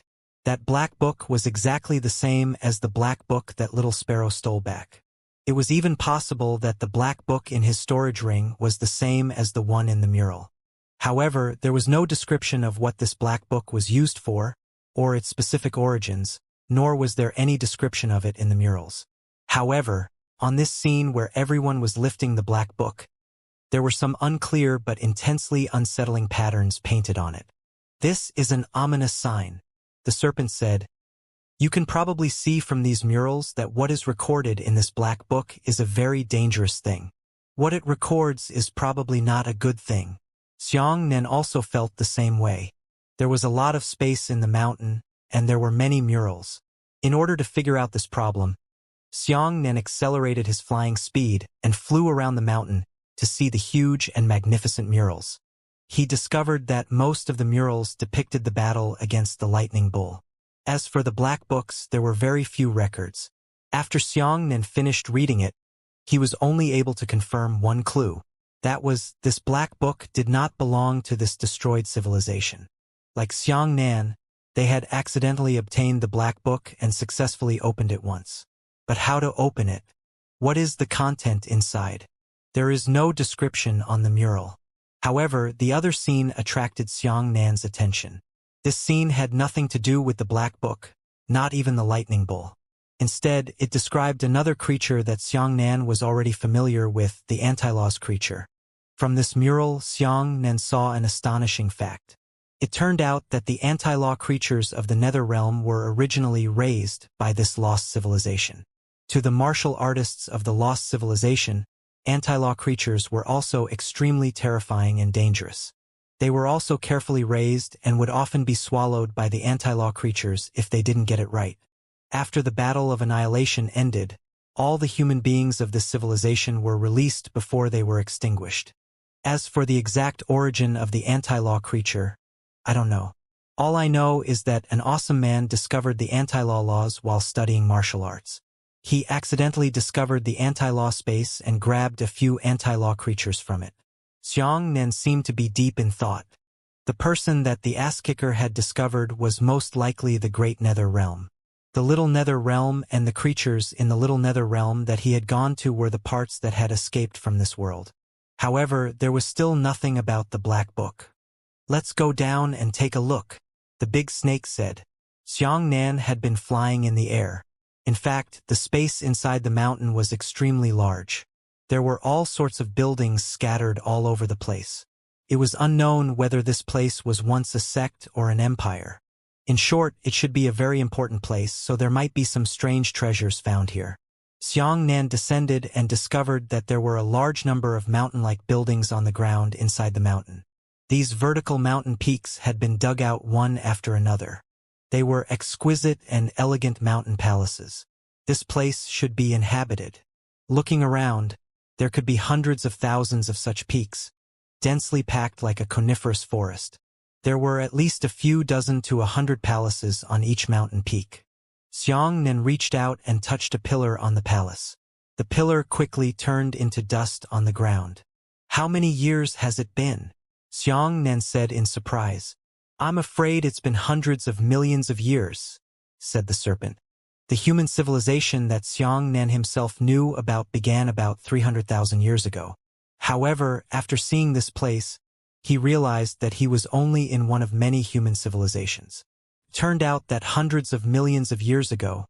That black book was exactly the same as the black book that Little Sparrow stole back. It was even possible that the black book in his storage ring was the same as the one in the mural. However, there was no description of what this black book was used for, or its specific origins, nor was there any description of it in the murals. However, on this scene where everyone was lifting the black book, there were some unclear but intensely unsettling patterns painted on it. "This is an ominous sign," the serpent said. "You can probably see from these murals that what is recorded in this black book is a very dangerous thing. What it records is probably not a good thing." Xianxia also felt the same way. There was a lot of space in the mountain, and there were many murals. In order to figure out this problem, Xianxia accelerated his flying speed and flew around the mountain to see the huge and magnificent murals. He discovered that most of the murals depicted the battle against the lightning bull. As for the black books, there were very few records. After Xianxia finished reading it, he was only able to confirm one clue. That was, this black book did not belong to this destroyed civilization. Like Xianxia, they had accidentally obtained the black book and successfully opened it once. But how to open it? What is the content inside? There is no description on the mural. However, the other scene attracted Xianxia's attention. This scene had nothing to do with the black book, not even the lightning bull. Instead, it described another creature that Xianxia was already familiar with, the anti-laws creature. From this mural, Xianxia saw an astonishing fact. It turned out that the anti-law creatures of the Nether Realm were originally raised by this lost civilization. To the martial artists of the lost civilization, anti-law creatures were also extremely terrifying and dangerous. They were also carefully raised and would often be swallowed by the anti-law creatures if they didn't get it right. After the Battle of Annihilation ended, all the human beings of this civilization were released before they were extinguished. As for the exact origin of the anti-law creature, I don't know. All I know is that an awesome man discovered the anti-law laws while studying martial arts. He accidentally discovered the anti-law space and grabbed a few anti-law creatures from it. Xianxia seemed to be deep in thought. The person that the ass-kicker had discovered was most likely the Great Nether Realm. The Little Nether Realm and the creatures in the Little Nether Realm that he had gone to were the parts that had escaped from this world. However, there was still nothing about the Black Book. "Let's go down and take a look," the big snake said. Xianxia had been flying in the air. In fact, the space inside the mountain was extremely large. There were all sorts of buildings scattered all over the place. It was unknown whether this place was once a sect or an empire. In short, it should be a very important place, so there might be some strange treasures found here. Xianxia descended and discovered that there were a large number of mountain-like buildings on the ground inside the mountain. These vertical mountain peaks had been dug out one after another. They were exquisite and elegant mountain palaces. This place should be inhabited. Looking around, there could be hundreds of thousands of such peaks, densely packed like a coniferous forest. There were at least a few dozen to 100 palaces on each mountain peak. Xianxia reached out and touched a pillar on the palace. The pillar quickly turned into dust on the ground. "How many years has it been?" Xianxia said in surprise. "I'm afraid it's been hundreds of millions of years," said the serpent. The human civilization that Xianxia himself knew about began about 300,000 years ago. However, after seeing this place, he realized that he was only in one of many human civilizations. It turned out that hundreds of millions of years ago,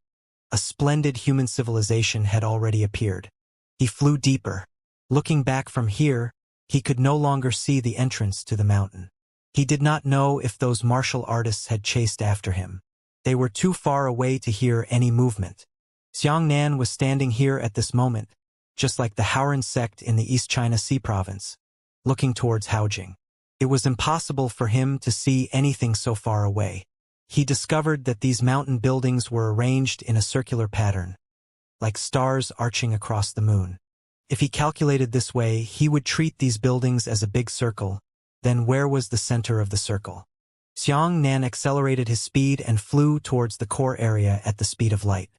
a splendid human civilization had already appeared. He flew deeper. Looking back from here, he could no longer see the entrance to the mountain. He did not know if those martial artists had chased after him. They were too far away to hear any movement. Xianxia was standing here at this moment, just like the Haoran sect in the East China Sea province, looking towards Haojing. It was impossible for him to see anything so far away. He discovered that these mountain buildings were arranged in a circular pattern, like stars arching across the moon. If he calculated this way, he would treat these buildings as a big circle. Then where was the center of the circle? Xianxia accelerated his speed and flew towards the core area at the speed of light.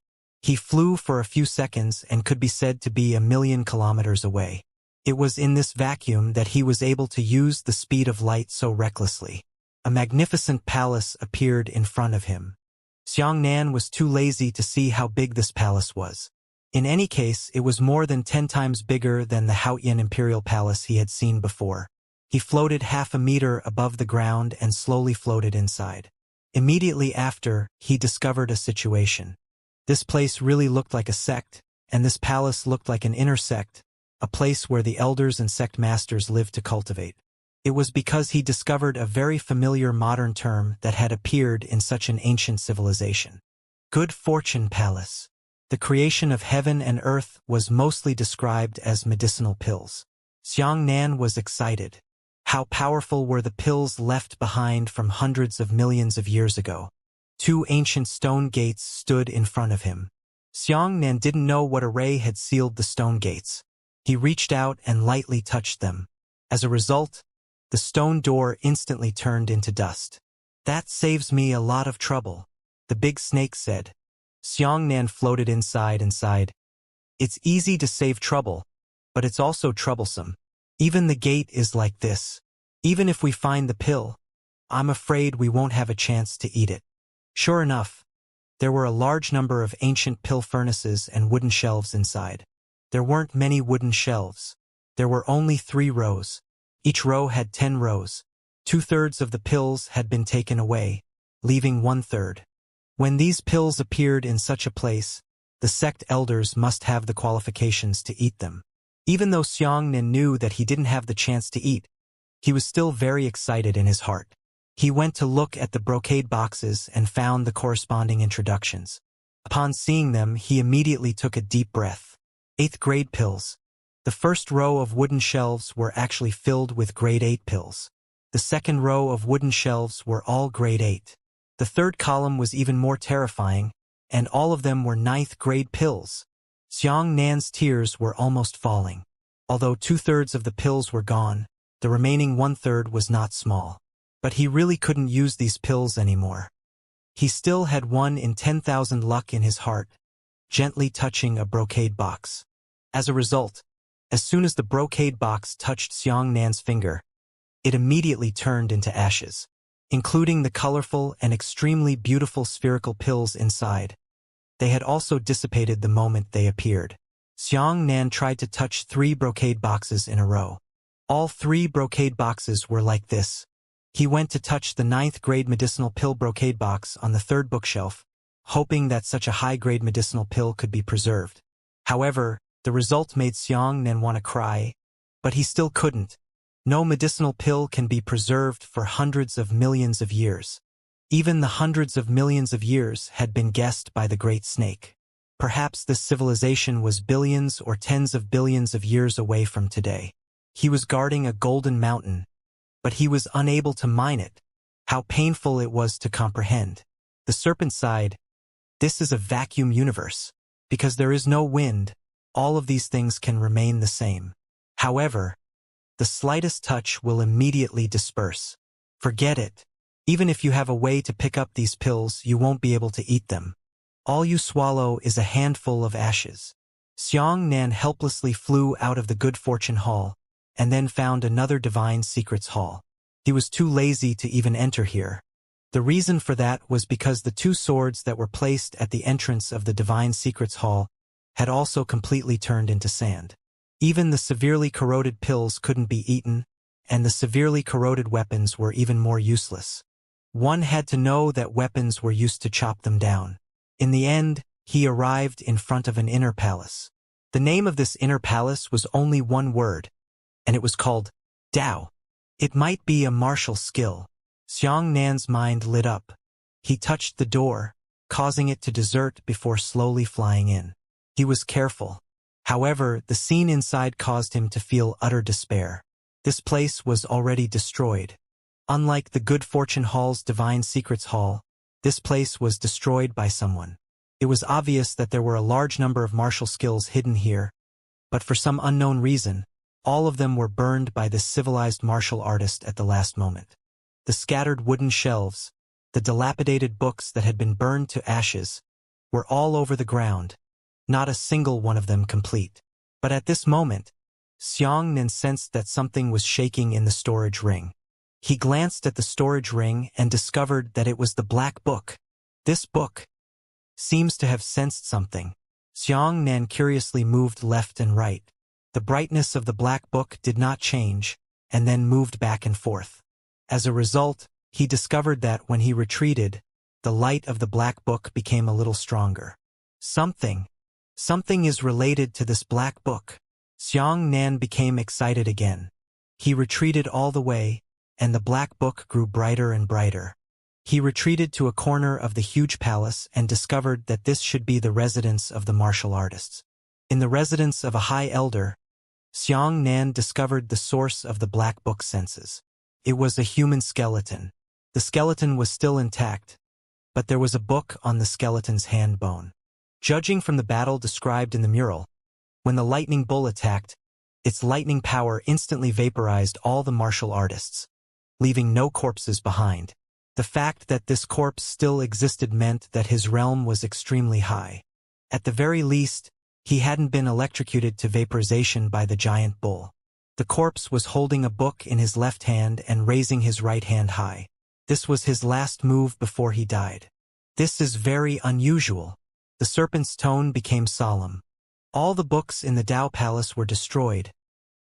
He flew for a few seconds and could be said to be 1,000,000 kilometers away. It was in this vacuum that he was able to use the speed of light so recklessly. A magnificent palace appeared in front of him. Xianxia was too lazy to see how big this palace was. In any case, it was more than 10 times bigger than the Haoyan imperial palace he had seen before. He floated half a meter above the ground and slowly floated inside. Immediately after, he discovered a situation. This place really looked like a sect, and this palace looked like an inner sect, a place where the elders and sect masters lived to cultivate. It was because he discovered a very familiar modern term that had appeared in such an ancient civilization. Good Fortune Palace. The creation of heaven and earth was mostly described as medicinal pills. Xianxia was excited. How powerful were the pills left behind from hundreds of millions of years ago? 2 ancient stone gates stood in front of him. Xianxia didn't know what array had sealed the stone gates. He reached out and lightly touched them. As a result, the stone door instantly turned into dust. "That saves me a lot of trouble," the big snake said. Xianxia floated inside and sighed. "It's easy to save trouble, but it's also troublesome. Even the gate is like this. Even if we find the pill, I'm afraid we won't have a chance to eat it." Sure enough, there were a large number of ancient pill furnaces and wooden shelves inside. There weren't many wooden shelves. There were only 3 rows. Each row had 10 rows. 2/3 of the pills had been taken away, leaving 1/3. When these pills appeared in such a place, the sect elders must have the qualifications to eat them. Even though Xianxia knew that he didn't have the chance to eat, he was still very excited in his heart. He went to look at the brocade boxes and found the corresponding introductions. Upon seeing them, he immediately took a deep breath. 8th grade pills. The first row of wooden shelves were actually filled with grade 8 pills. The second row of wooden shelves were all grade 8. The third column was even more terrifying, and all of them were 9th grade pills. Xianxia's tears were almost falling. Although 2/3 of the pills were gone, the remaining 1/3 was not small. But he really couldn't use these pills anymore. He still had 1 in 10,000 luck in his heart, gently touching a brocade box. As a result, as soon as the brocade box touched Xianxia's finger, it immediately turned into ashes, including the colorful and extremely beautiful spherical pills inside. They had also dissipated the moment they appeared. Xianxia tried to touch 3 brocade boxes in a row. All 3 brocade boxes were like this. He went to touch the 9th grade medicinal pill brocade box on the 3rd bookshelf, hoping that such a high-grade medicinal pill could be preserved. However, the result made Xianxia want to cry, but he still couldn't. No medicinal pill can be preserved for hundreds of millions of years. Even the hundreds of millions of years had been guessed by the Great Snake. Perhaps this civilization was billions or tens of billions of years away from today. He was guarding a golden mountain, but he was unable to mine it. How painful it was to comprehend. The serpent sighed, "This is a vacuum universe. Because there is no wind, all of these things can remain the same. However, the slightest touch will immediately disperse. Forget it. Even if you have a way to pick up these pills, you won't be able to eat them. All you swallow is a handful of ashes." Xianxia helplessly flew out of the Good Fortune Hall, and then found another Divine Secrets Hall. He was too lazy to even enter here. The reason for that was because the two swords that were placed at the entrance of the Divine Secrets Hall had also completely turned into sand. Even the severely corroded pills couldn't be eaten, and the severely corroded weapons were even more useless. One had to know that weapons were used to chop them down. In the end, he arrived in front of an inner palace. The name of this inner palace was only one word, and it was called Dao. It might be a martial skill. Xianxia's mind lit up. He touched the door, causing it to desert before slowly flying in. He was careful. However, the scene inside caused him to feel utter despair. This place was already destroyed. Unlike the Good Fortune Hall's Divine Secrets Hall, this place was destroyed by someone. It was obvious that there were a large number of martial skills hidden here, but for some unknown reason, all of them were burned by this civilized martial artist at the last moment. The scattered wooden shelves, the dilapidated books that had been burned to ashes, were all over the ground, not a single one of them complete. But at this moment, Xianxia sensed that something was shaking in the storage ring. He glanced at the storage ring and discovered that it was the Black Book. This book seems to have sensed something. Xianxia curiously moved left and right. The brightness of the Black Book did not change, and then moved back and forth. As a result, he discovered that when he retreated, the light of the Black Book became a little stronger. Something is related to this Black Book. Xianxia became excited again. He retreated all the way, and the Black Book grew brighter and brighter. He retreated to a corner of the huge palace and discovered that this should be the residence of the martial artists. In the residence of a high elder, Xianxia discovered the source of the Black Book senses. It was a human skeleton. The skeleton was still intact, but there was a book on the skeleton's hand bone. Judging from the battle described in the mural, when the lightning bull attacked, its lightning power instantly vaporized all the martial artists, leaving no corpses behind. The fact that this corpse still existed meant that his realm was extremely high. At the very least, he hadn't been electrocuted to vaporization by the giant bull. The corpse was holding a book in his left hand and raising his right hand high. This was his last move before he died. "This is very unusual." The serpent's tone became solemn. All the books in the Dao Palace were destroyed,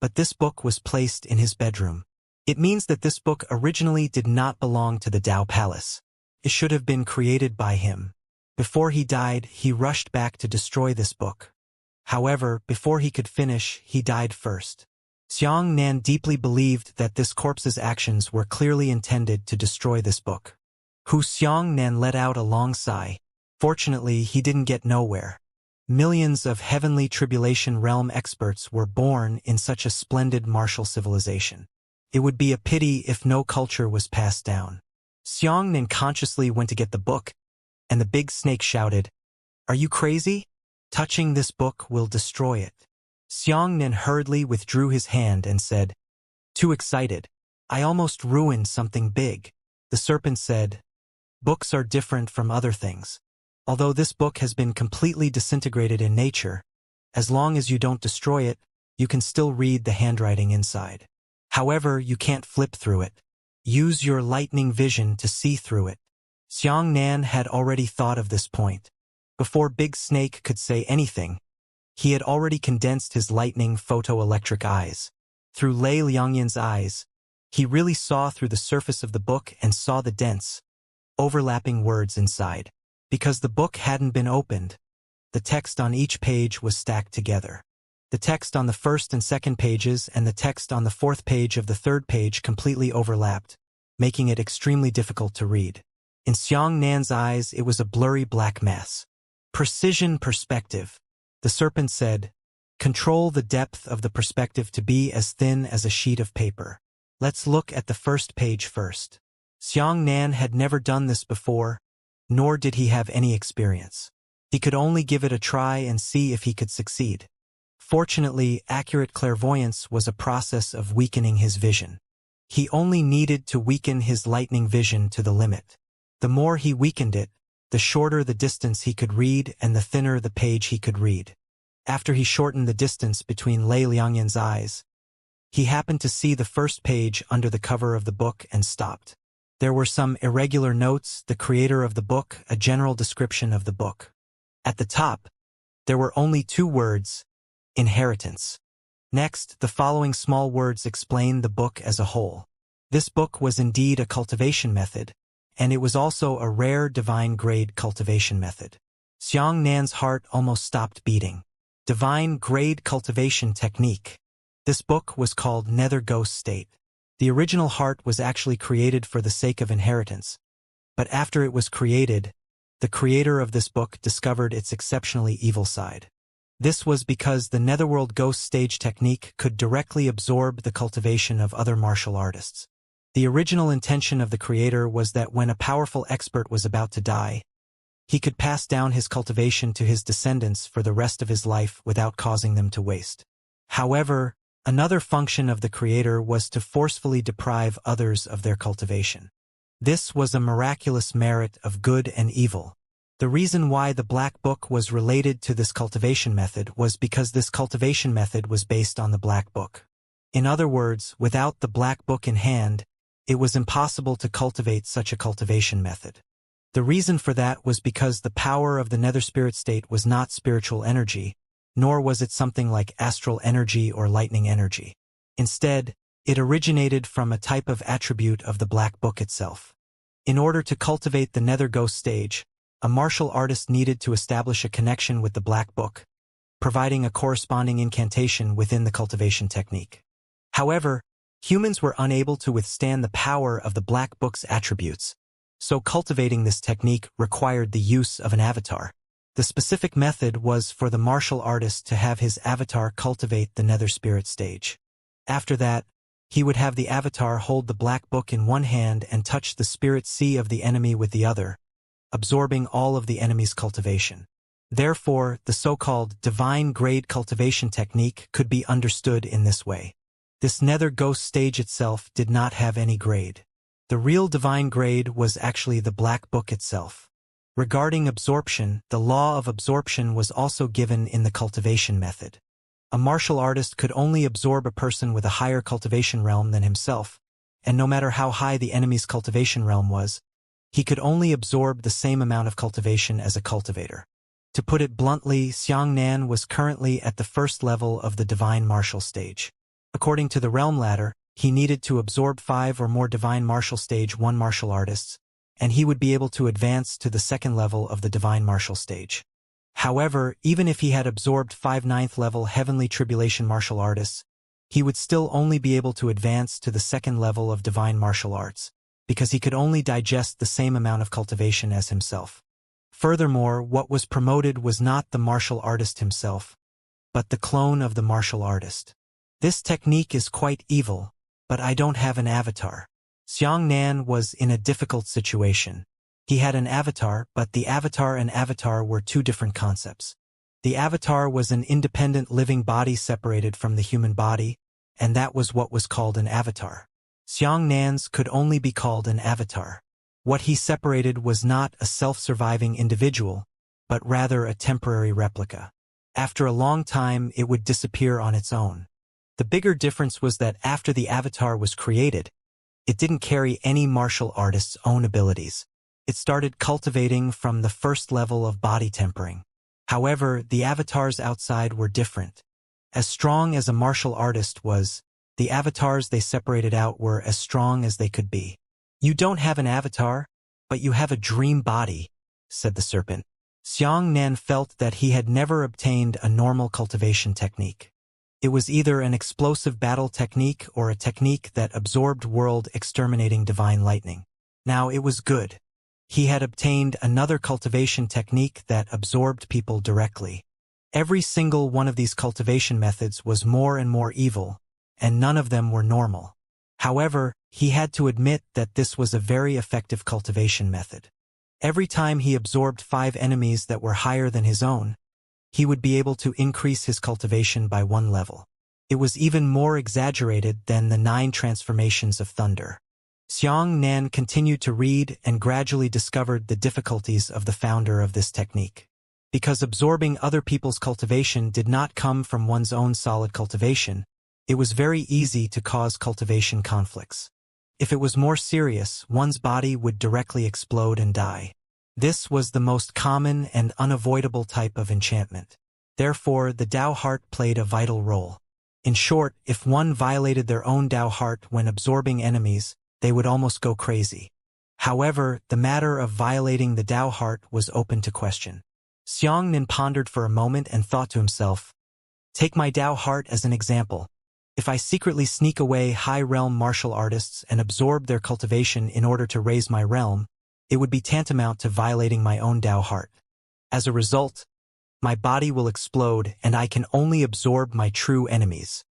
but this book was placed in his bedroom. It means that this book originally did not belong to the Dao Palace. It should have been created by him. Before he died, he rushed back to destroy this book. However, before he could finish, he died first. Xianxia deeply believed that this corpse's actions were clearly intended to destroy this book. Xianxia let out a long sigh. Fortunately, he didn't get nowhere. Millions of heavenly tribulation realm experts were born in such a splendid martial civilization. It would be a pity if no culture was passed down. Xianxia consciously went to get the book, and the big snake shouted, "Are you crazy? Touching this book will destroy it." Xianxia hurriedly withdrew his hand and said, "Too excited. I almost ruined something big." The serpent said, "Books are different from other things. Although this book has been completely disintegrated in nature, as long as you don't destroy it, you can still read the handwriting inside. However, you can't flip through it. Use your lightning vision to see through it." Xianxia had already thought of this point. Before Big Snake could say anything, he had already condensed his lightning photoelectric eyes. Through Lei Liangyan's eyes, he really saw through the surface of the book and saw the dense, overlapping words inside. Because the book hadn't been opened, the text on each page was stacked together. The text on the first and second pages and the text on the fourth page of the third page completely overlapped, making it extremely difficult to read. In Xiang Nan's eyes, it was a blurry black mess. Precision perspective. The serpent said, control the depth of the perspective to be as thin as a sheet of paper. Let's look at the first page first. Xiang Nan had never done this before, nor did he have any experience. He could only give it a try and see if he could succeed. Fortunately, accurate clairvoyance was a process of weakening his vision. He only needed to weaken his lightning vision to the limit. The more he weakened it, the shorter the distance he could read and the thinner the page he could read. After he shortened the distance between Lei Liangyan's eyes, he happened to see the first page under the cover of the book and stopped. There were some irregular notes, the creator of the book, a general description of the book. At the top, there were only 2 words, inheritance. Next, the following small words explain the book as a whole. This book was indeed a cultivation method, and it was also a rare divine-grade cultivation method. Xiang Nan's heart almost stopped beating. Divine-grade cultivation technique. This book was called Nether Ghost State. The original heart was actually created for the sake of inheritance, but after it was created, the creator of this book discovered its exceptionally evil side. This was because the Netherworld Ghost Stage technique could directly absorb the cultivation of other martial artists. The original intention of the creator was that when a powerful expert was about to die, he could pass down his cultivation to his descendants for the rest of his life without causing them to waste. However, another function of the creator was to forcefully deprive others of their cultivation. This was a miraculous merit of good and evil. The reason why the Black Book was related to this cultivation method was because this cultivation method was based on the Black Book. In other words, without the Black Book in hand, it was impossible to cultivate such a cultivation method. The reason for that was because the power of the Nether Spirit State was not spiritual energy, nor was it something like astral energy or lightning energy. Instead, it originated from a type of attribute of the Black Book itself. In order to cultivate the Nether Ghost stage, a martial artist needed to establish a connection with the Black Book, providing a corresponding incantation within the cultivation technique. However, humans were unable to withstand the power of the Black Book's attributes, so cultivating this technique required the use of an avatar. The specific method was for the martial artist to have his avatar cultivate the Nether Spirit stage. After that, he would have the avatar hold the Black Book in one hand and touch the spirit sea of the enemy with the other, absorbing all of the enemy's cultivation. Therefore, the so-called divine-grade cultivation technique could be understood in this way. This Nether Ghost stage itself did not have any grade. The real divine grade was actually the Black Book itself. Regarding absorption, the law of absorption was also given in the cultivation method. A martial artist could only absorb a person with a higher cultivation realm than himself, and no matter how high the enemy's cultivation realm was, he could only absorb the same amount of cultivation as a cultivator. To put it bluntly, Xiang Nan was currently at the first level of the divine martial stage. According to the realm ladder, he needed to absorb 5 or more divine martial stage 1 martial artists, and he would be able to advance to the second level of the divine martial stage. However, even if he had absorbed 5 9th level heavenly tribulation martial artists, he would still only be able to advance to the second level of divine martial arts, because he could only digest the same amount of cultivation as himself. Furthermore, what was promoted was not the martial artist himself, but the clone of the martial artist. This technique is quite evil, but I don't have an avatar. Xiang Nan was in a difficult situation. He had an avatar, but the avatar and avatar were 2 different concepts. The avatar was an independent living body separated from the human body, and that was what was called an avatar. Xiang Nan's could only be called an avatar. What he separated was not a self-surviving individual, but rather a temporary replica. After a long time, it would disappear on its own. The bigger difference was that after the avatar was created, it didn't carry any martial artist's own abilities. It started cultivating from the first level of body tempering. However, the avatars outside were different. As strong as a martial artist was, the avatars they separated out were as strong as they could be. "You don't have an avatar, but you have a dream body," said the serpent. Xiang Nan felt that he had never obtained a normal cultivation technique. It was either an explosive battle technique or a technique that absorbed world-exterminating divine lightning. Now it was good. he had obtained another cultivation technique that absorbed people directly. Every single one of these cultivation methods was more and more evil, and none of them were normal. However, he had to admit that this was a very effective cultivation method. Every time he absorbed 5 enemies that were higher than his own, he would be able to increase his cultivation by 1 level. It was even more exaggerated than the 9 transformations of thunder. Xianxia continued to read and gradually discovered the difficulties of the founder of this technique. Because absorbing other people's cultivation did not come from one's own solid cultivation, it was very easy to cause cultivation conflicts. If it was more serious, one's body would directly explode and die. This was the most common and unavoidable type of enchantment. Therefore, the Dao heart played a vital role. In short, if one violated their own Dao heart when absorbing enemies, they would almost go crazy. However, the matter of violating the Dao heart was open to question. Xianxia pondered for a moment and thought to himself, "Take my Dao heart as an example. If I secretly sneak away high-realm martial artists and absorb their cultivation in order to raise my realm, it would be tantamount to violating my own Dao heart. As a result, my body will explode and I can only absorb my true enemies.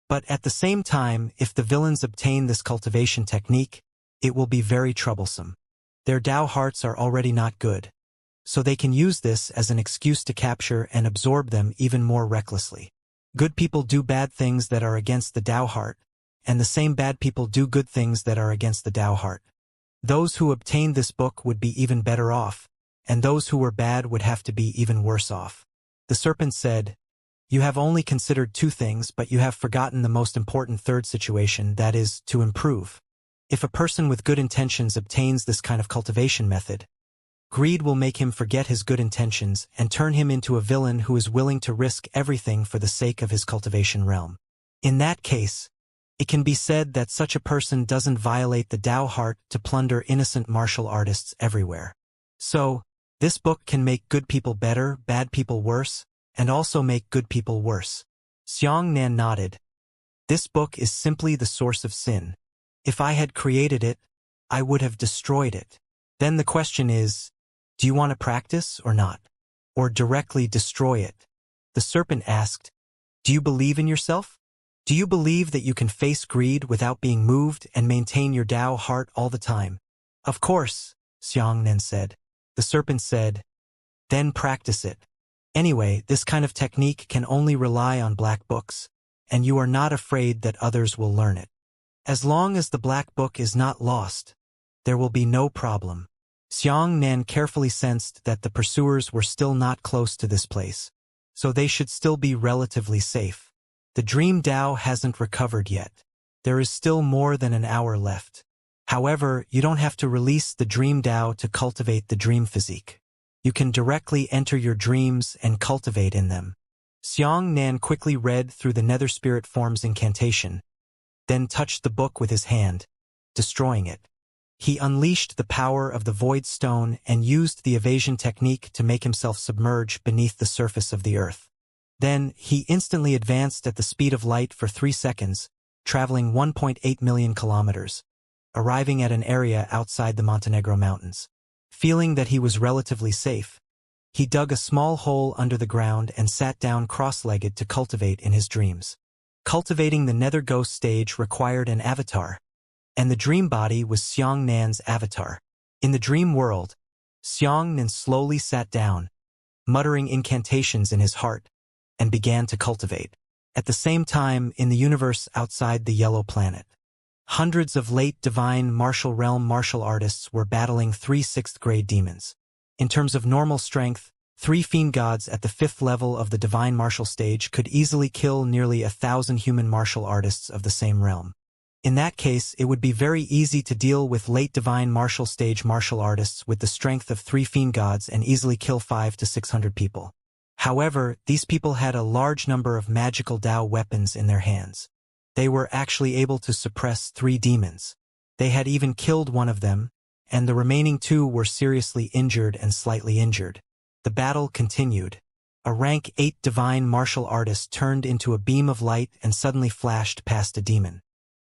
But at the same time, if the villains obtain this cultivation technique, it will be very troublesome. Their Dao hearts are already not good, so they can use this as an excuse to capture and absorb them even more recklessly. Good people do bad things that are against the Dao heart, and the same bad people do good things that are against the Dao heart. Those who obtained this book would be even better off, and those who were bad would have to be even worse off." The serpent said, "You have only considered 2 things, but you have forgotten the most important third situation, that is, to improve. If a person with good intentions obtains this kind of cultivation method, greed will make him forget his good intentions and turn him into a villain who is willing to risk everything for the sake of his cultivation realm. In that case, it can be said that such a person doesn't violate the Dao heart to plunder innocent martial artists everywhere. So, this book can make good people better, bad people worse, and also make good people worse." Xianxia nodded. "This book is simply the source of sin. If I had created it, I would have destroyed it. Then the question is, do you want to practice or not? Or directly destroy it?" The serpent asked, "Do you believe in yourself? Do you believe that you can face greed without being moved and maintain your Dao heart all the time?" "Of course," Xianxia said. The serpent said, "Then practice it. Anyway, this kind of technique can only rely on black books, and you are not afraid that others will learn it. As long as the black book is not lost, there will be no problem." Xianxia carefully sensed that the pursuers were still not close to this place, so they should still be relatively safe. The dream Dao hasn't recovered yet. There is still more than an hour left. However, you don't have to release the dream Dao to cultivate the dream physique. You can directly enter your dreams and cultivate in them. Xianxia quickly read through the Nether Spirit Form's incantation, then touched the book with his hand, destroying it. He unleashed the power of the Void Stone and used the evasion technique to make himself submerge beneath the surface of the earth. Then, he instantly advanced at the speed of light for 3 seconds, traveling 1.8 million kilometers, arriving at an area outside the Montenegro Mountains. Feeling that he was relatively safe, he dug a small hole under the ground and sat down cross-legged to cultivate in his dreams. Cultivating the Nether Ghost stage required an avatar, and the dream body was Xianxia's avatar. In the dream world, Xianxia slowly sat down, muttering incantations in his heart, and began to cultivate. At the same time, in the universe outside the Yellow Planet, hundreds of late divine martial realm martial artists were battling 3 6th-grade demons. In terms of normal strength, 3 fiend gods at the 5th level of the divine martial stage could easily kill nearly 1,000 human martial artists of the same realm. In that case, it would be very easy to deal with late divine martial stage martial artists with the strength of 3 fiend gods and easily kill 500 to 600 people. However, these people had a large number of magical Dao weapons in their hands. They were actually able to suppress 3 demons. They had even killed one of them, and the remaining 2 were seriously injured and slightly injured. The battle continued. A rank 8 divine martial artist turned into a beam of light and suddenly flashed past a demon.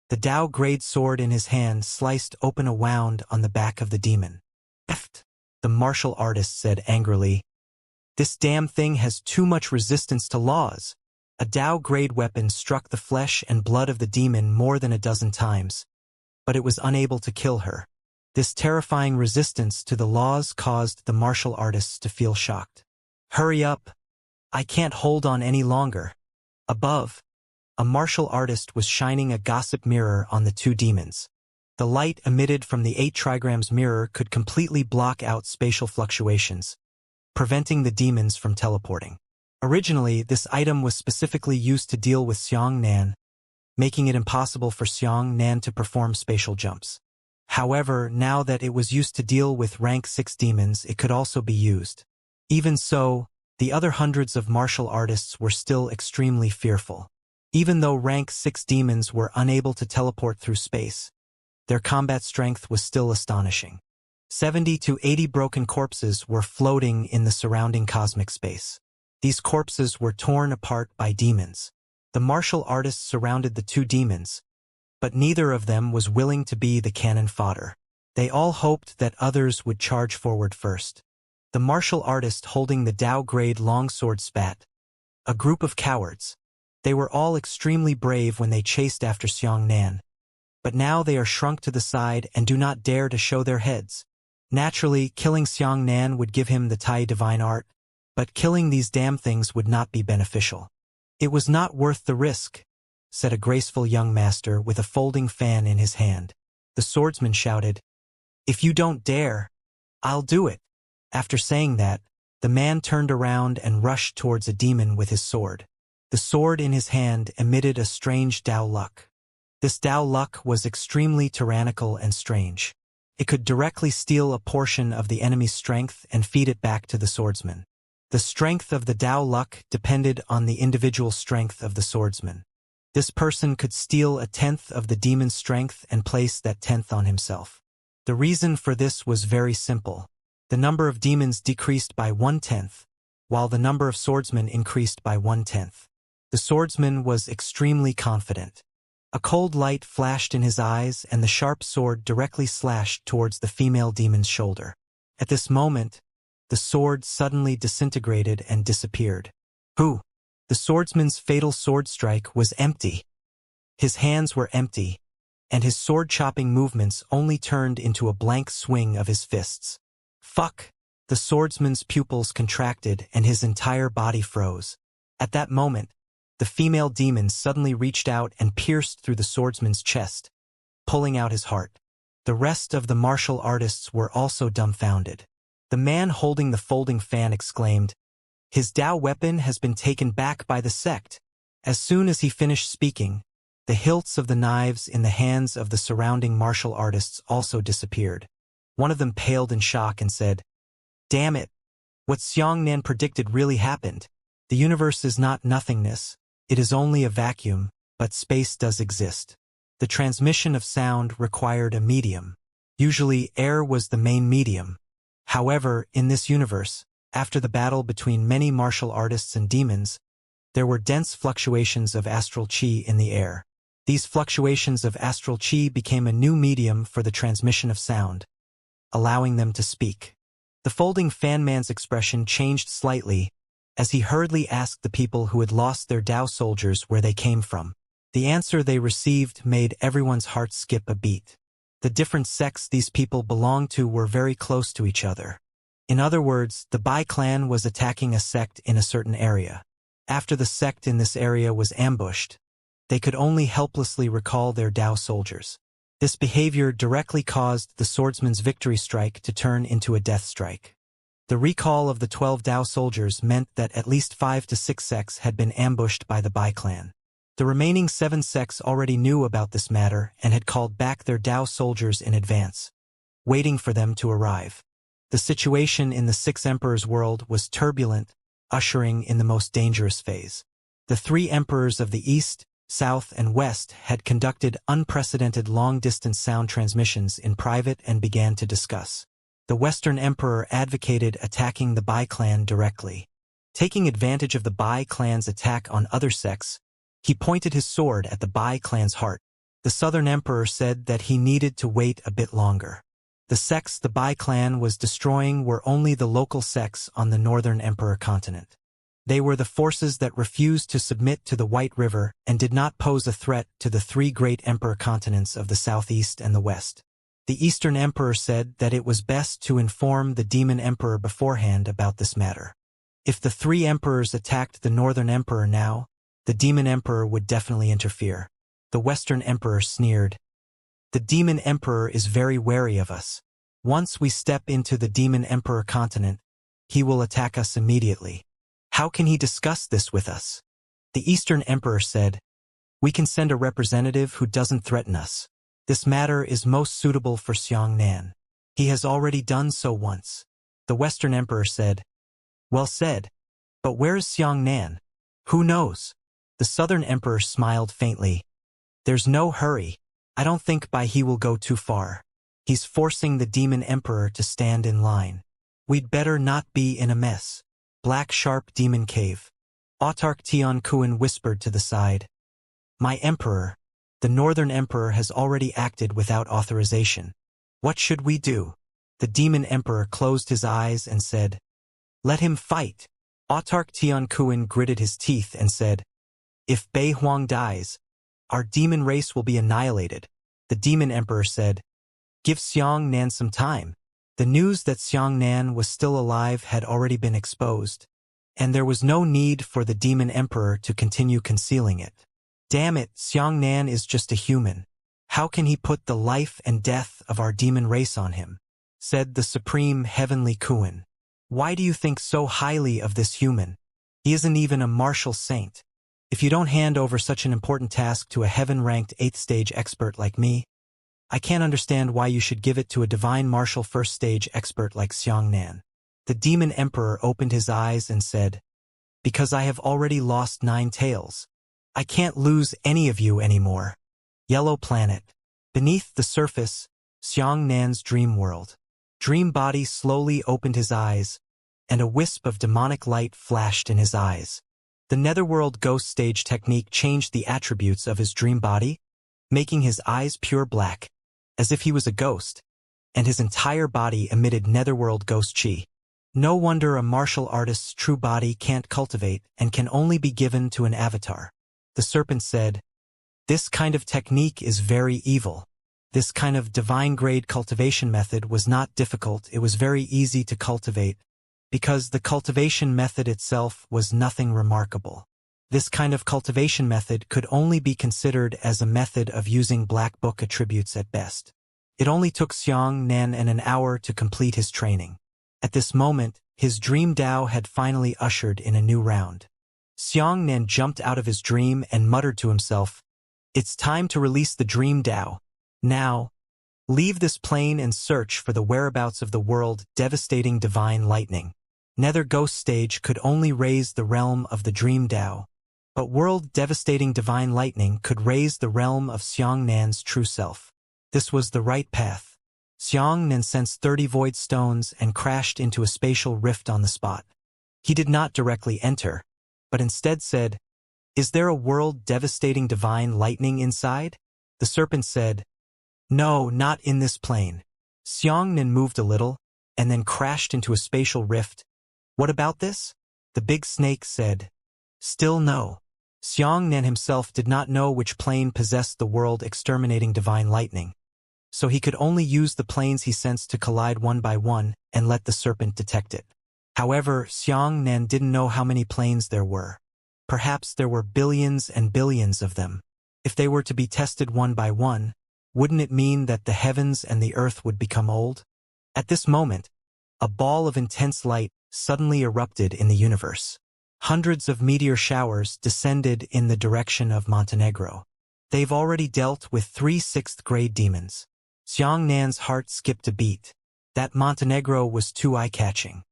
The Dao grade sword in his hand sliced open a wound on the back of the demon. the martial artist said angrily. This damn thing has too much resistance to laws. A Dao-grade weapon struck the flesh and blood of the demon more than a dozen times, but it was unable to kill her. This terrifying resistance to the laws caused the martial artists to feel shocked. Hurry up! I can't hold on any longer. Above, a martial artist was shining a gossip mirror on the two demons. The light emitted from the 8 trigrams mirror could completely block out spatial fluctuations, preventing the demons from teleporting. Originally, this item was specifically used to deal with Xianxia, making it impossible for Xianxia to perform spatial jumps. However, now that it was used to deal with rank 6 demons, it could also be used. Even so, the other hundreds of martial artists were still extremely fearful. Even though rank 6 demons were unable to teleport through space, their combat strength was still astonishing. 70 to 80 broken corpses were floating in the surrounding cosmic space. These corpses were torn apart by demons. The martial artists surrounded the two demons, but neither of them was willing to be the cannon fodder. They all hoped that others would charge forward first. The martial artist holding the Dao-grade longsword spat. A group of cowards. They were all extremely brave when they chased after Xianxia, but now they are shrunk to the side and do not dare to show their heads. Naturally, killing Xianxia would give him the Tai divine art, but killing these damn things would not be beneficial. It was not worth the risk, said a graceful young master with a folding fan in his hand. The swordsman shouted, If you don't dare, I'll do it. After saying that, the man turned around and rushed towards a demon with his sword. The sword in his hand emitted a strange Dao luck. This Dao luck was extremely tyrannical and strange. It could directly steal a portion of the enemy's strength and feed it back to the swordsman. The strength of the Dao luck depended on the individual strength of the swordsman. This person could steal a tenth of the demon's strength and place that tenth on himself. The reason for this was very simple. The number of demons decreased by 1/10, while the number of swordsmen increased by 1/10. The swordsman was extremely confident. A cold light flashed in his eyes and the sharp sword directly slashed towards the female demon's shoulder. At this moment, the sword suddenly disintegrated and disappeared. Who? The swordsman's fatal sword strike was empty. His hands were empty, and his sword-chopping movements only turned into a blank swing of his fists. Fuck! The swordsman's pupils contracted and his entire body froze. At that moment, the female demon suddenly reached out and pierced through the swordsman's chest, pulling out his heart. The rest of the martial artists were also dumbfounded. The man holding the folding fan exclaimed, His Dao weapon has been taken back by the sect. As soon as he finished speaking, the hilts of the knives in the hands of the surrounding martial artists also disappeared. One of them paled in shock and said, Damn it! What Xianxia predicted really happened. The universe is not nothingness. It is only a vacuum, but space does exist. The transmission of sound required a medium. Usually, air was the main medium. However, in this universe, after the battle between many martial artists and demons, there were dense fluctuations of astral chi in the air. These fluctuations of astral chi became a new medium for the transmission of sound, allowing them to speak. The folding fan man's expression changed slightly as he hurriedly asked the people who had lost their Dao soldiers where they came from. The answer they received made everyone's heart skip a beat. The different sects these people belonged to were very close to each other. In other words, the Bai clan was attacking a sect in a certain area. After the sect in this area was ambushed, they could only helplessly recall their Dao soldiers. This behavior directly caused the swordsman's victory strike to turn into a death strike. The recall of the 12 Dao soldiers meant that at least 5 to 6 sects had been ambushed by the Bai clan. The remaining 7 sects already knew about this matter and had called back their Dao soldiers in advance, waiting for them to arrive. The situation in the Six Emperors world was turbulent, ushering in the most dangerous phase. The 3 emperors of the East, South, and West had conducted unprecedented long-distance sound transmissions in private and began to discuss. The Western Emperor advocated attacking the Bai clan directly. Taking advantage of the Bai clan's attack on other sects, he pointed his sword at the Bai clan's heart. The Southern Emperor said that he needed to wait a bit longer. The sects the Bai clan was destroying were only the local sects on the northern Emperor continent. They were the forces that refused to submit to the White River and did not pose a threat to the three great Emperor continents of the southeast and the west. The Eastern Emperor said that it was best to inform the Demon Emperor beforehand about this matter. If the three emperors attacked the Northern Emperor now, the Demon Emperor would definitely interfere. The Western Emperor sneered. The Demon Emperor is very wary of us. Once we step into the Demon Emperor continent, he will attack us immediately. How can he discuss this with us? The Eastern Emperor said, we can send a representative who doesn't threaten us. This matter is most suitable for Xianxia. He has already done so once. The Western Emperor said, well said. But where is Xianxia? Who knows? The Southern Emperor smiled faintly. There's no hurry. I don't think he will go too far. He's forcing the Demon Emperor to stand in line. We'd better not be in a mess. Black Sharp Demon Cave. Autarch Tian Kuan whispered to the side. My Emperor, the Northern Emperor has already acted without authorization. What should we do? The Demon Emperor closed his eyes and said, let him fight. Autarch Tian Kuan gritted his teeth and said, if Bei Huang dies, our demon race will be annihilated. The Demon Emperor said, give Xianxia some time. The news that Xianxia was still alive had already been exposed, and there was no need for the Demon Emperor to continue concealing it. Damn it, Xianxia is just a human. How can he put the life and death of our demon race on him? Said the Supreme Heavenly Kuan. Why do you think so highly of this human? He isn't even a martial saint. If you don't hand over such an important task to a heaven-ranked 8th stage expert like me, I can't understand why you should give it to a divine martial 1st stage expert like Xianxia. The Demon Emperor opened his eyes and said, because I have already lost 9 tails. I can't lose any of you anymore. Yellow Planet. Beneath the surface, Xianxia's dream world. Dream Body slowly opened his eyes, and a wisp of demonic light flashed in his eyes. The Netherworld Ghost Stage technique changed the attributes of his dream body, making his eyes pure black, as if he was a ghost, and his entire body emitted Netherworld Ghost Chi. No wonder a martial artist's true body can't cultivate and can only be given to an avatar. The serpent said, this kind of technique is very evil. This kind of divine-grade cultivation method was not difficult, it was very easy to cultivate, because the cultivation method itself was nothing remarkable. This kind of cultivation method could only be considered as a method of using Black Book attributes at best. It only took Xianxia an hour to complete his training. At this moment, his dream Dao had finally ushered in a new round. Xianxia jumped out of his dream and muttered to himself, it's time to release the dream Dao. Now, leave this plane and search for the whereabouts of the world devastating divine lightning. Nether Ghost Stage could only raise the realm of the dream Dao, but world devastating divine lightning could raise the realm of Xianxia's true self. This was the right path. Xianxia sensed 30 void stones and crashed into a spatial rift on the spot. He did not directly enter, but instead said, is there a world devastating divine lightning inside? The serpent said, no, not in this plane. Xianxia moved a little, and then crashed into a spatial rift. What about this? The big snake said, still no. Xianxia himself did not know which plane possessed the world exterminating divine lightning, so he could only use the planes he sensed to collide one by one and let the serpent detect it. However, Xianxia didn't know how many planes there were. Perhaps there were billions and billions of them. If they were to be tested one by one, wouldn't it mean that the heavens and the earth would become old? At this moment, a ball of intense light suddenly erupted in the universe. Hundreds of meteor showers descended in the direction of Montenegro. They've already dealt with 3 6th-grade demons. Xianxia's heart skipped a beat. That Montenegro was too eye-catching.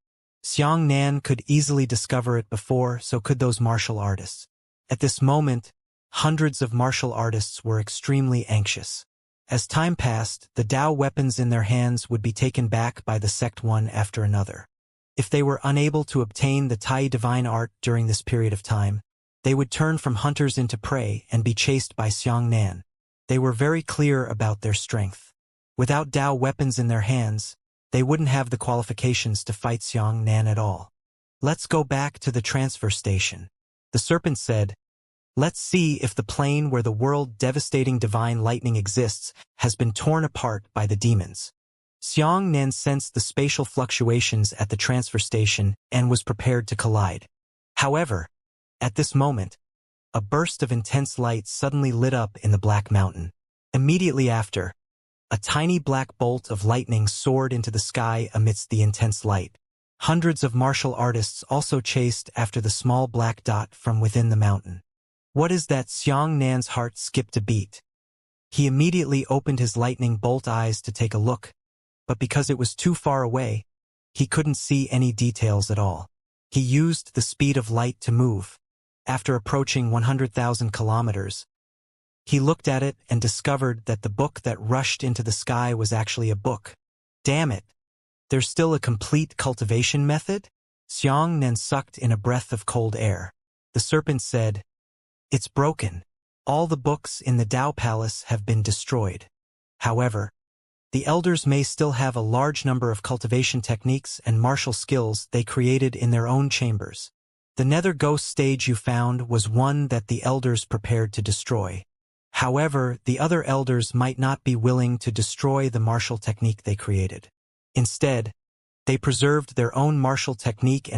Xianxia could easily discover it before, so could those martial artists. At this moment, hundreds of martial artists were extremely anxious. As time passed, the Dao weapons in their hands would be taken back by the sect one after another. If they were unable to obtain the Tai divine art during this period of time, they would turn from hunters into prey and be chased by Xianxia. They were very clear about their strength. Without Dao weapons in their hands, they wouldn't have the qualifications to fight Xianxia at all. Let's go back to the transfer station. The serpent said, let's see if the plane where the world-devastating divine lightning exists has been torn apart by the demons. Xianxia sensed the spatial fluctuations at the transfer station and was prepared to collide. However, at this moment, a burst of intense light suddenly lit up in the Black Mountain. Immediately after, a tiny black bolt of lightning soared into the sky amidst the intense light. Hundreds of martial artists also chased after the small black dot from within the mountain. What is that? Xianxia's heart skipped a beat. He immediately opened his lightning bolt eyes to take a look, but because it was too far away, he couldn't see any details at all. He used the speed of light to move. After approaching 100,000 kilometers, he looked at it and discovered that the book that rushed into the sky was actually a book. Damn it! There's still a complete cultivation method? Xianxia sucked in a breath of cold air. The serpent said, it's broken. All the books in the Dao Palace have been destroyed. However, the elders may still have a large number of cultivation techniques and martial skills they created in their own chambers. The Nether Ghost stage you found was one that the elders prepared to destroy. However, the other elders might not be willing to destroy the martial technique they created. Instead, they preserved their own martial technique,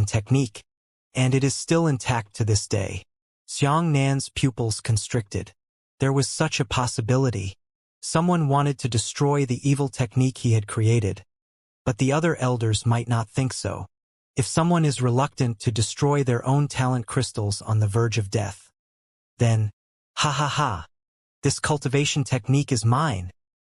and it is still intact to this day. Xianxia's pupils constricted. There was such a possibility. Someone wanted to destroy the evil technique he had created, but the other elders might not think so. If someone is reluctant to destroy their own talent crystals on the verge of death, then, ha ha ha, this cultivation technique is mine.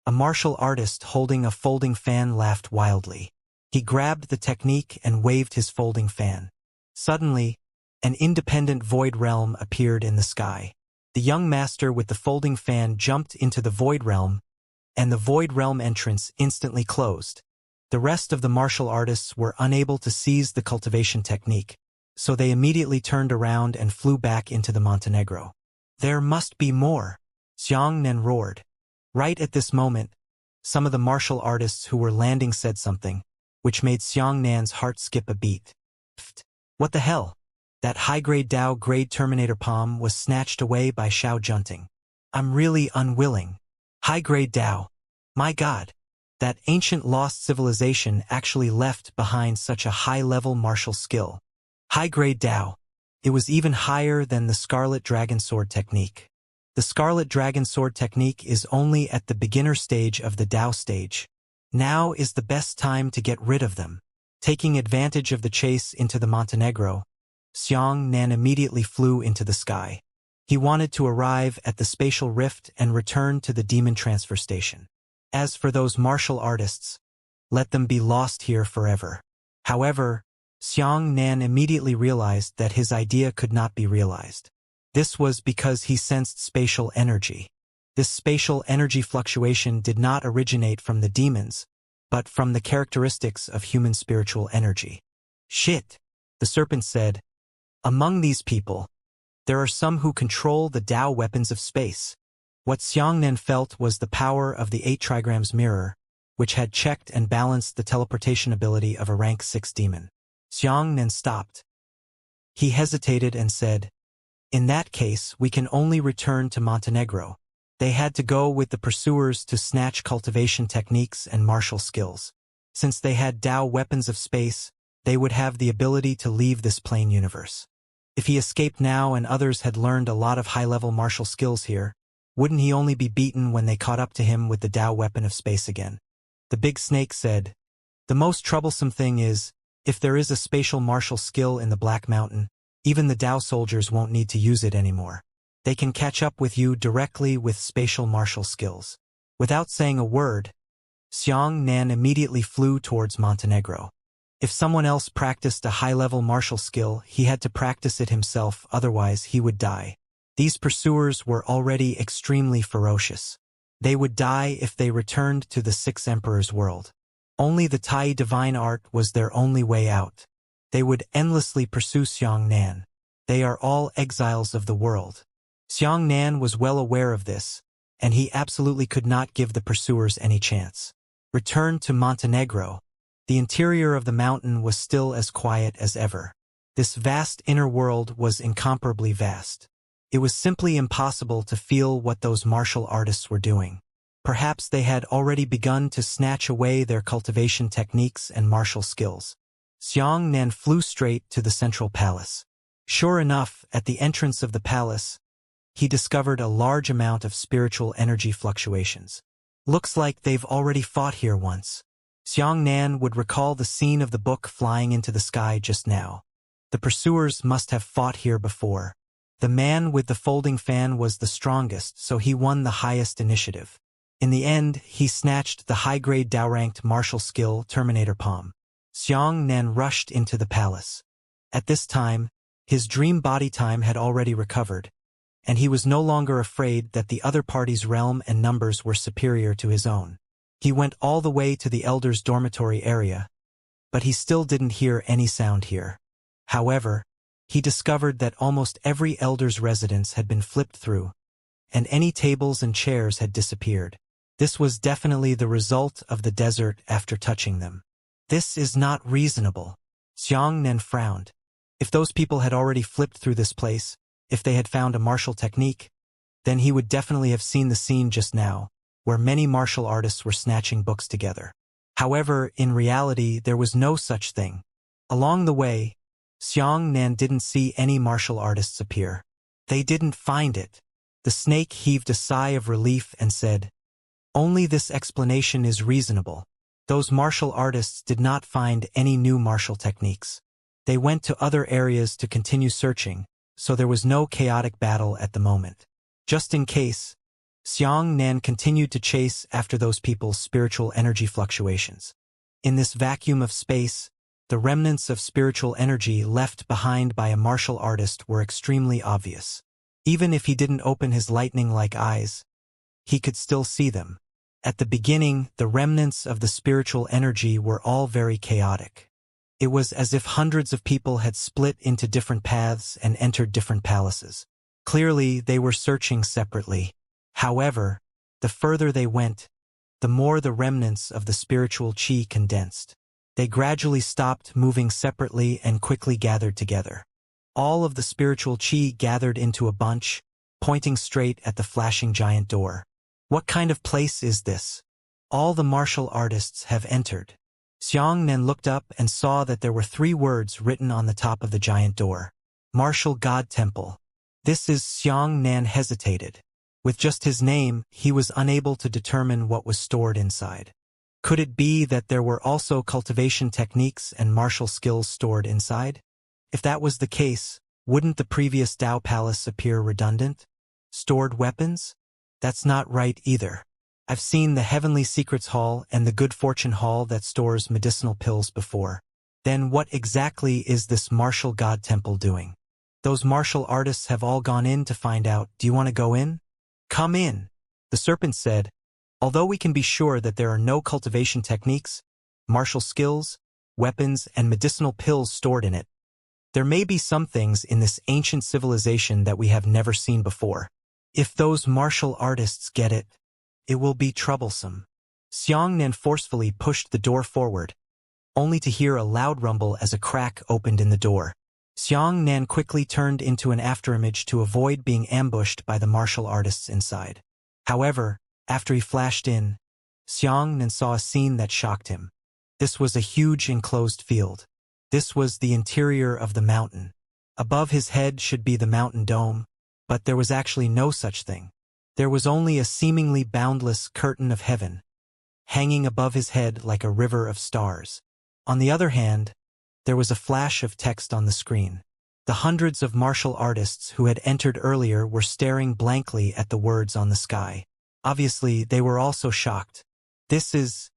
A martial artist holding a folding fan laughed wildly. He grabbed the technique and waved his folding fan. Suddenly, an independent void realm appeared in the sky. The young master with the folding fan jumped into the void realm, and the void realm entrance instantly closed. The rest of the martial artists were unable to seize the cultivation technique, so they immediately turned around and flew back into the Montenegro. There must be more, Xianxia roared. Right at this moment, some of the martial artists who were landing said something, which made Xianxia's heart skip a beat. Pfft, what the hell? That high-grade Dao-grade Terminator palm was snatched away by Xiao Junting. I'm really unwilling. High-grade Dao. My God. That ancient lost civilization actually left behind such a high-level martial skill. High-grade Dao. It was even higher than the Scarlet Dragon Sword technique. The Scarlet Dragon Sword technique is only at the beginner stage of the Dao stage. Now is the best time to get rid of them. Taking advantage of the chase into the Montenegro, Xianxia immediately flew into the sky. He wanted to arrive at the spatial rift and return to the demon transfer station. As for those martial artists, let them be lost here forever. However, Xianxia immediately realized that his idea could not be realized. This was because he sensed spatial energy. This spatial energy fluctuation did not originate from the demons, but from the characteristics of human spiritual energy. Shit, the serpent said. Among these people, there are some who control the Dao weapons of space. What Xianxia felt was the power of the 8 trigrams mirror, which had checked and balanced the teleportation ability of a rank 6 demon. Xianxia stopped. He hesitated and said, in that case, we can only return to Montenegro. They had to go with the pursuers to snatch cultivation techniques and martial skills. Since they had Dao weapons of space, they would have the ability to leave this plane universe. If he escaped now and others had learned a lot of high-level martial skills here, wouldn't he only be beaten when they caught up to him with the Dao weapon of space again? The big snake said, the most troublesome thing is, if there is a spatial martial skill in the Black Mountain, even the Dao soldiers won't need to use it anymore. They can catch up with you directly with spatial martial skills. Without saying a word, Xianxia immediately flew towards Montenegro. If someone else practiced a high-level martial skill, he had to practice it himself, otherwise he would die. These pursuers were already extremely ferocious. They would die if they returned to the 6 Emperor's world. Only the Tai divine art was their only way out. They would endlessly pursue Xianxia. They are all exiles of the world. Xianxia was well aware of this, and he absolutely could not give the pursuers any chance. Returned to Montenegro, the interior of the mountain was still as quiet as ever. This vast inner world was incomparably vast. It was simply impossible to feel what those martial artists were doing. Perhaps they had already begun to snatch away their cultivation techniques and martial skills. Xianxia flew straight to the central palace. Sure enough, at the entrance of the palace, he discovered a large amount of spiritual energy fluctuations. Looks like they've already fought here once. Xianxia would recall the scene of the book flying into the sky just now. The pursuers must have fought here before. The man with the folding fan was the strongest, so he won the highest initiative. In the end, he snatched the high-grade Dao-ranked martial skill Terminator Palm. Xianxia rushed into the palace. At this time, his dream body time had already recovered, and he was no longer afraid that the other party's realm and numbers were superior to his own. He went all the way to the elders' dormitory area, but he still didn't hear any sound here. However, he discovered that almost every elder's residence had been flipped through, and any tables and chairs had disappeared. This was definitely the result of the desert after touching them. This is not reasonable. Xianxia frowned. If those people had already flipped through this place, if they had found a martial technique, then he would definitely have seen the scene just now, where many martial artists were snatching books together. However, in reality, there was no such thing. Along the way, Xianxia didn't see any martial artists appear. They didn't find it. The snake heaved a sigh of relief and said, "Only this explanation is reasonable. Those martial artists did not find any new martial techniques. They went to other areas to continue searching, so there was no chaotic battle at the moment. Just in case, Xianxia continued to chase after those people's spiritual energy fluctuations. In this vacuum of space, the remnants of spiritual energy left behind by a martial artist were extremely obvious. Even if he didn't open his lightning-like eyes, he could still see them. At the beginning, the remnants of the spiritual energy were all very chaotic. It was as if hundreds of people had split into different paths and entered different palaces. Clearly, they were searching separately. However, the further they went, the more the remnants of the spiritual chi condensed. They gradually stopped moving separately and quickly gathered together. All of the spiritual chi gathered into a bunch, pointing straight at the flashing giant door. What kind of place is this? All the martial artists have entered. Xianxia looked up and saw that there were 3 words written on the top of the giant door. Martial God Temple. This is Xianxia hesitated. With just his name, he was unable to determine what was stored inside. Could it be that there were also cultivation techniques and martial skills stored inside? If that was the case, wouldn't the previous Dao Palace appear redundant? Stored weapons? That's not right either. I've seen the Heavenly Secrets Hall and the Good Fortune Hall that stores medicinal pills before. Then what exactly is this martial god temple doing? Those martial artists have all gone in to find out. Do you want to go in? Come in, the serpent said. Although we can be sure that there are no cultivation techniques, martial skills, weapons, and medicinal pills stored in it, there may be some things in this ancient civilization that we have never seen before. If those martial artists get it, it will be troublesome. Xianxia forcefully pushed the door forward, only to hear a loud rumble as a crack opened in the door. Xianxia quickly turned into an afterimage to avoid being ambushed by the martial artists inside. However, after he flashed in, Xianxia saw a scene that shocked him. This was a huge enclosed field. This was the interior of the mountain. Above his head should be the mountain dome, but there was actually no such thing. There was only a seemingly boundless curtain of heaven, hanging above his head like a river of stars. On the other hand, there was a flash of text on the screen. The hundreds of martial artists who had entered earlier were staring blankly at the words on the sky. Obviously, they were also shocked. This is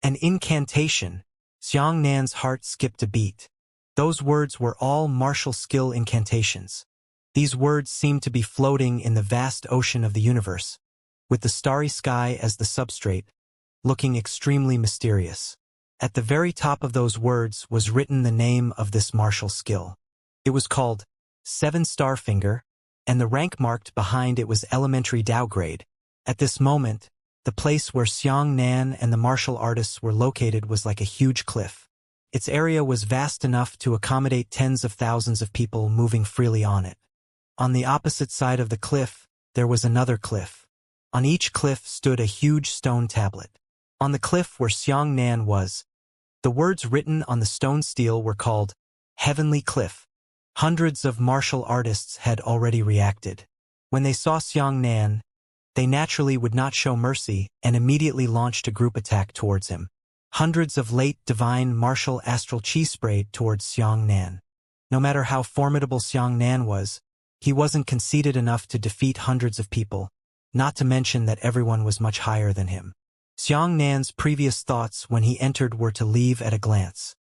an incantation. Xianxia's heart skipped a beat. Those words were all martial skill incantations. These words seemed to be floating in the vast ocean of the universe, with the starry sky as the substrate, looking extremely mysterious. At the very top of those words was written the name of this martial skill. It was called 7-Star Finger, and the rank marked behind it was Elementary Dao Grade, At this moment, the place where Xiang Nan and the martial artists were located was like a huge cliff. Its area was vast enough to accommodate tens of thousands of people moving freely on it. On the opposite side of the cliff, there was another cliff. On each cliff stood a huge stone tablet. On the cliff where Xiang Nan was, the words written on the stone stele were called Heavenly Cliff. Hundreds of martial artists had already reacted. When they saw Xiang Nan, they naturally would not show mercy and immediately launched a group attack towards him. Hundreds of late divine martial astral chi sprayed towards Xiang Nan. No matter how formidable Xiang Nan was, he wasn't conceited enough to defeat hundreds of people, not to mention that everyone was much higher than him. Xiang Nan's previous thoughts when he entered were to leave at a glance.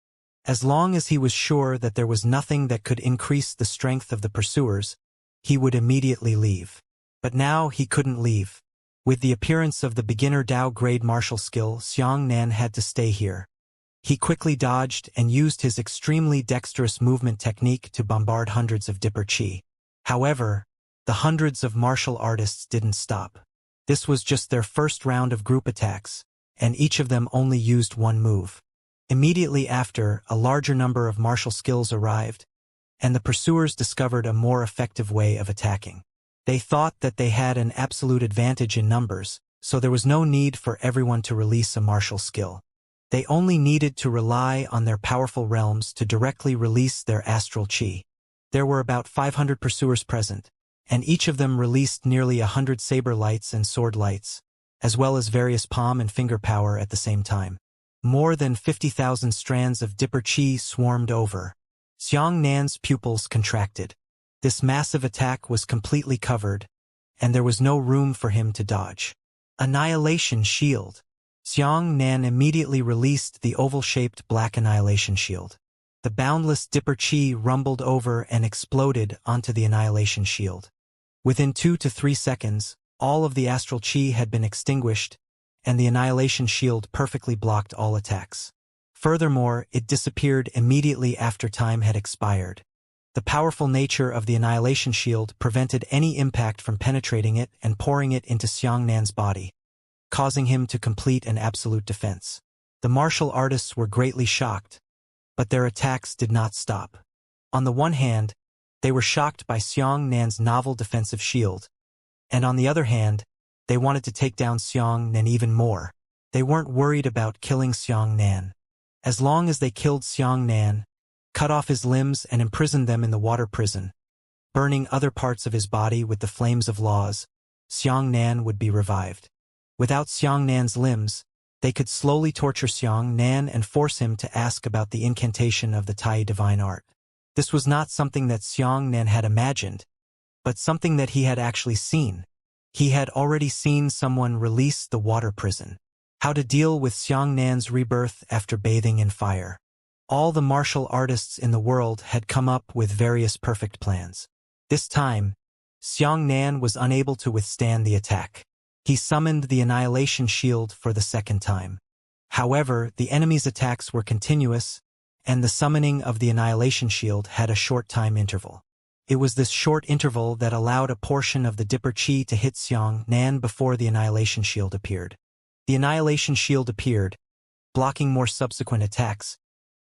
As long as he was sure that there was nothing that could increase the strength of the pursuers, he would immediately leave. But now he couldn't leave. With the appearance of the beginner Dao grade martial skill, Xiang Nan had to stay here. He quickly dodged and used his extremely dexterous movement technique to bombard hundreds of Dipper Chi. However, the hundreds of martial artists didn't stop. This was just their first round of group attacks, and each of them only used one move. Immediately after, a larger number of martial skills arrived, and the pursuers discovered a more effective way of attacking. They thought that they had an absolute advantage in numbers, so there was no need for everyone to release a martial skill. They only needed to rely on their powerful realms to directly release their astral chi. There were about 500 pursuers present, and each of them released nearly 100 saber lights and sword lights, as well as various palm and finger power at the same time. More than 50,000 strands of Dipper Chi swarmed over. Xiang Nan's pupils contracted. This massive attack was completely covered, and there was no room for him to dodge. Annihilation Shield. Xiang Nan immediately released the oval-shaped black Annihilation Shield. The boundless Dipper Chi rumbled over and exploded onto the Annihilation Shield. Within 2 to 3 seconds, all of the astral chi had been extinguished, and the Annihilation Shield perfectly blocked all attacks. Furthermore, it disappeared immediately after time had expired. The powerful nature of the Annihilation Shield prevented any impact from penetrating it and pouring it into Xiang Nan's body, causing him to complete an absolute defense. The martial artists were greatly shocked, but their attacks did not stop. On the one hand, they were shocked by Xiang Nan's novel defensive shield, and on the other hand, they wanted to take down Xiang Nan even more. They weren't worried about killing Xiang Nan. As long as they killed Xiang Nan, cut off his limbs and imprisoned them in the water prison, burning other parts of his body with the flames of laws, Xiang Nan would be revived. Without Xiang Nan's limbs, they could slowly torture Xiang Nan and force him to ask about the incantation of the Tai divine art. This was not something that Xiang Nan had imagined, but something that he had actually seen. He had already seen someone release the water prison. How to deal with Xiang Nan's rebirth after bathing in fire. All the martial artists in the world had come up with various perfect plans. This time, Xiang Nan was unable to withstand the attack. He summoned the Annihilation Shield for the second time. However, the enemy's attacks were continuous, and the summoning of the Annihilation Shield had a short time interval. It was this short interval that allowed a portion of the Dipper Chi to hit Xiang Nan before the Annihilation Shield appeared. The Annihilation Shield appeared, blocking more subsequent attacks,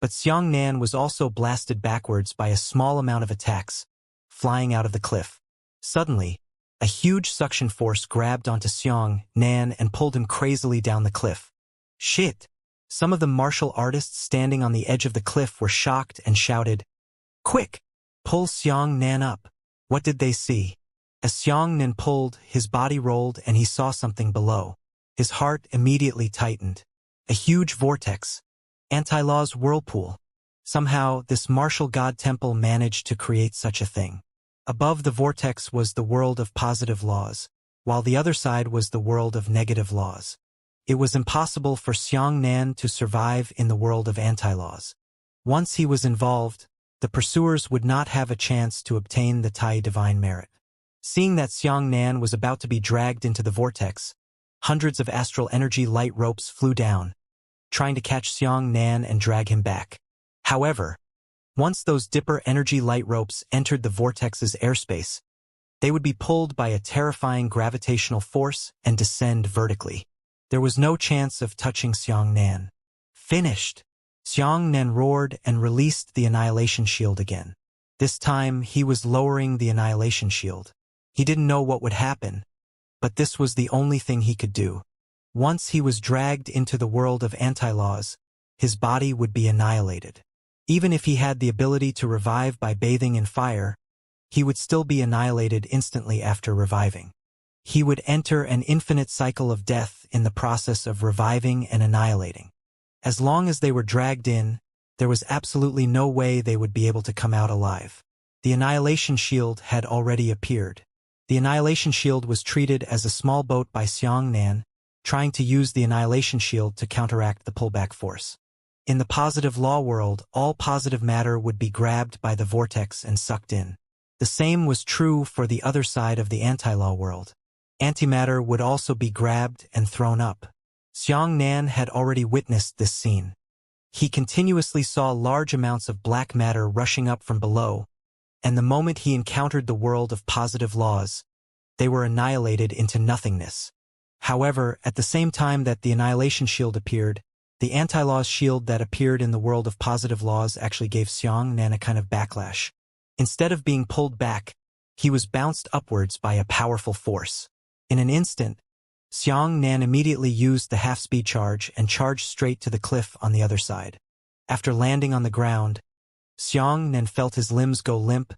but Xiang Nan was also blasted backwards by a small amount of attacks, flying out of the cliff. Suddenly, a huge suction force grabbed onto Xiang Nan and pulled him crazily down the cliff. Shit! Some of the martial artists standing on the edge of the cliff were shocked and shouted, "Quick! Pull Xiang Nan up!" What did they see? As Xiang Nan pulled, his body rolled and he saw something below. His heart immediately tightened. A huge vortex. Anti-law's whirlpool. Somehow, this martial god temple managed to create such a thing. Above the vortex was the world of positive laws, while the other side was the world of negative laws. It was impossible for Xiang Nan to survive in the world of anti-laws. Once he was involved, the pursuers would not have a chance to obtain the Tai divine merit. Seeing that Xiang Nan was about to be dragged into the vortex, hundreds of astral energy light ropes flew down, trying to catch Xiang Nan and drag him back. However, once those Dipper energy light ropes entered the vortex's airspace, They would be pulled by a terrifying gravitational force and descend vertically. There was no chance of touching Xianxia. Finished! Xianxia roared and released the Annihilation Shield again. This time, he was lowering the Annihilation Shield. He didn't know what would happen, but this was the only thing he could do. Once he was dragged into the world of anti-laws, his body would be annihilated. Even if he had the ability to revive by bathing in fire, he would still be annihilated instantly after reviving. He would enter an infinite cycle of death in the process of reviving and annihilating. As long as they were dragged in, there was absolutely no way they would be able to come out alive. The Annihilation Shield had already appeared. The Annihilation Shield was treated as a small boat by Xianxia, trying to use the Annihilation Shield to counteract the pullback force. In the positive law world, all positive matter would be grabbed by the vortex and sucked in. The same was true for the other side of the anti-law world. Antimatter would also be grabbed and thrown up. Xianxia had already witnessed this scene. He continuously saw large amounts of black matter rushing up from below, and the moment he encountered the world of positive laws, they were annihilated into nothingness. However, at the same time that the Annihilation Shield appeared, the anti-laws shield that appeared in the world of positive laws actually gave Xianxia a kind of backlash. Instead of being pulled back, he was bounced upwards by a powerful force. In an instant, Xianxia immediately used the half-speed charge and charged straight to the cliff on the other side. After landing on the ground, Xianxia felt his limbs go limp,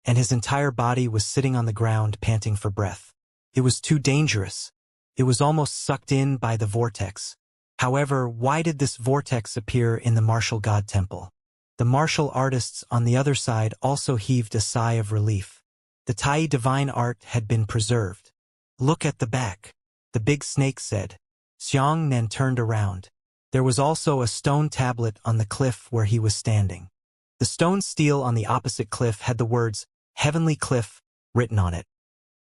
and his entire body was sitting on the ground panting for breath. It was too dangerous. It was almost sucked in by the vortex. However, why did this vortex appear in the martial god temple? The martial artists on the other side also heaved a sigh of relief. The Tai divine art had been preserved. Look at the back, the big snake said. Xianxia turned around. There was also a stone tablet on the cliff where he was standing. The stone stele on the opposite cliff had the words, Heavenly Cliff, written on it,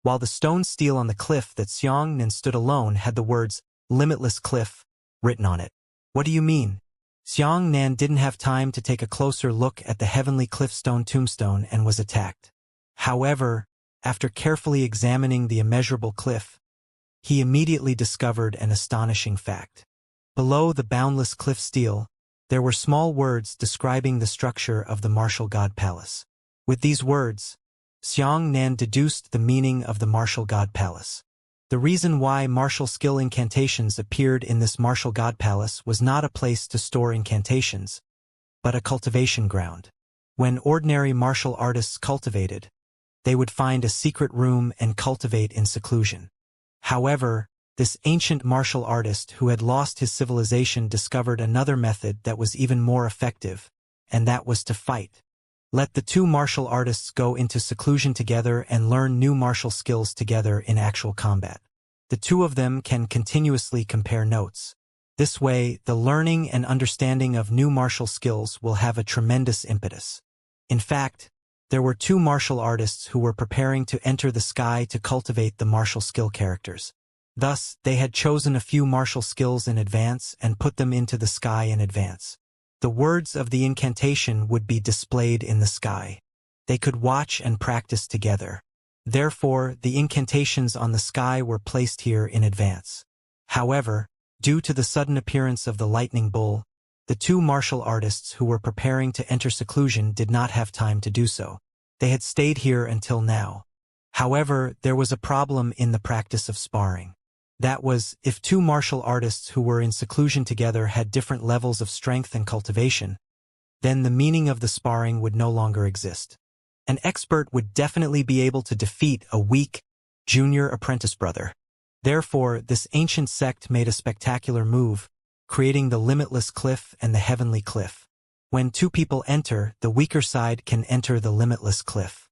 while the stone stele on the cliff that Xianxia stood alone had the words, Limitless Cliff, written on it. What do you mean? Xianxia didn't have time to take a closer look at the Heavenly Cliffstone tombstone and was attacked. However, after carefully examining the immeasurable cliff, he immediately discovered an astonishing fact. Below the boundless cliff stele, there were small words describing the structure of the martial god palace. With these words, Xianxia deduced the meaning of the martial god palace. The reason why martial skill incantations appeared in this martial god palace was not a place to store incantations, but a cultivation ground. When ordinary martial artists cultivated, they would find a secret room and cultivate in seclusion. However, this ancient martial artist who had lost his civilization discovered another method that was even more effective, and that was to fight. Let the two martial artists go into seclusion together and learn new martial skills together in actual combat. The two of them can continuously compare notes. This way, the learning and understanding of new martial skills will have a tremendous impetus. In fact, there were two martial artists who were preparing to enter the sky to cultivate the martial skill characters. Thus, they had chosen a few martial skills in advance and put them into the sky in advance. The words of the incantation would be displayed in the sky. They could watch and practice together. Therefore, the incantations on the sky were placed here in advance. However, due to the sudden appearance of the lightning bull, the two martial artists who were preparing to enter seclusion did not have time to do so. They had stayed here until now. However, there was a problem in the practice of sparring. That was, if two martial artists who were in seclusion together had different levels of strength and cultivation, then the meaning of the sparring would no longer exist. An expert would definitely be able to defeat a weak, junior apprentice brother. Therefore, this ancient sect made a spectacular move, creating the Limitless Cliff and the Heavenly Cliff. When two people enter, the weaker side can enter the Limitless Cliff.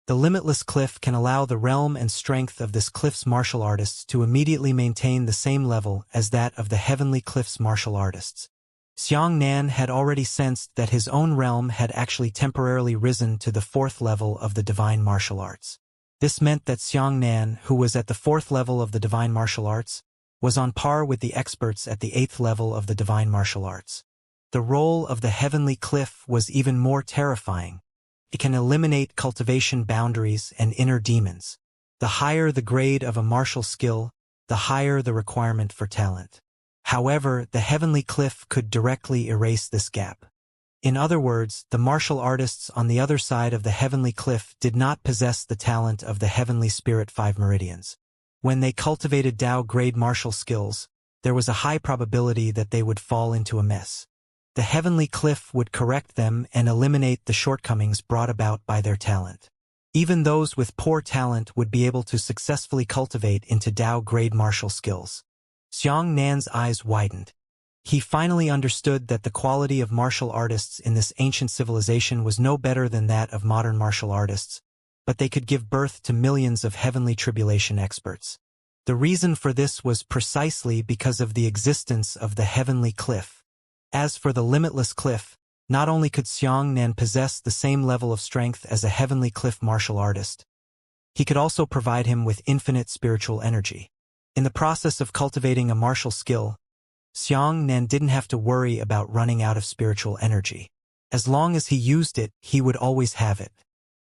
The Limitless Cliff can allow the realm and strength of this cliff's martial artists to immediately maintain the same level as that of the Heavenly Cliff's martial artists. Xianxia had already sensed that his own realm had actually temporarily risen to the 4th level of the divine martial arts. This meant that Xianxia, who was at the 4th level of the divine martial arts, was on par with the experts at the 8th level of the divine martial arts. The role of the Heavenly Cliff was even more terrifying. It can eliminate cultivation boundaries and inner demons. The higher the grade of a martial skill, the higher the requirement for talent. However, the heavenly cliff could directly erase this gap. In other words, the martial artists on the other side of the heavenly cliff did not possess the talent of the heavenly spirit 5 meridians. When they cultivated Tao-grade martial skills, there was a high probability that they would fall into a mess. The heavenly cliff would correct them and eliminate the shortcomings brought about by their talent. Even those with poor talent would be able to successfully cultivate into Tao-grade martial skills. Xianxia's eyes widened. He finally understood that the quality of martial artists in this ancient civilization was no better than that of modern martial artists, but they could give birth to millions of heavenly tribulation experts. The reason for this was precisely because of the existence of the heavenly cliff. As for the limitless cliff, not only could Xianxia possess the same level of strength as a heavenly cliff martial artist, he could also provide him with infinite spiritual energy. In the process of cultivating a martial skill, Xianxia didn't have to worry about running out of spiritual energy. As long as he used it, he would always have it.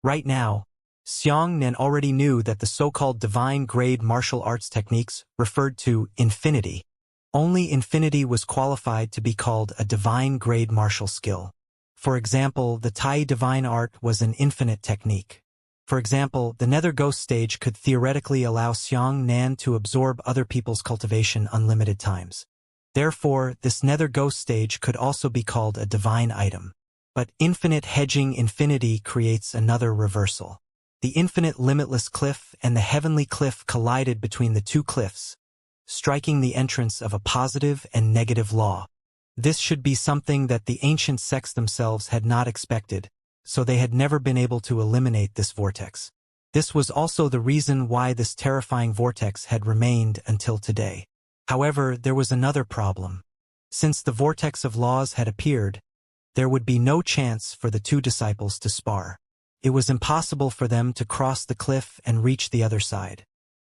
Right now, Xianxia already knew that the so-called divine-grade martial arts techniques referred to infinity. Only infinity was qualified to be called a divine-grade martial skill. For example, the Tai divine art was an infinite technique. For example, the Nether Ghost stage could theoretically allow Xianxia to absorb other people's cultivation unlimited times. Therefore, this Nether Ghost stage could also be called a divine item. But infinite hedging infinity creates another reversal. The infinite limitless cliff and the heavenly cliff collided between the two cliffs, striking the entrance of a positive and negative law. This should be something that the ancient sects themselves had not expected, so they had never been able to eliminate this vortex. This was also the reason why this terrifying vortex had remained until today. However, there was another problem. Since the vortex of laws had appeared, there would be no chance for the two disciples to spar. It was impossible for them to cross the cliff and reach the other side.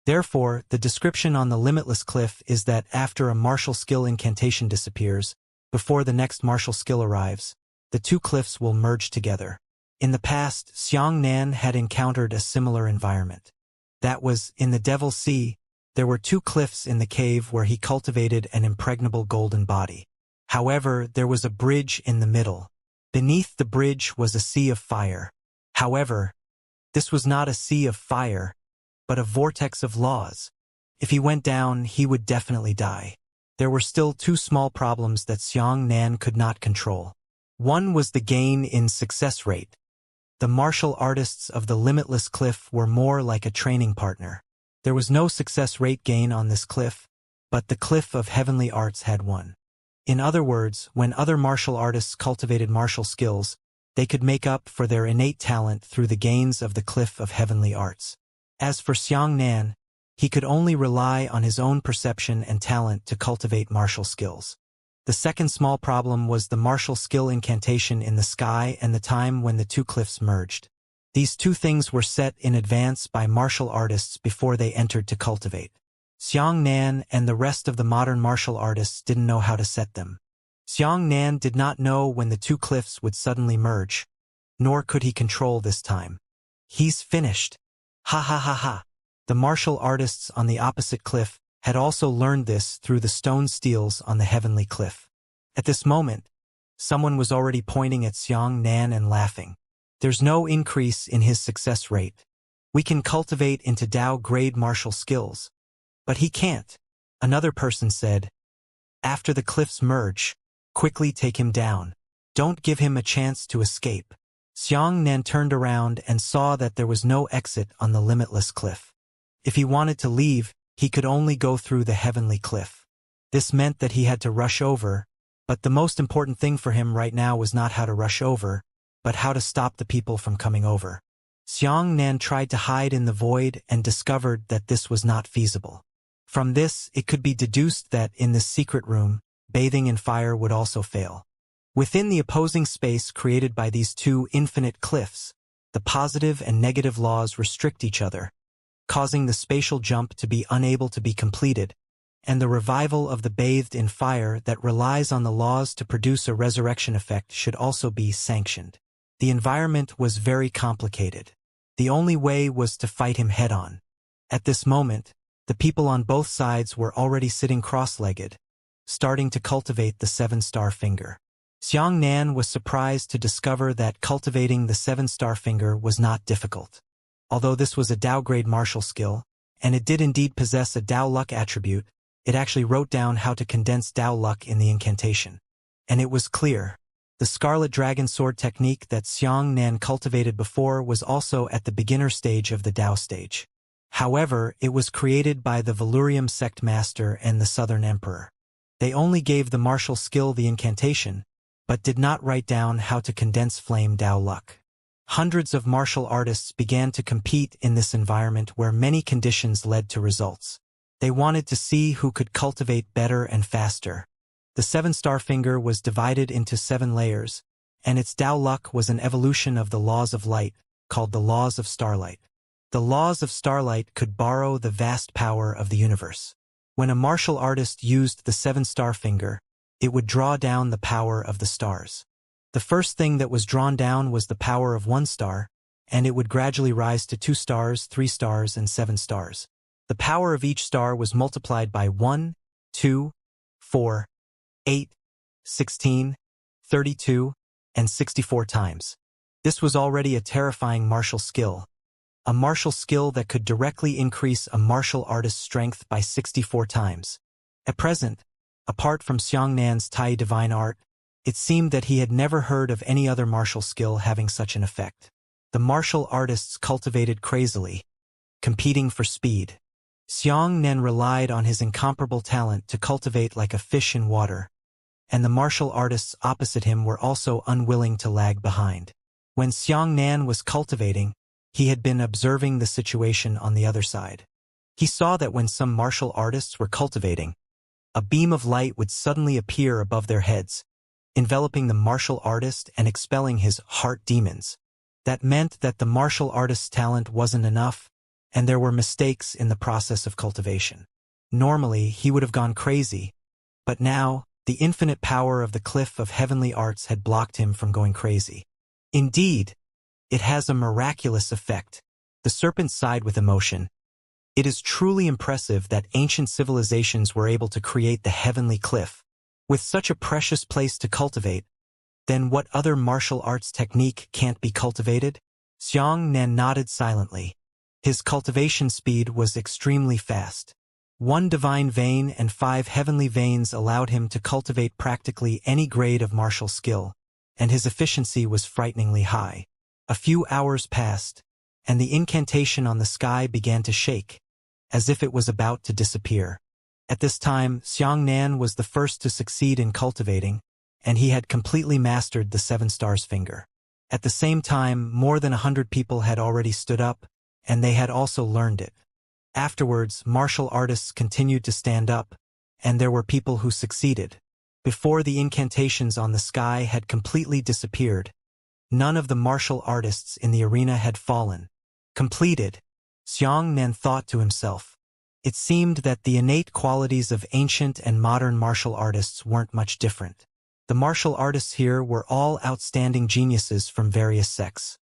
Therefore, the description on the limitless cliff is that after a martial skill incantation disappears, before the next martial skill arrives, the two cliffs will merge together. In the past, Xianxia had encountered a similar environment. That was, in the Devil's Sea, there were two cliffs in the cave where he cultivated an impregnable golden body. However, there was a bridge in the middle. Beneath the bridge was a sea of fire. However, this was not a sea of fire, but a vortex of laws. If he went down, he would definitely die. There were still two small problems that Xianxia could not control. One was the gain in success rate. The martial artists of the limitless cliff were more like a training partner. There was no success rate gain on this cliff, but the cliff of heavenly arts had one. In other words, when other martial artists cultivated martial skills, they could make up for their innate talent through the gains of the cliff of heavenly arts. As for Xianxia, he could only rely on his own perception and talent to cultivate martial skills. The second small problem was the martial skill incantation in the sky and the time when the two cliffs merged. These two things were set in advance by martial artists before they entered to cultivate. Xianxia and the rest of the modern martial artists didn't know how to set them. Xianxia did not know when the two cliffs would suddenly merge, nor could he control this time. He's finished. Ha ha ha ha. The martial artists on the opposite cliff had also learned this through the stone steels on the heavenly cliff. At this moment, someone was already pointing at Xianxia and laughing. There's no increase in his success rate. We can cultivate into Tao-grade martial skills. But he can't. Another person said, after the cliffs merge, quickly take him down. Don't give him a chance to escape. Xianxia turned around and saw that there was no exit on the limitless cliff. If he wanted to leave, he could only go through the heavenly cliff. This meant that he had to rush over, but the most important thing for him right now was not how to rush over, but how to stop the people from coming over. Xianxia tried to hide in the void and discovered that this was not feasible. From this, it could be deduced that in this secret room, bathing in fire would also fail. Within the opposing space created by these two infinite cliffs, the positive and negative laws restrict each other, causing the spatial jump to be unable to be completed, and the revival of the bathed in fire that relies on the laws to produce a resurrection effect should also be sanctioned. The environment was very complicated. The only way was to fight him head-on. At this moment, the people on both sides were already sitting cross-legged, starting to cultivate the seven-star finger. Xianxia was surprised to discover that cultivating the seven-star finger was not difficult. Although this was a Dao-grade martial skill, and it did indeed possess a Dao luck attribute, it actually wrote down how to condense Dao luck in the incantation. And it was clear. The Scarlet Dragon Sword technique that Xianxia cultivated before was also at the beginner stage of the Dao stage. However, it was created by the Valurium sect master and the Southern Emperor. They only gave the martial skill the incantation, but did not write down how to condense flame Dao luck. Hundreds of martial artists began to compete in this environment where many conditions led to results. They wanted to see who could cultivate better and faster. The seven-star finger was divided into 7 layers, and its Dao luck was an evolution of the laws of light, called the laws of starlight. The laws of starlight could borrow the vast power of the universe. When a martial artist used the seven-star finger, it would draw down the power of the stars. The first thing that was drawn down was the power of 1 star, and it would gradually rise to 2 stars, 3 stars, and 7 stars. The power of each star was multiplied by 1, 2, 4, 8, 16, 32, and 64 times. This was already a terrifying martial skill. A martial skill that could directly increase a martial artist's strength by 64 times. At present, apart from Xianxia's Tai divine art, it seemed that he had never heard of any other martial skill having such an effect. The martial artists cultivated crazily, competing for speed. Xianxia relied on his incomparable talent to cultivate like a fish in water, and the martial artists opposite him were also unwilling to lag behind. When Xianxia was cultivating, he had been observing the situation on the other side. He saw that when some martial artists were cultivating, a beam of light would suddenly appear above their heads, enveloping the martial artist and expelling his heart demons. That meant that the martial artist's talent wasn't enough, and there were mistakes in the process of cultivation. Normally, he would have gone crazy, but now, the infinite power of the cliff of heavenly arts had blocked him from going crazy. Indeed, it has a miraculous effect. The serpent sighed with emotion. It is truly impressive that ancient civilizations were able to create the heavenly cliff. With such a precious place to cultivate, then what other martial arts technique can't be cultivated? Xianxia nodded silently. His cultivation speed was extremely fast. 1 divine vein and 5 heavenly veins allowed him to cultivate practically any grade of martial skill, and his efficiency was frighteningly high. A few hours passed, and the incantation on the sky began to shake, as if it was about to disappear. At this time, Xianxia was the first to succeed in cultivating, and he had completely mastered the 7 stars finger. At the same time, more than 100 people had already stood up, and they had also learned it. Afterwards, martial artists continued to stand up, and there were people who succeeded. Before the incantations on the sky had completely disappeared, none of the martial artists in the arena had fallen. Completed, Xianxia thought to himself. It seemed that the innate qualities of ancient and modern martial artists weren't much different. The martial artists here were all outstanding geniuses from various sects.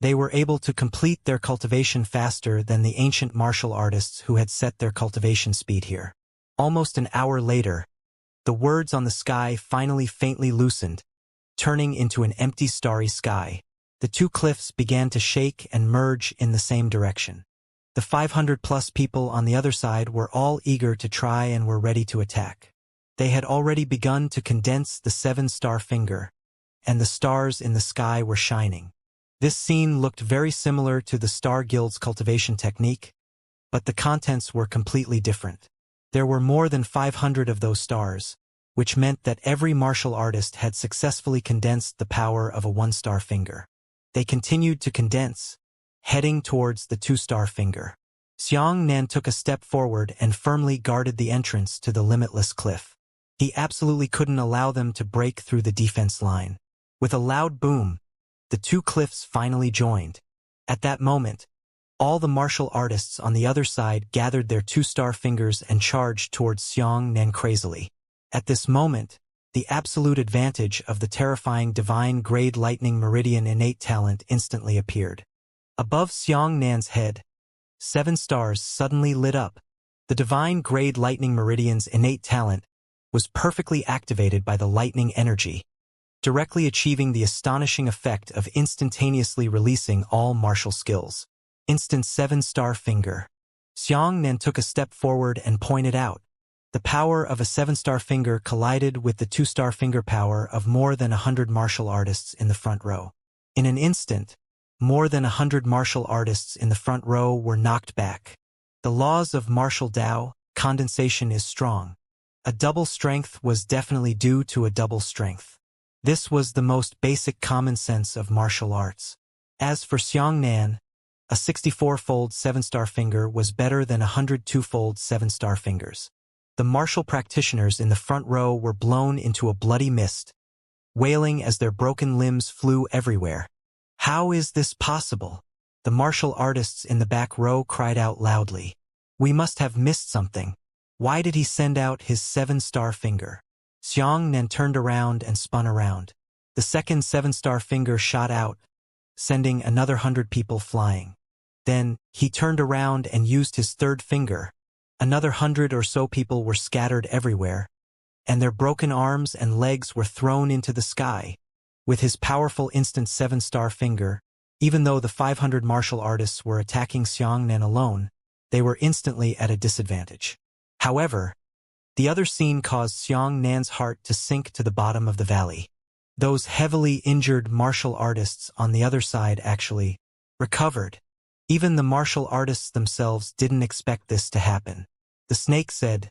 They were able to complete their cultivation faster than the ancient martial artists who had set their cultivation speed here. Almost an hour later, the words on the sky finally faintly loosened, turning into an empty starry sky. The 2 cliffs began to shake and merge in the same direction. The 500+ people on the other side were all eager to try and were ready to attack. They had already begun to condense the 7-star finger, and the stars in the sky were shining. This scene looked very similar to the Star Guild's cultivation technique, but the contents were completely different. There were more than 500 of those stars, which meant that every martial artist had successfully condensed the power of a 1-star finger. They continued to condense, heading towards the 2-star finger. Xianxia took a step forward and firmly guarded the entrance to the limitless cliff. He absolutely couldn't allow them to break through the defense line. With a loud boom, the 2 cliffs finally joined. At that moment, all the martial artists on the other side gathered their 2-star fingers and charged towards Xianxia crazily. At this moment, the absolute advantage of the terrifying divine grade lightning meridian innate talent instantly appeared. Above Xianxia's head, 7 stars suddenly lit up. The divine grade lightning meridian's innate talent was perfectly activated by the lightning energy, directly achieving the astonishing effect of instantaneously releasing all martial skills. Instant 7-star finger. Xianxia took a step forward and pointed out. The power of a 7-star finger collided with the 2-star finger power of more than 100 martial artists in the front row. In an instant, more than 100 martial artists in the front row were knocked back. The laws of martial Tao, condensation is strong. A double strength was definitely due to a double strength. This was the most basic common sense of martial arts. As for Xianxia, a 64-fold 7-star finger was better than 102-fold 7-star fingers. The martial practitioners in the front row were blown into a bloody mist, wailing as their broken limbs flew everywhere. How is this possible? The martial artists in the back row cried out loudly. We must have missed something. Why did he send out his 7-star finger? Xianxia turned around and spun around. The second 7-star finger shot out, sending another 100 people flying. Then, he turned around and used his third finger. Another 100 or so people were scattered everywhere, and their broken arms and legs were thrown into the sky. With his powerful instant 7-star finger, even though the 500 martial artists were attacking Xianxia alone, they were instantly at a disadvantage. However, the other scene caused Xianxia's heart to sink to the bottom of the valley. Those heavily injured martial artists on the other side actually recovered. Even the martial artists themselves didn't expect this to happen. The snake said,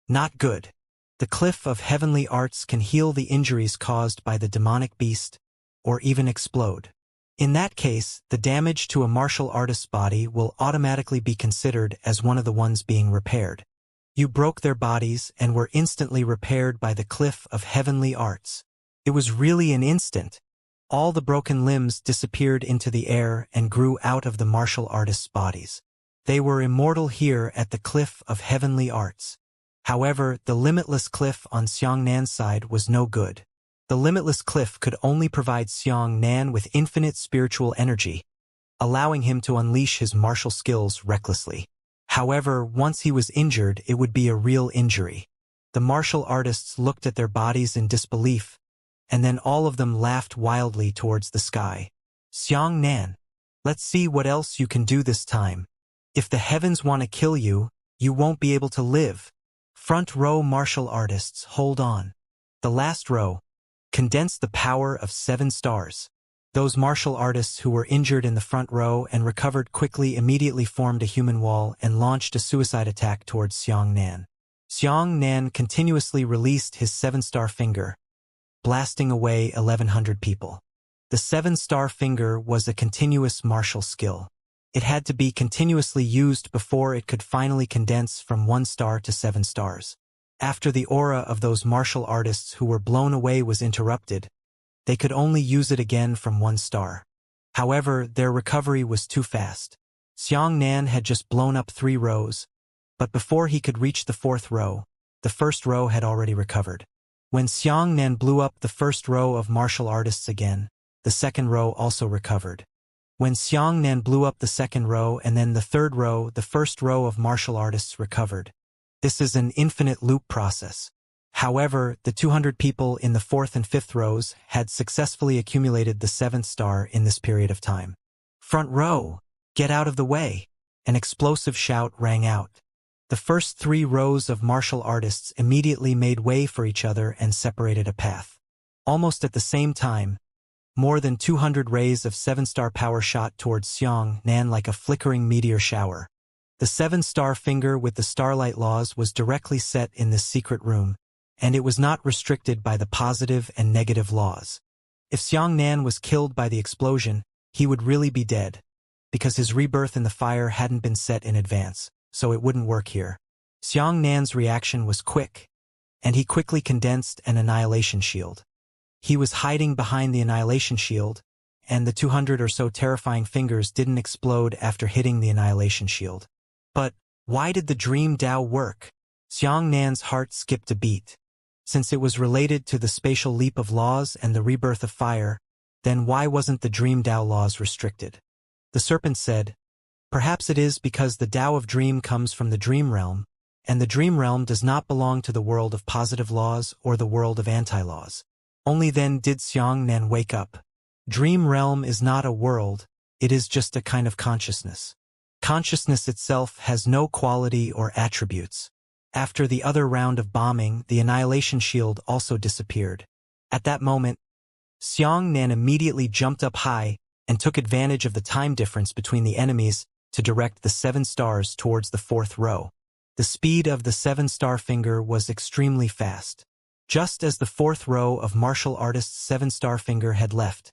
"Not good. The cliff of heavenly arts can heal the injuries caused by the demonic beast, or even explode. In that case, the damage to a martial artist's body will automatically be considered as one of the ones being repaired. You broke their bodies and were instantly repaired by the cliff of heavenly arts." It was really an instant. All the broken limbs disappeared into the air and grew out of the martial artists' bodies. They were immortal here at the cliff of heavenly arts. However, the limitless cliff on Xianxia's side was no good. The limitless cliff could only provide Xianxia with infinite spiritual energy, allowing him to unleash his martial skills recklessly. However, once he was injured, it would be a real injury. The martial artists looked at their bodies in disbelief, and then all of them laughed wildly towards the sky. Xianxia, let's see what else you can do this time. If the heavens want to kill you, you won't be able to live. Front row martial artists, hold on. The last row, condense the power of 7 stars. Those martial artists who were injured in the front row and recovered quickly immediately formed a human wall and launched a suicide attack towards Xianxia. Xianxia continuously released his 7-star finger, blasting away 1,100 people. The 7-star finger was a continuous martial skill. It had to be continuously used before it could finally condense from 1 star to 7 stars. After the aura of those martial artists who were blown away was interrupted, they could only use it again from 1 star. However, their recovery was too fast. Xianxia had just blown up 3 rows, but before he could reach the 4th row, the first row had already recovered. When Xianxia blew up the first row of martial artists again, the second row also recovered. When Xianxia blew up the second row and then the third row, the first row of martial artists recovered. This is an infinite loop process. However, the 200 people in the 4th and 5th rows had successfully accumulated the 7th star in this period of time. Front row, get out of the way! An explosive shout rang out. The first 3 rows of martial artists immediately made way for each other and separated a path. Almost at the same time, more than 200 rays of 7-star power shot towards Xianxia like a flickering meteor shower. The 7-star finger with the starlight laws was directly set in this secret room, and it was not restricted by the positive and negative laws. If Xianxia was killed by the explosion, he would really be dead, because his rebirth in the fire hadn't been set in advance, so it wouldn't work here. Xianxia's reaction was quick, and he quickly condensed an annihilation shield. He was hiding behind the annihilation shield, and the 200 or so terrifying fingers didn't explode after hitting the annihilation shield. But why did the dream Tao work? Xianxia's heart skipped a beat. Since it was related to the spatial leap of laws and the rebirth of fire, then why wasn't the dream Tao laws restricted? The serpent said, Perhaps it is because the Tao of Dream comes from the dream realm, and the dream realm does not belong to the world of positive laws or the world of anti-laws. Only then did Xianxia wake up. Dream realm is not a world, it is just a kind of consciousness. Consciousness itself has no quality or attributes. After the other round of bombing, the annihilation shield also disappeared. At that moment, Xianxia immediately jumped up high and took advantage of the time difference between the enemies to direct the 7 stars towards the 4th row. The speed of the 7-star finger was extremely fast. Just as the 4th row of martial artist's 7-star finger had left,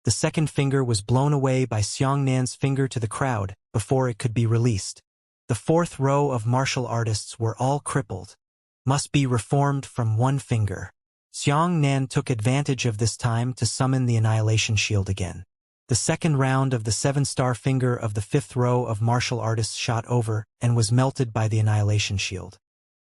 the 2nd finger was blown away by Xianxia's finger to the crowd before it could be released. The 4th row of martial artists were all crippled, must be reformed from 1 finger. Xianxia took advantage of this time to summon the annihilation shield again. The 2nd round of the 7-star finger of the 5th row of martial artists shot over and was melted by the annihilation shield.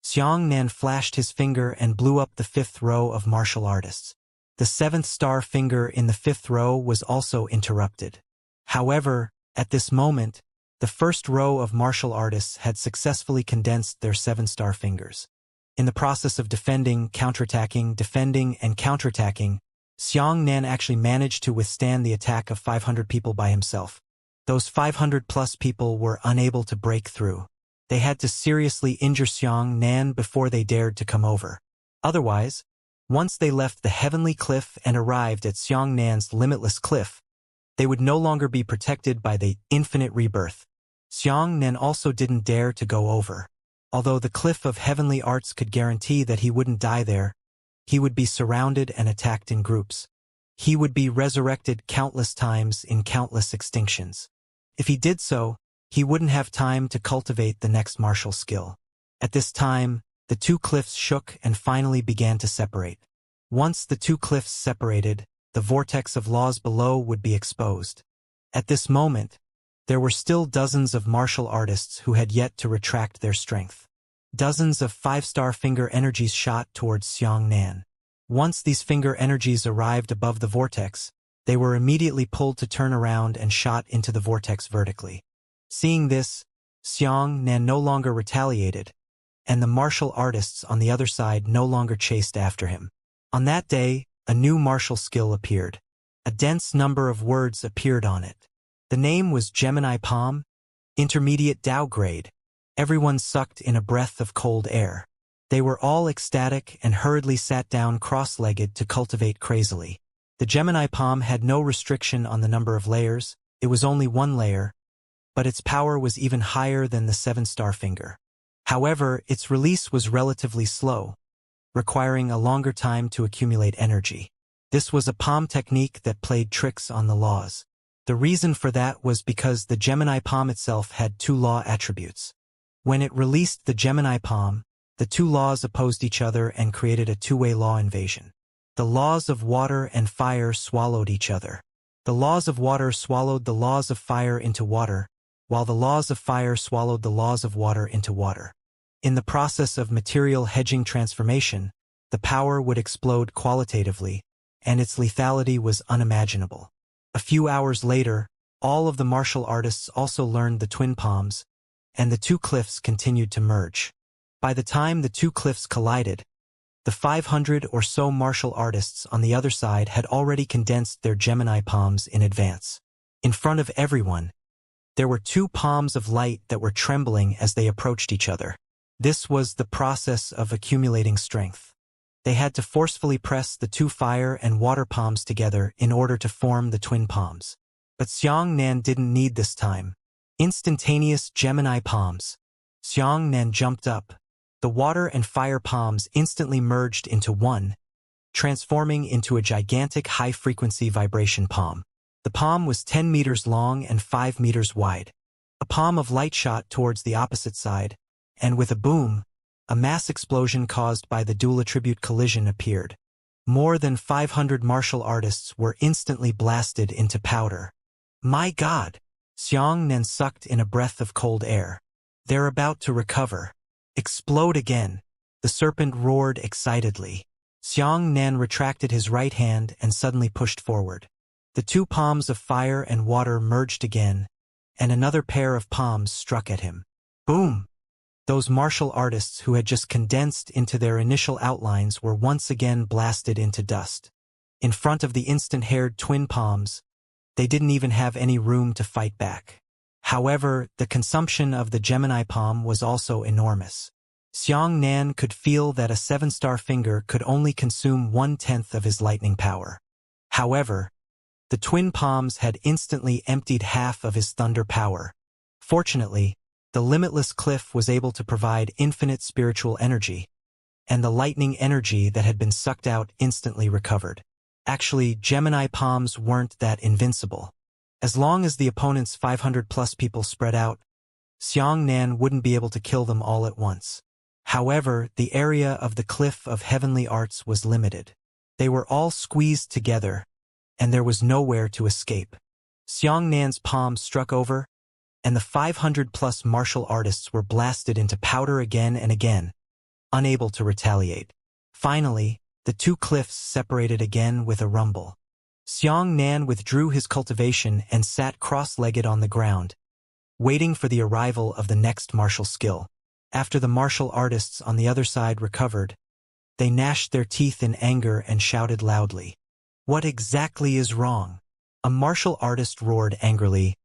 Xianxia flashed his finger and blew up the 5th row of martial artists. The 7th star finger in the 5th row was also interrupted. However, at this moment, the 1st row of martial artists had successfully condensed their 7-star fingers. In the process of defending, counterattacking, defending, and counterattacking, Xianxia actually managed to withstand the attack of 500 people by himself. Those 500-plus people were unable to break through. They had to seriously injure Xianxia before they dared to come over. Otherwise, once they left the heavenly cliff and arrived at Xianxia's limitless cliff, they would no longer be protected by the infinite rebirth. Xianxia also didn't dare to go over. Although the cliff of heavenly arts could guarantee that he wouldn't die there, he would be surrounded and attacked in groups. He would be resurrected countless times in countless extinctions. If he did so, he wouldn't have time to cultivate the next martial skill. At this time, the 2 cliffs shook and finally began to separate. Once the 2 cliffs separated, the vortex of laws below would be exposed. At this moment, there were still dozens of martial artists who had yet to retract their strength. Dozens of 5-star finger energies shot towards Xianxia. Once these finger energies arrived above the vortex, they were immediately pulled to turn around and shot into the vortex vertically. Seeing this, Xianxia no longer retaliated, and the martial artists on the other side no longer chased after him. On that day, a new martial skill appeared. A dense number of words appeared on it. The name was Gemini Palm, Intermediate Tao Grade. Everyone sucked in a breath of cold air. They were all ecstatic and hurriedly sat down cross-legged to cultivate crazily. The Gemini Palm had no restriction on the number of layers, it was only 1 layer, but its power was even higher than the 7-star finger. However, its release was relatively slow, requiring a longer time to accumulate energy. This was a palm technique that played tricks on the laws. The reason for that was because the Gemini Palm itself had 2 law attributes. When it released the Gemini Palm, the 2 laws opposed each other and created a 2-way law invasion. The laws of water and fire swallowed each other. The laws of water swallowed the laws of fire into water, while the laws of fire swallowed the laws of water into water. In the process of material hedging transformation, the power would explode qualitatively, and its lethality was unimaginable. A few hours later, all of the martial artists also learned the twin palms, and the 2 cliffs continued to merge. By the time the 2 cliffs collided, the 500 or so martial artists on the other side had already condensed their Gemini palms in advance. In front of everyone, there were 2 palms of light that were trembling as they approached each other. This was the process of accumulating strength. They had to forcefully press the 2 fire and water palms together in order to form the twin palms. But Xianxia didn't need this time. Instantaneous Gemini palms. Xianxia jumped up. The water and fire palms instantly merged into one, transforming into a gigantic high-frequency vibration palm. The palm was 10 meters long and 5 meters wide. A palm of light shot towards the opposite side, and with a boom, a mass explosion caused by the dual attribute collision appeared. More than 500 martial artists were instantly blasted into powder. My God! Xianxia sucked in a breath of cold air. They're about to recover. Explode again. The serpent roared excitedly. Xianxia retracted his right hand and suddenly pushed forward. The 2 palms of fire and water merged again, and another pair of palms struck at him. Boom! Those martial artists who had just condensed into their initial outlines were once again blasted into dust. In front of the instant-haired twin palms, they didn't even have any room to fight back. However, the consumption of the Gemini palm was also enormous. Xianxia could feel that a 7-star finger could only consume 1/10 of his lightning power. However, the twin palms had instantly emptied half of his thunder power. Fortunately, the limitless cliff was able to provide infinite spiritual energy, and the lightning energy that had been sucked out instantly recovered. Actually, Gemini palms weren't that invincible. As long as the opponent's 500+ people spread out, Xianxia wouldn't be able to kill them all at once. However, the area of the Cliff of Heavenly Arts was limited. They were all squeezed together, and there was nowhere to escape. Xianxia's palm struck over, and the 500+ martial artists were blasted into powder again and again, unable to retaliate. Finally, the two cliffs separated again with a rumble. Xianxia withdrew his cultivation and sat cross-legged on the ground, waiting for the arrival of the next martial skill. After the martial artists on the other side recovered, they gnashed their teeth in anger and shouted loudly. "What exactly is wrong?" A martial artist roared angrily.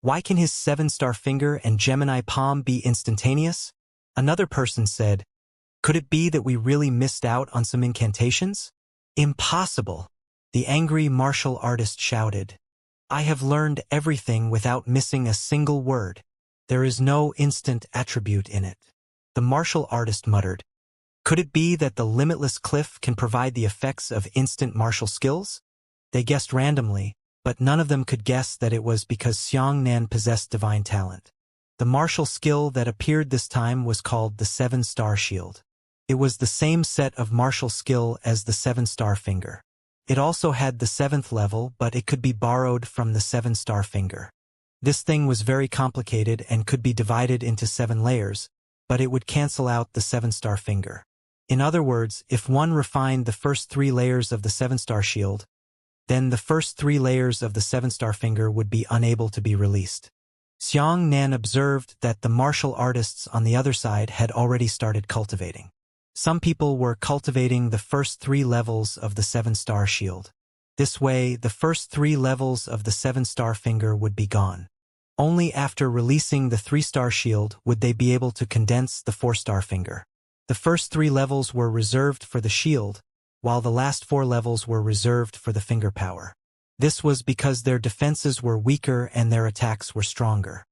"Why can his 7-star finger and Gemini palm be instantaneous?" Another person said, "Could it be that we really missed out on some incantations?" "Impossible!" The angry martial artist shouted. "I have learned everything without missing a single word. There is no instant attribute in it." The martial artist muttered. "Could it be that the limitless cliff can provide the effects of instant martial skills?" They guessed randomly, but none of them could guess that it was because Xianxia possessed divine talent. The martial skill that appeared this time was called the 7-star shield. It was the same set of martial skill as the 7-star finger. It also had the 7th level, but it could be borrowed from the 7-star finger. This thing was very complicated and could be divided into 7 layers, but it would cancel out the 7-star finger. In other words, if one refined the first 3 layers of the 7-star shield, then the first 3 layers of the 7-star finger would be unable to be released. Xianxia observed that the martial artists on the other side had already started cultivating. Some people were cultivating the first 3 levels of the 7-star shield. This way, the first 3 levels of the 7-star finger would be gone. Only after releasing the 3-star shield would they be able to condense the 4-star finger. The first 3 levels were reserved for the shield, while the last 4 levels were reserved for the finger power. This was because their defenses were weaker and their attacks were stronger.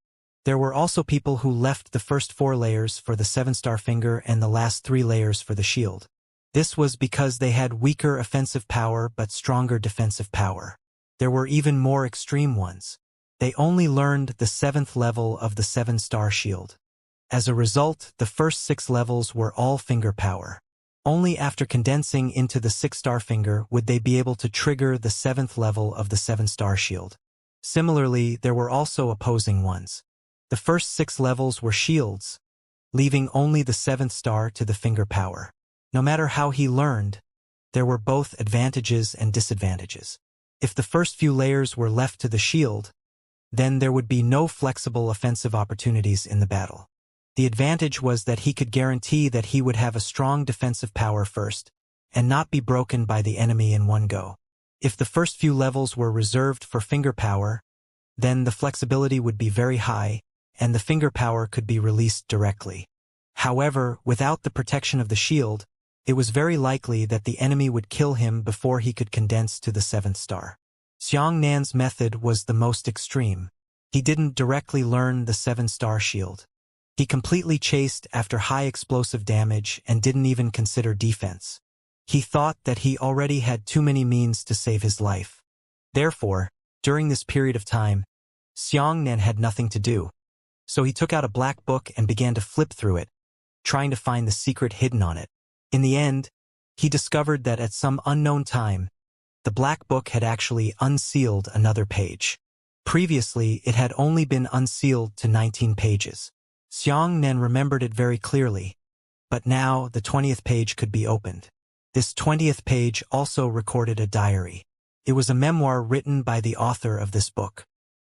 There were also people who left the first 4 layers for the 7-star finger and the last 3 layers for the shield. This was because they had weaker offensive power but stronger defensive power. There were even more extreme ones. They only learned the 7th level of the 7-star shield. As a result, the first 6 levels were all finger power. Only after condensing into the 6-star finger would they be able to trigger the 7th level of the 7-star shield. Similarly, there were also opposing ones. The first 6 levels were shields, leaving only the 7th star to the finger power. No matter how he learned, there were both advantages and disadvantages. If the first few layers were left to the shield, then there would be no flexible offensive opportunities in the battle. The advantage was that he could guarantee that he would have a strong defensive power first, and not be broken by the enemy in one go. If the first few levels were reserved for finger power, then the flexibility would be very high, and the finger power could be released directly. However, without the protection of the shield, it was very likely that the enemy would kill him before he could condense to the 7th star. Xianxia's method was the most extreme. He didn't directly learn the 7-star shield. He completely chased after high explosive damage and didn't even consider defense. He thought that he already had too many means to save his life. Therefore, during this period of time, Xianxia had nothing to do. So he took out a black book and began to flip through it, trying to find the secret hidden on it. In the end, he discovered that at some unknown time, the black book had actually unsealed another page. Previously, it had only been unsealed to 19 pages. Xianxia remembered it very clearly, but now the 20th page could be opened. This 20th page also recorded a diary. It was a memoir written by the author of this book.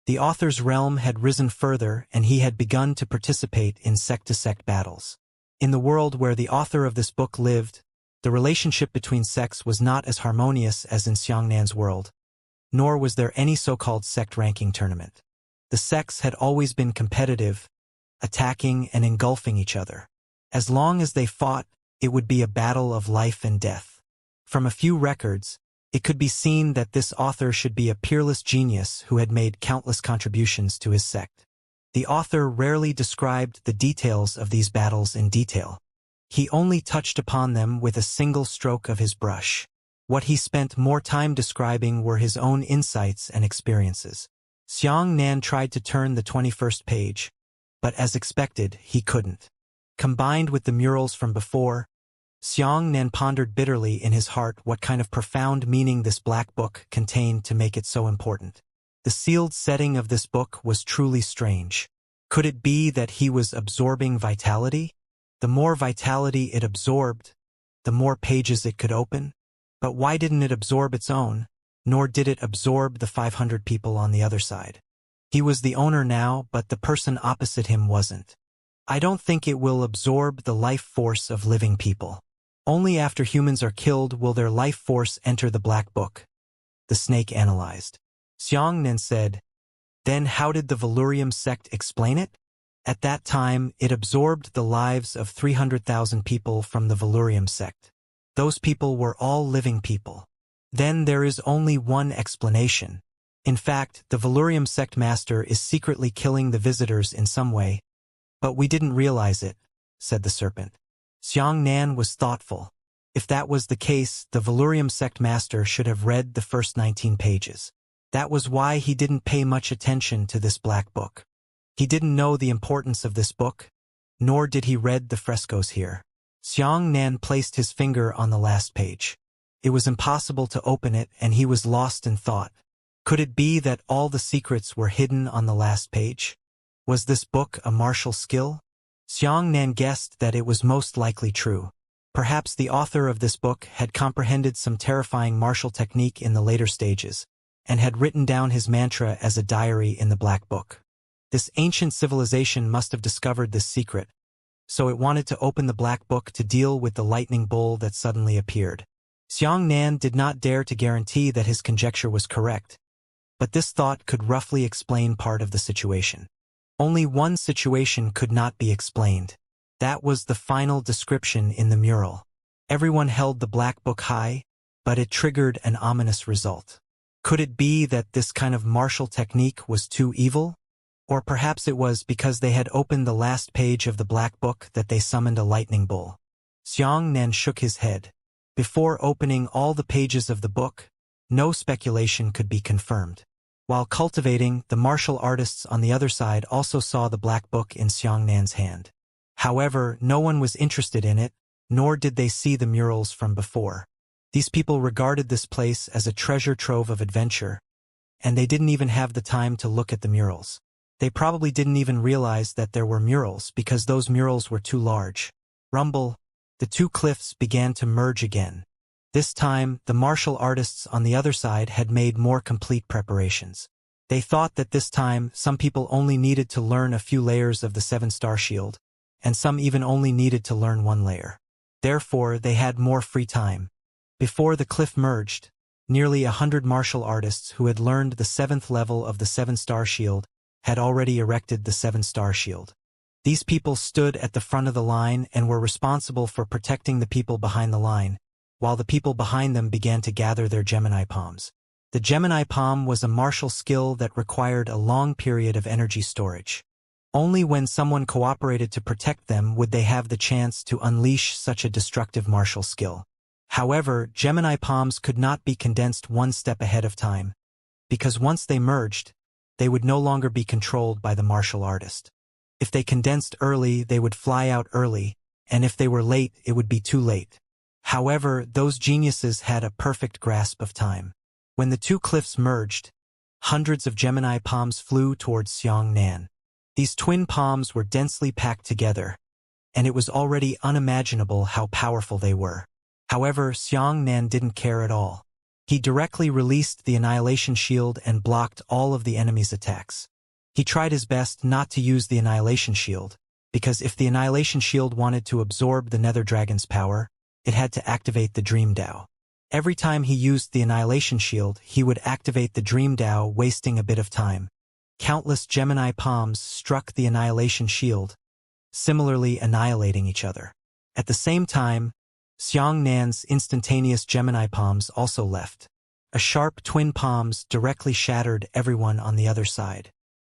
The author's realm had risen further and he had begun to participate in sect-to-sect battles. In the world where the author of this book lived, the relationship between sects was not as harmonious as in Xiangnan's world, nor was there any so-called sect ranking tournament. The sects had always been competitive, attacking and engulfing each other. As long as they fought, it would be a battle of life and death. From a few records, it could be seen that this author should be a peerless genius who had made countless contributions to his sect. The author rarely described the details of these battles in detail. He only touched upon them with a single stroke of his brush. What he spent more time describing were his own insights and experiences. Xiangnan tried to turn the 21st page, but as expected, he couldn't. Combined with the murals from before, Xiangnan pondered bitterly in his heart what kind of profound meaning this black book contained to make it so important. The sealed setting of this book was truly strange. Could it be that he was absorbing vitality? The more vitality it absorbed, the more pages it could open. But why didn't it absorb its own? Nor did it absorb the 500 people on the other side. He was the owner now, but the person opposite him wasn't. I don't think it will absorb the life force of living people. Only after humans are killed will their life force enter the black book. The snake analyzed. Xiangnan said, "Then how did the Valurium sect explain it?" At that time, it absorbed the lives of 300,000 people from the Valurium sect. Those people were all living people. Then there is only one explanation. In fact, the Valurium sect master is secretly killing the visitors in some way. But we didn't realize it, said the serpent. Xiangnan was thoughtful. If that was the case, the Valurium sect master should have read the first 19 pages. That was why he didn't pay much attention to this black book. He didn't know the importance of this book, nor did he read the frescoes here. Xiangnan placed his finger on the last page. It was impossible to open it and he was lost in thought. Could it be that all the secrets were hidden on the last page? Was this book a martial skill? Xiangnan guessed that it was most likely true. Perhaps the author of this book had comprehended some terrifying martial technique in the later stages, and had written down his mantra as a diary in the black book. This ancient civilization must have discovered this secret, so it wanted to open the black book to deal with the lightning bull that suddenly appeared. Xiangnan did not dare to guarantee that his conjecture was correct, but this thought could roughly explain part of the situation. Only one situation could not be explained. That was the final description in the mural. Everyone held the black book high, but it triggered an ominous result. Could it be that this kind of martial technique was too evil? Or perhaps it was because they had opened the last page of the black book that they summoned a lightning bull. Xiangnan shook his head. Before opening all the pages of the book, no speculation could be confirmed. While cultivating, the martial artists on the other side also saw the black book in Xiangnan's hand. However, no one was interested in it, nor did they see the murals from before. These people regarded this place as a treasure trove of adventure, and they didn't even have the time to look at the murals. They probably didn't even realize that there were murals because those murals were too large. Rumble, the two cliffs began to merge again. This time, the martial artists on the other side had made more complete preparations. They thought that this time, some people only needed to learn a few layers of the 7-star shield, and some even only needed to learn one layer. Therefore, they had more free time. Before the cliff merged, nearly 100 martial artists who had learned the 7th level of the 7-star shield had already erected the 7-star shield. These people stood at the front of the line and were responsible for protecting the people behind the line, while the people behind them began to gather their Gemini palms. The Gemini palm was a martial skill that required a long period of energy storage. Only when someone cooperated to protect them would they have the chance to unleash such a destructive martial skill. However, Gemini palms could not be condensed one step ahead of time, because once they merged, they would no longer be controlled by the martial artist. If they condensed early, they would fly out early, and if they were late, it would be too late. However, those geniuses had a perfect grasp of time. When the two cliffs merged, hundreds of Gemini palms flew towards Xiangnan. These twin palms were densely packed together, and it was already unimaginable how powerful they were. However, Xiangnan didn't care at all. He directly released the Annihilation Shield and blocked all of the enemy's attacks. He tried his best not to use the Annihilation Shield, because if the Annihilation Shield wanted to absorb the Nether Dragon's power, it had to activate the Dream Dao. Every time he used the Annihilation Shield, he would activate the Dream Dao, wasting a bit of time. Countless Gemini palms struck the Annihilation Shield, similarly annihilating each other. At the same time, Xianxia's instantaneous Gemini palms also left. A sharp twin palms directly shattered everyone on the other side.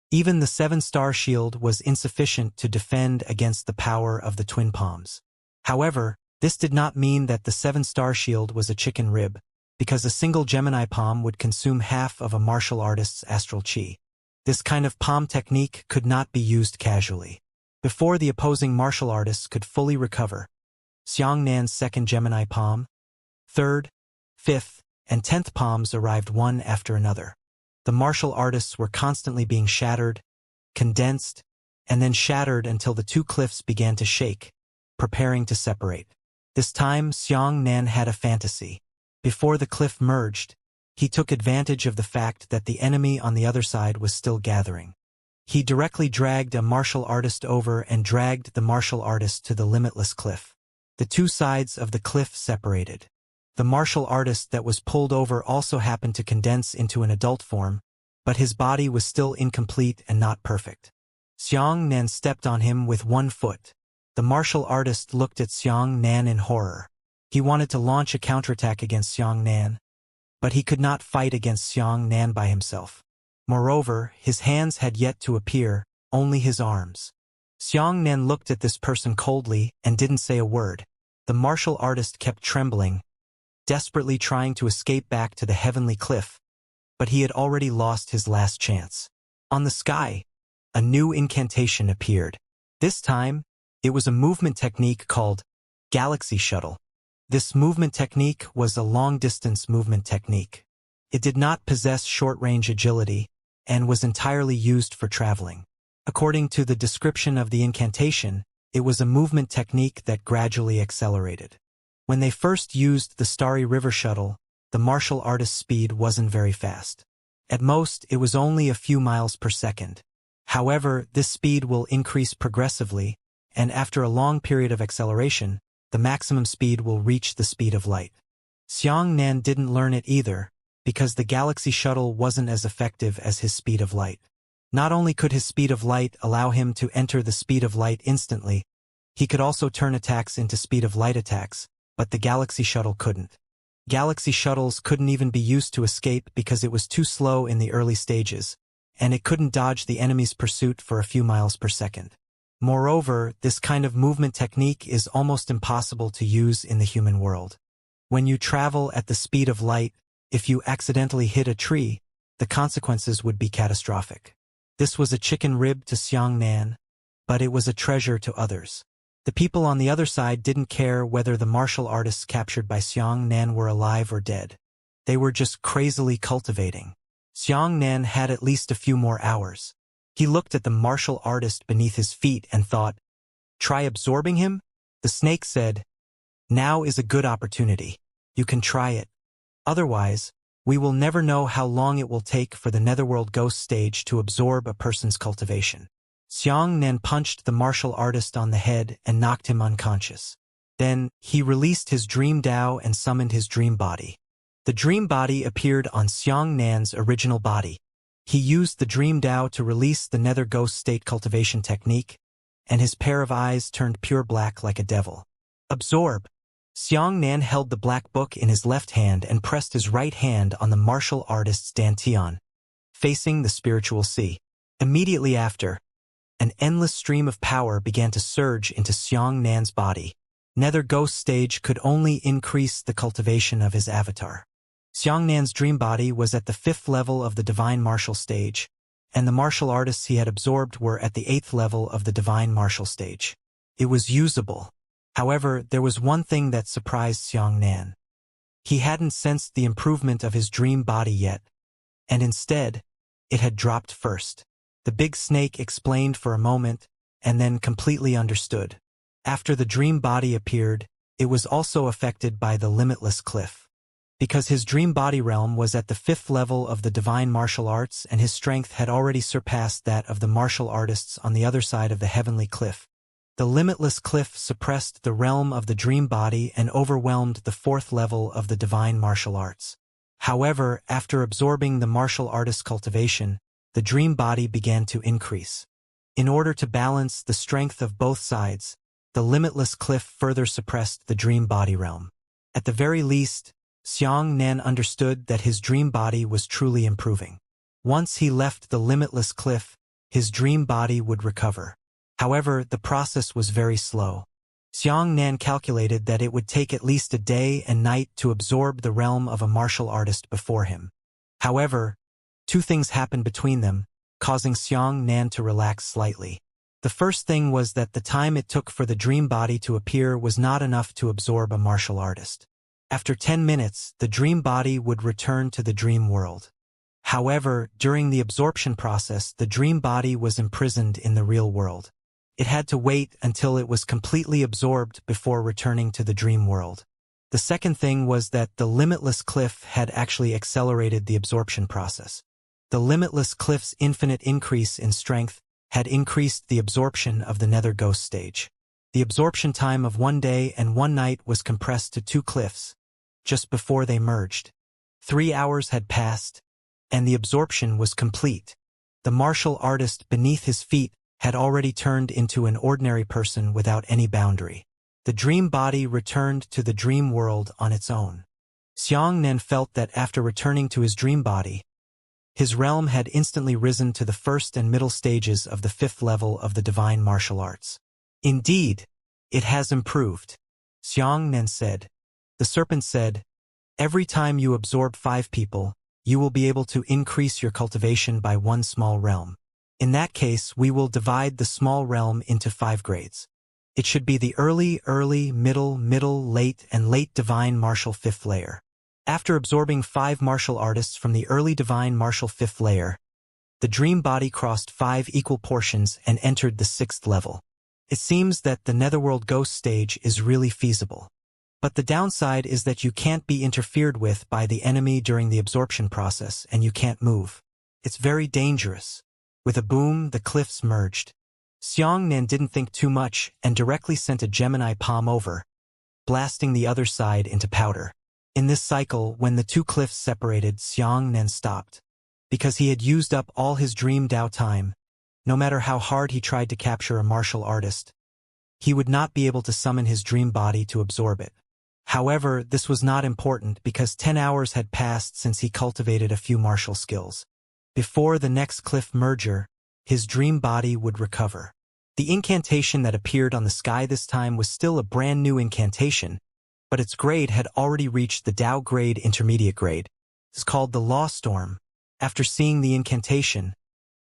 Even the 7-star shield was insufficient to defend against the power of the twin palms. However, this did not mean that the 7-star shield was a chicken rib, because a single Gemini palm would consume half of a martial artist's astral chi. This kind of palm technique could not be used casually. Before the opposing martial artists could fully recover, Xianxia's second Gemini palm, third, fifth, and 10th palms arrived one after another. The martial artists were constantly being shattered, condensed, and then shattered until the two cliffs began to shake, preparing to separate. This time, Xianxia had a fantasy. Before the cliff merged, he took advantage of the fact that the enemy on the other side was still gathering. He directly dragged a martial artist over and dragged the martial artist to the limitless cliff. The two sides of the cliff separated. The martial artist that was pulled over also happened to condense into an adult form, but his body was still incomplete and not perfect. Xianxian stepped on him with one foot. The martial artist looked at Xianxian in horror. He wanted to launch a counterattack against Xianxian, but he could not fight against Xianxian by himself. Moreover, his hands had yet to appear, only his arms. Xianxian looked at this person coldly and didn't say a word. The martial artist kept trembling, desperately trying to escape back to the heavenly cliff, but he had already lost his last chance. On the sky, a new incantation appeared. This time, it was a movement technique called Galaxy Shuttle. This movement technique was a long-distance movement technique. It did not possess short-range agility and was entirely used for traveling. According to the description of the incantation, it was a movement technique that gradually accelerated. When they first used the Starry River Shuttle, the martial artist's speed wasn't very fast. At most, it was only a few miles per second. However, this speed will increase progressively, and after a long period of acceleration, the maximum speed will reach the speed of light. Xianxian didn't learn it either, because the Galaxy Shuttle wasn't as effective as his speed of light. Not only could his speed of light allow him to enter the speed of light instantly, he could also turn attacks into speed of light attacks, but the Galaxy Shuttle couldn't. Galaxy Shuttles couldn't even be used to escape because it was too slow in the early stages, and it couldn't dodge the enemy's pursuit for a few miles per second. Moreover, this kind of movement technique is almost impossible to use in the human world. When you travel at the speed of light, if you accidentally hit a tree, the consequences would be catastrophic. This was a chicken rib to Xianxian, but it was a treasure to others. The people on the other side didn't care whether the martial artists captured by Xianxian were alive or dead. They were just crazily cultivating. Xianxian had at least a few more hours. He looked at the martial artist beneath his feet and thought, "Try absorbing him?" The snake said, "Now is a good opportunity. You can try it. Otherwise, we will never know how long it will take for the Netherworld Ghost stage to absorb a person's cultivation." Xianxian punched the martial artist on the head and knocked him unconscious. Then, he released his dream Dao and summoned his dream body. The dream body appeared on Xianxian's original body. He used the dream Dao to release the Nether Ghost state cultivation technique, and his pair of eyes turned pure black like a devil. Absorb! Xianxian held the black book in his left hand and pressed his right hand on the martial artist's dantian, facing the spiritual sea. Immediately after, an endless stream of power began to surge into Xianxian's body. Nether Ghost stage could only increase the cultivation of his avatar. Xianxian's dream body was at the 5th level of the Divine Martial stage, and the martial artists he had absorbed were at the 8th level of the Divine Martial stage. It was usable. However, there was one thing that surprised Xianxian. He hadn't sensed the improvement of his dream body yet, and instead, it had dropped first. The big snake explained for a moment, and then completely understood. After the dream body appeared, it was also affected by the limitless cliff. because his dream body realm was at the 5th level of the divine martial arts and his strength had already surpassed that of the martial artists on the other side of the heavenly cliff. The limitless cliff suppressed the realm of the dream body and overwhelmed the 4th level of the divine martial arts. However, after absorbing the martial artist's cultivation, the dream body began to increase. In order to balance the strength of both sides, the limitless cliff further suppressed the dream body realm. At the very least, Xianxia understood that his dream body was truly improving. Once he left the limitless cliff, his dream body would recover. However, the process was very slow. Xianxia calculated that it would take at least a day and night to absorb the realm of a martial artist before him. However, 2 things happened between them, causing Xianxia to relax slightly. The first thing was that the time it took for the dream body to appear was not enough to absorb a martial artist. After 10 minutes, the dream body would return to the dream world. However, during the absorption process, the dream body was imprisoned in the real world. It had to wait until it was completely absorbed before returning to the dream world. The second thing was that the limitless cliff had actually accelerated the absorption process. The limitless cliff's infinite increase in strength had increased the absorption of the nether ghost stage. The absorption time of 1 day and 1 night was compressed to 2 cliffs, just before they merged. 3 hours had passed, and the absorption was complete. The martial artist beneath his feet had already turned into an ordinary person without any boundary. The dream body returned to the dream world on its own. Xianxia felt that after returning to his dream body, his realm had instantly risen to the 1st and middle stages of the 5th level of the divine martial arts. Indeed, it has improved, Xianxia said. The serpent said, every time you absorb 5 people, you will be able to increase your cultivation by 1 small realm. In that case, we will divide the small realm into 5 grades. It should be the early, middle, late, and late divine martial 5th layer. After absorbing 5 martial artists from the early divine martial 5th layer, the dream body crossed 5 equal portions and entered the 6th level. It seems that the netherworld ghost stage is really feasible. But the downside is that you can't be interfered with by the enemy during the absorption process and you can't move. It's very dangerous. With a boom, the cliffs merged. Xianxia didn't think too much and directly sent a Gemini palm over, blasting the other side into powder. In this cycle, when the 2 cliffs separated, Xianxia stopped. Because he had used up all his dream Dao time, no matter how hard he tried to capture a martial artist, he would not be able to summon his dream body to absorb it. However, this was not important because 10 hours had passed since he cultivated a few martial skills. Before the next cliff merger, his dream body would recover. The incantation that appeared on the sky this time was still a brand new incantation, but its grade had already reached the Dao grade intermediate grade. It's called the Law Storm. After seeing the incantation,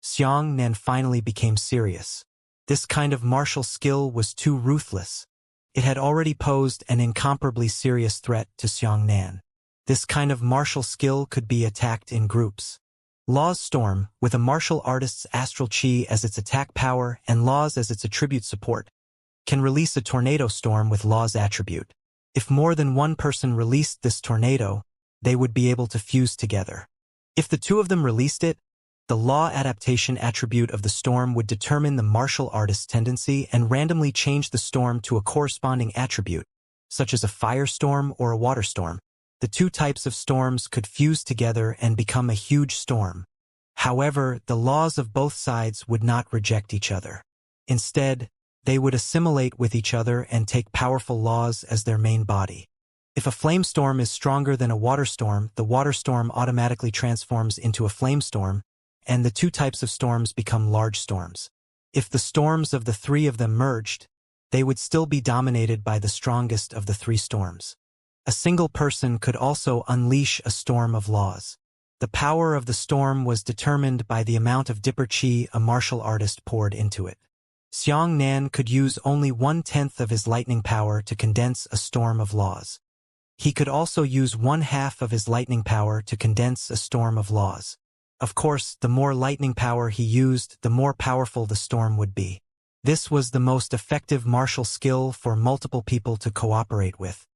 Xianxia finally became serious. This kind of martial skill was too ruthless. It had already posed an incomparably serious threat to Xianxia. This kind of martial skill could be attacked in groups. Law's Storm, with a martial artist's astral chi as its attack power and Law's as its attribute support, can release a tornado storm with Law's attribute. If more than one person released this tornado, they would be able to fuse together. If the 2 of them released it, the Law Adaptation attribute of the storm would determine the martial artist's tendency and randomly change the storm to a corresponding attribute, such as a firestorm or a water storm. The 2 types of storms could fuse together and become a huge storm. However, the laws of both sides would not reject each other. Instead, they would assimilate with each other and take powerful laws as their main body. If a flame storm is stronger than a water storm, the water storm automatically transforms into a flame storm, and the 2 types of storms become large storms. If the storms of the 3 of them merged, they would still be dominated by the strongest of the 3 storms. A single person could also unleash a storm of laws. The power of the storm was determined by the amount of Dipper Chi a martial artist poured into it. Xianxia could use only 1/10 of his lightning power to condense a storm of laws. He could also use 1/2 of his lightning power to condense a storm of laws. Of course, the more lightning power he used, the more powerful the storm would be. This was the most effective martial skill for multiple people to cooperate with.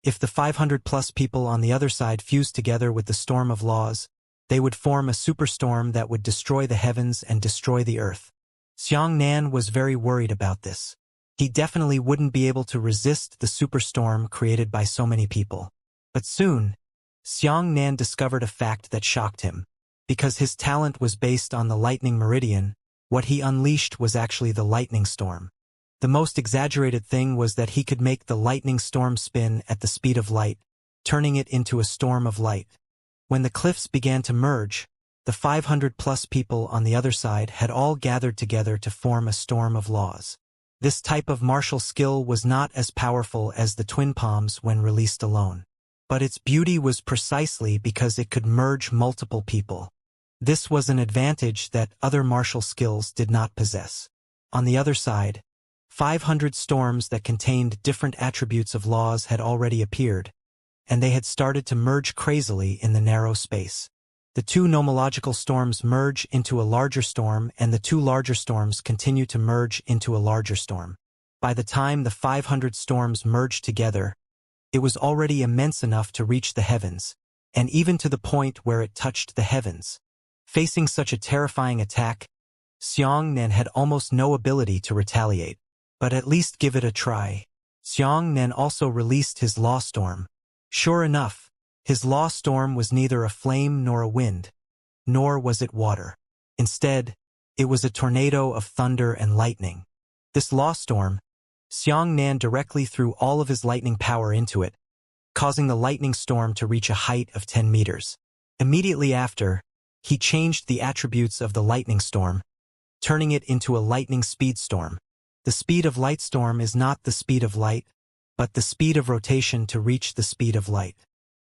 If the 500+ people on the other side fused together with the storm of laws, they would form a superstorm that would destroy the heavens and destroy the earth. Xianxia was very worried about this. He definitely wouldn't be able to resist the superstorm created by so many people. But soon, Xianxia discovered a fact that shocked him. Because his talent was based on the lightning meridian, what he unleashed was actually the lightning storm. The most exaggerated thing was that he could make the lightning storm spin at the speed of light, turning it into a storm of light. When the cliffs began to merge, the 500+ people on the other side had all gathered together to form a storm of laws. This type of martial skill was not as powerful as the twin palms when released alone. But its beauty was precisely because it could merge multiple people. This was an advantage that other martial skills did not possess. On the other side, 500 storms that contained different attributes of laws had already appeared, and they had started to merge crazily in the narrow space. The two nomological storms merge into a larger storm, and the two larger storms continue to merge into a larger storm. By the time the 500 storms merged together, it was already immense enough to reach the heavens, and even to the point where it touched the heavens. Facing such a terrifying attack, Xianxia had almost no ability to retaliate. But at least give it a try. Xianxia also released his law storm. Sure enough, his law storm was neither a flame nor a wind, nor was it water. Instead, it was a tornado of thunder and lightning. This law storm, Xianxia directly threw all of his lightning power into it, causing the lightning storm to reach a height of 10 meters. Immediately after, he changed the attributes of the lightning storm, turning it into a lightning speed storm. The speed of light storm is not the speed of light, but the speed of rotation to reach the speed of light.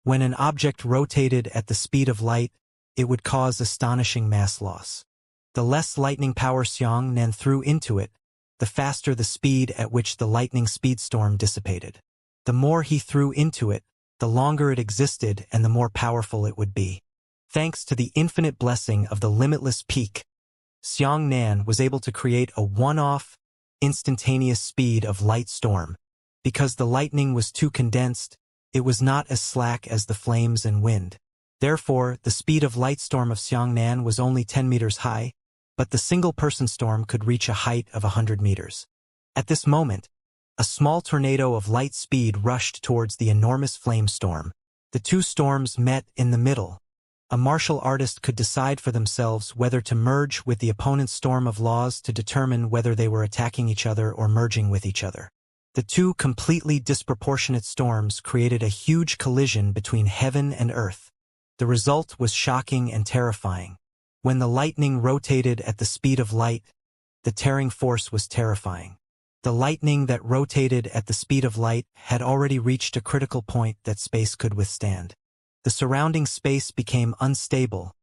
When an object rotated at the speed of light, it would cause astonishing mass loss. The less lightning power Xianxia threw into it, the faster the speed at which the lightning speedstorm dissipated. The more he threw into it, the longer it existed and the more powerful it would be. Thanks to the infinite blessing of the limitless peak, Xianxia was able to create a one-off, instantaneous speed of light storm. Because the lightning was too condensed, it was not as slack as the flames and wind. Therefore, the speed of light storm of Xianxia was only 10 meters high, but the single-person storm could reach a height of 100 meters. At this moment, a small tornado of light speed rushed towards the enormous flame storm. The two storms met in the middle. A martial artist could decide for themselves whether to merge with the opponent's storm of laws to determine whether they were attacking each other or merging with each other. The two completely disproportionate storms created a huge collision between heaven and earth. The result was shocking and terrifying. When the lightning rotated at the speed of light, the tearing force was terrifying. The lightning that rotated at the speed of light had already reached a critical point that space could withstand. The surrounding space became unstable,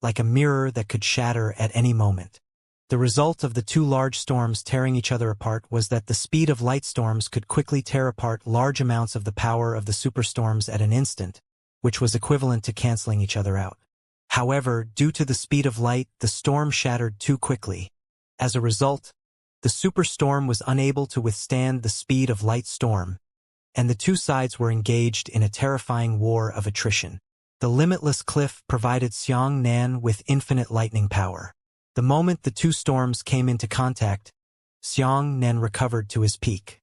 like a mirror that could shatter at any moment. The result of the two large storms tearing each other apart was that the speed of light storms could quickly tear apart large amounts of the power of the superstorms at an instant, which was equivalent to canceling each other out. However, due to the speed of light, the storm shattered too quickly. As a result, the superstorm was unable to withstand the speed of light storm, and the two sides were engaged in a terrifying war of attrition. The limitless cliff provided Xianxia with infinite lightning power. The moment the two storms came into contact, Xianxia recovered to his peak.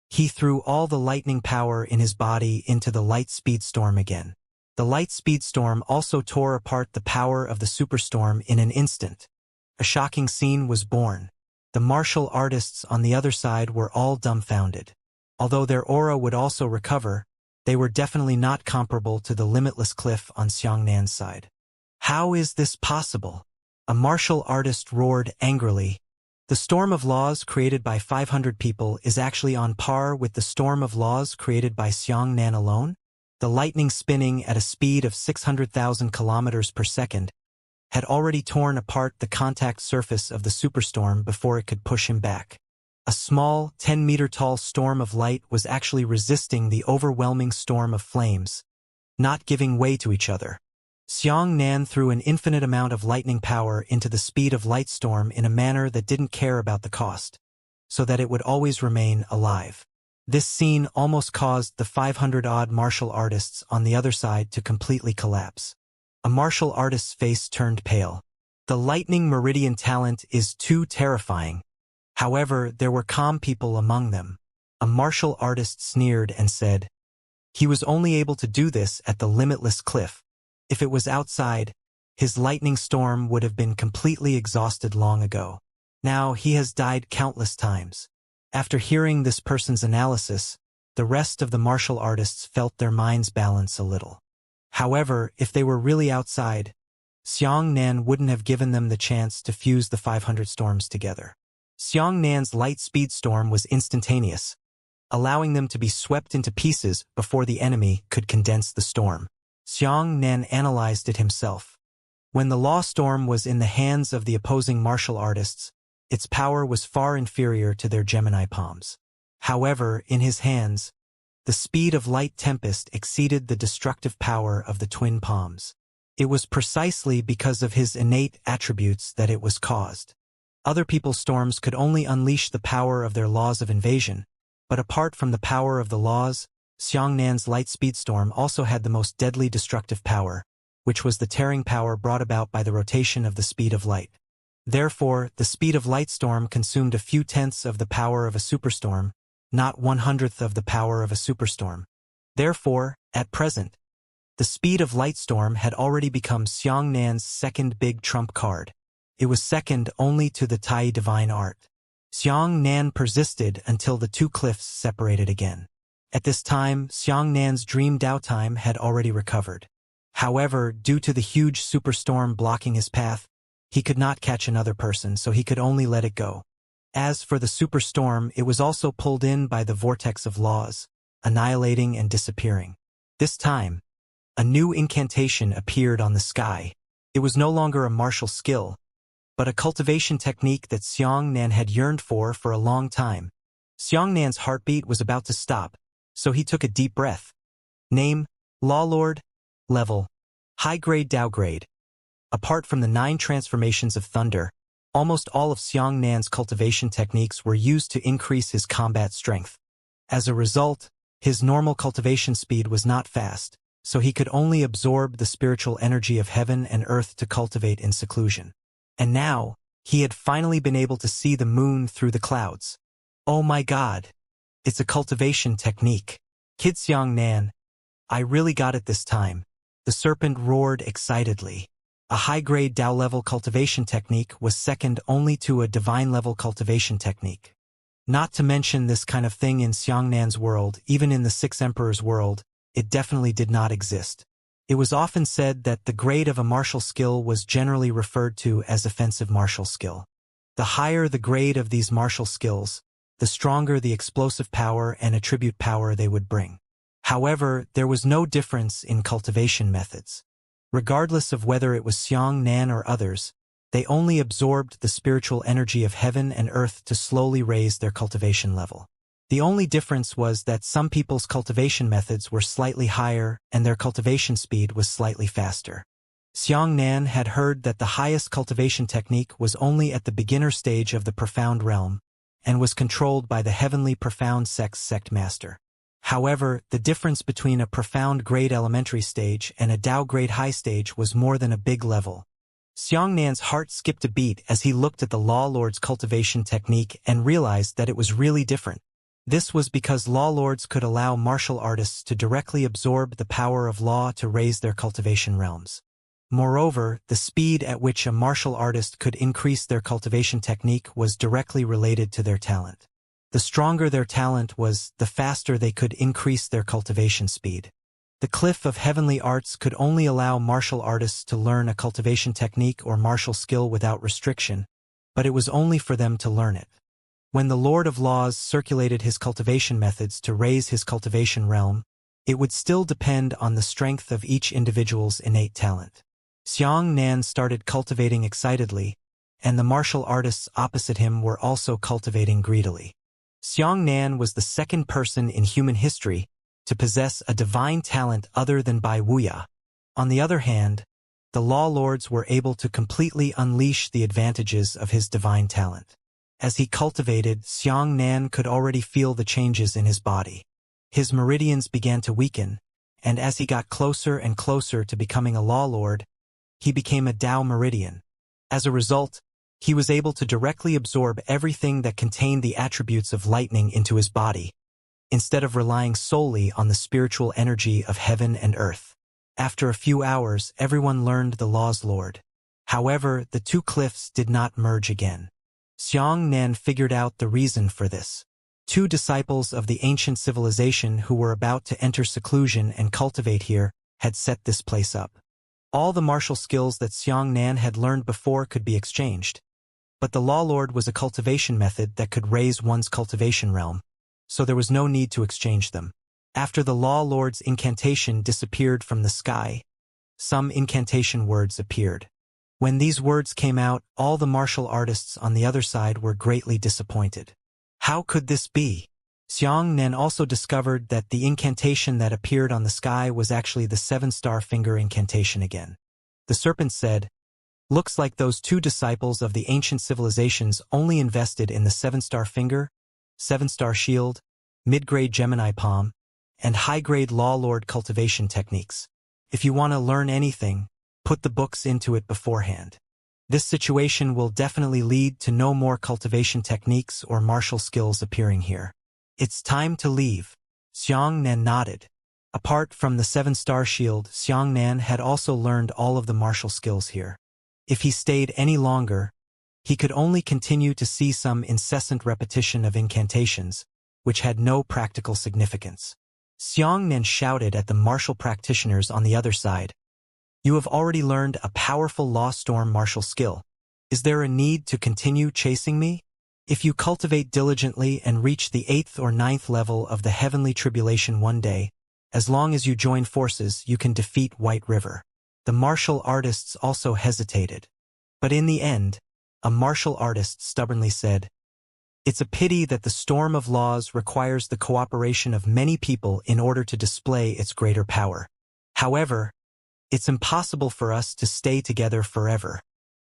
He threw all the lightning power in his body into the light speed storm again. The light speed storm also tore apart the power of the superstorm in an instant. A shocking scene was born. The martial artists on the other side were all dumbfounded. Although their aura would also recover, they were definitely not comparable to the limitless cliff on Xianxia's side. How is this possible? A martial artist roared angrily. The storm of laws created by 500 people is actually on par with the storm of laws created by Xianxia alone? The lightning spinning at a speed of 600,000 kilometers per second had already torn apart the contact surface of the superstorm before it could push him back. A small, 10-meter-tall storm of light was actually resisting the overwhelming storm of flames, not giving way to each other. Xianxia threw an infinite amount of lightning power into the speed of light storm in a manner that didn't care about the cost, so that it would always remain alive. This scene almost caused the 500-odd martial artists on the other side to completely collapse. A martial artist's face turned pale. The lightning meridian talent is too terrifying. However, there were calm people among them. A martial artist sneered and said, "He was only able to do this at the limitless cliff. If it was outside, his lightning storm would have been completely exhausted long ago. Now he has died countless times." After hearing this person's analysis, the rest of the martial artists felt their minds balance a little. However, if they were really outside, Xianxia wouldn't have given them the chance to fuse the 500 storms together. Xianxia's light speed storm was instantaneous, allowing them to be swept into pieces before the enemy could condense the storm. Xianxia analyzed it himself. When the law storm was in the hands of the opposing martial artists, its power was far inferior to their Gemini palms. However, in his hands, the speed of light tempest exceeded the destructive power of the twin palms. It was precisely because of his innate attributes that it was caused. Other people's storms could only unleash the power of their laws of invasion, but apart from the power of the laws, Xianxia's light speed storm also had the most deadly destructive power, which was the tearing power brought about by the rotation of the speed of light. Therefore, the speed of light storm consumed a few tenths of the power of a superstorm, not 1/100th of the power of a superstorm. Therefore, at present, the speed of light storm had already become Xianxia's second big trump card. It was second only to the Tai divine art. Xianxia persisted until the two cliffs separated again. At this time, Xianxia's dream Dao time had already recovered. However, due to the huge superstorm blocking his path, he could not catch another person, so he could only let it go. As for the superstorm, it was also pulled in by the vortex of laws, annihilating and disappearing. This time, a new incantation appeared on the sky. It was no longer a martial skill, but a cultivation technique that Xianxia had yearned for a long time. Xianxia's heartbeat was about to stop, so he took a deep breath. Name, Law Lord. Level, High Grade Dao Grade. Apart from the 9 transformations of thunder, almost all of Xianxia's cultivation techniques were used to increase his combat strength. As a result, his normal cultivation speed was not fast, so he could only absorb the spiritual energy of heaven and earth to cultivate in seclusion. And now, he had finally been able to see the moon through the clouds. Oh my God! It's a cultivation technique. Kid Xianxia, I really got it this time. The serpent roared excitedly. A high-grade Dao-level cultivation technique was second only to a divine-level cultivation technique. Not to mention this kind of thing in Xianxia's world, even in the Six Emperors' world, it definitely did not exist. It was often said that the grade of a martial skill was generally referred to as offensive martial skill. The higher the grade of these martial skills, the stronger the explosive power and attribute power they would bring. However, there was no difference in cultivation methods. Regardless of whether it was Xianxia or others, they only absorbed the spiritual energy of heaven and earth to slowly raise their cultivation level. The only difference was that some people's cultivation methods were slightly higher and their cultivation speed was slightly faster. Xianxia had heard that the highest cultivation technique was only at the beginner stage of the profound realm, and was controlled by the heavenly profound sect master. However, the difference between a profound grade elementary stage and a Dao grade high stage was more than a big level. Xianxia's heart skipped a beat as he looked at the Law Lord's cultivation technique and realized that it was really different. This was because Law Lords could allow martial artists to directly absorb the power of law to raise their cultivation realms. Moreover, the speed at which a martial artist could increase their cultivation technique was directly related to their talent. The stronger their talent was, the faster they could increase their cultivation speed. The cliff of heavenly arts could only allow martial artists to learn a cultivation technique or martial skill without restriction, but it was only for them to learn it. When the Lord of Laws circulated his cultivation methods to raise his cultivation realm, it would still depend on the strength of each individual's innate talent. Xianxia started cultivating excitedly, and the martial artists opposite him were also cultivating greedily. Xianxia was the second person in human history to possess a divine talent other than by Wuxia. On the other hand, the Law Lords were able to completely unleash the advantages of his divine talent. As he cultivated, Xianxia could already feel the changes in his body. His meridians began to weaken, and as he got closer and closer to becoming a law lord, he became a Tao meridian. As a result, he was able to directly absorb everything that contained the attributes of lightning into his body, instead of relying solely on the spiritual energy of heaven and earth. After a few hours, everyone learned the law's lord. However, the two cliffs did not merge again. Xianxia figured out the reason for this. Two disciples of the ancient civilization who were about to enter seclusion and cultivate here had set this place up. All the martial skills that Xianxia had learned before could be exchanged. But the Law Lord was a cultivation method that could raise one's cultivation realm, so there was no need to exchange them. After the Law Lord's incantation disappeared from the sky, some incantation words appeared. When these words came out, all the martial artists on the other side were greatly disappointed. How could this be? Xianxia also discovered that the incantation that appeared on the sky was actually the 7-star finger incantation again. The serpent said, "Looks like those two disciples of the ancient civilizations only invested in the 7-star finger, 7-star shield, mid-grade Gemini palm, and high-grade Law Lord cultivation techniques. If you want to learn anything, put the books into it beforehand. This situation will definitely lead to no more cultivation techniques or martial skills appearing here. It's time to leave." Xianxia nodded. Apart from the 7-star shield, Xianxia had also learned all of the martial skills here. If he stayed any longer, he could only continue to see some incessant repetition of incantations, which had no practical significance. Xianxia shouted at the martial practitioners on the other side, "You have already learned a powerful Law Storm martial skill. Is there a need to continue chasing me? If you cultivate diligently and reach the 8th or 9th level of the heavenly tribulation one day, as long as you join forces, you can defeat White River." The martial artists also hesitated. But in the end, a martial artist stubbornly said, "It's a pity that the storm of laws requires the cooperation of many people in order to display its greater power. However, it's impossible for us to stay together forever.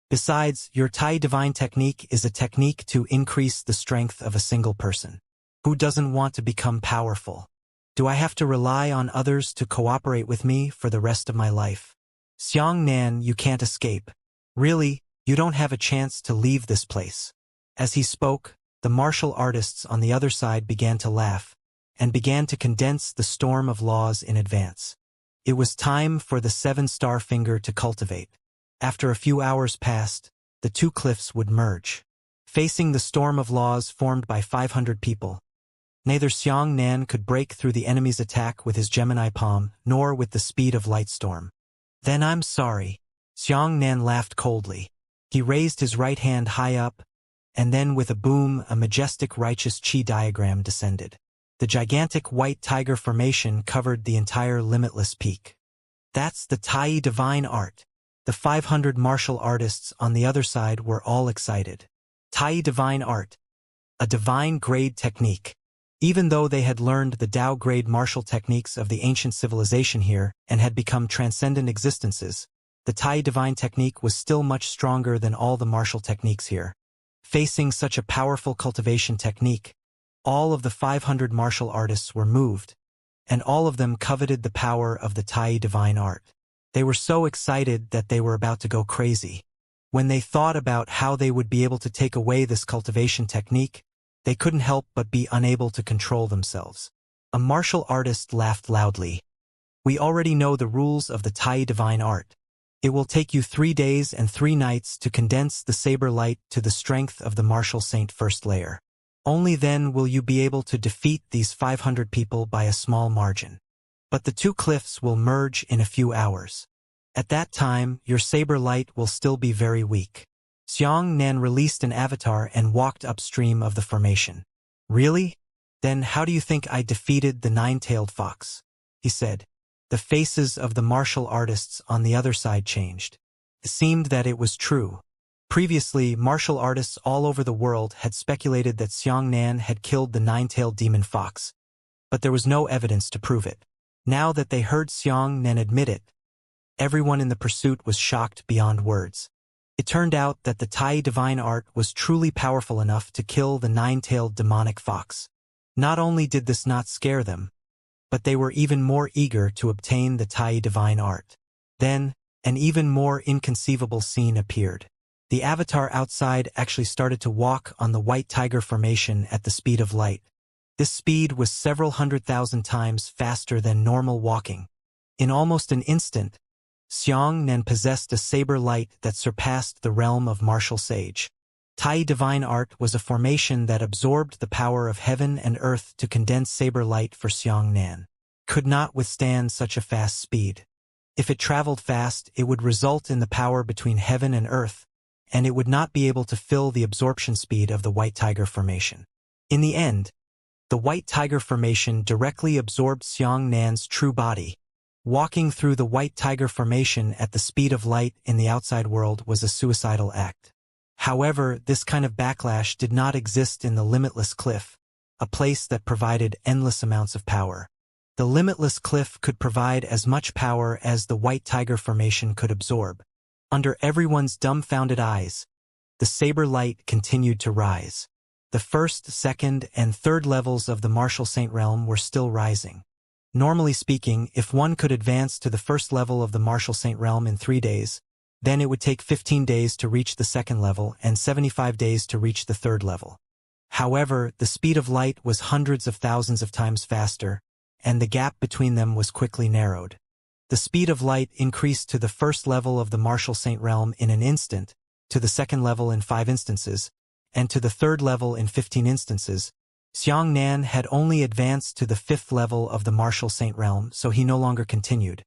Besides, your Tai Divine technique is a technique to increase the strength of a single person. Who doesn't want to become powerful? Do I have to rely on others to cooperate with me for the rest of my life? Xianxia, you can't escape. Really, you don't have a chance to leave this place." As he spoke, the martial artists on the other side began to laugh, and began to condense the storm of laws in advance. It was time for the 7-star finger to cultivate. After a few hours passed, the two cliffs would merge, facing the storm of laws formed by 500 people. Neither Xianxia could break through the enemy's attack with his Gemini palm, nor with the speed of Lightstorm. "Then I'm sorry." Xianxia laughed coldly. He raised his right hand high up, and then with a boom, a majestic righteous chi diagram descended. The gigantic white tiger formation covered the entire limitless peak. "That's the Tai Divine Art." The 500 martial artists on the other side were all excited. Tai Divine Art, a divine grade technique. Even though they had learned the Tao grade martial techniques of the ancient civilization here and had become transcendent existences, the Tai Divine technique was still much stronger than all the martial techniques here. Facing such a powerful cultivation technique, all of the 500 martial artists were moved, and all of them coveted the power of the Tai Divine Art. They were so excited that they were about to go crazy. When they thought about how they would be able to take away this cultivation technique, they couldn't help but be unable to control themselves. A martial artist laughed loudly. "We already know the rules of the Tai Divine Art. It will take you 3 days and 3 nights to condense the saber light to the strength of the martial saint first layer. Only then will you be able to defeat these 500 people by a small margin. But the two cliffs will merge in a few hours. At that time, your saber light will still be very weak." Xianxia released an avatar and walked upstream of the formation. "Really? Then how do you think I defeated the 9-tailed fox?" he said. The faces of the martial artists on the other side changed. It seemed that it was true. Previously, martial artists all over the world had speculated that Xianxia had killed the 9-tailed demon fox, but there was no evidence to prove it. Now that they heard Xianxia admit it, everyone in the pursuit was shocked beyond words. It turned out that the Tai divine art was truly powerful enough to kill the nine-tailed demonic fox. Not only did this not scare them, but they were even more eager to obtain the Tai divine art. Then, an even more inconceivable scene appeared. The avatar outside actually started to walk on the White Tiger Formation at the speed of light. This speed was several 100,000 times faster than normal walking. In almost an instant, Xianxia possessed a saber light that surpassed the realm of martial sage. Tai divine art was a formation that absorbed the power of heaven and earth to condense saber light for Xianxia. Could not withstand such a fast speed. If it traveled fast, it would result in the power between heaven and earth, and it would not be able to fill the absorption speed of the White Tiger Formation. In the end, the White Tiger Formation directly absorbed Xianxia's true body. Walking through the White Tiger Formation at the speed of light in the outside world was a suicidal act. However, this kind of backlash did not exist in the Limitless Cliff, a place that provided endless amounts of power. The Limitless Cliff could provide as much power as the White Tiger Formation could absorb. Under everyone's dumbfounded eyes, the saber light continued to rise. The first, second, and third levels of the Martial Saint Realm were still rising. Normally speaking, if one could advance to the first level of the Martial Saint Realm in 3 days, then it would take 15 days to reach the second level and 75 days to reach the third level. However, the speed of light was hundreds of thousands of times faster, and the gap between them was quickly narrowed. The speed of light increased to the first level of the Martial Saint Realm in an instant, to the second level in 5 instances, and to the third level in 15 instances. Xianxia had only advanced to the 5th level of the Martial Saint Realm, so he no longer continued.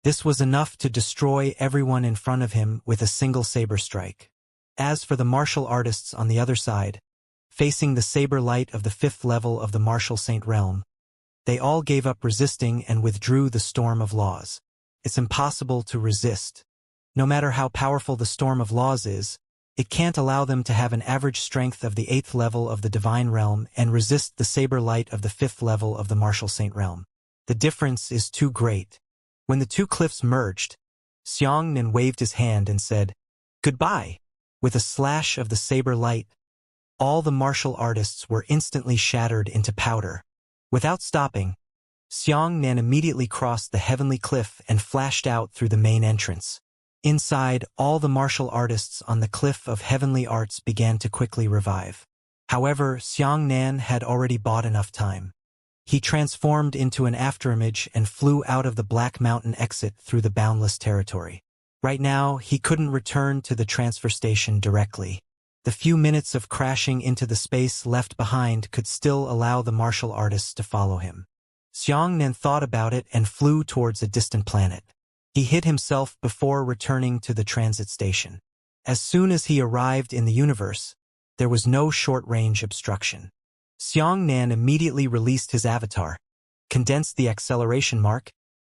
This was enough to destroy everyone in front of him with a single saber strike. As for the martial artists on the other side, facing the saber light of the 5th level of the Martial Saint Realm, they all gave up resisting and withdrew the storm of laws. It's impossible to resist. No matter how powerful the storm of laws is, it can't allow them to have an average strength of the 8th level of the Divine Realm and resist the saber light of the 5th level of the Martial Saint Realm. The difference is too great. When the two cliffs merged, Xianxia waved his hand and said, "Goodbye." With a slash of the saber light, all the martial artists were instantly shattered into powder. Without stopping, Xianxia immediately crossed the heavenly cliff and flashed out through the main entrance. Inside, all the martial artists on the cliff of heavenly arts began to quickly revive. However, Xianxia had already bought enough time. He transformed into an afterimage and flew out of the Black Mountain exit through the boundless territory. Right now, he couldn't return to the transfer station directly. The few minutes of crashing into the space left behind could still allow the martial artists to follow him. Xianxia thought about it and flew towards a distant planet. He hid himself before returning to the transit station. As soon as he arrived in the universe, there was no short-range obstruction. Xianxia immediately released his avatar, condensed the acceleration mark,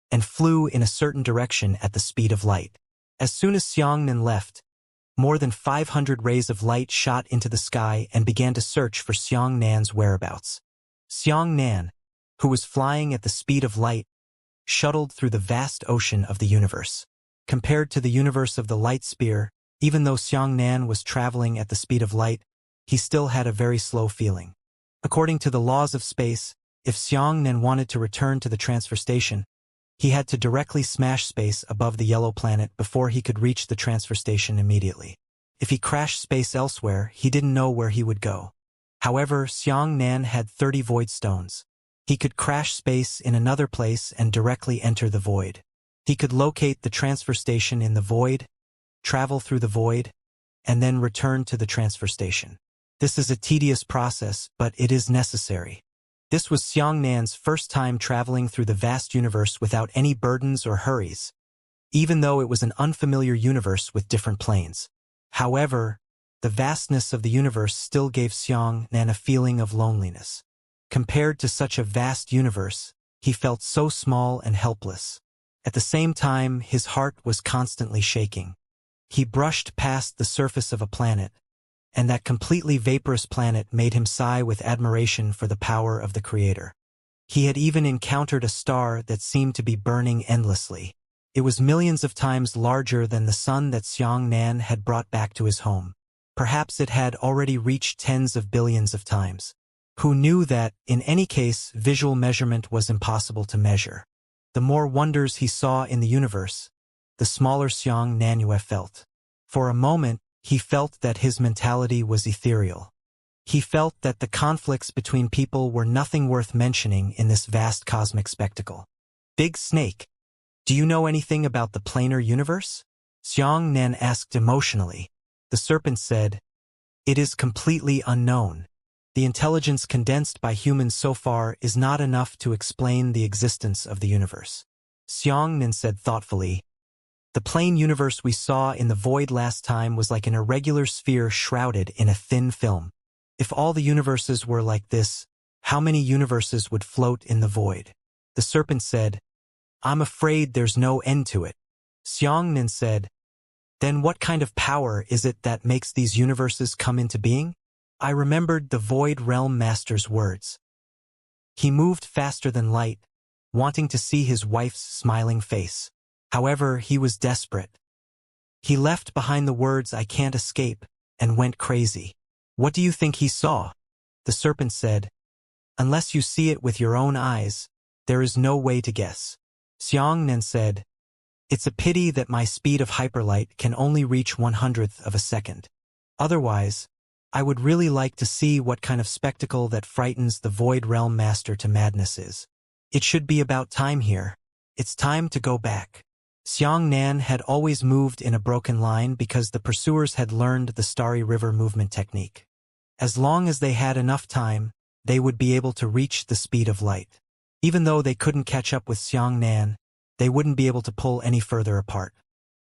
and flew in a certain direction at the speed of light. As soon as Xianxia left, more than 500 rays of light shot into the sky and began to search for Xianxia's whereabouts. Xianxia, who was flying at the speed of light, shuttled through the vast ocean of the universe. Compared to the universe of the light spear, even though Xianxia was traveling at the speed of light, he still had a very slow feeling. According to the laws of space, if Xianxia wanted to return to the transfer station, he had to directly smash space above the yellow planet before he could reach the transfer station immediately. If he crashed space elsewhere, he didn't know where he would go. However, Xianxia had 30 void stones. He could crash space in another place and directly enter the void. He could locate the transfer station in the void, travel through the void, and then return to the transfer station. This is a tedious process, but it is necessary. This was Xianxia's first time traveling through the vast universe without any burdens or hurries, even though it was an unfamiliar universe with different planes. However, the vastness of the universe still gave Xianxia a feeling of loneliness. Compared to such a vast universe, he felt so small and helpless. At the same time, his heart was constantly shaking. He brushed past the surface of a planet, and that completely vaporous planet made him sigh with admiration for the power of the Creator. He had even encountered a star that seemed to be burning endlessly. It was millions of times larger than the sun that Xianxia had brought back to his home. Perhaps it had already reached tens of billions of times. Who knew that, in any case, visual measurement was impossible to measure? The more wonders he saw in the universe, the smaller Xianxia felt. For a moment, he felt that his mentality was ethereal. He felt that the conflicts between people were nothing worth mentioning in this vast cosmic spectacle. Big Snake, do you know anything about the planar universe? Xianxia asked emotionally. The serpent said, "It is completely unknown. The intelligence condensed by humans so far is not enough to explain the existence of the universe." Xianxia said thoughtfully, "The plane universe we saw in the void last time was like an irregular sphere shrouded in a thin film. If all the universes were like this, how many universes would float in the void?" The serpent said, "I'm afraid there's no end to it." Xianxia said, "Then what kind of power is it that makes these universes come into being?" I remembered the Void Realm Master's words. He moved faster than light, wanting to see his wife's smiling face. However, he was desperate. He left behind the words "I can't escape" and went crazy. What do you think he saw? The serpent said, "Unless you see it with your own eyes, there is no way to guess." Xianxia said, "It's a pity that my speed of hyperlight can only reach 1/100th of a second. Otherwise, I would really like to see what kind of spectacle that frightens the Void Realm Master to madness is. It should be about time here. It's time to go back." Xianxia had always moved in a broken line because the pursuers had learned the Starry River movement technique. As long as they had enough time, they would be able to reach the speed of light. Even though they couldn't catch up with Xianxia, they wouldn't be able to pull any further apart.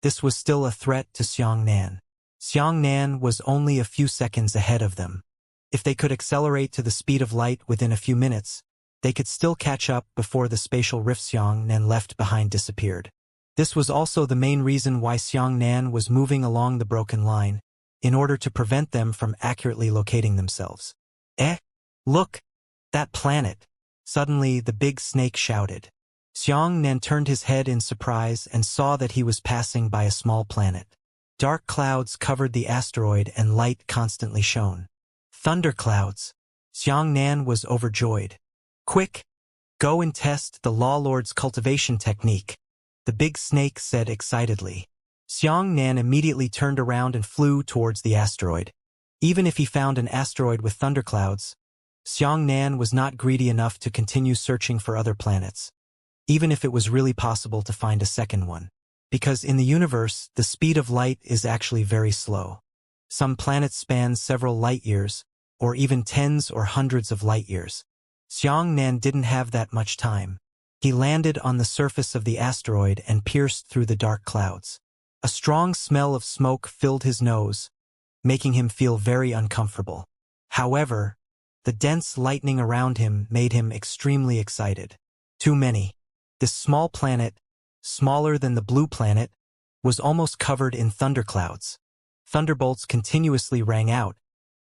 This was still a threat to Xianxia. Xianxia was only a few seconds ahead of them. If they could accelerate to the speed of light within a few minutes, they could still catch up before the spatial rift Xianxia left behind disappeared. This was also the main reason why Xianxia was moving along the broken line, in order to prevent them from accurately locating themselves. Look! That planet! Suddenly the big snake shouted. Xianxia turned his head in surprise and saw that he was passing by a small planet. Dark clouds covered the asteroid and light constantly shone. Thunderclouds! Xianxia was overjoyed. "Quick! Go and test the Law Lord's cultivation technique," the big snake said excitedly. Xianxia immediately turned around and flew towards the asteroid. Even if he found an asteroid with thunderclouds, Xianxia was not greedy enough to continue searching for other planets, even if it was really possible to find a second one. Because in the universe, the speed of light is actually very slow. Some planets span several light years, or even tens or hundreds of light years. Xianxia didn't have that much time. He landed on the surface of the asteroid and pierced through the dark clouds. A strong smell of smoke filled his nose, making him feel very uncomfortable. However, the dense lightning around him made him extremely excited. Too many. This small planet, smaller than the blue planet, was almost covered in thunderclouds. Thunderbolts continuously rang out,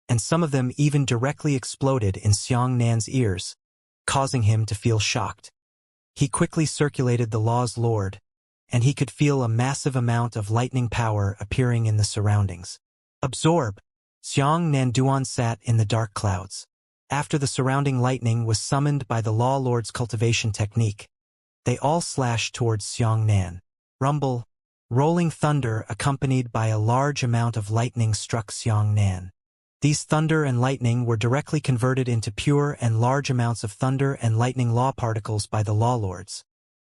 and some of them even directly exploded in Xianxia's ears, causing him to feel shocked. He quickly circulated the Law's Lord, and he could feel a massive amount of lightning power appearing in the surroundings. Absorb! Xianxia sat in the dark clouds. After the surrounding lightning was summoned by the Law Lord's cultivation technique, they all slashed towards Xianxia. Rumble! Rolling thunder accompanied by a large amount of lightning struck Xianxia. These thunder and lightning were directly converted into pure and large amounts of thunder and lightning law particles by the Law Lords,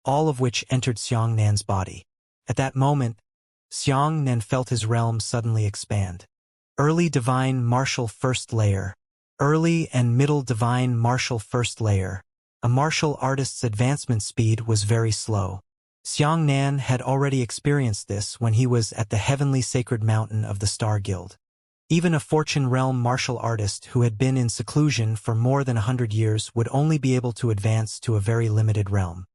all of which entered Xianxia's body. At that moment, Xianxia felt his realm suddenly expand. Early Divine Martial First Layer. Early and Middle Divine Martial First Layer. A martial artist's advancement speed was very slow. Xianxia had already experienced this when he was at the heavenly sacred mountain of the Star Guild. Even a Fortune Realm martial artist who had been in seclusion for more than 100 years would only be able to advance to a very limited realm.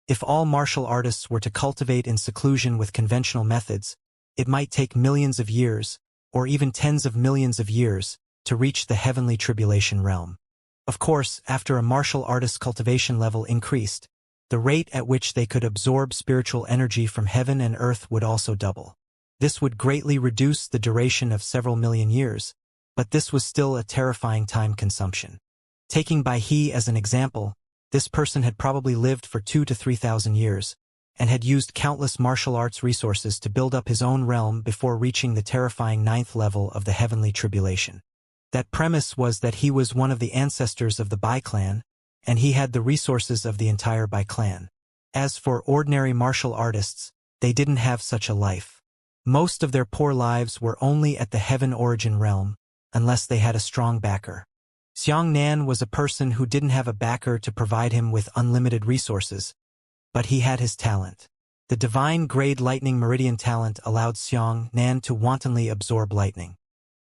If all martial artists were to cultivate in seclusion with conventional methods, it might take millions of years, or even tens of millions of years, to reach the heavenly tribulation realm. Of course, after a martial artist's cultivation level increased, the rate at which they could absorb spiritual energy from heaven and earth would also double. This would greatly reduce the duration of several million years, but this was still a terrifying time consumption. Taking Bai He as an example, this person had probably lived for 2,000 to 3,000 years, and had used countless martial arts resources to build up his own realm before reaching the terrifying 9th level of the heavenly tribulation. That premise was that he was one of the ancestors of the Bai clan, and he had the resources of the entire Bai clan. As for ordinary martial artists, they didn't have such a life. Most of their poor lives were only at the heaven origin realm, unless they had a strong backer. Xianxia was a person who didn't have a backer to provide him with unlimited resources, but he had his talent. The divine grade lightning meridian talent allowed Xianxia to wantonly absorb lightning.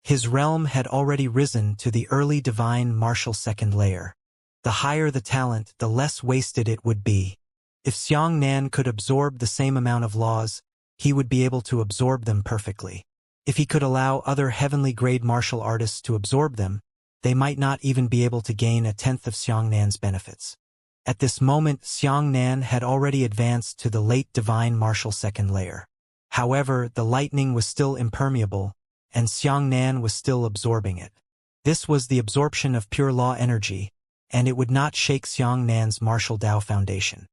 His realm had already risen to the early divine martial second layer. The higher the talent, the less wasted it would be. If Xianxia could absorb the same amount of laws, he would be able to absorb them perfectly. If he could allow other heavenly grade martial artists to absorb them, they might not even be able to gain a tenth of Xianxia's benefits. At this moment, Xianxia had already advanced to the late divine martial second layer. However, the lightning was still impermeable, and Xianxia was still absorbing it. This was the absorption of pure law energy, and it would not shake Xianxia's martial Tao foundation.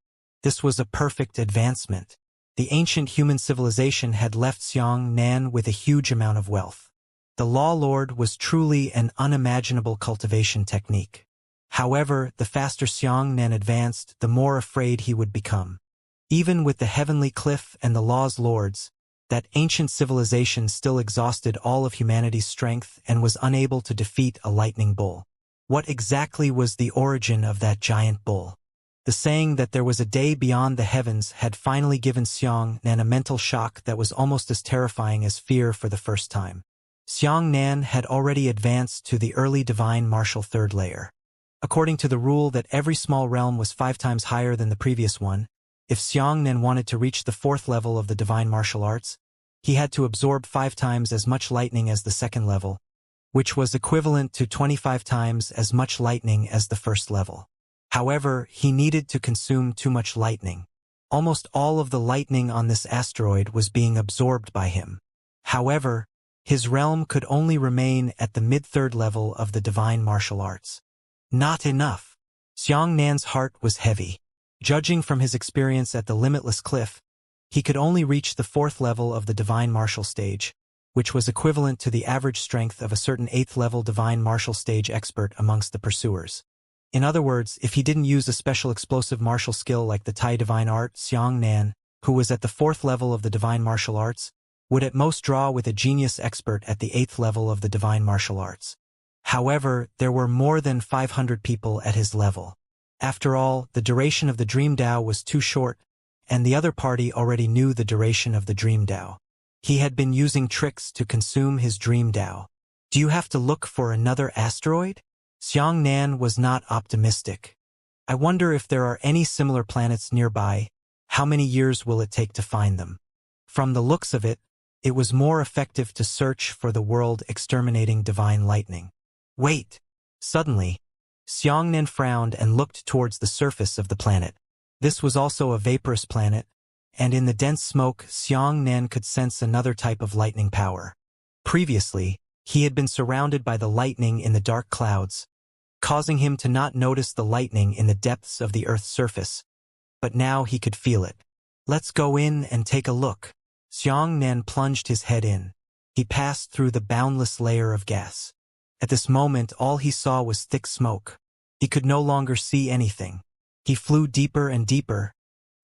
This was a perfect advancement. The ancient human civilization had left Xianxia with a huge amount of wealth. The Law Lord was truly an unimaginable cultivation technique. However, the faster Xianxia advanced, the more afraid he would become. Even with the heavenly cliff and the Law's Lords, that ancient civilization still exhausted all of humanity's strength and was unable to defeat a lightning bull. What exactly was the origin of that giant bull? The saying that there was a day beyond the heavens had finally given Xianxia a mental shock that was almost as terrifying as fear for the first time. Xianxia had already advanced to the early divine martial third layer. According to the rule that every small realm was 5 times higher than the previous one, if Xianxia wanted to reach the 4th level of the divine martial arts, he had to absorb 5 times as much lightning as the 2nd level, which was equivalent to 25 times as much lightning as the 1st level. However, he needed to consume too much lightning. Almost all of the lightning on this asteroid was being absorbed by him. However, his realm could only remain at the mid-3rd level of the divine martial arts. Not enough. Xianxia's heart was heavy. Judging from his experience at the limitless cliff, he could only reach the 4th level of the divine martial stage, which was equivalent to the average strength of a certain 8th level divine martial stage expert amongst the pursuers. In other words, if he didn't use a special explosive martial skill like the Tai divine art, Xianxia, who was at the 4th level of the divine martial arts, would at most draw with a genius expert at the 8th level of the divine martial arts. However, there were more than 500 people at his level. After all, the duration of the Dream Dao was too short, and the other party already knew the duration of the Dream Dao. He had been using tricks to consume his Dream Dao. Do you have to look for another asteroid? Xianxia was not optimistic. I wonder if there are any similar planets nearby. How many years will it take to find them? From the looks of it, it was more effective to search for the world-exterminating divine lightning. Wait! Suddenly, Xianxia frowned and looked towards the surface of the planet. This was also a vaporous planet, and in the dense smoke, Xianxia could sense another type of lightning power. Previously, he had been surrounded by the lightning in the dark clouds, causing him to not notice the lightning in the depths of the Earth's surface, but now he could feel it. Let's go in and take a look. Xianxia plunged his head in. He passed through the boundless layer of gas. At this moment, all he saw was thick smoke. He could no longer see anything. He flew deeper and deeper,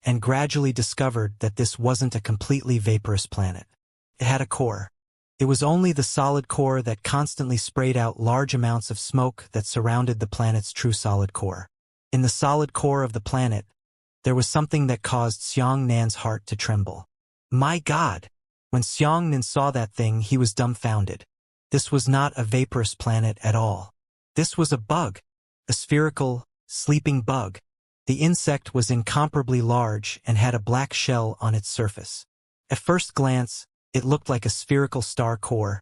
and gradually discovered that this wasn't a completely vaporous planet. It had a core. It was only the solid core that constantly sprayed out large amounts of smoke that surrounded the planet's true solid core. In the solid core of the planet, there was something that caused Xianxia's heart to tremble. My God! When Xianxia saw that thing, he was dumbfounded. This was not a vaporous planet at all. This was a bug, a spherical, sleeping bug. The insect was incomparably large and had a black shell on its surface. At first glance, it looked like a spherical star core,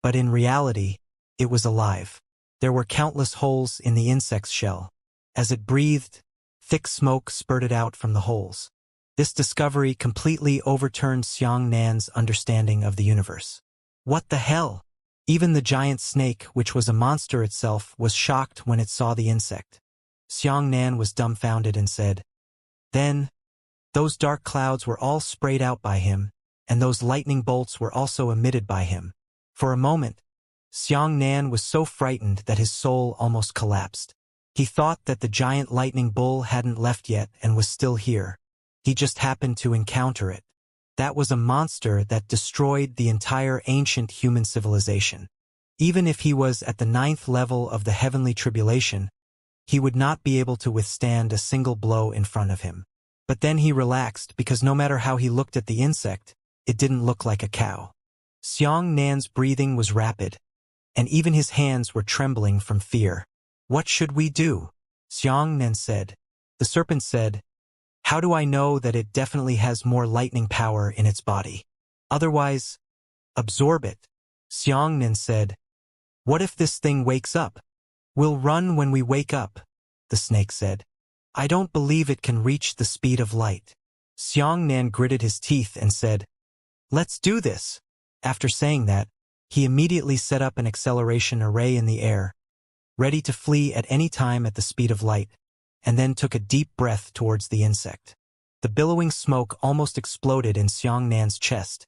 but in reality, it was alive. There were countless holes in the insect's shell. As it breathed, Thick smoke spurted out from the holes. This discovery completely overturned Xiang Nan's understanding of the universe. What the hell? Even the giant snake, which was a monster itself, was shocked when it saw the insect. Xiang Nan was dumbfounded and said, "Then, those dark clouds were all sprayed out by him, and those lightning bolts were also emitted by him." For a moment, Xiang Nan was so frightened that his soul almost collapsed. He thought that the giant lightning bull hadn't left yet and was still here. He just happened to encounter it. That was a monster that destroyed the entire ancient human civilization. Even if he was at the 9th level of the heavenly tribulation, he would not be able to withstand a single blow in front of him. But then he relaxed because no matter how he looked at the insect, it didn't look like a cow. Xiang Nan's breathing was rapid, and even his hands were trembling from fear. "What should we do?" Xiang Nan said. The serpent said, "How do I know that it definitely has more lightning power in its body? Otherwise, absorb it." Xiang Nan said, "What if this thing wakes up?" "We'll run when we wake up," the snake said. "I don't believe it can reach the speed of light." Xiang Nan gritted his teeth and said, "Let's do this." After saying that, he immediately set up an acceleration array in the air, ready to flee at any time at the speed of light, and then took a deep breath towards the insect. The billowing smoke almost exploded in Xiang Nan's chest,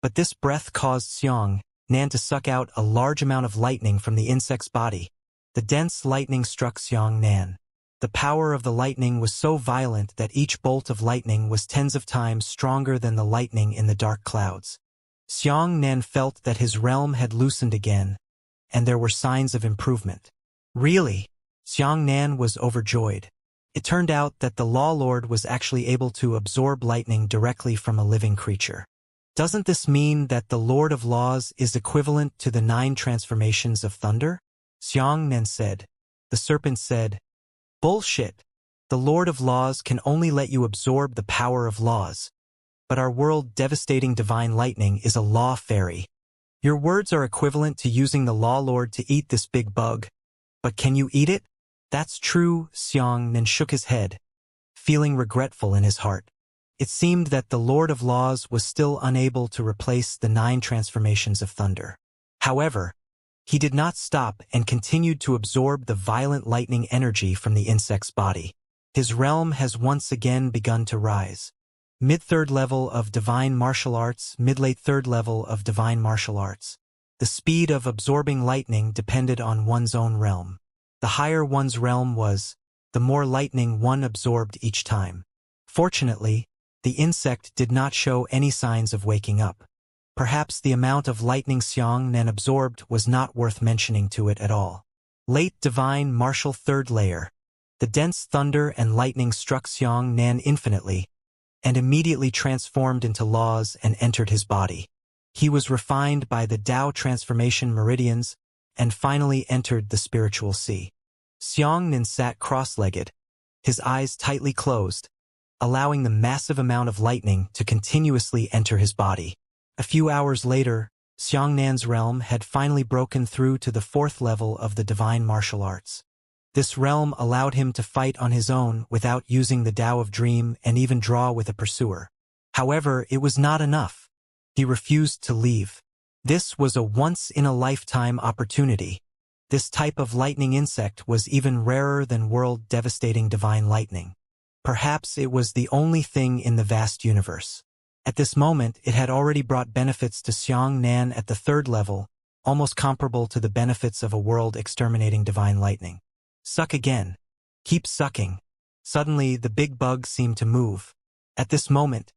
but this breath caused Xiang Nan to suck out a large amount of lightning from the insect's body. The dense lightning struck Xiang Nan. The power of the lightning was so violent that each bolt of lightning was tens of times stronger than the lightning in the dark clouds. Xiang Nan felt that his realm had loosened again, and there were signs of improvement. Really? Xiang Nan was overjoyed. It turned out that the Law Lord was actually able to absorb lightning directly from a living creature. Doesn't this mean that the Lord of Laws is equivalent to the 9 transformations of thunder? Xiang Nan said. The serpent said, "Bullshit. The Lord of Laws can only let you absorb the power of laws. But our world-devastating divine lightning is a law fairy. Your words are equivalent to using the Law Lord to eat this big bug. But can you eat it?" "That's true," Xiang Nan shook his head, feeling regretful in his heart. It seemed that the Lord of Laws was still unable to replace the 9 transformations of thunder. However, he did not stop and continued to absorb the violent lightning energy from the insect's body. His realm has once again begun to rise. Mid-3rd level of Divine Martial Arts, mid-late 3rd level of Divine Martial Arts. The speed of absorbing lightning depended on one's own realm. The higher one's realm was, the more lightning one absorbed each time. Fortunately, the insect did not show any signs of waking up. Perhaps the amount of lightning Xiang Nan absorbed was not worth mentioning to it at all. Late Divine Martial 3rd layer. The dense thunder and lightning struck Xiang Nan infinitely, and immediately transformed into laws and entered his body. He was refined by the Tao transformation meridians and finally entered the spiritual sea. Xiang Nan sat cross-legged, his eyes tightly closed, allowing the massive amount of lightning to continuously enter his body. A few hours later, Xiang Nan's realm had finally broken through to the 4th level of the Divine Martial Arts. This realm allowed him to fight on his own without using the Tao of Dream and even draw with a pursuer. However, it was not enough. He refused to leave. This was a once-in-a-lifetime opportunity. This type of lightning insect was even rarer than world-devastating divine lightning. Perhaps it was the only thing in the vast universe. At this moment, it had already brought benefits to Xiang Nan at the 3rd level, almost comparable to the benefits of a world-exterminating divine lightning. Suck again. Keep sucking. Suddenly, the big bug seemed to move. At this moment,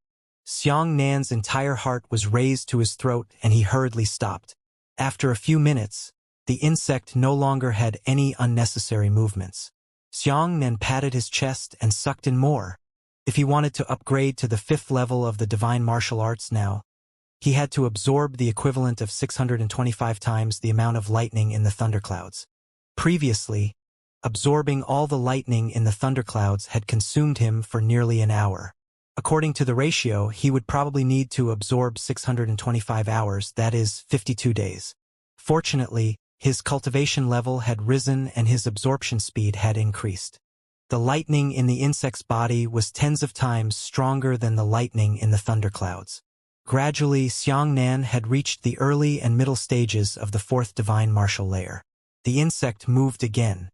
Xiang Nan's entire heart was raised to his throat and he hurriedly stopped. After a few minutes, the insect no longer had any unnecessary movements. Xiang Nan patted his chest and sucked in more. If he wanted to upgrade to the 5th level of the Divine Martial Arts now, he had to absorb the equivalent of 625 times the amount of lightning in the thunderclouds. Previously, absorbing all the lightning in the thunderclouds had consumed him for nearly an hour. According to the ratio, he would probably need to absorb 625 hours, that is, 52 days. Fortunately, his cultivation level had risen and his absorption speed had increased. The lightning in the insect's body was tens of times stronger than the lightning in the thunderclouds. Gradually, Xianxia had reached the early and middle stages of the fourth divine martial layer. The insect moved again.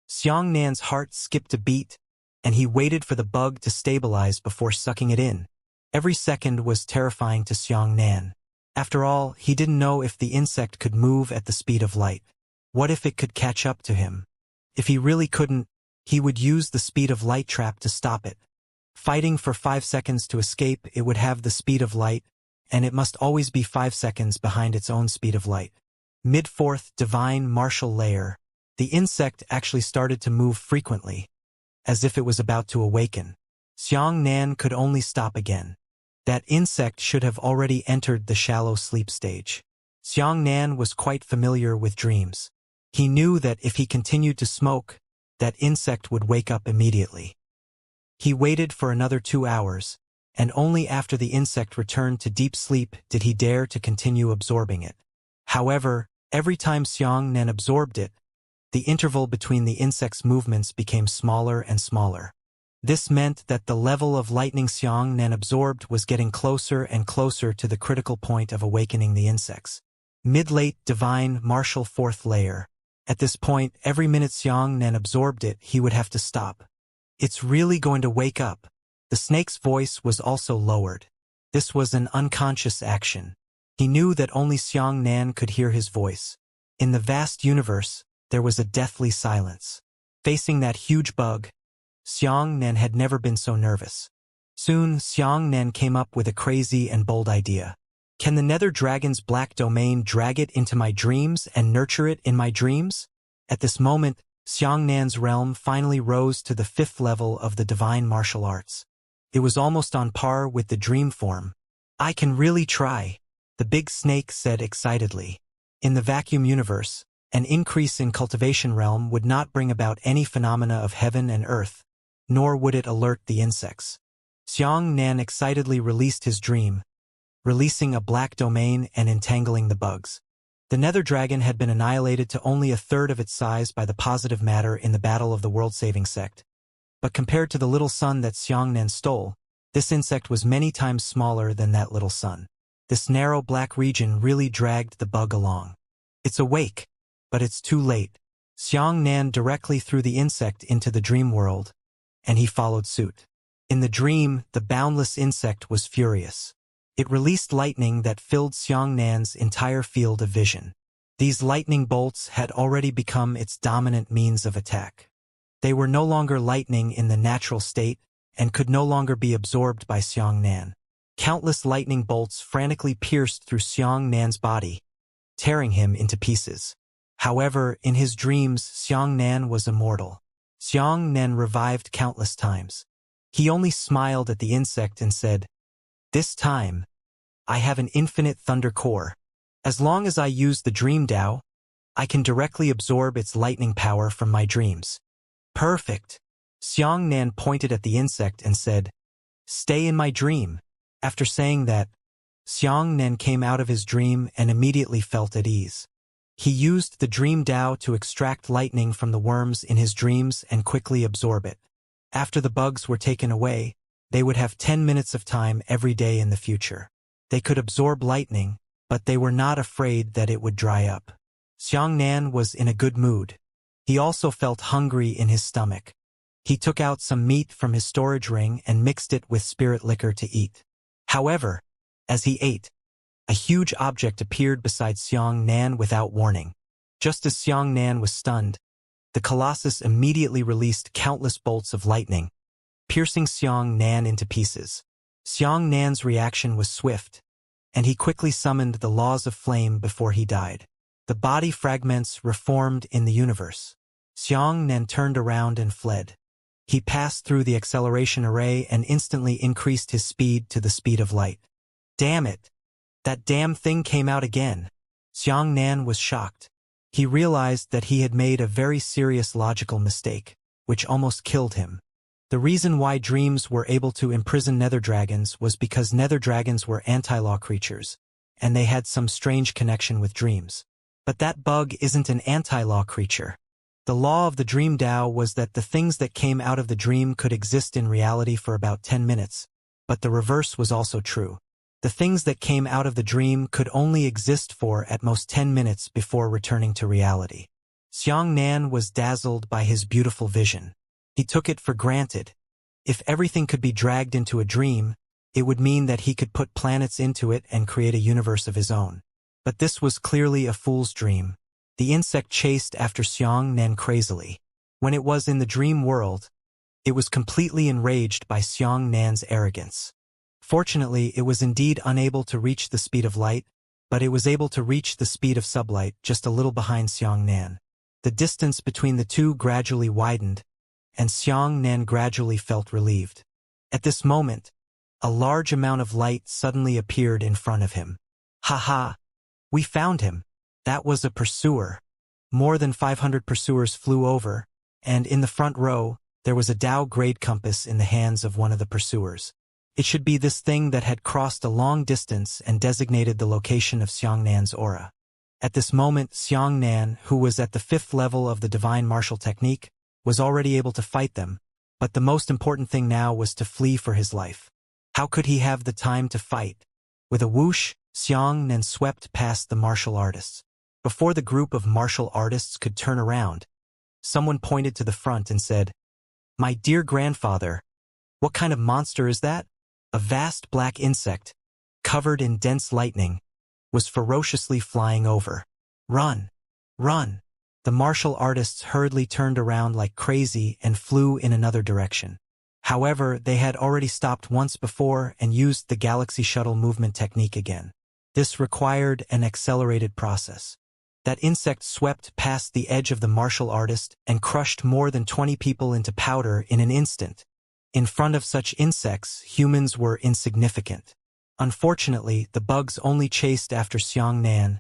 Xianxia's heart skipped a beat, and he waited for the bug to stabilize before sucking it in. Every second was terrifying to Xianxia. After all, he didn't know if the insect could move at the speed of light. What if it could catch up to him? If he really couldn't, he would use the speed of light trap to stop it. Fighting for 5 seconds to escape, it would have the speed of light, and it must always be 5 seconds behind its own speed of light. Mid-fourth divine martial layer, the insect actually started to move frequently, as if it was about to awaken. Xianxia could only stop again. That insect should have already entered the shallow sleep stage. Xianxia was quite familiar with dreams. He knew that if he continued to smoke, that insect would wake up immediately. He waited for another 2 hours, and only after the insect returned to deep sleep did he dare to continue absorbing it. However, every time Xianxia absorbed it, the interval between the insect's movements became smaller and smaller. This meant that the level of lightning Xianxia absorbed was getting closer and closer to the critical point of awakening the insects. Mid-late divine martial fourth layer. At this point, every minute Xianxia absorbed it, he would have to stop. It's really going to wake up. The snake's voice was also lowered. This was an unconscious action. He knew that only Xianxia could hear his voice. In the vast universe, there was a deathly silence. Facing that huge bug, Xianxia had never been so nervous. Soon, Xianxia came up with a crazy and bold idea. Can the Nether Dragon's black domain drag it into my dreams and nurture it in my dreams? At this moment, Xianxia's realm finally rose to the 5th level of the divine martial arts. It was almost on par with the dream form. I can really try, the big snake said excitedly. In the vacuum universe, an increase in cultivation realm would not bring about any phenomena of heaven and earth, nor would it alert the insects. Xianxia excitedly released his dream, releasing a black domain and entangling the bugs. The Nether Dragon had been annihilated to only a third of its size by the positive matter in the battle of the world-saving sect. But compared to the little sun that Xianxia stole, this insect was many times smaller than that little sun. This narrow black region really dragged the bug along. It's awake, but it's too late. Xianxia directly threw the insect into the dream world, and he followed suit. In the dream, the boundless insect was furious. It released lightning that filled Xianxia's entire field of vision. These lightning bolts had already become its dominant means of attack. They were no longer lightning in the natural state and could no longer be absorbed by Xianxia. Countless lightning bolts frantically pierced through Xianxia's body, tearing him into pieces. However, in his dreams, Xianxia was immortal. Xianxia revived countless times. He only smiled at the insect and said, "This time, I have an infinite thunder core. As long as I use the dream Tao, I can directly absorb its lightning power from my dreams." Perfect. Xianxia pointed at the insect and said, "Stay in my dream." After saying that, Xianxia came out of his dream and immediately felt at ease. He used the dream Tao to extract lightning from the worms in his dreams and quickly absorb it. After the bugs were taken away, they would have 10 minutes of time every day in the future. They could absorb lightning, but they were not afraid that it would dry up. Xianxia was in a good mood. He also felt hungry in his stomach. He took out some meat from his storage ring and mixed it with spirit liquor to eat. However, as he ate, a huge object appeared beside Xianxia without warning. Just as Xianxia was stunned, the Colossus immediately released countless bolts of lightning, piercing Xianxia into pieces. Xianxia's reaction was swift, and he quickly summoned the laws of flame before he died. The body fragments reformed in the universe. Xianxia turned around and fled. He passed through the acceleration array and instantly increased his speed to the speed of light. Damn it! That damn thing came out again. Xianxia was shocked. He realized that he had made a very serious logical mistake, which almost killed him. The reason why dreams were able to imprison nether dragons was because nether dragons were anti-law creatures, and they had some strange connection with dreams. But that bug isn't an anti-law creature. The law of the dream Tao was that the things that came out of the dream could exist in reality for about 10 minutes, but the reverse was also true. The things that came out of the dream could only exist for at most 10 minutes before returning to reality. Xianxia was dazzled by his beautiful vision. He took it for granted. If everything could be dragged into a dream, it would mean that he could put planets into it and create a universe of his own. But this was clearly a fool's dream. The insect chased after Xianxia crazily. When it was in the dream world, it was completely enraged by Xianxia's arrogance. Fortunately, it was indeed unable to reach the speed of light, but it was able to reach the speed of sublight just a little behind Xianxia. The distance between the two gradually widened, and Xianxia gradually felt relieved. At this moment, a large amount of light suddenly appeared in front of him. Ha! We found him. That was a pursuer. More than 500 pursuers flew over, and in the front row, there was a Tao-grade compass in the hands of one of the pursuers. It should be this thing that had crossed a long distance and designated the location of Xianxia's aura. At this moment, Xianxia, who was at the 5th level of the divine martial technique, was already able to fight them, but the most important thing now was to flee for his life. How could he have the time to fight? With a whoosh, Xianxia swept past the martial artists. Before the group of martial artists could turn around, someone pointed to the front and said, "My dear grandfather, what kind of monster is that?" A vast black insect, covered in dense lightning, was ferociously flying over. "Run! Run!" The martial artists hurriedly turned around like crazy and flew in another direction. However, they had already stopped once before and used the galaxy shuttle movement technique again. This required an accelerated process. That insect swept past the edge of the martial artist and crushed more than 20 people into powder in an instant. In front of such insects, humans were insignificant. Unfortunately, the bugs only chased after Xianxia,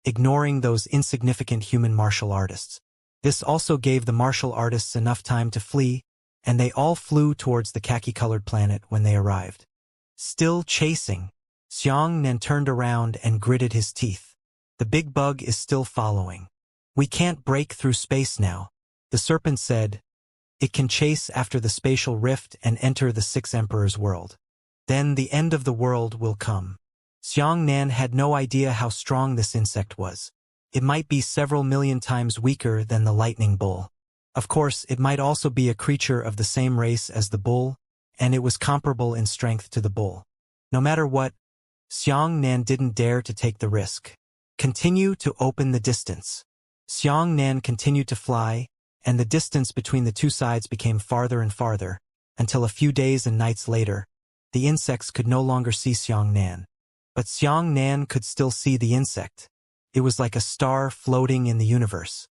ignoring those insignificant human martial artists. This also gave the martial artists enough time to flee, and they all flew towards the khaki-colored planet when they arrived. Still chasing, Xianxia turned around and gritted his teeth. The big bug is still following. "We can't break through space now," the serpent said. "It can chase after the spatial rift and enter the 6 Emperor's world. Then the end of the world will come." Xianxia had no idea how strong this insect was. It might be several million times weaker than the lightning bull. Of course, it might also be a creature of the same race as the bull, and it was comparable in strength to the bull. No matter what, Xianxia didn't dare to take the risk. Continue to open the distance. Xianxia continued to fly, and the distance between the two sides became farther and farther, until a few days and nights later, the insects could no longer see Xianxia. But Xianxia could still see the insect. It was like a star floating in the universe.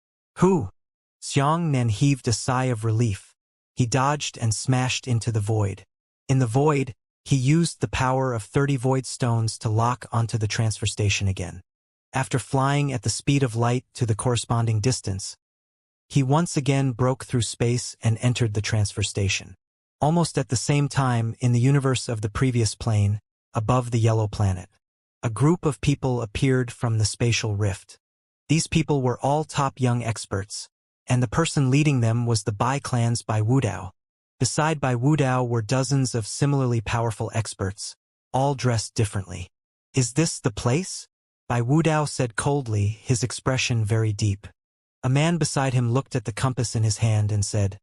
"Who?" Xianxia heaved a sigh of relief. He dodged and smashed into the void. In the void, he used the power of 30 void stones to lock onto the transfer station again. After flying at the speed of light to the corresponding distance, he once again broke through space and entered the transfer station. Almost at the same time, in the universe of the previous plane, above the yellow planet, a group of people appeared from the spatial rift. These people were all top young experts, and the person leading them was the Bai clan's Bai Wudao. Beside Bai Wudao were dozens of similarly powerful experts, all dressed differently. "Is this the place?" Bai Wudao said coldly, his expression very deep. A man beside him looked at the compass in his hand and said,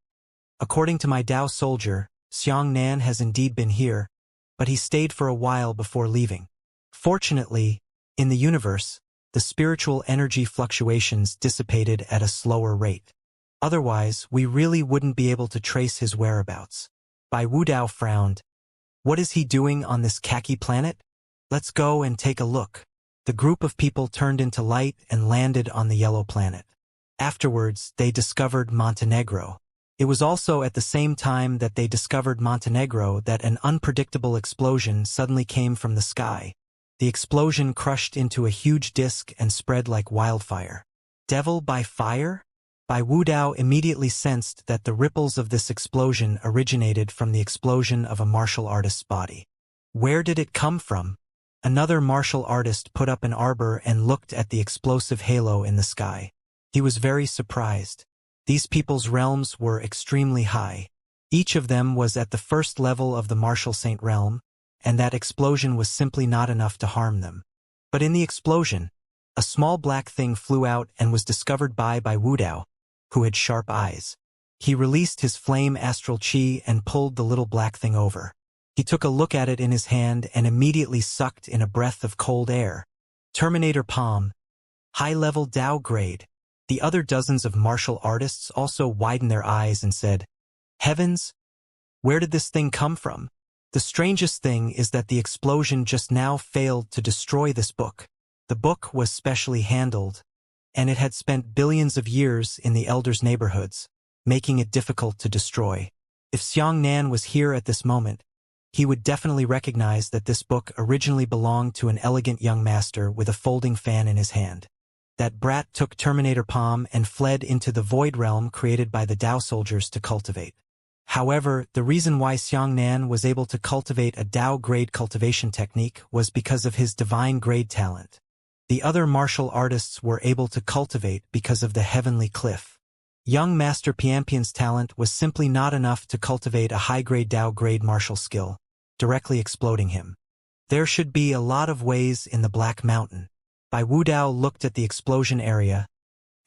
"According to my Tao soldier, Xianxia has indeed been here, but he stayed for a while before leaving. Fortunately, in the universe, the spiritual energy fluctuations dissipated at a slower rate. Otherwise, we really wouldn't be able to trace his whereabouts." Bai Wudao frowned. "What is he doing on this khaki planet? Let's go and take a look." The group of people turned into light and landed on the yellow planet. Afterwards, they discovered Montenegro. It was also at the same time that they discovered Montenegro that an unpredictable explosion suddenly came from the sky. The explosion crushed into a huge disk and spread like wildfire. Devil by fire? Bai Wudao immediately sensed that the ripples of this explosion originated from the explosion of a martial artist's body. Where did it come from? Another martial artist put up an arbor and looked at the explosive halo in the sky. He was very surprised. These people's realms were extremely high. Each of them was at the first level of the martial saint realm, and that explosion was simply not enough to harm them. But in the explosion, a small black thing flew out and was discovered by Wudao, who had sharp eyes. He released his flame astral chi and pulled the little black thing over. He took a look at it in his hand and immediately sucked in a breath of cold air. Terminator Palm. High-level Dao grade. The other dozens of martial artists also widened their eyes and said, "Heavens! Where did this thing come from?" The strangest thing is that the explosion just now failed to destroy this book. The book was specially handled, and it had spent billions of years in the elders' neighborhoods, making it difficult to destroy. If Xianxia was here at this moment, he would definitely recognize that this book originally belonged to an elegant young master with a folding fan in his hand. That brat took Terminator Palm and fled into the void realm created by the Dao soldiers to cultivate. However, the reason why Xianxia was able to cultivate a Dao-grade cultivation technique was because of his divine-grade talent. The other martial artists were able to cultivate because of the heavenly cliff. Young Master Piampion's talent was simply not enough to cultivate a high-grade Dao-grade martial skill, directly exploding him. There should be a lot of ways in the Black Mountain. Wudao looked at the explosion area,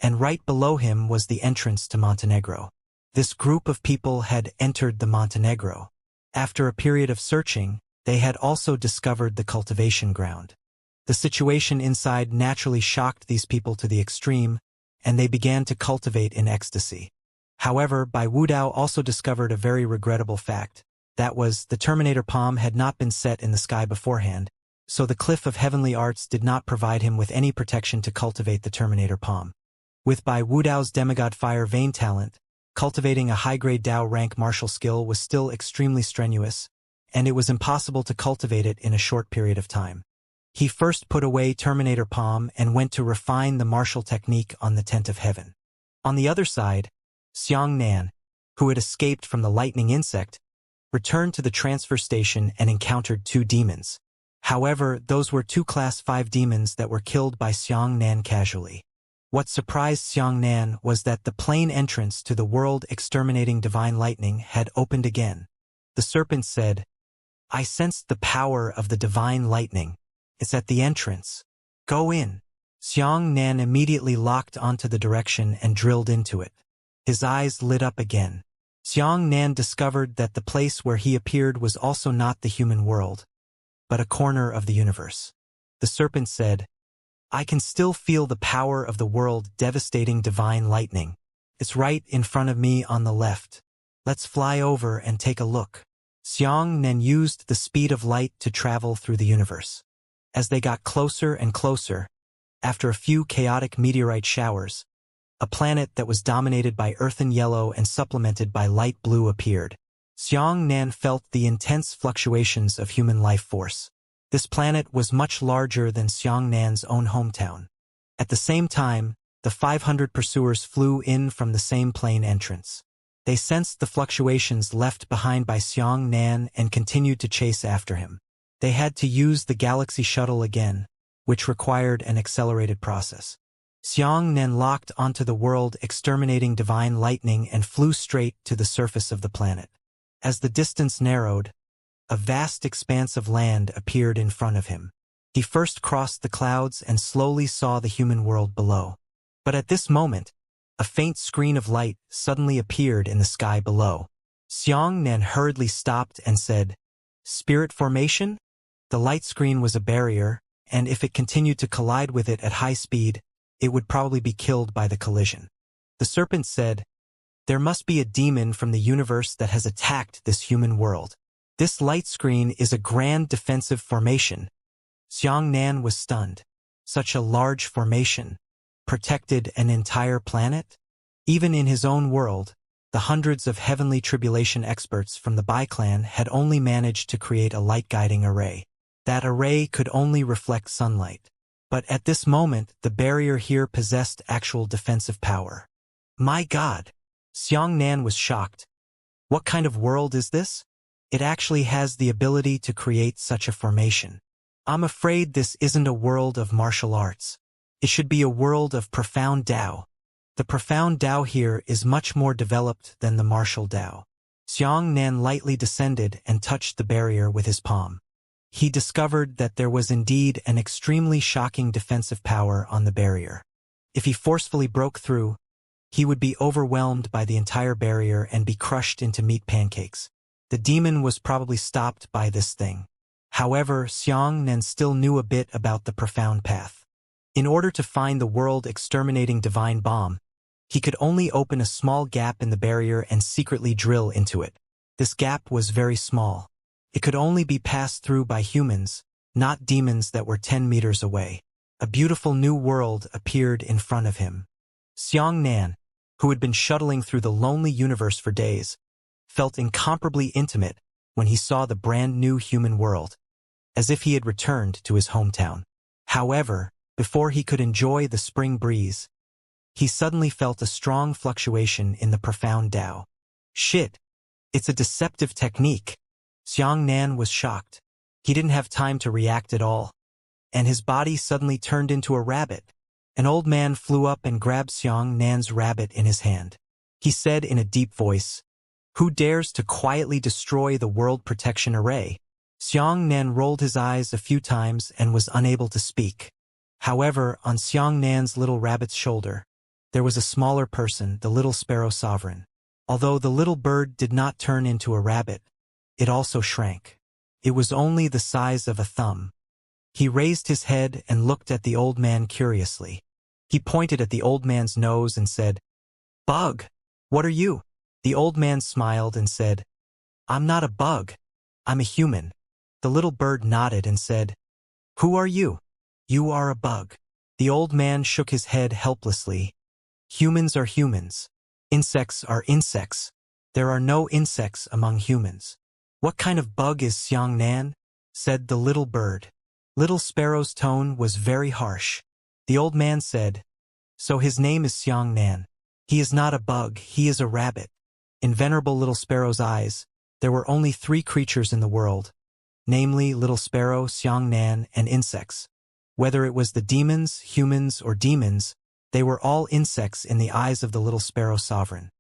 and right below him was the entrance to Montenegro. This group of people had entered the Montenegro. After a period of searching, they had also discovered the cultivation ground. The situation inside naturally shocked these people to the extreme, and they began to cultivate in ecstasy. However, Wudao also discovered a very regrettable fact. That was, the Terminator Palm had not been set in the sky beforehand, so the Cliff of Heavenly Arts did not provide him with any protection to cultivate the Terminator Palm. With Wudao's demigod fire vein talent, cultivating a high-grade Dao rank martial skill was still extremely strenuous, and it was impossible to cultivate it in a short period of time. He first put away Terminator Palm and went to refine the martial technique on the Tent of Heaven. On the other side, Xianxia, who had escaped from the lightning insect, returned to the transfer station and encountered two demons. However, those were two Class 5 demons that were killed by Xianxia casually. What surprised Xianxia was that the plain entrance to the world-exterminating divine lightning had opened again. The serpent said, "I sensed the power of the divine lightning. It's at the entrance. Go in." Xianxia immediately locked onto the direction and drilled into it. His eyes lit up again. Xianxia discovered that the place where he appeared was also not the human world, but a corner of the universe. The serpent said, "I can still feel the power of the world devastating divine lightning. It's right in front of me on the left. Let's fly over and take a look." Xianxia used the speed of light to travel through the universe. As they got closer and closer, after a few chaotic meteorite showers, a planet that was dominated by earthen yellow and supplemented by light blue appeared. Xianxia felt the intense fluctuations of human life force. This planet was much larger than Xianxia's own hometown. At the same time, the 500 pursuers flew in from the same plane entrance. They sensed the fluctuations left behind by Xianxia and continued to chase after him. They had to use the Galaxy Shuttle again, which required an accelerated process. Xianxia locked onto the world-exterminating divine lightning and flew straight to the surface of the planet. As the distance narrowed, a vast expanse of land appeared in front of him. He first crossed the clouds and slowly saw the human world below. But at this moment, a faint screen of light suddenly appeared in the sky below. Xianxia hurriedly stopped and said, "Spirit formation?" The light screen was a barrier, and if it continued to collide with it at high speed, it would probably be killed by the collision. The serpent said, "There must be a demon from the universe that has attacked this human world. This light screen is a grand defensive formation." Xianxia was stunned. Such a large formation protected an entire planet? Even in his own world, the hundreds of heavenly tribulation experts from the Bai clan had only managed to create a light-guiding array. That array could only reflect sunlight. But at this moment, the barrier here possessed actual defensive power. My God! Xianxia was shocked. What kind of world is this? It actually has the ability to create such a formation. I'm afraid this isn't a world of martial arts. It should be a world of profound Tao. The profound Tao here is much more developed than the martial Tao. Xianxia lightly descended and touched the barrier with his palm. He discovered that there was indeed an extremely shocking defensive power on the barrier. If he forcefully broke through, he would be overwhelmed by the entire barrier and be crushed into meat pancakes. The demon was probably stopped by this thing. However, Xianxia still knew a bit about the profound path. In order to find the world-exterminating divine bomb, he could only open a small gap in the barrier and secretly drill into it. This gap was very small. It could only be passed through by humans, not demons that were 10 meters away. A beautiful new world appeared in front of him. Xianxia, who had been shuttling through the lonely universe for days, felt incomparably intimate when he saw the brand new human world, as if he had returned to his hometown. However, before he could enjoy the spring breeze, he suddenly felt a strong fluctuation in the profound Tao. Shit! It's a deceptive technique. Xianxia was shocked. He didn't have time to react at all, and his body suddenly turned into a rabbit. An old man flew up and grabbed Xianxia's rabbit in his hand. He said in a deep voice, "Who dares to quietly destroy the World Protection Array?" Xianxia rolled his eyes a few times and was unable to speak. However, on Xianxia's little rabbit's shoulder, there was a smaller person, the little sparrow sovereign. Although the little bird did not turn into a rabbit, it also shrank. It was only the size of a thumb. He raised his head and looked at the old man curiously. He pointed at the old man's nose and said, "Bug, what are you?" The old man smiled and said, "I'm not a bug. I'm a human." The little bird nodded and said, "Who are you?" "You are a bug." The old man shook his head helplessly. "Humans are humans. Insects are insects. There are no insects among humans." "What kind of bug is Xianxia?" said the little bird. Little Sparrow's tone was very harsh. The old man said, "So his name is Xianxia. He is not a bug, he is a rabbit." In Venerable Little Sparrow's eyes, there were only 3 creatures in the world, namely Little Sparrow, Xianxia, and insects. Whether it was the demons, humans, or demons, they were all insects in the eyes of the Little Sparrow Sovereign.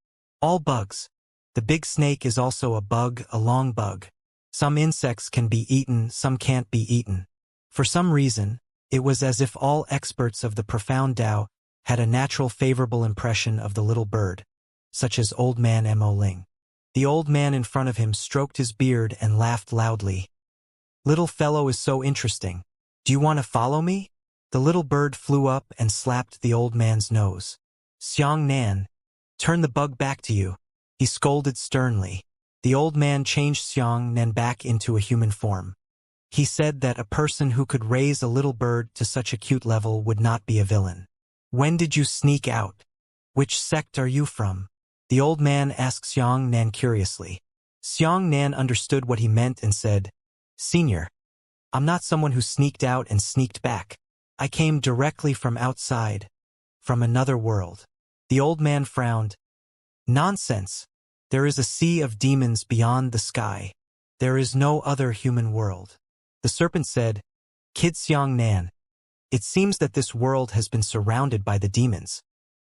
All bugs. The big snake is also a bug, a long bug. Some insects can be eaten, some can't be eaten. For some reason, it was as if all experts of the profound Tao had a natural favorable impression of the little bird, such as Old Man Mo Ling. The old man in front of him stroked his beard and laughed loudly. "Little fellow is so interesting. Do you want to follow me?" The little bird flew up and slapped the old man's nose. "Xianxia, turn the bug back to you," he scolded sternly. The old man changed Xianxia back into a human form. He said that a person who could raise a little bird to such a cute level would not be a villain. "When did you sneak out? Which sect are you from?" The old man asked Xianxia curiously. Xianxia understood what he meant and said, "Senior, I'm not someone who sneaked out and sneaked back. I came directly from outside, from another world." The old man frowned. "Nonsense. There is a sea of demons beyond the sky. There is no other human world." The serpent said, "Kid Xianxia, it seems that this world has been surrounded by the demons.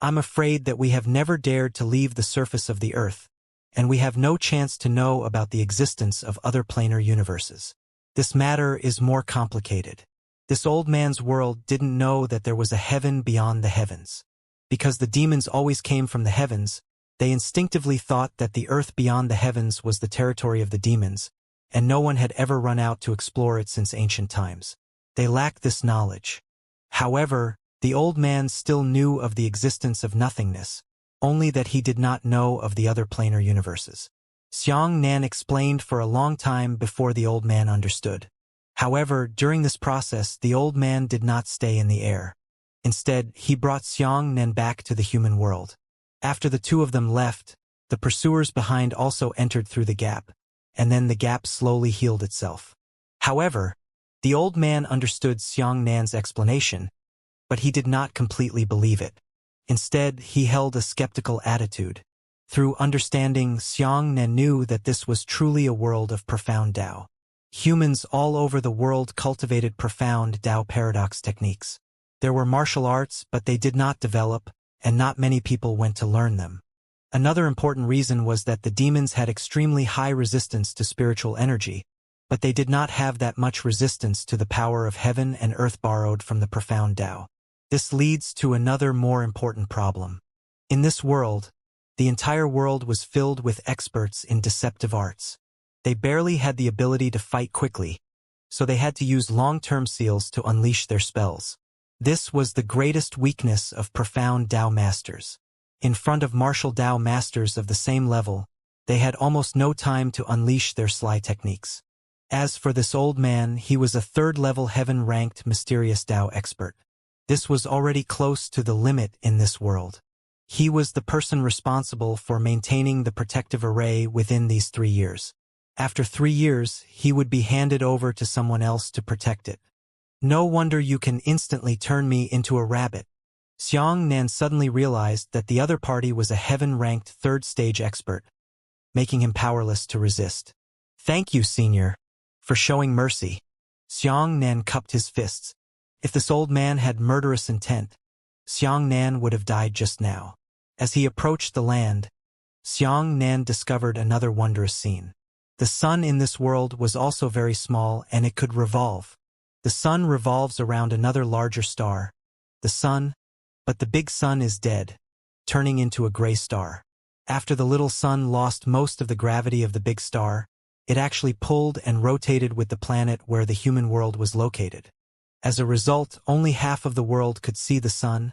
I'm afraid that we have never dared to leave the surface of the earth, and we have no chance to know about the existence of other planar universes. This matter is more complicated. This old man's world didn't know that there was a heaven beyond the heavens. Because the demons always came from the heavens, they instinctively thought that the earth beyond the heavens was the territory of the demons, and no one had ever run out to explore it since ancient times. They lacked this knowledge. However, the old man still knew of the existence of nothingness, only that he did not know of the other planar universes. Xianxia explained for a long time before the old man understood. However, during this process, the old man did not stay in the air. Instead, he brought Xianxia back to the human world. After the 2 of them left, the pursuers behind also entered through the gap, and then the gap slowly healed itself. However, the old man understood Xianxia's explanation, but he did not completely believe it. Instead, he held a skeptical attitude. Through understanding, Xianxia knew that this was truly a world of profound Tao. Humans all over the world cultivated profound Tao paradox techniques. There were martial arts, but they did not develop, and not many people went to learn them. Another important reason was that the demons had extremely high resistance to spiritual energy, but they did not have that much resistance to the power of heaven and earth borrowed from the profound Tao. This leads to another more important problem. In this world, the entire world was filled with experts in deceptive arts. They barely had the ability to fight quickly, so they had to use long-term seals to unleash their spells. This was the greatest weakness of profound Tao masters. In front of martial Tao masters of the same level, they had almost no time to unleash their sly techniques. As for this old man, he was a third-level heaven-ranked mysterious Tao expert. This was already close to the limit in this world. He was the person responsible for maintaining the protective array within these 3 years. After 3 years, he would be handed over to someone else to protect it. No wonder you can instantly turn me into a rabbit. Xianxia suddenly realized that the other party was a heaven-ranked third-stage expert, making him powerless to resist. Thank you, Senior, for showing mercy. Xianxia cupped his fists. If this old man had murderous intent, Xianxia would have died just now. As he approached the land, Xianxia discovered another wondrous scene. The sun in this world was also very small and it could revolve. The sun revolves around another larger star, the sun, but the big sun is dead, turning into a gray star. After the little sun lost most of the gravity of the big star, it actually pulled and rotated with the planet where the human world was located. As a result, only half of the world could see the sun,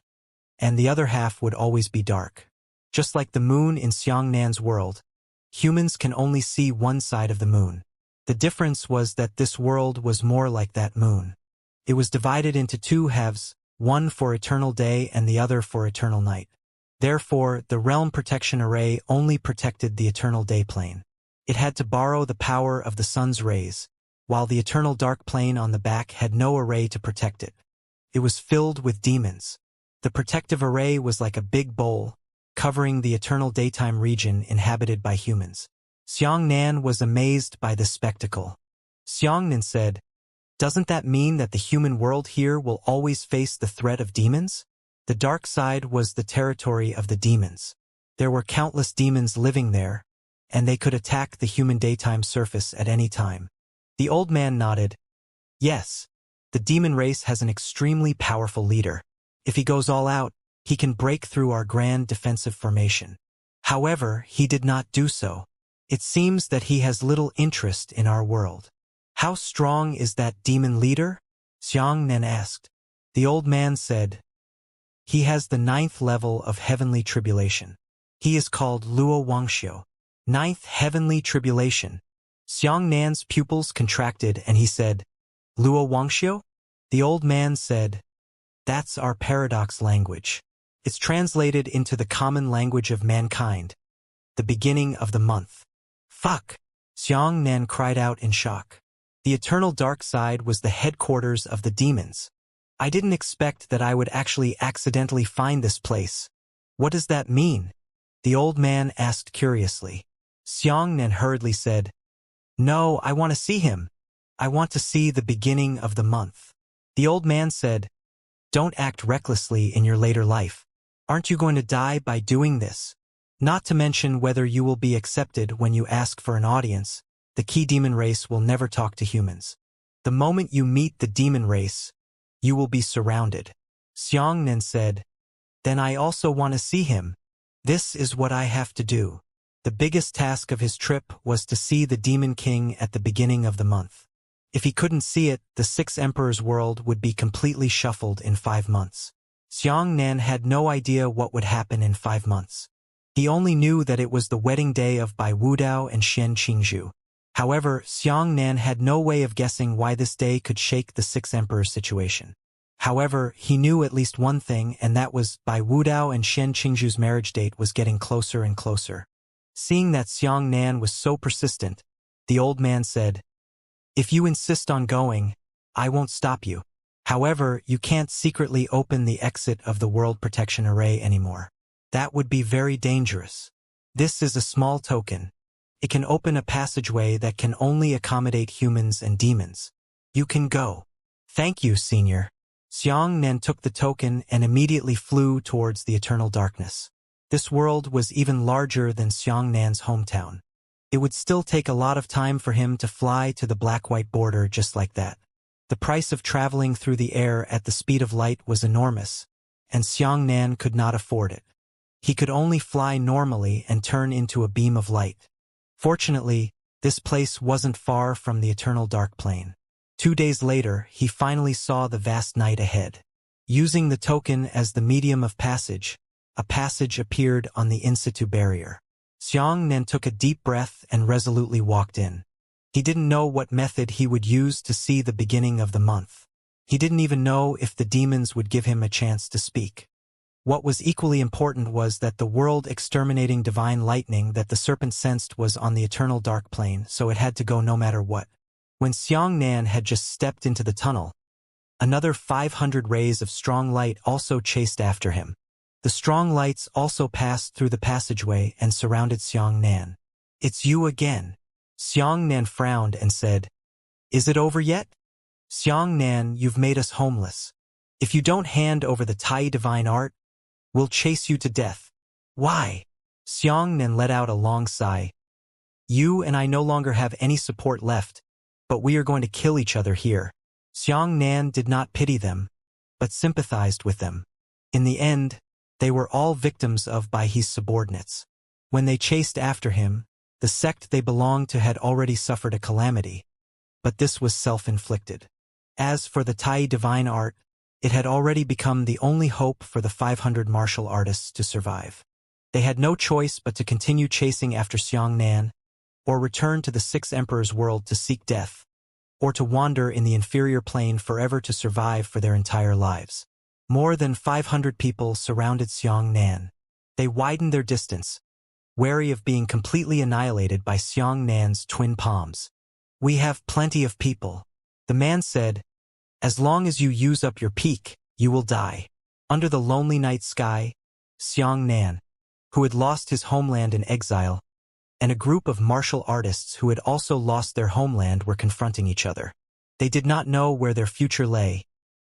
and the other half would always be dark. Just like the moon in Xianxia's world, humans can only see one side of the moon. The difference was that this world was more like that moon. It was divided into 2 halves, one for eternal day and the other for eternal night. Therefore, the realm protection array only protected the eternal day plane. It had to borrow the power of the sun's rays, while the eternal dark plane on the back had no array to protect it. It was filled with demons. The protective array was like a big bowl, covering the eternal daytime region inhabited by humans. Xianxia was amazed by this spectacle. Xianxia said, "Doesn't that mean that the human world here will always face the threat of demons?" The dark side was the territory of the demons. There were countless demons living there, and they could attack the human daytime surface at any time. The old man nodded. Yes, the demon race has an extremely powerful leader. If he goes all out, he can break through our grand defensive formation. However, he did not do so. It seems that he has little interest in our world. How strong is that demon leader? Xianxia asked. The old man said, he has the 9th level of heavenly tribulation. He is called Luo Wuxia. 9th heavenly tribulation. Xianxia's pupils contracted and he said, Luo Wuxia? The old man said, that's our paradox language. It's translated into the common language of mankind. The beginning of the month. Fuck! Xianxia cried out in shock. The eternal dark side was the headquarters of the demons. I didn't expect that I would actually accidentally find this place. What does that mean? The old man asked curiously. Xianxia hurriedly said, no, I want to see him. I want to see the beginning of the month. The old man said, don't act recklessly in your later life. Aren't you going to die by doing this? Not to mention whether you will be accepted when you ask for an audience, the key demon race will never talk to humans. The moment you meet the demon race, you will be surrounded. Xianxia said, then I also want to see him. This is what I have to do. The biggest task of his trip was to see the Demon King at the beginning of the month. If he couldn't see it, the 6 Emperors' world would be completely shuffled in 5 months. Xianxia had no idea what would happen in 5 months. He only knew that it was the wedding day of Bai Wudao and Shen Qingzhu. However, Xianxia had no way of guessing why this day could shake the 6 Emperors' situation. However, he knew at least one thing, and that was Bai Wudao and Shen Qingzhu's marriage date was getting closer and closer. Seeing that Xianxia was so persistent, the old man said, if you insist on going, I won't stop you. However, you can't secretly open the exit of the World Protection Array anymore. That would be very dangerous. This is a small token. It can open a passageway that can only accommodate humans and demons. You can go. Thank you, Senior. Xianxia took the token and immediately flew towards the eternal darkness. This world was even larger than Xianxia's hometown. It would still take a lot of time for him to fly to the black-white border just like that. The price of traveling through the air at the speed of light was enormous, and Xianxia could not afford it. He could only fly normally and turn into a beam of light. Fortunately, this place wasn't far from the eternal dark plane. 2 days later, he finally saw the vast night ahead. Using the token as the medium of passage, a passage appeared on the in-situ barrier. Xianxia took a deep breath and resolutely walked in. He didn't know what method he would use to see the beginning of the month. He didn't even know if the demons would give him a chance to speak. What was equally important was that the world-exterminating divine lightning that the serpent sensed was on the eternal dark plane, so it had to go no matter what. When Xianxia had just stepped into the tunnel, another 500 rays of strong light also chased after him. The strong lights also passed through the passageway and surrounded Xianxia. "It's you again." Xianxia frowned and said, "Is it over yet?" "Xianxia, you've made us homeless. If you don't hand over the Tai divine art, we'll chase you to death." "Why?" Xianxia let out a long sigh. "You and I no longer have any support left, but we are going to kill each other here." Xianxia did not pity them, but sympathized with them. In the end, they were all victims of by his subordinates. When they chased after him, the sect they belonged to had already suffered a calamity, but this was self-inflicted. As for the Tai divine art, it had already become the only hope for the 500 martial artists to survive. They had no choice but to continue chasing after Xianxia, or return to the Six Emperors' world to seek death, or to wander in the inferior plane forever to survive for their entire lives. More than 500 people surrounded Xianxia. They widened their distance, wary of being completely annihilated by Xianxia's twin palms. "We have plenty of people," the man said. "As long as you use up your peak, you will die." Under the lonely night sky, Xianxia, who had lost his homeland in exile, and a group of martial artists who had also lost their homeland were confronting each other. They did not know where their future lay,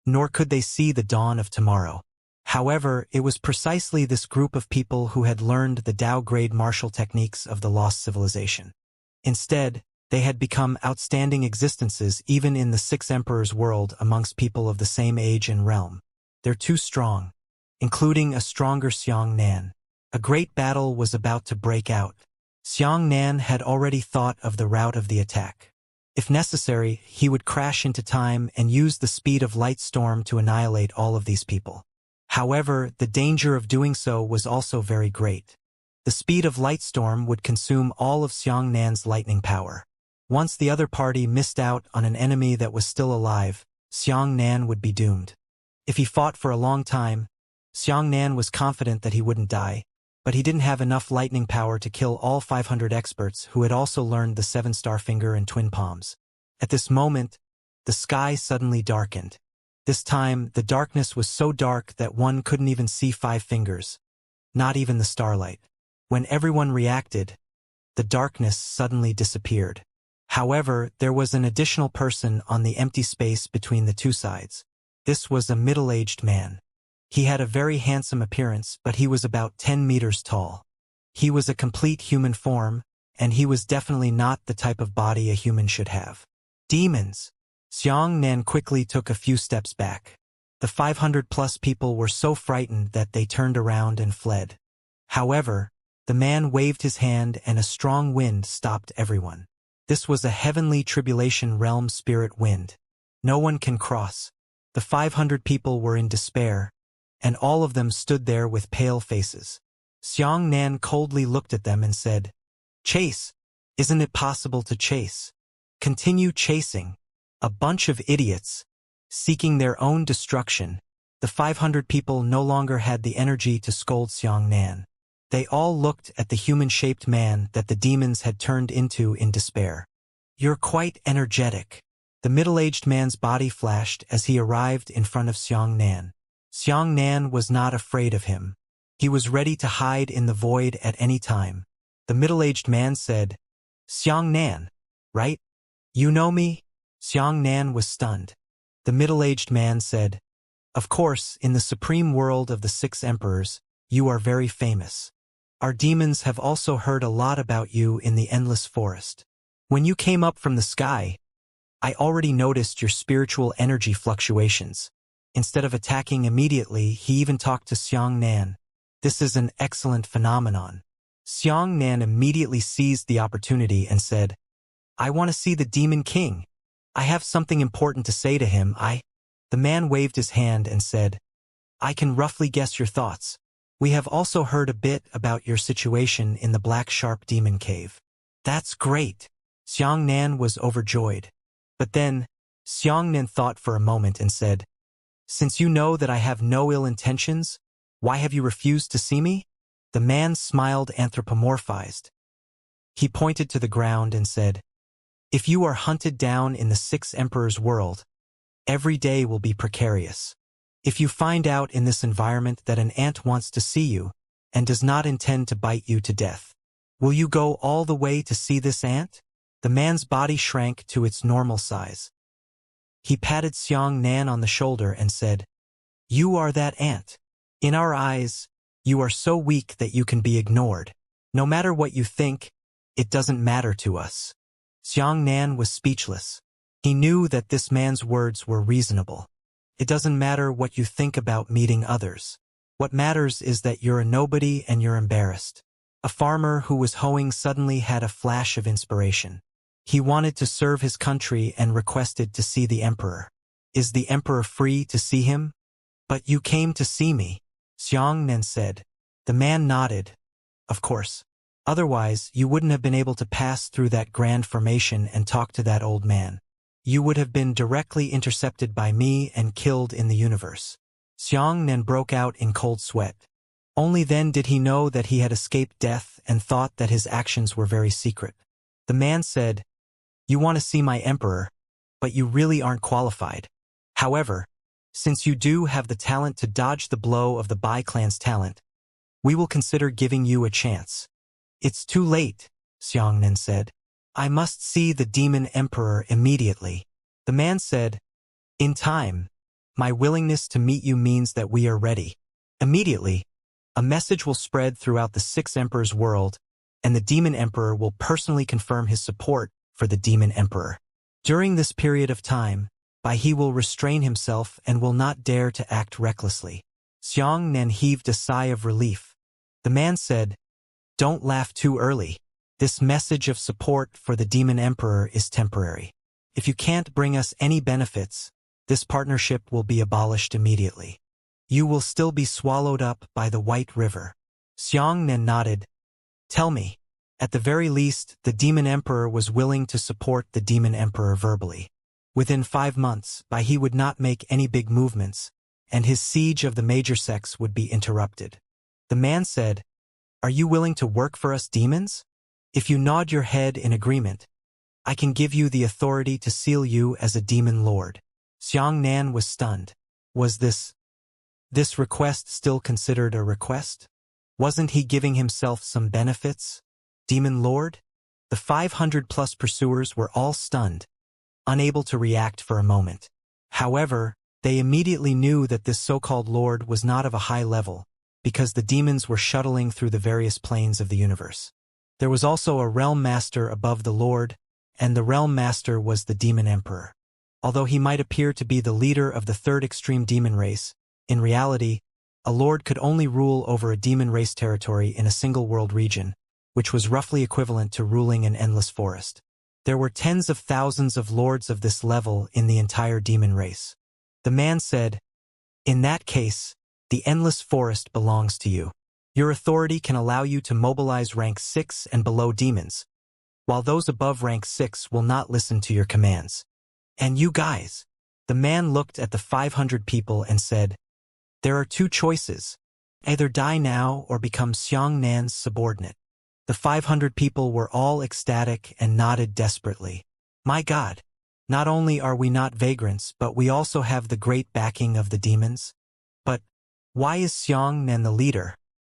nor could they see the dawn of tomorrow. However, it was precisely this group of people who had learned the Tao-grade martial techniques of the lost civilization. Instead, they had become outstanding existences even in the Six Emperors' world amongst people of the same age and realm. They're too strong, including a stronger Xianxia. A great battle was about to break out. Xianxia had already thought of the route of the attack. If necessary, he would crash into time and use the speed of light storm to annihilate all of these people. However, the danger of doing so was also very great. The speed of light storm would consume all of Xianxia's lightning power. Once the other party missed out on an enemy that was still alive, Xianxia would be doomed. If he fought for a long time, Xianxia was confident that he wouldn't die, but he didn't have enough lightning power to kill all 500 experts who had also learned the seven-star finger and twin palms. At this moment, the sky suddenly darkened. This time, the darkness was so dark that one couldn't even see 5 fingers, not even the starlight. When everyone reacted, the darkness suddenly disappeared. However, there was an additional person on the empty space between the two sides. This was a middle-aged man. He had a very handsome appearance, but he was about 10 meters tall. He was a complete human form, and he was definitely not the type of body a human should have. Demons! Xianxia quickly took a few steps back. The 500-plus people were so frightened that they turned around and fled. However, the man waved his hand and a strong wind stopped everyone. This was a heavenly tribulation realm spirit wind. No one can cross. The 500 people were in despair, and all of them stood there with pale faces. Xianxia coldly looked at them and said, "Chase! Isn't it possible to chase? Continue chasing. A bunch of idiots, seeking their own destruction." The 500 people no longer had the energy to scold Xianxia. They all looked at the human-shaped man that the demons had turned into in despair. "You're quite energetic." The middle-aged man's body flashed as he arrived in front of Xianxia. Xianxia was not afraid of him. He was ready to hide in the void at any time. The middle-aged man said, "Xianxia, right? You know me?" Xianxia was stunned. The middle-aged man said, Of course, in the supreme world of the 6 emperors, you are very famous. Our demons have also heard a lot about you in the endless forest. When you came up from the sky, I already noticed your spiritual energy fluctuations. Instead of attacking immediately, he even talked to Xianxia. This is an excellent phenomenon. Xianxia immediately seized the opportunity and said, I want to see the Demon King. I have something important to say to him. The man waved his hand and said, I can roughly guess your thoughts. We have also heard a bit about your situation in the Black Sharp Demon Cave. That's great. Xianxia was overjoyed. But then, Xianxia thought for a moment and said, Since you know that I have no ill intentions, why have you refused to see me? The man smiled anthropomorphized. He pointed to the ground and said, If you are hunted down in the 6 emperors' world, every day will be precarious. If you find out in this environment that an ant wants to see you and does not intend to bite you to death, will you go all the way to see this ant? The man's body shrank to its normal size. He patted Xianxia on the shoulder and said, You are that ant. In our eyes, you are so weak that you can be ignored. No matter what you think, it doesn't matter to us. Xianxia was speechless. He knew that this man's words were reasonable. It doesn't matter what you think about meeting others. What matters is that you're a nobody and you're embarrassed. A farmer who was hoeing suddenly had a flash of inspiration. He wanted to serve his country and requested to see the emperor. Is the emperor free to see him? But you came to see me, Xianxia said. The man nodded. Of course. Otherwise, you wouldn't have been able to pass through that grand formation and talk to that old man. You would have been directly intercepted by me and killed in the universe. Xianxia broke out in cold sweat. Only then did he know that he had escaped death and thought that his actions were very secret. The man said, You want to see my emperor, but you really aren't qualified. However, since you do have the talent to dodge the blow of the Bai clan's talent, we will consider giving you a chance. It's too late, Xianxia said. I must see the demon emperor immediately. The man said, In time, my willingness to meet you means that we are ready. Immediately, a message will spread throughout the 6 emperors' world, and the demon emperor will personally confirm his support for the demon emperor. During this period of time, he will restrain himself and will not dare to act recklessly. Xianxia heaved a sigh of relief. The man said, Don't laugh too early. This message of support for the demon emperor is temporary. If you can't bring us any benefits, this partnership will be abolished immediately. You will still be swallowed up by the White River. Xianxia nodded. Tell me. At the very least, the demon emperor was willing to support the demon emperor verbally. Within 5 months, he would not make any big movements, and his siege of the major sects would be interrupted. The man said, Are you willing to work for us demons? If you nod your head in agreement, I can give you the authority to seal you as a demon lord. Xianxia was stunned. Was this request still considered a request? Wasn't he giving himself some benefits? Demon lord? The 500+ pursuers were all stunned, unable to react for a moment. However, they immediately knew that this so-called lord was not of a high level, because the demons were shuttling through the various planes of the universe. There was also a realm master above the lord, and the realm master was the demon emperor. Although he might appear to be the leader of the 3rd extreme demon race, in reality, a lord could only rule over a demon race territory in a single world region, which was roughly equivalent to ruling an endless forest. There were tens of thousands of lords of this level in the entire demon race. The man said, In that case, the endless forest belongs to you. Your authority can allow you to mobilize rank 6 and below demons, while those above rank 6 will not listen to your commands. And you guys. The man looked at the 500 people and said, There are 2 choices. Either die now or become Xianxia's subordinate. The 500 people were all ecstatic and nodded desperately. My God, not only are we not vagrants, but we also have the great backing of the demons. But why is Xianxia the leader?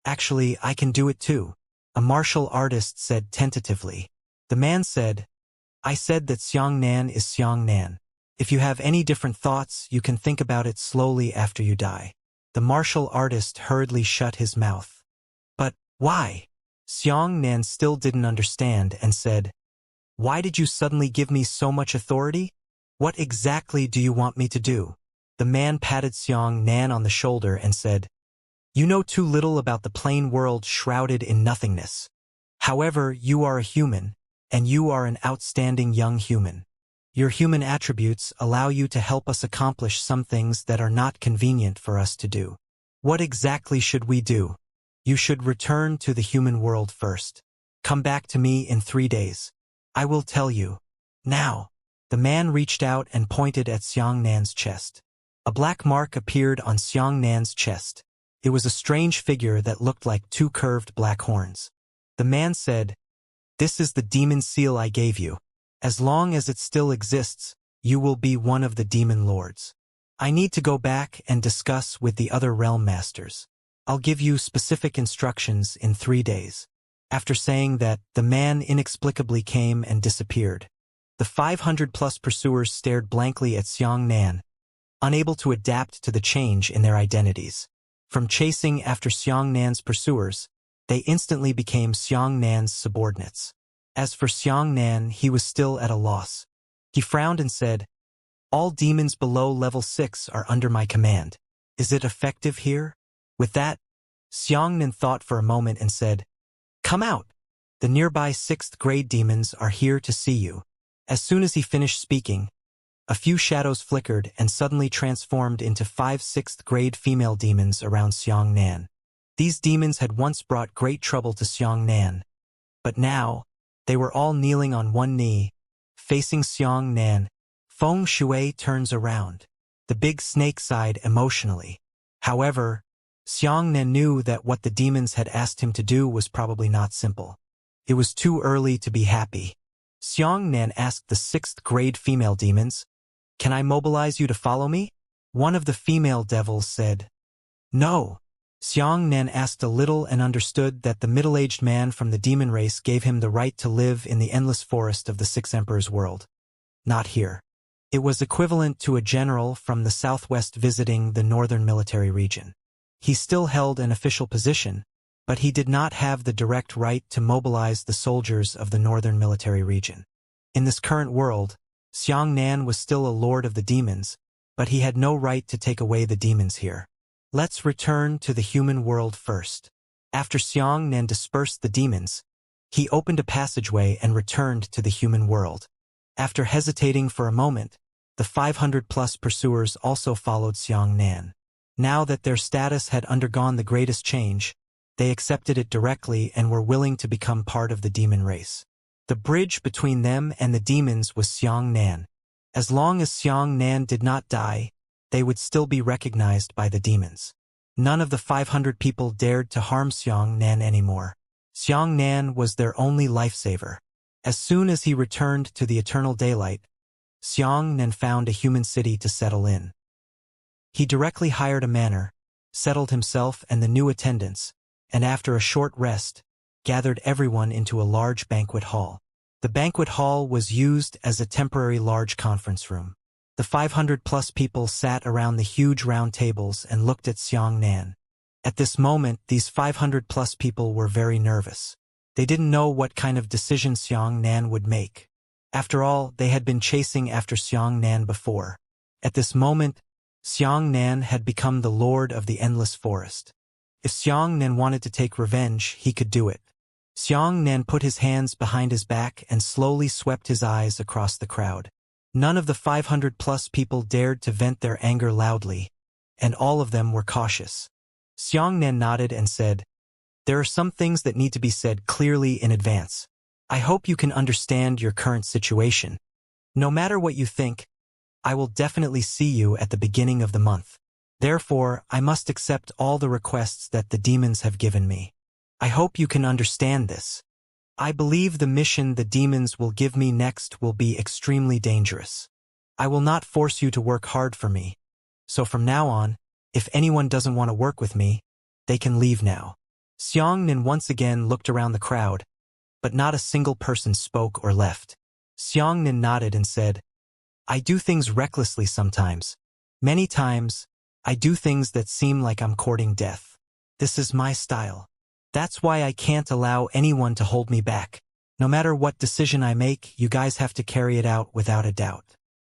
Actually, I can do it too, a martial artist said tentatively. The man said, I said that Xianxia is Xianxia. If you have any different thoughts, you can think about it slowly after you die. The martial artist hurriedly shut his mouth. But why? Xianxia still didn't understand and said, "Why did you suddenly give me so much authority? What exactly do you want me to do?" The man patted Xianxia on the shoulder and said, "You know too little about the plain world shrouded in nothingness. However, you are a human, and you are an outstanding young human. Your human attributes allow you to help us accomplish some things that are not convenient for us to do. What exactly should we do? You should return to the human world first. Come back to me in 3 days. I will tell you. Now." The man reached out and pointed at Xianxia's chest. A black mark appeared on Xianxia's chest. It was a strange figure that looked like 2 curved black horns. The man said, "This is the demon seal I gave you. As long as it still exists, you will be one of the demon lords. I need to go back and discuss with the other realm masters. I'll give you specific instructions in 3 days." After saying that, the man inexplicably came and disappeared. The 500+ pursuers stared blankly at Xianxia, unable to adapt to the change in their identities. From chasing after Xianxia's pursuers, they instantly became Xianxia's subordinates. As for Xianxia, he was still at a loss. He frowned and said, "All demons below level 6 are under my command. Is it effective here?" With that, Xianxia thought for a moment and said, "Come out. The nearby 6th grade demons are here to see you." As soon as he finished speaking, a few shadows flickered and suddenly transformed into 5 6th grade female demons around Xianxia. These demons had once brought great trouble to Xianxia, but now, they were all kneeling on one knee, facing Xianxia. Feng Shui turns around. The big snake sighed emotionally. However, Xianxia knew that what the demons had asked him to do was probably not simple. It was too early to be happy. Xianxia asked the 6th grade female demons, "Can I mobilize you to follow me?" One of the female devils said, "No." Xianxia asked a little and understood that the middle-aged man from the demon race gave him the right to live in the endless forest of the 6 Emperors world. Not here. It was equivalent to a general from the southwest visiting the northern military region. He still held an official position, but he did not have the direct right to mobilize the soldiers of the northern military region. In this current world, Xianxia was still a lord of the demons, but he had no right to take away the demons here. Let's return to the human world first. After Xianxia dispersed the demons, he opened a passageway and returned to the human world. After hesitating for a moment, the 500+ pursuers also followed Xianxia. Now that their status had undergone the greatest change, they accepted it directly and were willing to become part of the demon race. The bridge between them and the demons was Xianxia. As long as Xianxia did not die, they would still be recognized by the demons. None of the 500 people dared to harm Xianxia anymore. Xianxia was their only lifesaver. As soon as he returned to the eternal daylight, Xianxia found a human city to settle in. He directly hired a manor, settled himself and the new attendants, and after a short rest, gathered everyone into a large banquet hall. The banquet hall was used as a temporary large conference room. The 500+ people sat around the huge round tables and looked at Xianxia. At this moment, these 500+ people were very nervous. They didn't know what kind of decision Xianxia would make. After all, they had been chasing after Xianxia before. At this moment, Xianxia had become the lord of the endless forest. If Xianxia wanted to take revenge, he could do it. Xianxia put his hands behind his back and slowly swept his eyes across the crowd. None of the 500+ people dared to vent their anger loudly, and all of them were cautious. Xianxia nodded and said, "There are some things that need to be said clearly in advance. I hope you can understand your current situation. No matter what you think, I will definitely see you at the beginning of the month. Therefore, I must accept all the requests that the demons have given me. I hope you can understand this. I believe the mission the demons will give me next will be extremely dangerous. I will not force you to work hard for me. So from now on, if anyone doesn't want to work with me, they can leave now." Xianxia once again looked around the crowd, but not a single person spoke or left. Xianxia nodded and said, I do things recklessly sometimes. Many times, I do things that seem like I'm courting death. This is my style. That's why I can't allow anyone to hold me back. No matter what decision I make, you guys have to carry it out without a doubt.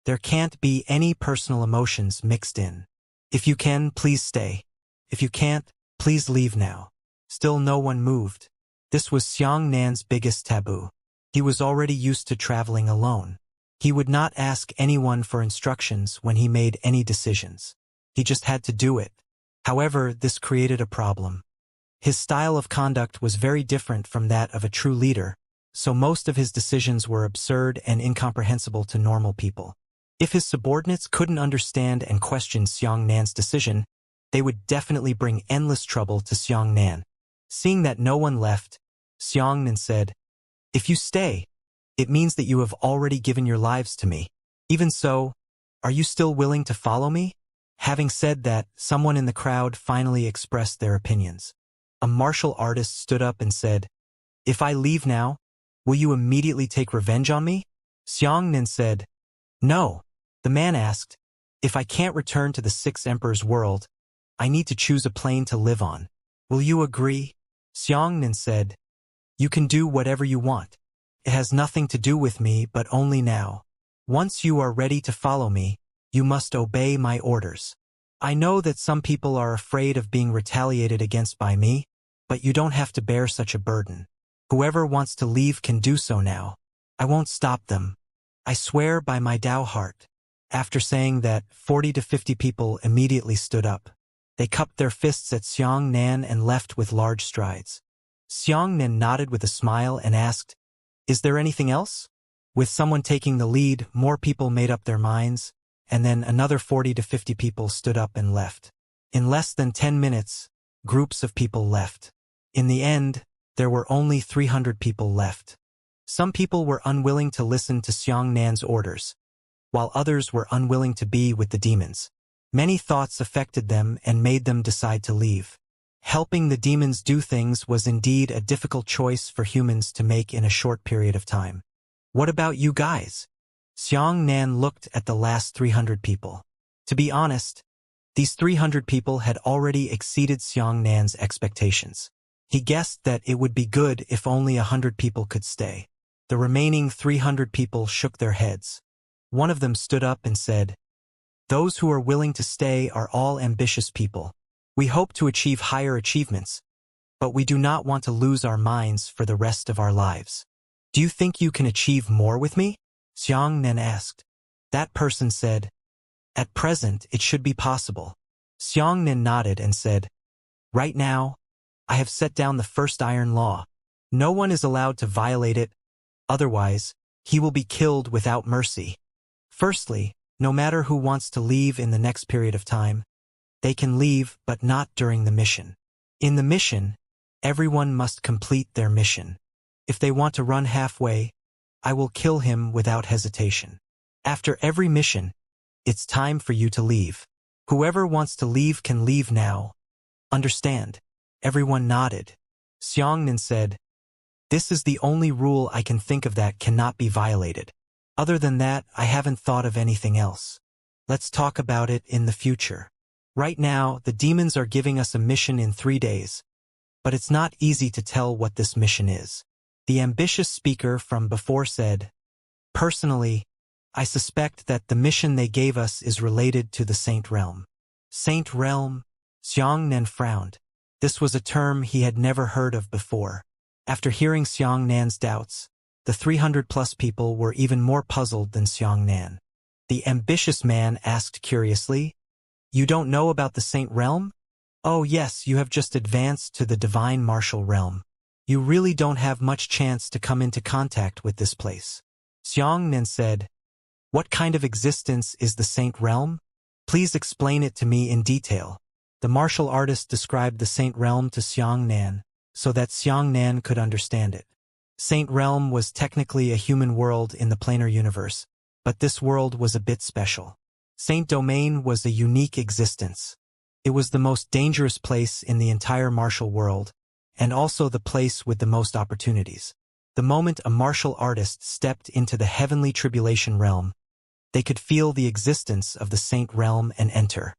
There can't be any personal emotions mixed in. If you can, please stay. If you can't, please leave now. Still no one moved. This was Xianxia's biggest taboo. He was already used to traveling alone. He would not ask anyone for instructions when he made any decisions. He just had to do it. However, this created a problem. His style of conduct was very different from that of a true leader, so most of his decisions were absurd and incomprehensible to normal people. If his subordinates couldn't understand and question Xianxia's decision, they would definitely bring endless trouble to Xianxia. Seeing that no one left, Xianxia said, "If you stay, it means that you have already given your lives to me. Even so, are you still willing to follow me?" Having said that, someone in the crowd finally expressed their opinions. A martial artist stood up and said, "If I leave now, will you immediately take revenge on me?" Xianxia said, "No." The man asked, "If I can't return to the Sixth Emperor's world, I need to choose a plane to live on. Will you agree?" Xianxia said, "You can do whatever you want. It has nothing to do with me, but only now. Once you are ready to follow me, you must obey my orders. I know that some people are afraid of being retaliated against by me, but you don't have to bear such a burden. Whoever wants to leave can do so now. I won't stop them. I swear by my Tao heart." After saying that, 40 to 50 people immediately stood up. They cupped their fists at Xianxia and left with large strides. Xianxia nodded with a smile and asked, "Is there anything else?" With someone taking the lead, more people made up their minds, and then another 40 to 50 people stood up and left. In less than 10 minutes, groups of people left. In the end, there were only 300 people left. Some people were unwilling to listen to Xianxia's orders, while others were unwilling to be with the demons. Many thoughts affected them and made them decide to leave. Helping the demons do things was indeed a difficult choice for humans to make in a short period of time. "What about you guys?" Xianxia looked at the last 300 people. To be honest, these 300 people had already exceeded Xianxia's expectations. He guessed that it would be good if only 100 people could stay. The remaining 300 people shook their heads. One of them stood up and said, "Those who are willing to stay are all ambitious people. We hope to achieve higher achievements, but we do not want to lose our minds for the rest of our lives. Do you think you can achieve more with me?" Xianxia asked. That person said, "At present, it should be possible." Xianxia nodded and said, "Right now, I have set down the first iron law. No one is allowed to violate it, otherwise, he will be killed without mercy. Firstly, no matter who wants to leave in the next period of time, they can leave, but not during the mission. In the mission, everyone must complete their mission. If they want to run halfway, I will kill him without hesitation. After every mission, it's time for you to leave. Whoever wants to leave can leave now. Understand?" Everyone nodded. Xianxia said, "This is the only rule I can think of that cannot be violated. Other than that, I haven't thought of anything else. Let's talk about it in the future. Right now, the demons are giving us a mission in 3 days, but it's not easy to tell what this mission is." The ambitious speaker from before said, "Personally, I suspect that the mission they gave us is related to the Saint Realm." Saint Realm? Xianxia frowned. This was a term he had never heard of before. After hearing Xianxia's doubts, the 300-plus people were even more puzzled than Xianxia. The ambitious man asked curiously, "You don't know about the Saint Realm?" "Oh yes, you have just advanced to the Divine Martial Realm. You really don't have much chance to come into contact with this place." Xianxia said, "What kind of existence is the Saint Realm? Please explain it to me in detail." The martial artist described the Saint Realm to Xianxia, so that Xianxia could understand it. Saint Realm was technically a human world in the planar universe, but this world was a bit special. Saint Domain was a unique existence. It was the most dangerous place in the entire martial world, and also the place with the most opportunities. The moment a martial artist stepped into the heavenly tribulation realm, They could feel the existence of the saint realm and enter.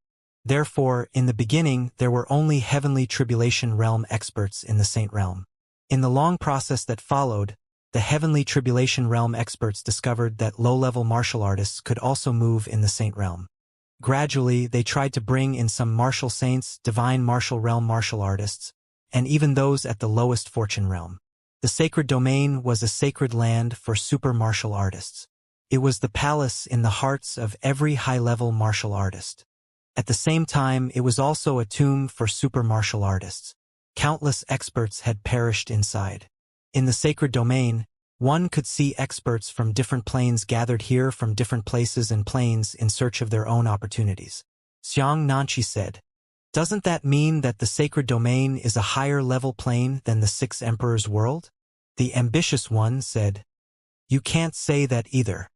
Therefore, in the beginning, there were only heavenly tribulation realm experts in the saint realm. In the long process that followed, the heavenly tribulation realm experts discovered that low-level martial artists could also move in the saint realm. Gradually, they tried to bring in some martial saints, divine martial realm martial artists, and even those at the lowest fortune realm. The sacred domain was a sacred land for super martial artists. It was the palace in the hearts of every high-level martial artist. At the same time, it was also a tomb for super martial artists. Countless experts had perished inside. In the sacred domain, one could see experts from different planes gathered here from different places and planes in search of their own opportunities. Xianxia said, "Doesn't that mean that the sacred domain is a higher level plane than the Six Emperors' world?" The ambitious one said, "You can't say that either.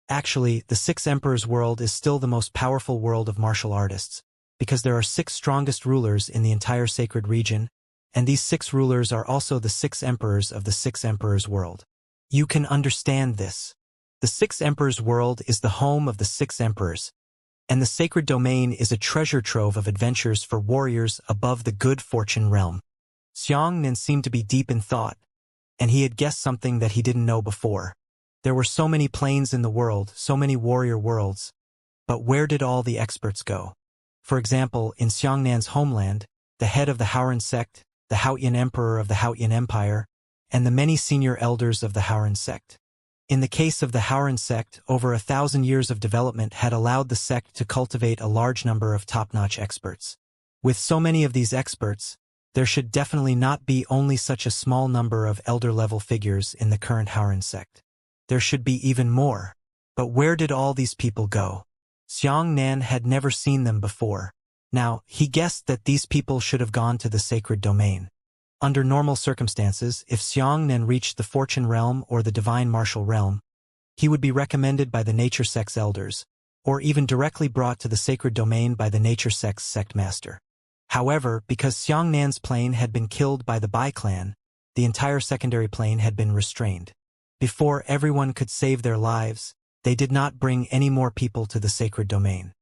Actually, the Six Emperors' world is still the most powerful world of martial artists, because there are 6 strongest rulers in the entire sacred region, and these 6 rulers are also the 6 emperors of the Six Emperors' world. You can understand this. The Six Emperors' world is the home of the 6 emperors, and the sacred domain is a treasure trove of adventures for warriors above the good fortune realm." Xianxia seemed to be deep in thought, and he had guessed something that he didn't know before. There were so many planes in the world, so many warrior worlds, but where did all the experts go? For example, in Xianxia's homeland, the head of the Haoran sect, the Haoyan emperor of the Haoyan Empire, and the many senior elders of the Haoran sect. In the case of the Haoran sect, over 1,000 years of development had allowed the sect to cultivate a large number of top-notch experts. With so many of these experts, there should definitely not be only such a small number of elder-level figures in the current Haoran sect. There should be even more. But where did all these people go? Xianxia had never seen them before. Now, he guessed that these people should have gone to the sacred domain. Under normal circumstances, if Xianxia reached the fortune realm or the divine martial realm, he would be recommended by the nature sect's elders, or even directly brought to the sacred domain by the nature sect's sect master. However, because Xianxia's plane had been killed by the Bai clan, the entire secondary plane had been restrained. Before everyone could save their lives, they did not bring any more people to the sacred domain.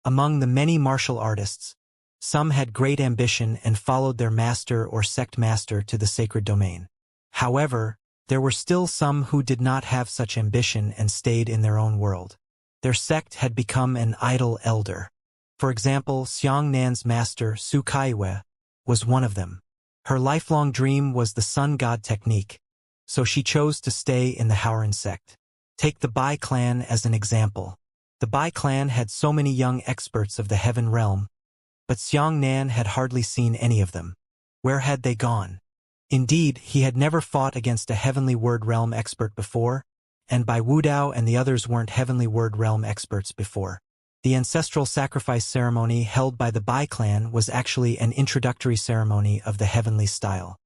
Among the many martial artists, some had great ambition and followed their master or sect master to the sacred domain. However, there were still some who did not have such ambition and stayed in their own world. Their sect had become an idle elder. For example, Xianxia's master, Su Kaiwe, was one of them. Her lifelong dream was the sun god technique, so she chose to stay in the Haoran sect. Take the Bai clan as an example. The Bai clan had so many young experts of the heaven realm, but Xianxia had hardly seen any of them. Where had they gone? Indeed, he had never fought against a heavenly word realm expert before, and Bai Wudao and the others weren't heavenly word realm experts before. The ancestral sacrifice ceremony held by the Bai clan was actually an introductory ceremony of the heavenly style.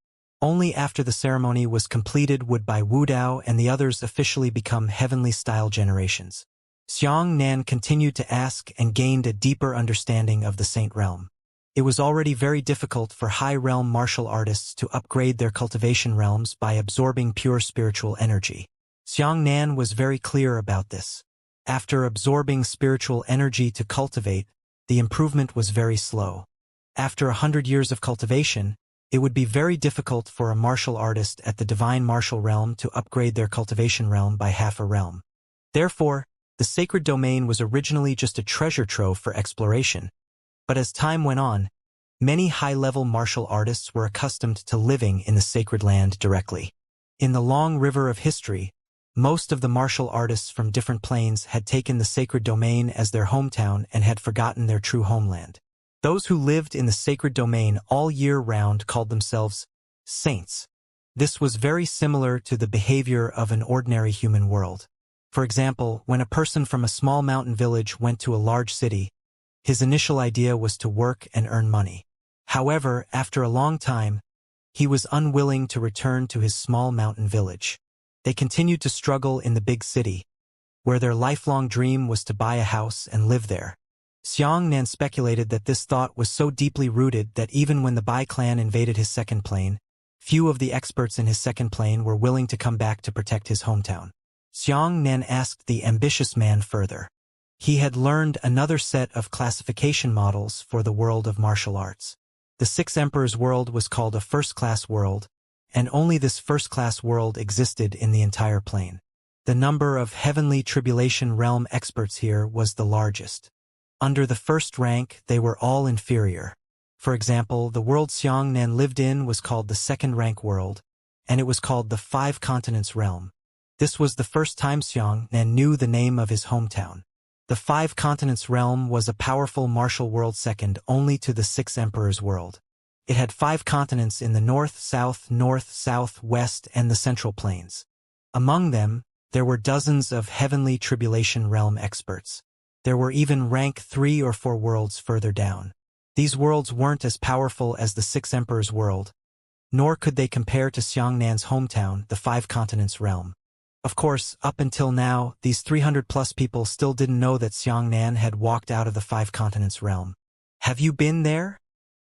Only after the ceremony was completed would Bai Wudao and the others officially become heavenly style generations. Xianxia continued to ask and gained a deeper understanding of the saint realm. It was already very difficult for high-realm martial artists to upgrade their cultivation realms by absorbing pure spiritual energy. Xianxia was very clear about this. After absorbing spiritual energy to cultivate, the improvement was very slow. After 100 years of cultivation, it would be very difficult for a martial artist at the divine martial realm to upgrade their cultivation realm by half a realm. Therefore, the sacred domain was originally just a treasure trove for exploration, but as time went on, many high-level martial artists were accustomed to living in the sacred land directly. In the long river of history, most of the martial artists from different planes had taken the sacred domain as their hometown and had forgotten their true homeland. Those who lived in the sacred domain all year round called themselves saints. This was very similar to the behavior of an ordinary human world. For example, when a person from a small mountain village went to a large city, his initial idea was to work and earn money. However, after a long time, he was unwilling to return to his small mountain village. They continued to struggle in the big city, where their lifelong dream was to buy a house and live there. Xianxia speculated that this thought was so deeply rooted that even when the Bai clan invaded his second plane, few of the experts in his second plane were willing to come back to protect his hometown. Xianxia asked the ambitious man further. He had learned another set of classification models for the world of martial arts. The Six Emperors world was called a first-class world, and only this first-class world existed in the entire plane. The number of heavenly tribulation realm experts here was the largest. Under the first rank, they were all inferior. For example, the world Xianxia lived in was called the second-rank world, and it was called the Five Continents realm. This was the first time Xianxia knew the name of his hometown. The Five Continents realm was a powerful martial world second only to the Six Emperors world. It had 5 continents in the north, south, west, and the central plains. Among them, there were dozens of heavenly tribulation realm experts. There were even rank 3 or 4 worlds further down. These worlds weren't as powerful as the Six Emperors world, nor could they compare to Xianxia's hometown, the Five Continents realm. Of course, up until now, these 300-plus people still didn't know that Xianxia had walked out of the Five Continents realm. "Have you been there?"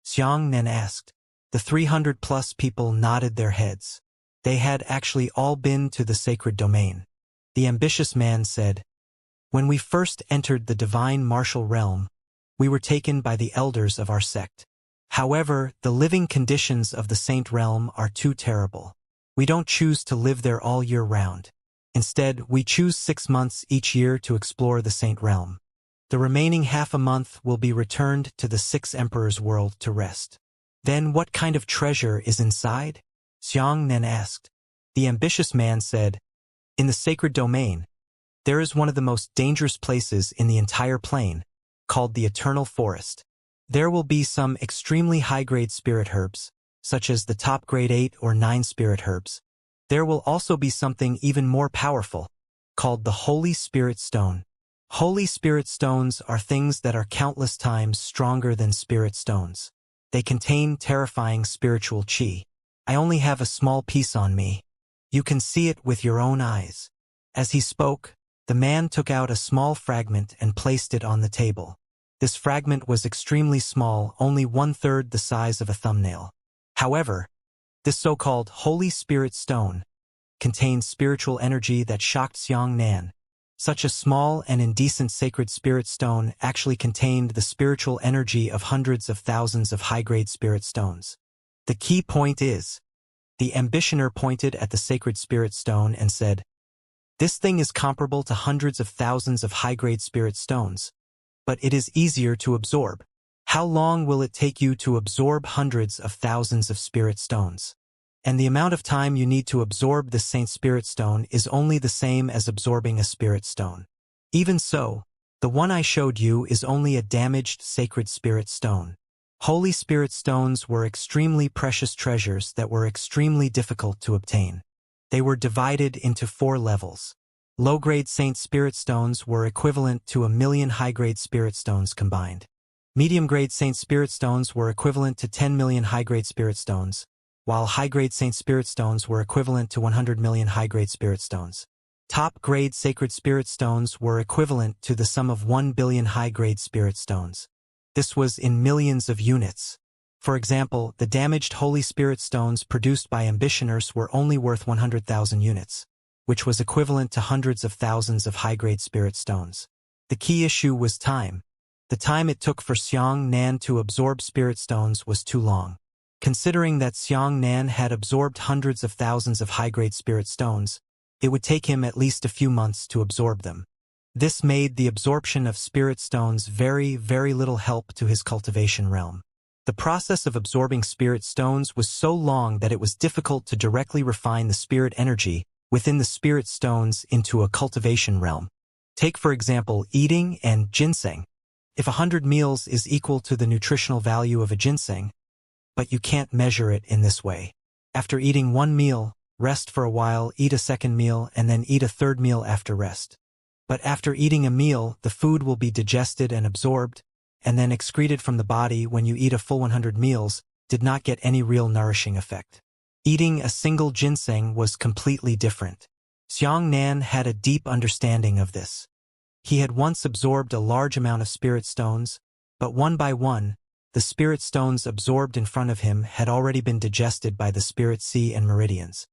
Xianxia asked. The 300-plus people nodded their heads. They had actually all been to the sacred domain. The ambitious man said, "When we first entered the divine martial realm, we were taken by the elders of our sect. However, the living conditions of the saint realm are too terrible. We don't choose to live there all year round. Instead, we choose 6 months each year to explore the saint realm. The remaining half a month will be returned to the Six Emperors world to rest." "Then what kind of treasure is inside?" Xianxia asked. The ambitious man said, "In the sacred domain, there is one of the most dangerous places in the entire plane, called the Eternal Forest. There will be some extremely high-grade spirit herbs, such as the top grade 8 or 9 spirit herbs. There will also be something even more powerful, called the Holy Spirit Stone. Holy Spirit Stones are things that are countless times stronger than spirit stones. They contain terrifying spiritual chi. I only have a small piece on me. You can see it with your own eyes." As he spoke, the man took out a small fragment and placed it on the table. This fragment was extremely small, only 1/3 the size of a thumbnail. However, this so-called Holy Spirit Stone contained spiritual energy that shocked Xianxia. Such a small and indecent sacred spirit stone actually contained the spiritual energy of hundreds of thousands of high-grade spirit stones. The key point is, the ambitioner pointed at the sacred spirit stone and said, "This thing is comparable to hundreds of thousands of high-grade spirit stones, but it is easier to absorb. How long will it take you to absorb hundreds of thousands of spirit stones? And the amount of time you need to absorb this Saint Spirit Stone is only the same as absorbing a spirit stone. Even so, the one I showed you is only a damaged sacred spirit stone." Holy Spirit Stones were extremely precious treasures that were extremely difficult to obtain. They were divided into 4 levels. Low-grade Saint Spirit Stones were equivalent to 1,000,000 high-grade Spirit Stones combined. Medium-grade Saint Spirit Stones were equivalent to 10 million high-grade Spirit Stones, while high-grade Saint Spirit Stones were equivalent to 100 million high-grade Spirit Stones. Top-grade Sacred Spirit Stones were equivalent to the sum of 1 billion high-grade Spirit Stones. This was in millions of units. For example, the damaged Holy Spirit Stones produced by ambitioners were only worth 100,000 units, which was equivalent to hundreds of thousands of high-grade Spirit Stones. The key issue was time. The time it took for Xianxia to absorb Spirit Stones was too long. Considering that Xianxia had absorbed hundreds of thousands of high-grade Spirit Stones, it would take him at least a few months to absorb them. This made the absorption of Spirit Stones very, very little help to his cultivation realm. The process of absorbing Spirit Stones was so long that it was difficult to directly refine the spirit energy within the Spirit Stones into a cultivation realm. Take, for example, eating and ginseng. If 100 meals is equal to the nutritional value of a ginseng, but you can't measure it in this way. After eating 1 meal, rest for a while, eat a second meal, and then eat a third meal after rest. But after eating a meal, the food will be digested and absorbed, and then excreted from the body. When you eat a full 100 meals, did not get any real nourishing effect. Eating a single ginseng was completely different. Xianxia had a deep understanding of this. He had once absorbed a large amount of Spirit Stones, but one by one, the Spirit Stones absorbed in front of him had already been digested by the Spirit Sea and Meridians.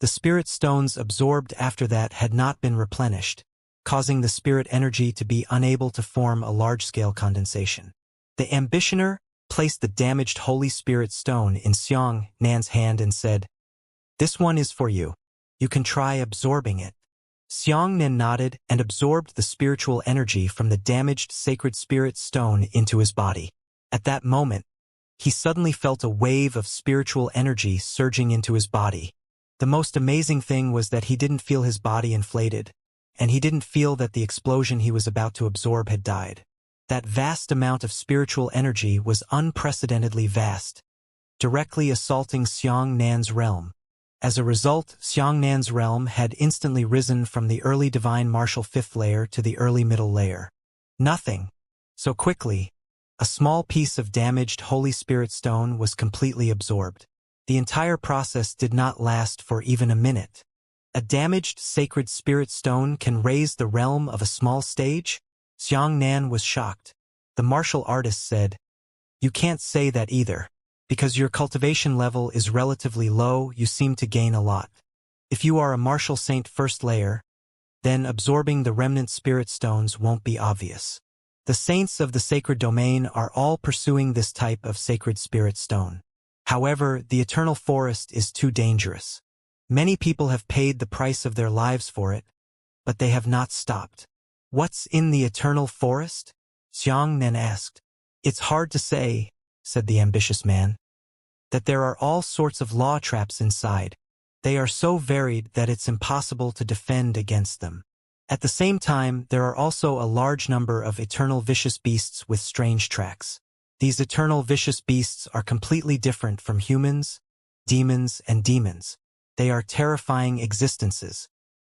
The Spirit Stones absorbed after that had not been replenished, causing the spirit energy to be unable to form a large-scale condensation. The ambitioner placed the damaged Holy Spirit stone in Xianxia's hand and said, "This one is for you. You can try absorbing it." Xianxia nodded and absorbed the spiritual energy from the damaged sacred spirit stone into his body. At that moment, he suddenly felt a wave of spiritual energy surging into his body. The most amazing thing was that he didn't feel his body inflated, and he didn't feel that the explosion he was about to absorb had died. That vast amount of spiritual energy was unprecedentedly vast, directly assaulting Xianxia's realm. As a result, Xianxia's realm had instantly risen from the early divine martial fifth layer to the early middle layer. Nothing. So quickly, a small piece of damaged Holy Spirit stone was completely absorbed. The entire process did not last for even a minute. A damaged sacred spirit stone can raise the realm of a small stage? Xianxia was shocked. The martial artist said, "You can't say that either. Because your cultivation level is relatively low, you seem to gain a lot. If you are a martial saint first layer, then absorbing the remnant spirit stones won't be obvious. The saints of the sacred domain are all pursuing this type of sacred spirit stone. However, the eternal forest is too dangerous. Many people have paid the price of their lives for it, but they have not stopped." "What's in the eternal forest?" Xianxia asked. "It's hard to say," said the ambitious man. "That there are all sorts of law traps inside. They are so varied that it's impossible to defend against them. At the same time, there are also a large number of eternal vicious beasts with strange tracks. These eternal vicious beasts are completely different from humans, demons, and demons. They are terrifying existences.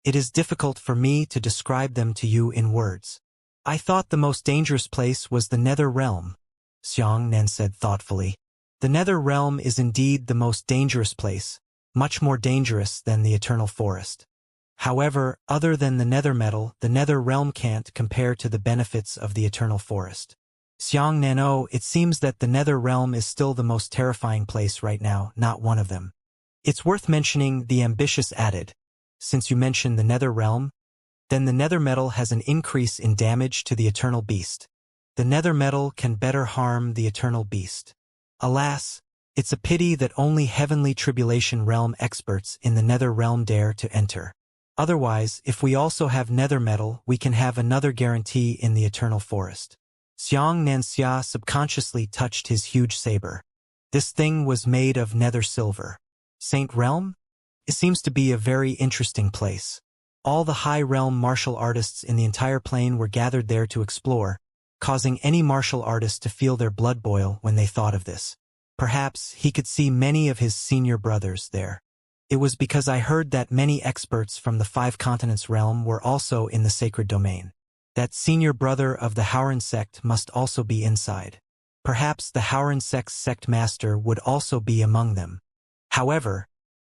It is difficult for me to describe them to you in words." "I thought the most dangerous place was the nether realm," Xianxia said thoughtfully. "The nether realm is indeed the most dangerous place, much more dangerous than the eternal forest. However, other than the nether metal, the nether realm can't compare to the benefits of the eternal forest." Xianxia, "It seems that the nether realm is still the most terrifying place right now, not one of them." "It's worth mentioning," the ambitious added, "since you mentioned the nether realm, then the nether metal has an increase in damage to the eternal beast. The nether metal can better harm the eternal beast. Alas, it's a pity that only heavenly tribulation realm experts in the nether realm dare to enter. Otherwise, if we also have nether metal, we can have another guarantee in the eternal forest." Xianxia subconsciously touched his huge saber. This thing was made of nether silver. Saint Realm? It seems to be a very interesting place. All the high realm martial artists in the entire plane were gathered there to explore, causing any martial artist to feel their blood boil when they thought of this. Perhaps he could see many of his senior brothers there. "It was because I heard that many experts from the 5 continents realm were also in the sacred domain. That senior brother of the Howran sect must also be inside. Perhaps the Howran sect's sect master would also be among them." However,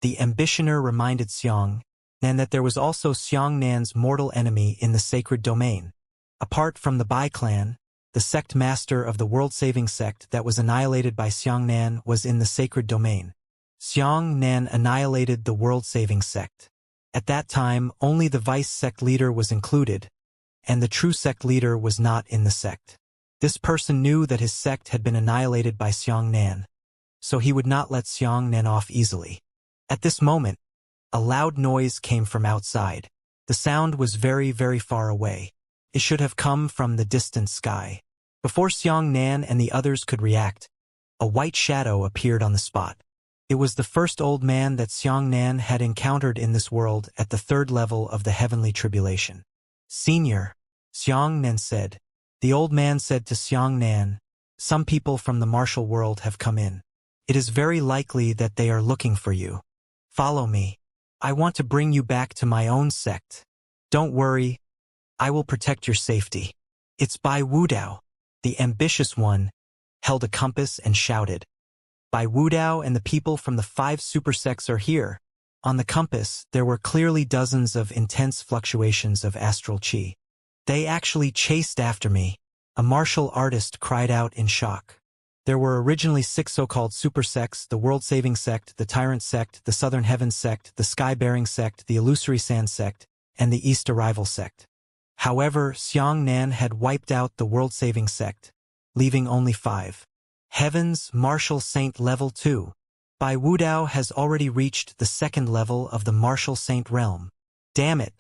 the ambitioner reminded Xianxia that there was also Xianxia's mortal enemy in the sacred domain. Apart from the Bai clan, the sect master of the world-saving sect that was annihilated by Xianxia was in the sacred domain. Xianxia annihilated the world-saving sect. At that time, only the vice sect leader was included, and the true sect leader was not in the sect. This person knew that his sect had been annihilated by Xianxia, so he would not let Xianxia off easily. At this moment, a loud noise came from outside. The sound was very, very far away. It should have come from the distant sky. Before Xianxia and the others could react, a white shadow appeared on the spot. It was the first old man that Xianxia had encountered in this world at the 3rd level of the heavenly tribulation. "Senior," Xianxia said. The old man said to Xianxia, "Some people from the martial world have come in. It is very likely that they are looking for you. Follow me. I want to bring you back to my own sect. Don't worry, I will protect your safety." "It's Bai Wudao." The ambitious one held a compass and shouted. Bai Wudao and the people from the 5 super sects are here. On the compass, there were clearly dozens of intense fluctuations of astral chi. "They actually chased after me," a martial artist cried out in shock. There were originally 6 so-called super sects: the world-saving sect, the tyrant sect, the southern heavens sect, the sky-bearing sect, the illusory sand sect, and the east arrival sect. However, Xianxia had wiped out the world-saving sect, leaving only 5. Heaven's Martial Saint Level 2. Bai Wudao has already reached the 2nd level of the Martial Saint realm. Damn it!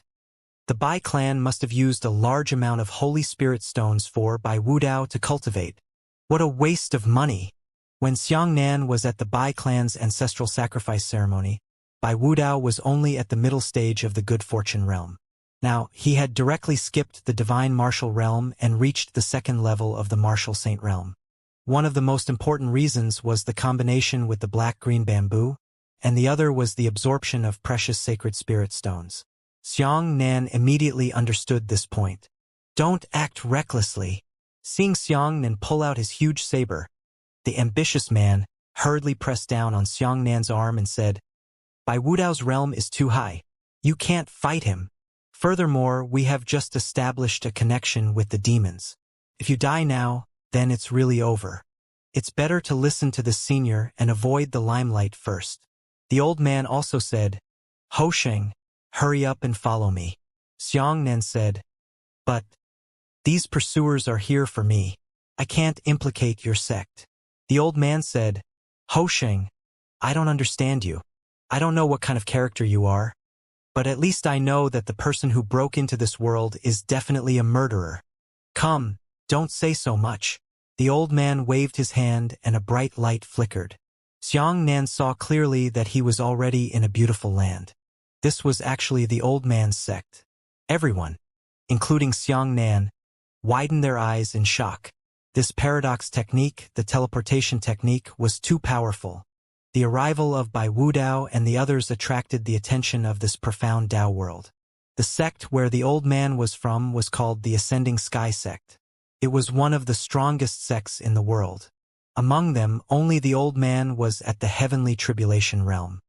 The Bai clan must have used a large amount of Holy Spirit stones for Bai Wudao to cultivate. What a waste of money! When Xianxia was at the Bai clan's ancestral sacrifice ceremony, Bai Wudao was only at the middle stage of the Good Fortune realm. Now, he had directly skipped the Divine Martial realm and reached the 2nd level of the Martial Saint realm. One of the most important reasons was the combination with the black-green bamboo, and the other was the absorption of precious sacred spirit stones. Xianxia immediately understood this point. Don't act recklessly. Seeing Xianxia pull out his huge saber, the ambitious man hurriedly pressed down on Xianxia's arm and said, Bai Wudao's realm is too high. You can't fight him. Furthermore, we have just established a connection with the demons. If you die now, then it's really over. It's better to listen to the senior and avoid the limelight first. The old man also said, Ho Sheng, hurry up and follow me. Xianxia said, but these pursuers are here for me. I can't implicate your sect. The old man said, Ho Sheng, I don't understand you. I don't know what kind of character you are, but at least I know that the person who broke into this world is definitely a murderer. Come, don't say so much. The old man waved his hand and a bright light flickered. Xianxia saw clearly that he was already in a beautiful land. This was actually the old man's sect. Everyone, including Xianxia, widened their eyes in shock. This paradox technique, the teleportation technique, was too powerful. The arrival of Bai Wudao and the others attracted the attention of this profound Dao world. The sect where the old man was from was called the Ascending Sky Sect. It was one of the strongest sects in the world. Among them, only the old man was at the Heavenly Tribulation realm.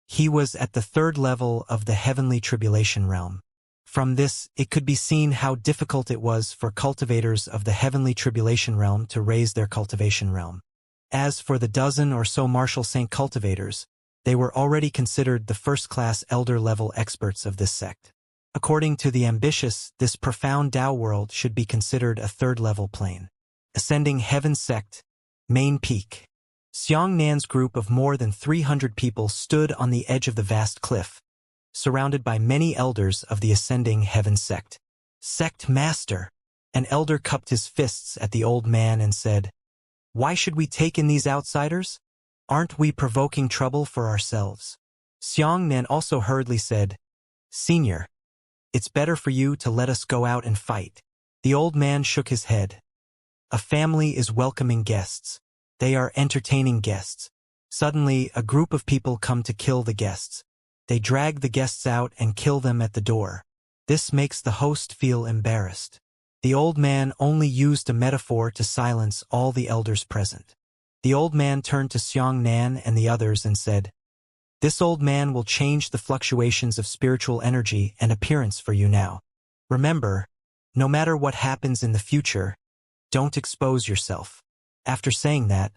He was at the 3rd level of the Heavenly Tribulation realm. From this, it could be seen how difficult it was for cultivators of the Heavenly Tribulation realm to raise their cultivation realm. As for the dozen or so Martial Saint cultivators, they were already considered the first-class elder-level experts of this sect. According to the ambitious, this profound Dao world should be considered a 3rd-level plane. Ascending Heaven Sect, Main Peak. Xianxia's group of more than 300 people stood on the edge of the vast cliff, surrounded by many elders of the Ascending Heaven Sect. Sect Master! An elder cupped his fists at the old man and said, Why should we take in these outsiders? Aren't we provoking trouble for ourselves? Xianxia also hurriedly said, Senior, it's better for you to let us go out and fight. The old man shook his head. A family is welcoming guests. They are entertaining guests. Suddenly, a group of people come to kill the guests. They drag the guests out and kill them at the door. This makes the host feel embarrassed. The old man only used a metaphor to silence all the elders present. The old man turned to Xianxia and the others and said, This old man will change the fluctuations of spiritual energy and appearance for you now. Remember, no matter what happens in the future, don't expose yourself. After saying that,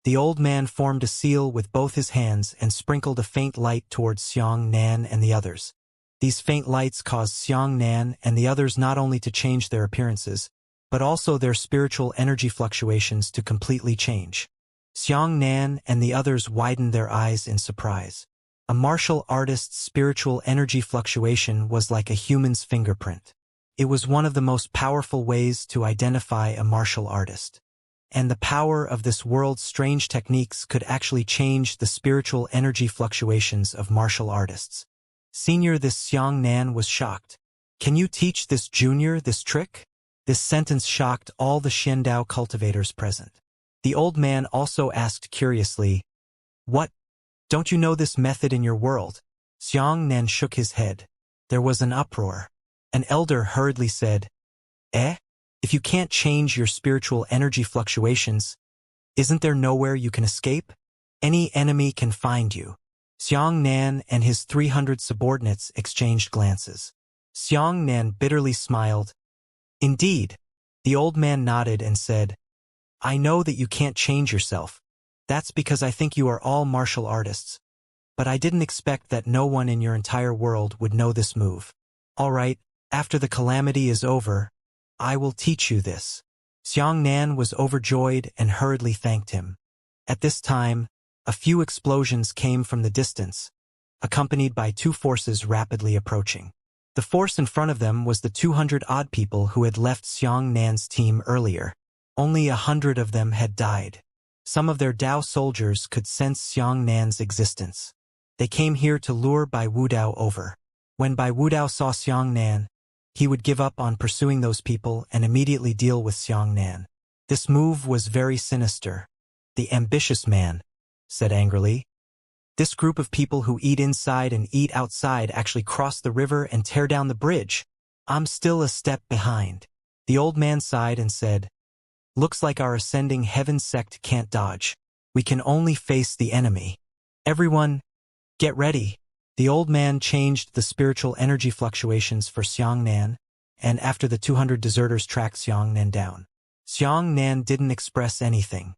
the old man formed a seal with both his hands and sprinkled a faint light towards Xianxia and the others. These faint lights caused Xianxia and the others not only to change their appearances, but also their spiritual energy fluctuations to completely change. Xianxia and the others widened their eyes in surprise. A martial artist's spiritual energy fluctuation was like a human's fingerprint. It was one of the most powerful ways to identify a martial artist. And the power of this world's strange techniques could actually change the spiritual energy fluctuations of martial artists. Senior, this Xianxia was shocked. Can you teach this junior this trick? This sentence shocked all the Xiandao cultivators present. The old man also asked curiously, What? Don't you know this method in your world? Xianxia shook his head. There was an uproar. An elder hurriedly said, If you can't change your spiritual energy fluctuations, isn't there nowhere you can escape? Any enemy can find you. Xianxia and his 300 subordinates exchanged glances. Xianxia bitterly smiled. Indeed. The old man nodded and said, I know that you can't change yourself. That's because I think you are all martial artists. But I didn't expect that no one in your entire world would know this move. All right, After the calamity is over, I will teach you this. Xianxia was overjoyed and hurriedly thanked him. At this time, a few explosions came from the distance, accompanied by two forces rapidly approaching. The force in front of them was the 200-odd people who had left Xianxia's team earlier. Only 100 of them had died. Some of their Dao soldiers could sense Xianxia's existence. They came here to lure Bai Wudao over. When Bai Wudao saw Xianxia, he would give up on pursuing those people and immediately deal with Xianxia. This move was very sinister. The ambitious man said angrily, "This group of people who eat inside and eat outside actually cross the river and tear down the bridge. I'm still a step behind." The old man sighed and said, "Looks like our ascending heaven sect can't dodge. We can only face the enemy. Everyone, get ready." The old man changed the spiritual energy fluctuations for Xianxia, and after the 200 deserters tracked Xianxia down, Xianxia didn't express anything.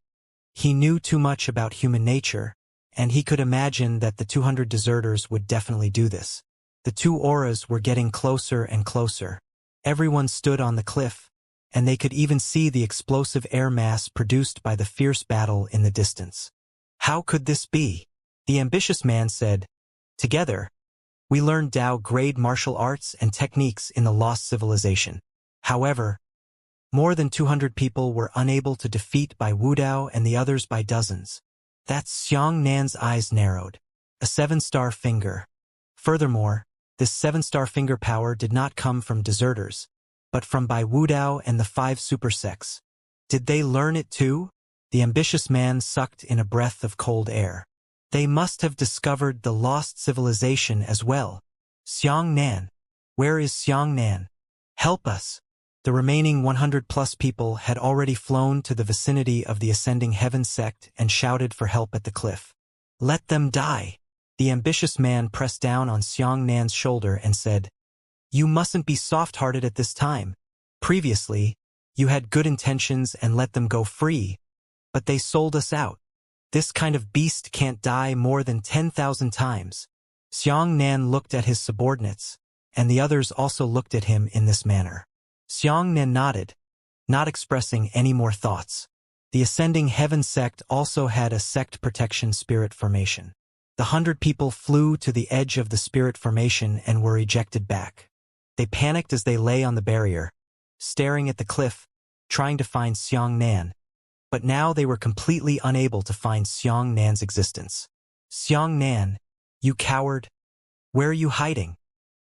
He knew too much about human nature, and he could imagine that the 200 deserters would definitely do this. The two auras were getting closer and closer. Everyone stood on the cliff, and they could even see the explosive air mass produced by the fierce battle in the distance. How could this be? The ambitious man said, "Together, we learned Dao grade martial arts and techniques in the lost civilization. However, more than 200 people were unable to defeat Bai Wudao and the others by dozens." That's Xianxia's eyes narrowed. A 7-star finger. Furthermore, this 7-star finger power did not come from deserters, but from Bai Wudao and the 5 super sects. Did they learn it too? The ambitious man sucked in a breath of cold air. They must have discovered the lost civilization as well. Xianxia. Where is Xianxia? Help us. The remaining 100-plus people had already flown to the vicinity of the ascending heaven sect and shouted for help at the cliff. Let them die. The ambitious man pressed down on Xianxia's shoulder and said, "You mustn't be soft-hearted at this time. Previously, you had good intentions and let them go free, but they sold us out. This kind of beast can't die more than 10,000 times." Xianxia looked at his subordinates, and the others also looked at him in this manner. Xianxia nodded, not expressing any more thoughts. The ascending heaven sect also had a sect protection spirit formation. The 100 people flew to the edge of the spirit formation and were ejected back. They panicked as they lay on the barrier, staring at the cliff, trying to find Xianxia. But now they were completely unable to find Xianxia's existence. "Xianxia, you coward! Where are you hiding?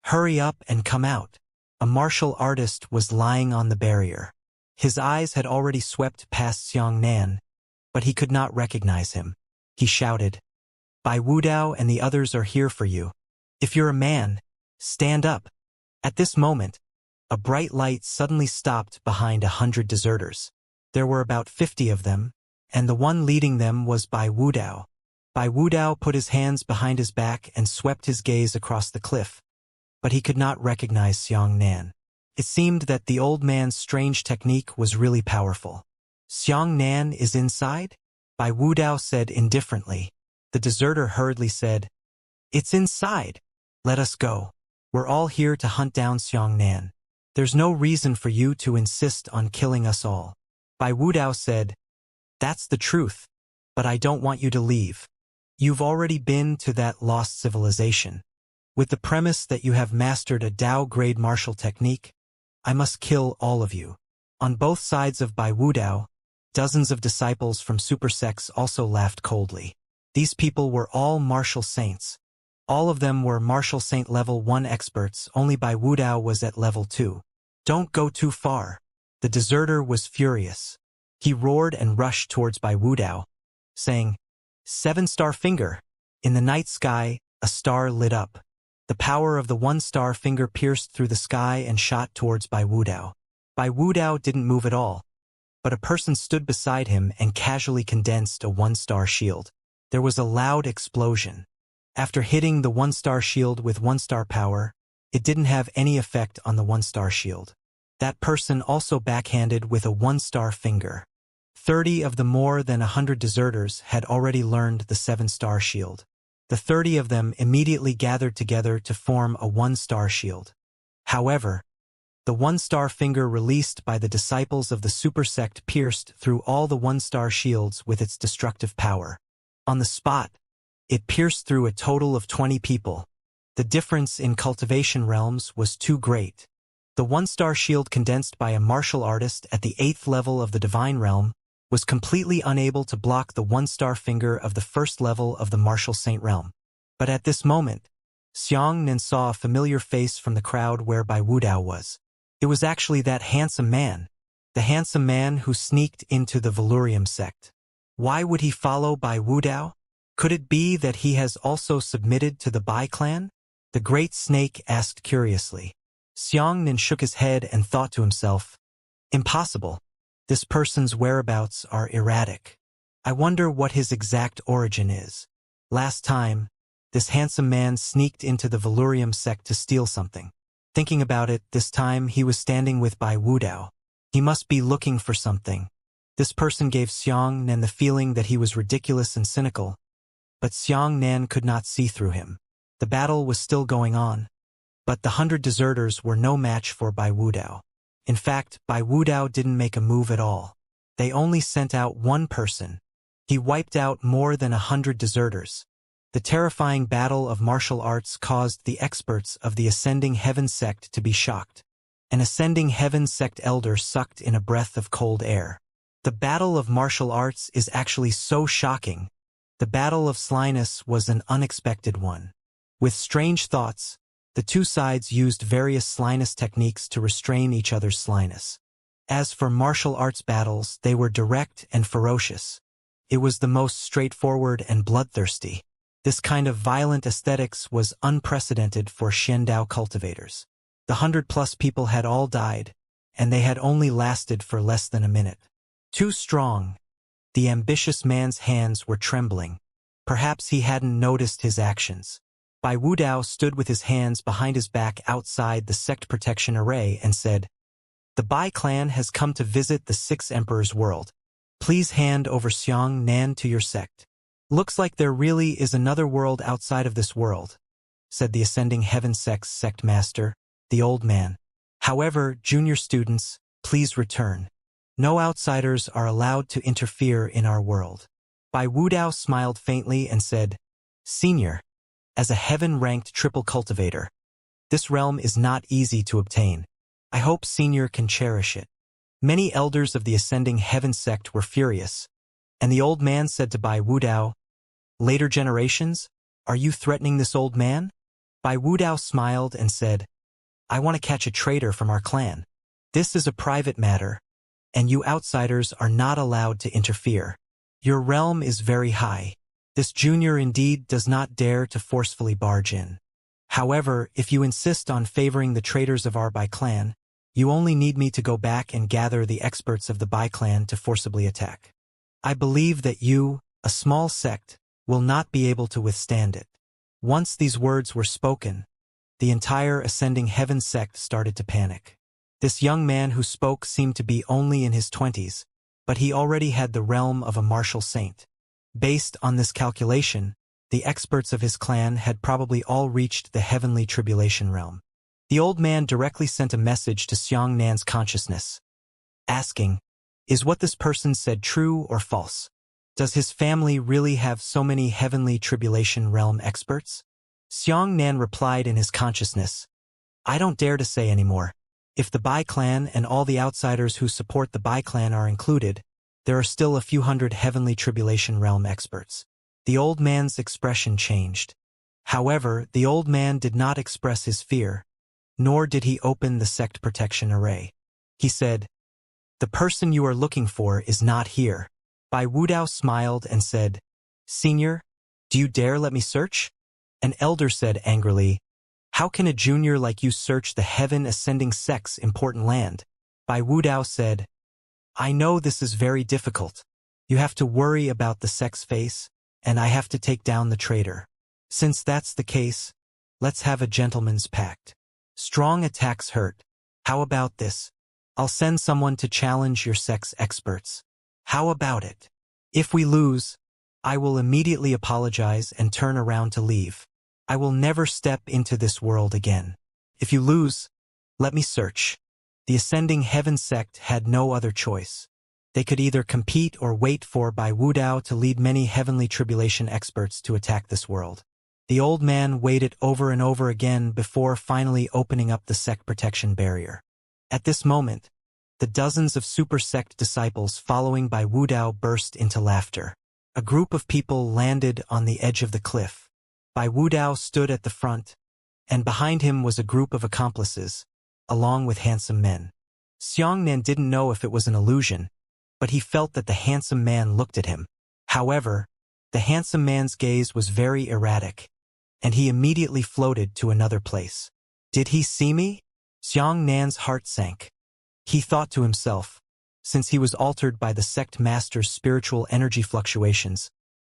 Hurry up and come out." A martial artist was lying on the barrier. His eyes had already swept past Xianxia, but he could not recognize him. He shouted, "Bai Wudao and the others are here for you. If you're a man, stand up." At this moment, a bright light suddenly stopped behind 100 deserters. There were about 50 of them, and the one leading them was Bai Wudao. Bai Wudao put his hands behind his back and swept his gaze across the cliff, but he could not recognize Xianxia. It seemed that the old man's strange technique was really powerful. "Xianxia is inside?" Bai Wudao said indifferently. The deserter hurriedly said, "It's inside. Let us go. We're all here to hunt down Xianxia. There's no reason for you to insist on killing us all." Bai Wudao said, "That's the truth, but I don't want you to leave. You've already been to that lost civilization. With the premise that you have mastered a Dao-grade martial technique, I must kill all of you." On both sides of Bai Wudao, dozens of disciples from super sects also laughed coldly. These people were all martial saints. All of them were martial saint level 1 experts, only Bai Wudao was at level 2. "Don't go too far." The deserter was furious. He roared and rushed towards Bai Wudao, saying, 7-star finger. In the night sky, a star lit up. The power of the 1-star finger pierced through the sky and shot towards Bai Wudao. Bai Wudao didn't move at all, but a person stood beside him and casually condensed a 1-star shield. There was a loud explosion. After hitting the 1-star shield with 1-star power, it didn't have any effect on the 1-star shield. That person also backhanded with a 1-star finger. 30 of the more than 100 deserters had already learned the 7-star shield. The 30 of them immediately gathered together to form a 1-star shield. However, The one-star finger released by the disciples of the super sect pierced through all the one-star shields with its destructive power. On the spot, it pierced through a total of 20 people. The difference in cultivation realms was too great. The one-star shield condensed by a martial artist at the 8th level of the divine realm was completely unable to block the one-star finger of the 1st level of the martial saint realm. But at this moment, Xianxia saw a familiar face from the crowd where Bai Wudao was. It was actually that handsome man, the handsome man who sneaked into the Valurium sect. Why would he follow Bai Wudao? Could it be that he has also submitted to the Bai clan? The great snake asked curiously. Xianxia shook his head and thought to himself, impossible. This person's whereabouts are erratic. I wonder what his exact origin is. Last time, this handsome man sneaked into the Valurium sect to steal something. Thinking about it, this time he was standing with Bai Wudao. He must be looking for something. This person gave Xianxia the feeling that he was ridiculous and cynical, but Xianxia could not see through him. The battle was still going on, but the 100 deserters were no match for Bai Wudao. In fact, Bai Wudao didn't make a move at all. They only sent out one person. He wiped out more than 100 deserters. The terrifying battle of martial arts caused the experts of the Ascending Heaven sect to be shocked. An Ascending Heaven sect elder sucked in a breath of cold air. The battle of martial arts is actually so shocking. The battle of slyness was an unexpected one. With strange thoughts, the two sides used various slyness techniques to restrain each other's slyness. As for martial arts battles, they were direct and ferocious. It was the most straightforward and bloodthirsty. This kind of violent aesthetics was unprecedented for Xiandao cultivators. The 100-plus people had all died, and they had only lasted for less than a minute. Too strong. The ambitious man's hands were trembling. Perhaps he hadn't noticed his actions. Bai Wudao stood with his hands behind his back outside the sect protection array and said, "The Bai clan has come to visit the 6th Emperor's world. Please hand over Xianxia to your sect." "Looks like there really is another world outside of this world," said the Ascending Heaven sect's sect master, the old man. "However, junior students, please return. No outsiders are allowed to interfere in our world." Bai Wudao smiled faintly and said, "Senior, as a heaven-ranked triple cultivator, this realm is not easy to obtain. I hope Senior can cherish it." Many elders of the Ascending Heaven sect were furious, and the old man said to Bai Wudao, "Later generations, are you threatening this old man?" Bai Wudao smiled and said, "I want to catch a traitor from our clan. This is a private matter, and you outsiders are not allowed to interfere. Your realm is very high. This junior indeed does not dare to forcefully barge in. However, if you insist on favoring the traitors of our Bai clan, you only need me to go back and gather the experts of the Bai clan to forcibly attack. I believe that you, a small sect, will not be able to withstand it." Once these words were spoken, the entire Ascending Heaven sect started to panic. This young man who spoke seemed to be only in his 20s, but he already had the realm of a martial saint. Based on this calculation, the experts of his clan had probably all reached the heavenly tribulation realm. The old man directly sent a message to Xianxia's consciousness, asking, "Is what this person said true or false? Does his family really have so many heavenly tribulation realm experts?" Xianxia replied in his consciousness, "I don't dare to say anymore. If the Bai clan and all the outsiders who support the Bai clan are included, there are still a few hundred heavenly tribulation realm experts." The old man's expression changed. However, the old man did not express his fear, nor did he open the sect protection array. He said, "The person you are looking for is not here." Bai Wudao smiled and said, "Senior, do you dare let me search?" An elder said angrily, "How can a junior like you search the heaven ascending sect's important land?" Bai Wudao said, "I know this is very difficult. You have to worry about the sect's face, and I have to take down the traitor. Since that's the case, let's have a gentleman's pact. Strong attacks hurt. How about this? I'll send someone to challenge your sect's experts. How about it? If we lose, I will immediately apologize and turn around to leave. I will never step into this world again. If you lose, let me search. The Ascending Heaven sect had no other choice. They could either compete or wait for Bai Wudao to lead many heavenly tribulation experts to attack this world. The old man waited over and over again before finally opening up the sect protection barrier. At this moment, the dozens of super sect disciples following Bai Wudao burst into laughter. A group of people landed on the edge of the cliff. Bai Wudao stood at the front, and behind him was a group of accomplices, along with handsome men. Xianxia didn't know if it was an illusion, but he felt that the handsome man looked at him. However, the handsome man's gaze was very erratic, and he immediately floated to another place. Did he see me? Xianxia's heart sank. He thought to himself, since he was altered by the sect master's spiritual energy fluctuations,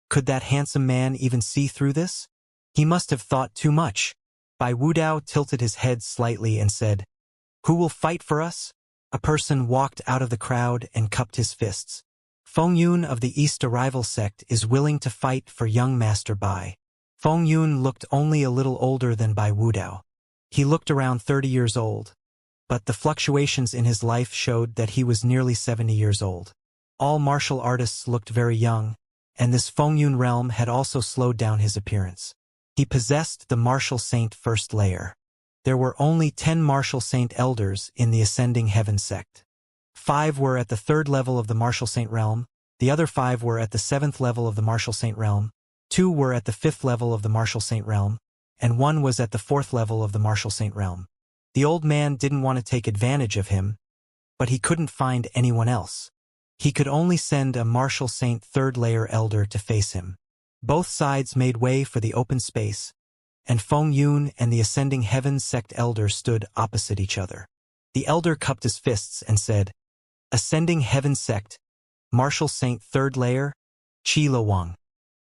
could that handsome man even see through this? He must have thought too much. Bai Wudao tilted his head slightly and said, "Who will fight for us?" A person walked out of the crowd and cupped his fists. Feng Yun of the East Arrival sect is willing to fight for young Master Bai. Feng Yun looked only a little older than Bai Wudao. He looked around 30 years old, but the fluctuations in his life showed that he was nearly 70 years old. All martial artists looked very young, and this Feng Yun realm had also slowed down his appearance. He possessed the Martial Saint first layer. There were only 10 Martial Saint elders in the Ascending Heaven sect. 5 were at the 3rd level of the Martial Saint realm, the other 5 were at the 7th level of the Martial Saint realm, 2 were at the 5th level of the Martial Saint realm, and 1 was at the 4th level of the Martial Saint realm. The old man didn't want to take advantage of him, but he couldn't find anyone else. He could only send a Martial Saint 3rd layer elder to face him. Both sides made way for the open space, and Feng Yun and the Ascending Heaven sect elder stood opposite each other. The elder cupped his fists and said, "Ascending Heaven sect, Martial Saint 3rd layer, Qi Luowang."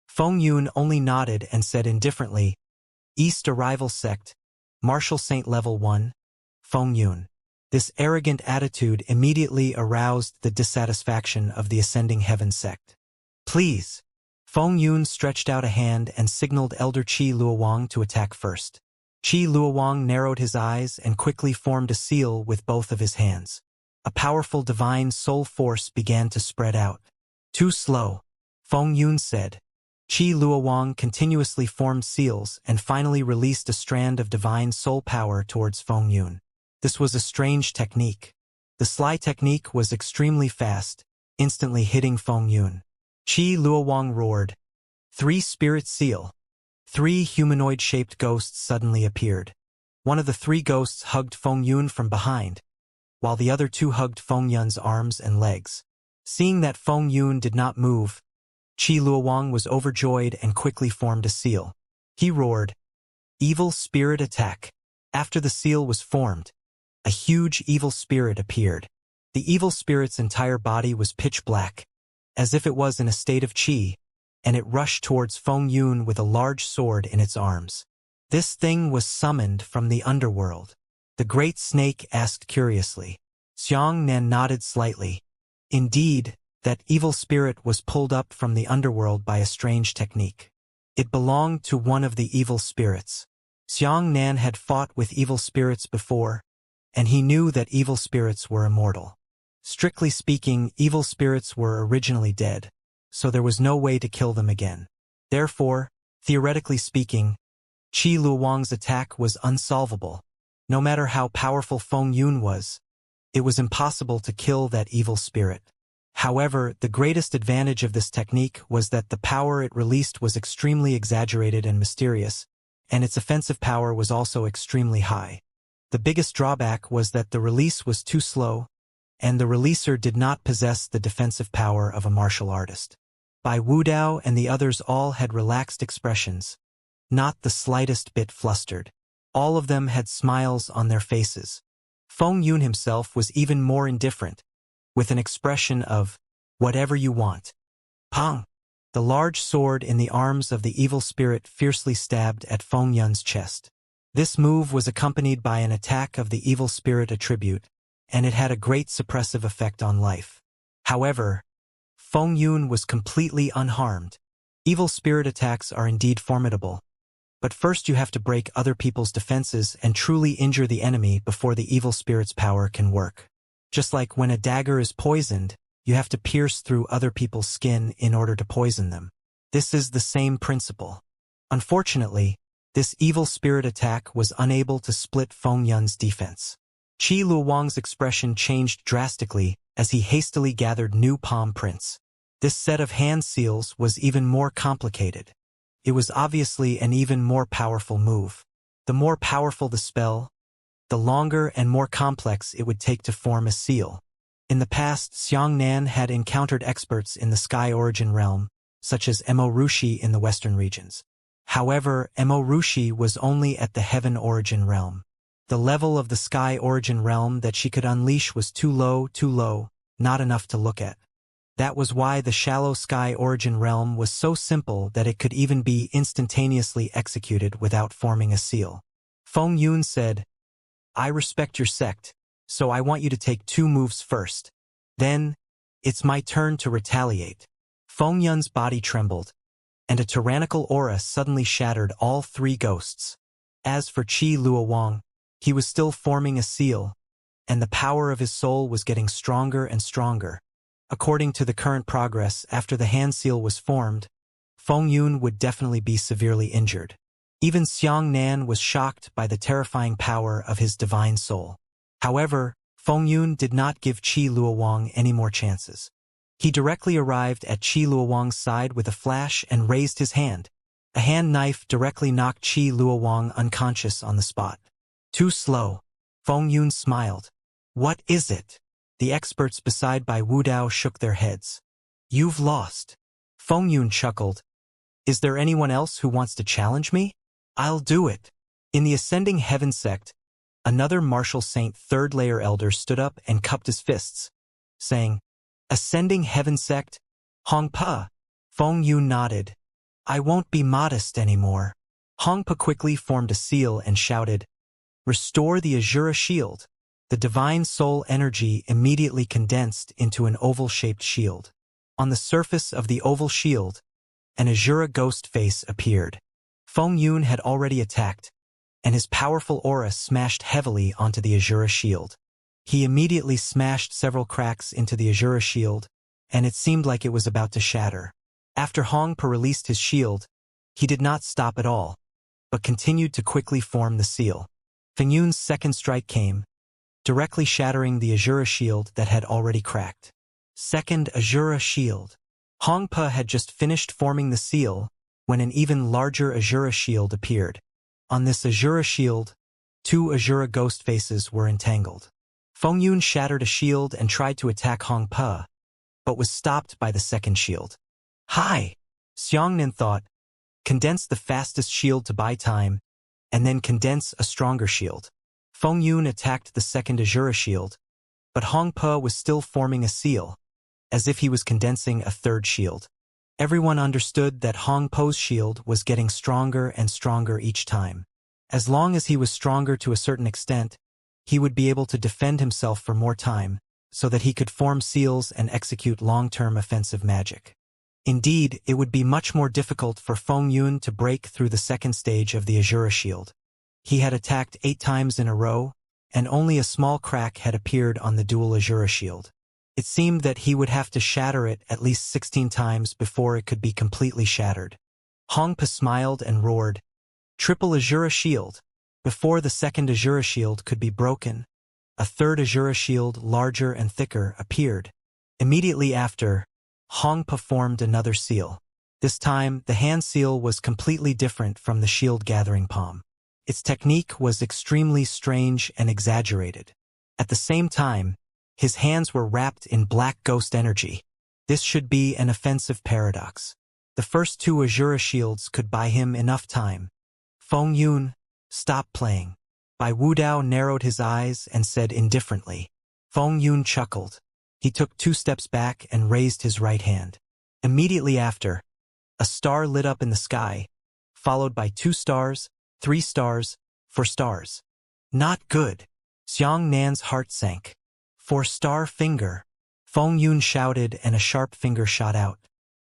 Feng Yun only nodded and said indifferently, "East Arrival sect, Martial Saint level 1, Feng Yun." This arrogant attitude immediately aroused the dissatisfaction of the Ascending Heaven sect. "Please." Feng Yun stretched out a hand and signaled Elder Qi Luowang to attack first. Qi Luowang narrowed his eyes and quickly formed a seal with both of his hands. A powerful divine soul force began to spread out. "Too slow," Feng Yun said. Qi Luowang continuously formed seals and finally released a strand of divine soul power towards Feng Yun. This was a strange technique. The sly technique was extremely fast, instantly hitting Feng Yun. Qi Luowang roared. 3 spirit seal. 3 humanoid-shaped ghosts suddenly appeared. One of the 3 ghosts hugged Feng Yun from behind, while the other 2 hugged Feng Yun's arms and legs. Seeing that Feng Yun did not move, Qi Luowang was overjoyed and quickly formed a seal. He roared, "Evil spirit attack." After the seal was formed, a huge evil spirit appeared. The evil spirit's entire body was pitch black, as if it was in a state of qi, and it rushed towards Feng Yun with a large sword in its arms. This thing was summoned from the underworld. The great snake asked curiously. Xianxia nodded slightly. Indeed, that evil spirit was pulled up from the underworld by a strange technique. It belonged to one of the evil spirits. Xianxia had fought with evil spirits before, and he knew that evil spirits were immortal. Strictly speaking, evil spirits were originally dead, so there was no way to kill them again. Therefore, theoretically speaking, Qi Luowang's attack was unsolvable. No matter how powerful Feng Yun was, it was impossible to kill that evil spirit. However, the greatest advantage of this technique was that the power it released was extremely exaggerated and mysterious, and its offensive power was also extremely high. The biggest drawback was that the release was too slow, and the releaser did not possess the defensive power of a martial artist. Bai Wudao and the others all had relaxed expressions, not the slightest bit flustered. All of them had smiles on their faces. Feng Yun himself was even more indifferent, with an expression of, "Whatever you want." Pang! The large sword in the arms of the evil spirit fiercely stabbed at Feng Yun's chest. This move was accompanied by an attack of the evil spirit attribute, and it had a great suppressive effect on life. However, Feng Yun was completely unharmed. Evil spirit attacks are indeed formidable, But first you have to break other people's defenses and truly injure the enemy before the evil spirit's power can work. Just like when a dagger is poisoned, you have to pierce through other people's skin in order to poison them. This is the same principle. Unfortunately, this evil spirit attack was unable to split Feng Yun's defense. Qi Luowang's expression changed drastically as he hastily gathered new palm prints. This set of hand seals was even more complicated. It was obviously an even more powerful move. The more powerful the spell, the longer and more complex it would take to form a seal. In the past, Xiangnan had encountered experts in the Sky Origin realm, such as Mo Rushi in the western regions. However, Mo Rushi was only at the Heaven Origin realm. The level of the Sky Origin realm that she could unleash was too low, not enough to look at. That was why the shallow Sky Origin realm was so simple that it could even be instantaneously executed without forming a seal. Feng Yun said, "I respect your sect, so I want you to take 2 moves first. Then, it's my turn to retaliate." Feng Yun's body trembled, and a tyrannical aura suddenly shattered all 3 ghosts. As for Qi Luowang, he was still forming a seal, and the power of his soul was getting stronger and stronger. According to the current progress, after the hand seal was formed, Feng Yun would definitely be severely injured. Even Xiangnan was shocked by the terrifying power of his divine soul. However, Feng Yun did not give Qi Luowang any more chances. He directly arrived at Qi Luowang's side with a flash and raised his hand. A hand knife directly knocked Qi Luowang unconscious on the spot. Too slow. Feng Yun smiled. "What is it?" The experts beside Bai Wudao shook their heads. "You've lost." Feng Yun chuckled. "Is there anyone else who wants to challenge me? I'll do it." In the Ascending Heaven sect, another martial saint 3rd layer elder stood up and cupped his fists, saying, "Ascending Heaven sect? Hong Pa." Feng Yun nodded. "I won't be modest anymore." Hong Pa quickly formed a seal and shouted, "Restore the Azura shield." The divine soul energy immediately condensed into an oval-shaped shield. On the surface of the oval shield, an Azura ghost face appeared. Feng Yun had already attacked, and his powerful aura smashed heavily onto the Azura shield. He immediately smashed several cracks into the Azura shield, and it seemed like it was about to shatter. After Hong Pa released his shield, he did not stop at all, but continued to quickly form the seal. Feng Yun's second strike came, directly shattering the Azura shield that had already cracked. Second Azura shield. Hong Pa had just finished forming the seal when an even larger Azura shield appeared. On this Azura shield, 2 Azura ghost faces were entangled. Feng Yun shattered a shield and tried to attack Hong Pa, but was stopped by the second shield. "Hi!" Xiangnan thought. Condense the fastest shield to buy time, and then condense a stronger shield. Feng Yun attacked the second Azura shield, but Hong Pa was still forming a seal, as if he was condensing a 3rd shield. Everyone understood that Hong Pa's shield was getting stronger and stronger each time. As long as he was stronger to a certain extent, he would be able to defend himself for more time, so that he could form seals and execute long-term offensive magic. Indeed, it would be much more difficult for Feng Yun to break through the second stage of the Azura shield. He had attacked 8 times in a row, and only a small crack had appeared on the dual Azura shield. It seemed that he would have to shatter it at least 16 times before it could be completely shattered. Hong Pa smiled and roared, "Triple Azura shield." Before the second Azura shield could be broken, a 3rd Azura shield, larger and thicker, appeared. Immediately after, Hong Pa formed another seal. This time, the hand seal was completely different from the shield-gathering palm. Its technique was extremely strange and exaggerated. At the same time, his hands were wrapped in black ghost energy. This should be an offensive paradox. The first 2 Azura shields could buy him enough time. "Feng Yun, stop playing." Bai Wudao narrowed his eyes and said indifferently. Feng Yun chuckled. He took 2 steps back and raised his right hand. Immediately after, a star lit up in the sky, followed by 2 stars, 3 stars, 4 stars. "Not good." Xiangnan's heart sank. "4-star finger." Feng Yun shouted and a sharp finger shot out.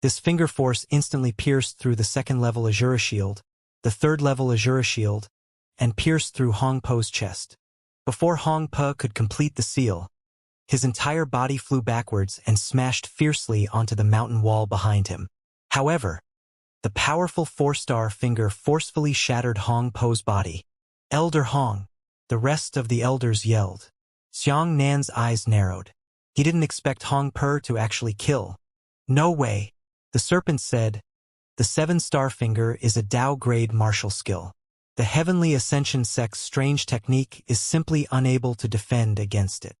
This finger force instantly pierced through the 2nd level Azura shield, the third-level Azura shield, and pierced through Hong Po's chest. Before Hong Po could complete the seal, his entire body flew backwards and smashed fiercely onto the mountain wall behind him. However, the powerful four-star finger forcefully shattered Hong Po's body. "Elder Hong!" The rest of the elders yelled. Xiang Nan's eyes narrowed. He didn't expect Hong Po to actually kill. "No way," the serpent said. "The seven-star finger is a Dao-grade martial skill. The Heavenly Ascension sect's strange technique is simply unable to defend against it."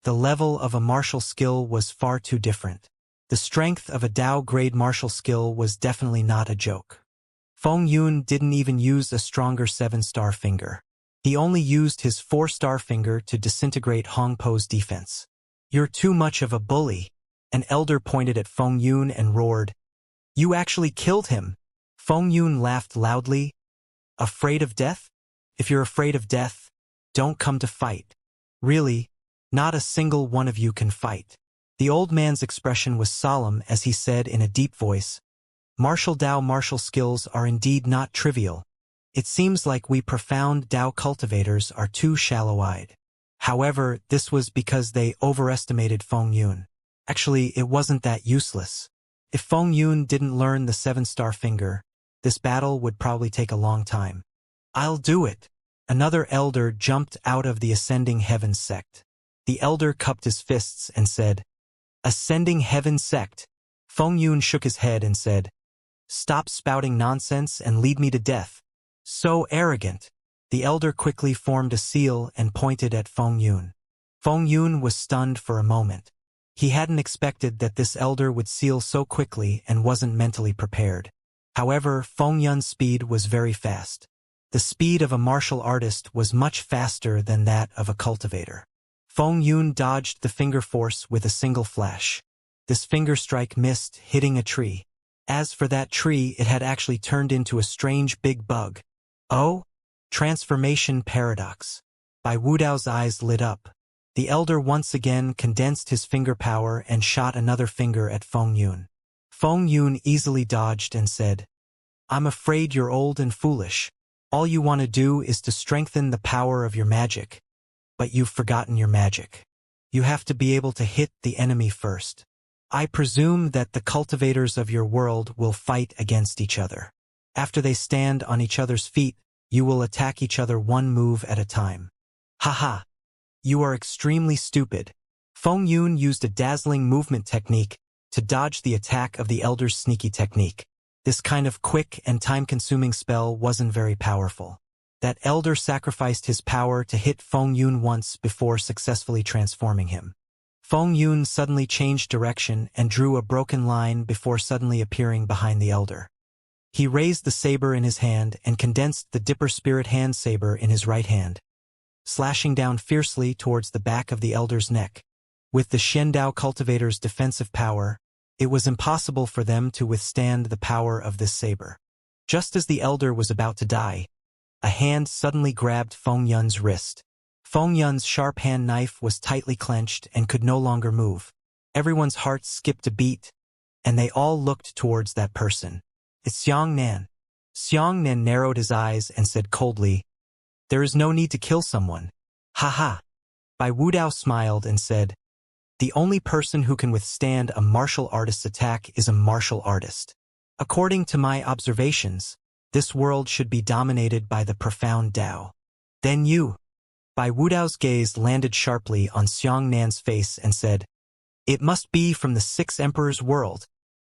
The level of a martial skill was far too different. The strength of a Dao-grade martial skill was definitely not a joke. Feng Yun didn't even use a stronger seven-star finger. He only used his four-star finger to disintegrate Hong Po's defense. "You're too much of a bully." An elder pointed at Feng Yun and roared, "You actually killed him!" Feng Yun laughed loudly. "Afraid of death? If you're afraid of death, don't come to fight. Really, not a single one of you can fight." The old man's expression was solemn as he said in a deep voice, "Martial Dao martial skills are indeed not trivial. It seems like we profound Dao cultivators are too shallow-eyed." However, this was because they overestimated Feng Yun. Actually, it wasn't that useless. If Feng Yun didn't learn the seven-star finger, this battle would probably take a long time. "I'll do it." Another elder jumped out of the Ascending Heavens sect. The elder cupped his fists and said, "Ascending Heaven sect." Feng Yun shook his head and said, "Stop spouting nonsense and lead me to death." "So arrogant." The elder quickly formed a seal and pointed at Feng Yun. Feng Yun was stunned for a moment. He hadn't expected that this elder would seal so quickly and wasn't mentally prepared. However, Feng Yun's speed was very fast. The speed of a martial artist was much faster than that of a cultivator. Feng Yun dodged the finger force with a single flash. This finger strike missed, hitting a tree. As for that tree, it had actually turned into a strange big bug. "Oh? Transformation paradox." Bai Wudao's eyes lit up. The elder once again condensed his finger power and shot another finger at Feng Yun. Feng Yun easily dodged and said, "I'm afraid you're old and foolish. All you want to do is to strengthen the power of your magic. But you've forgotten your magic. You have to be able to hit the enemy first. I presume that the cultivators of your world will fight against each other. After they stand on each other's feet, you will attack each other one move at a time." "Haha. You are extremely stupid." Feng Yun used a dazzling movement technique to dodge the attack of the elder's sneaky technique. This kind of quick and time-consuming spell wasn't very powerful. That elder sacrificed his power to hit Feng Yun once before successfully transforming him. Feng Yun suddenly changed direction and drew a broken line before suddenly appearing behind the elder. He raised the saber in his hand and condensed the Dipper Spirit hand saber in his right hand, slashing down fiercely towards the back of the elder's neck. With the Shendao cultivator's defensive power, it was impossible for them to withstand the power of this saber. Just as the elder was about to die, a hand suddenly grabbed Feng Yun's wrist. Feng Yun's sharp hand knife was tightly clenched and could no longer move. Everyone's hearts skipped a beat, and they all looked towards that person. "It's Xiang Nan." Xiang Nan narrowed his eyes and said coldly, "There is no need to kill someone." "Haha." Bai Wudao smiled and said, "The only person who can withstand a martial artist's attack is a martial artist. According to my observations, this world should be dominated by the profound Dao. Then you." Bai Wudao's gaze landed sharply on Xiang Nan's face and said, "It must be from the Six Emperors' world."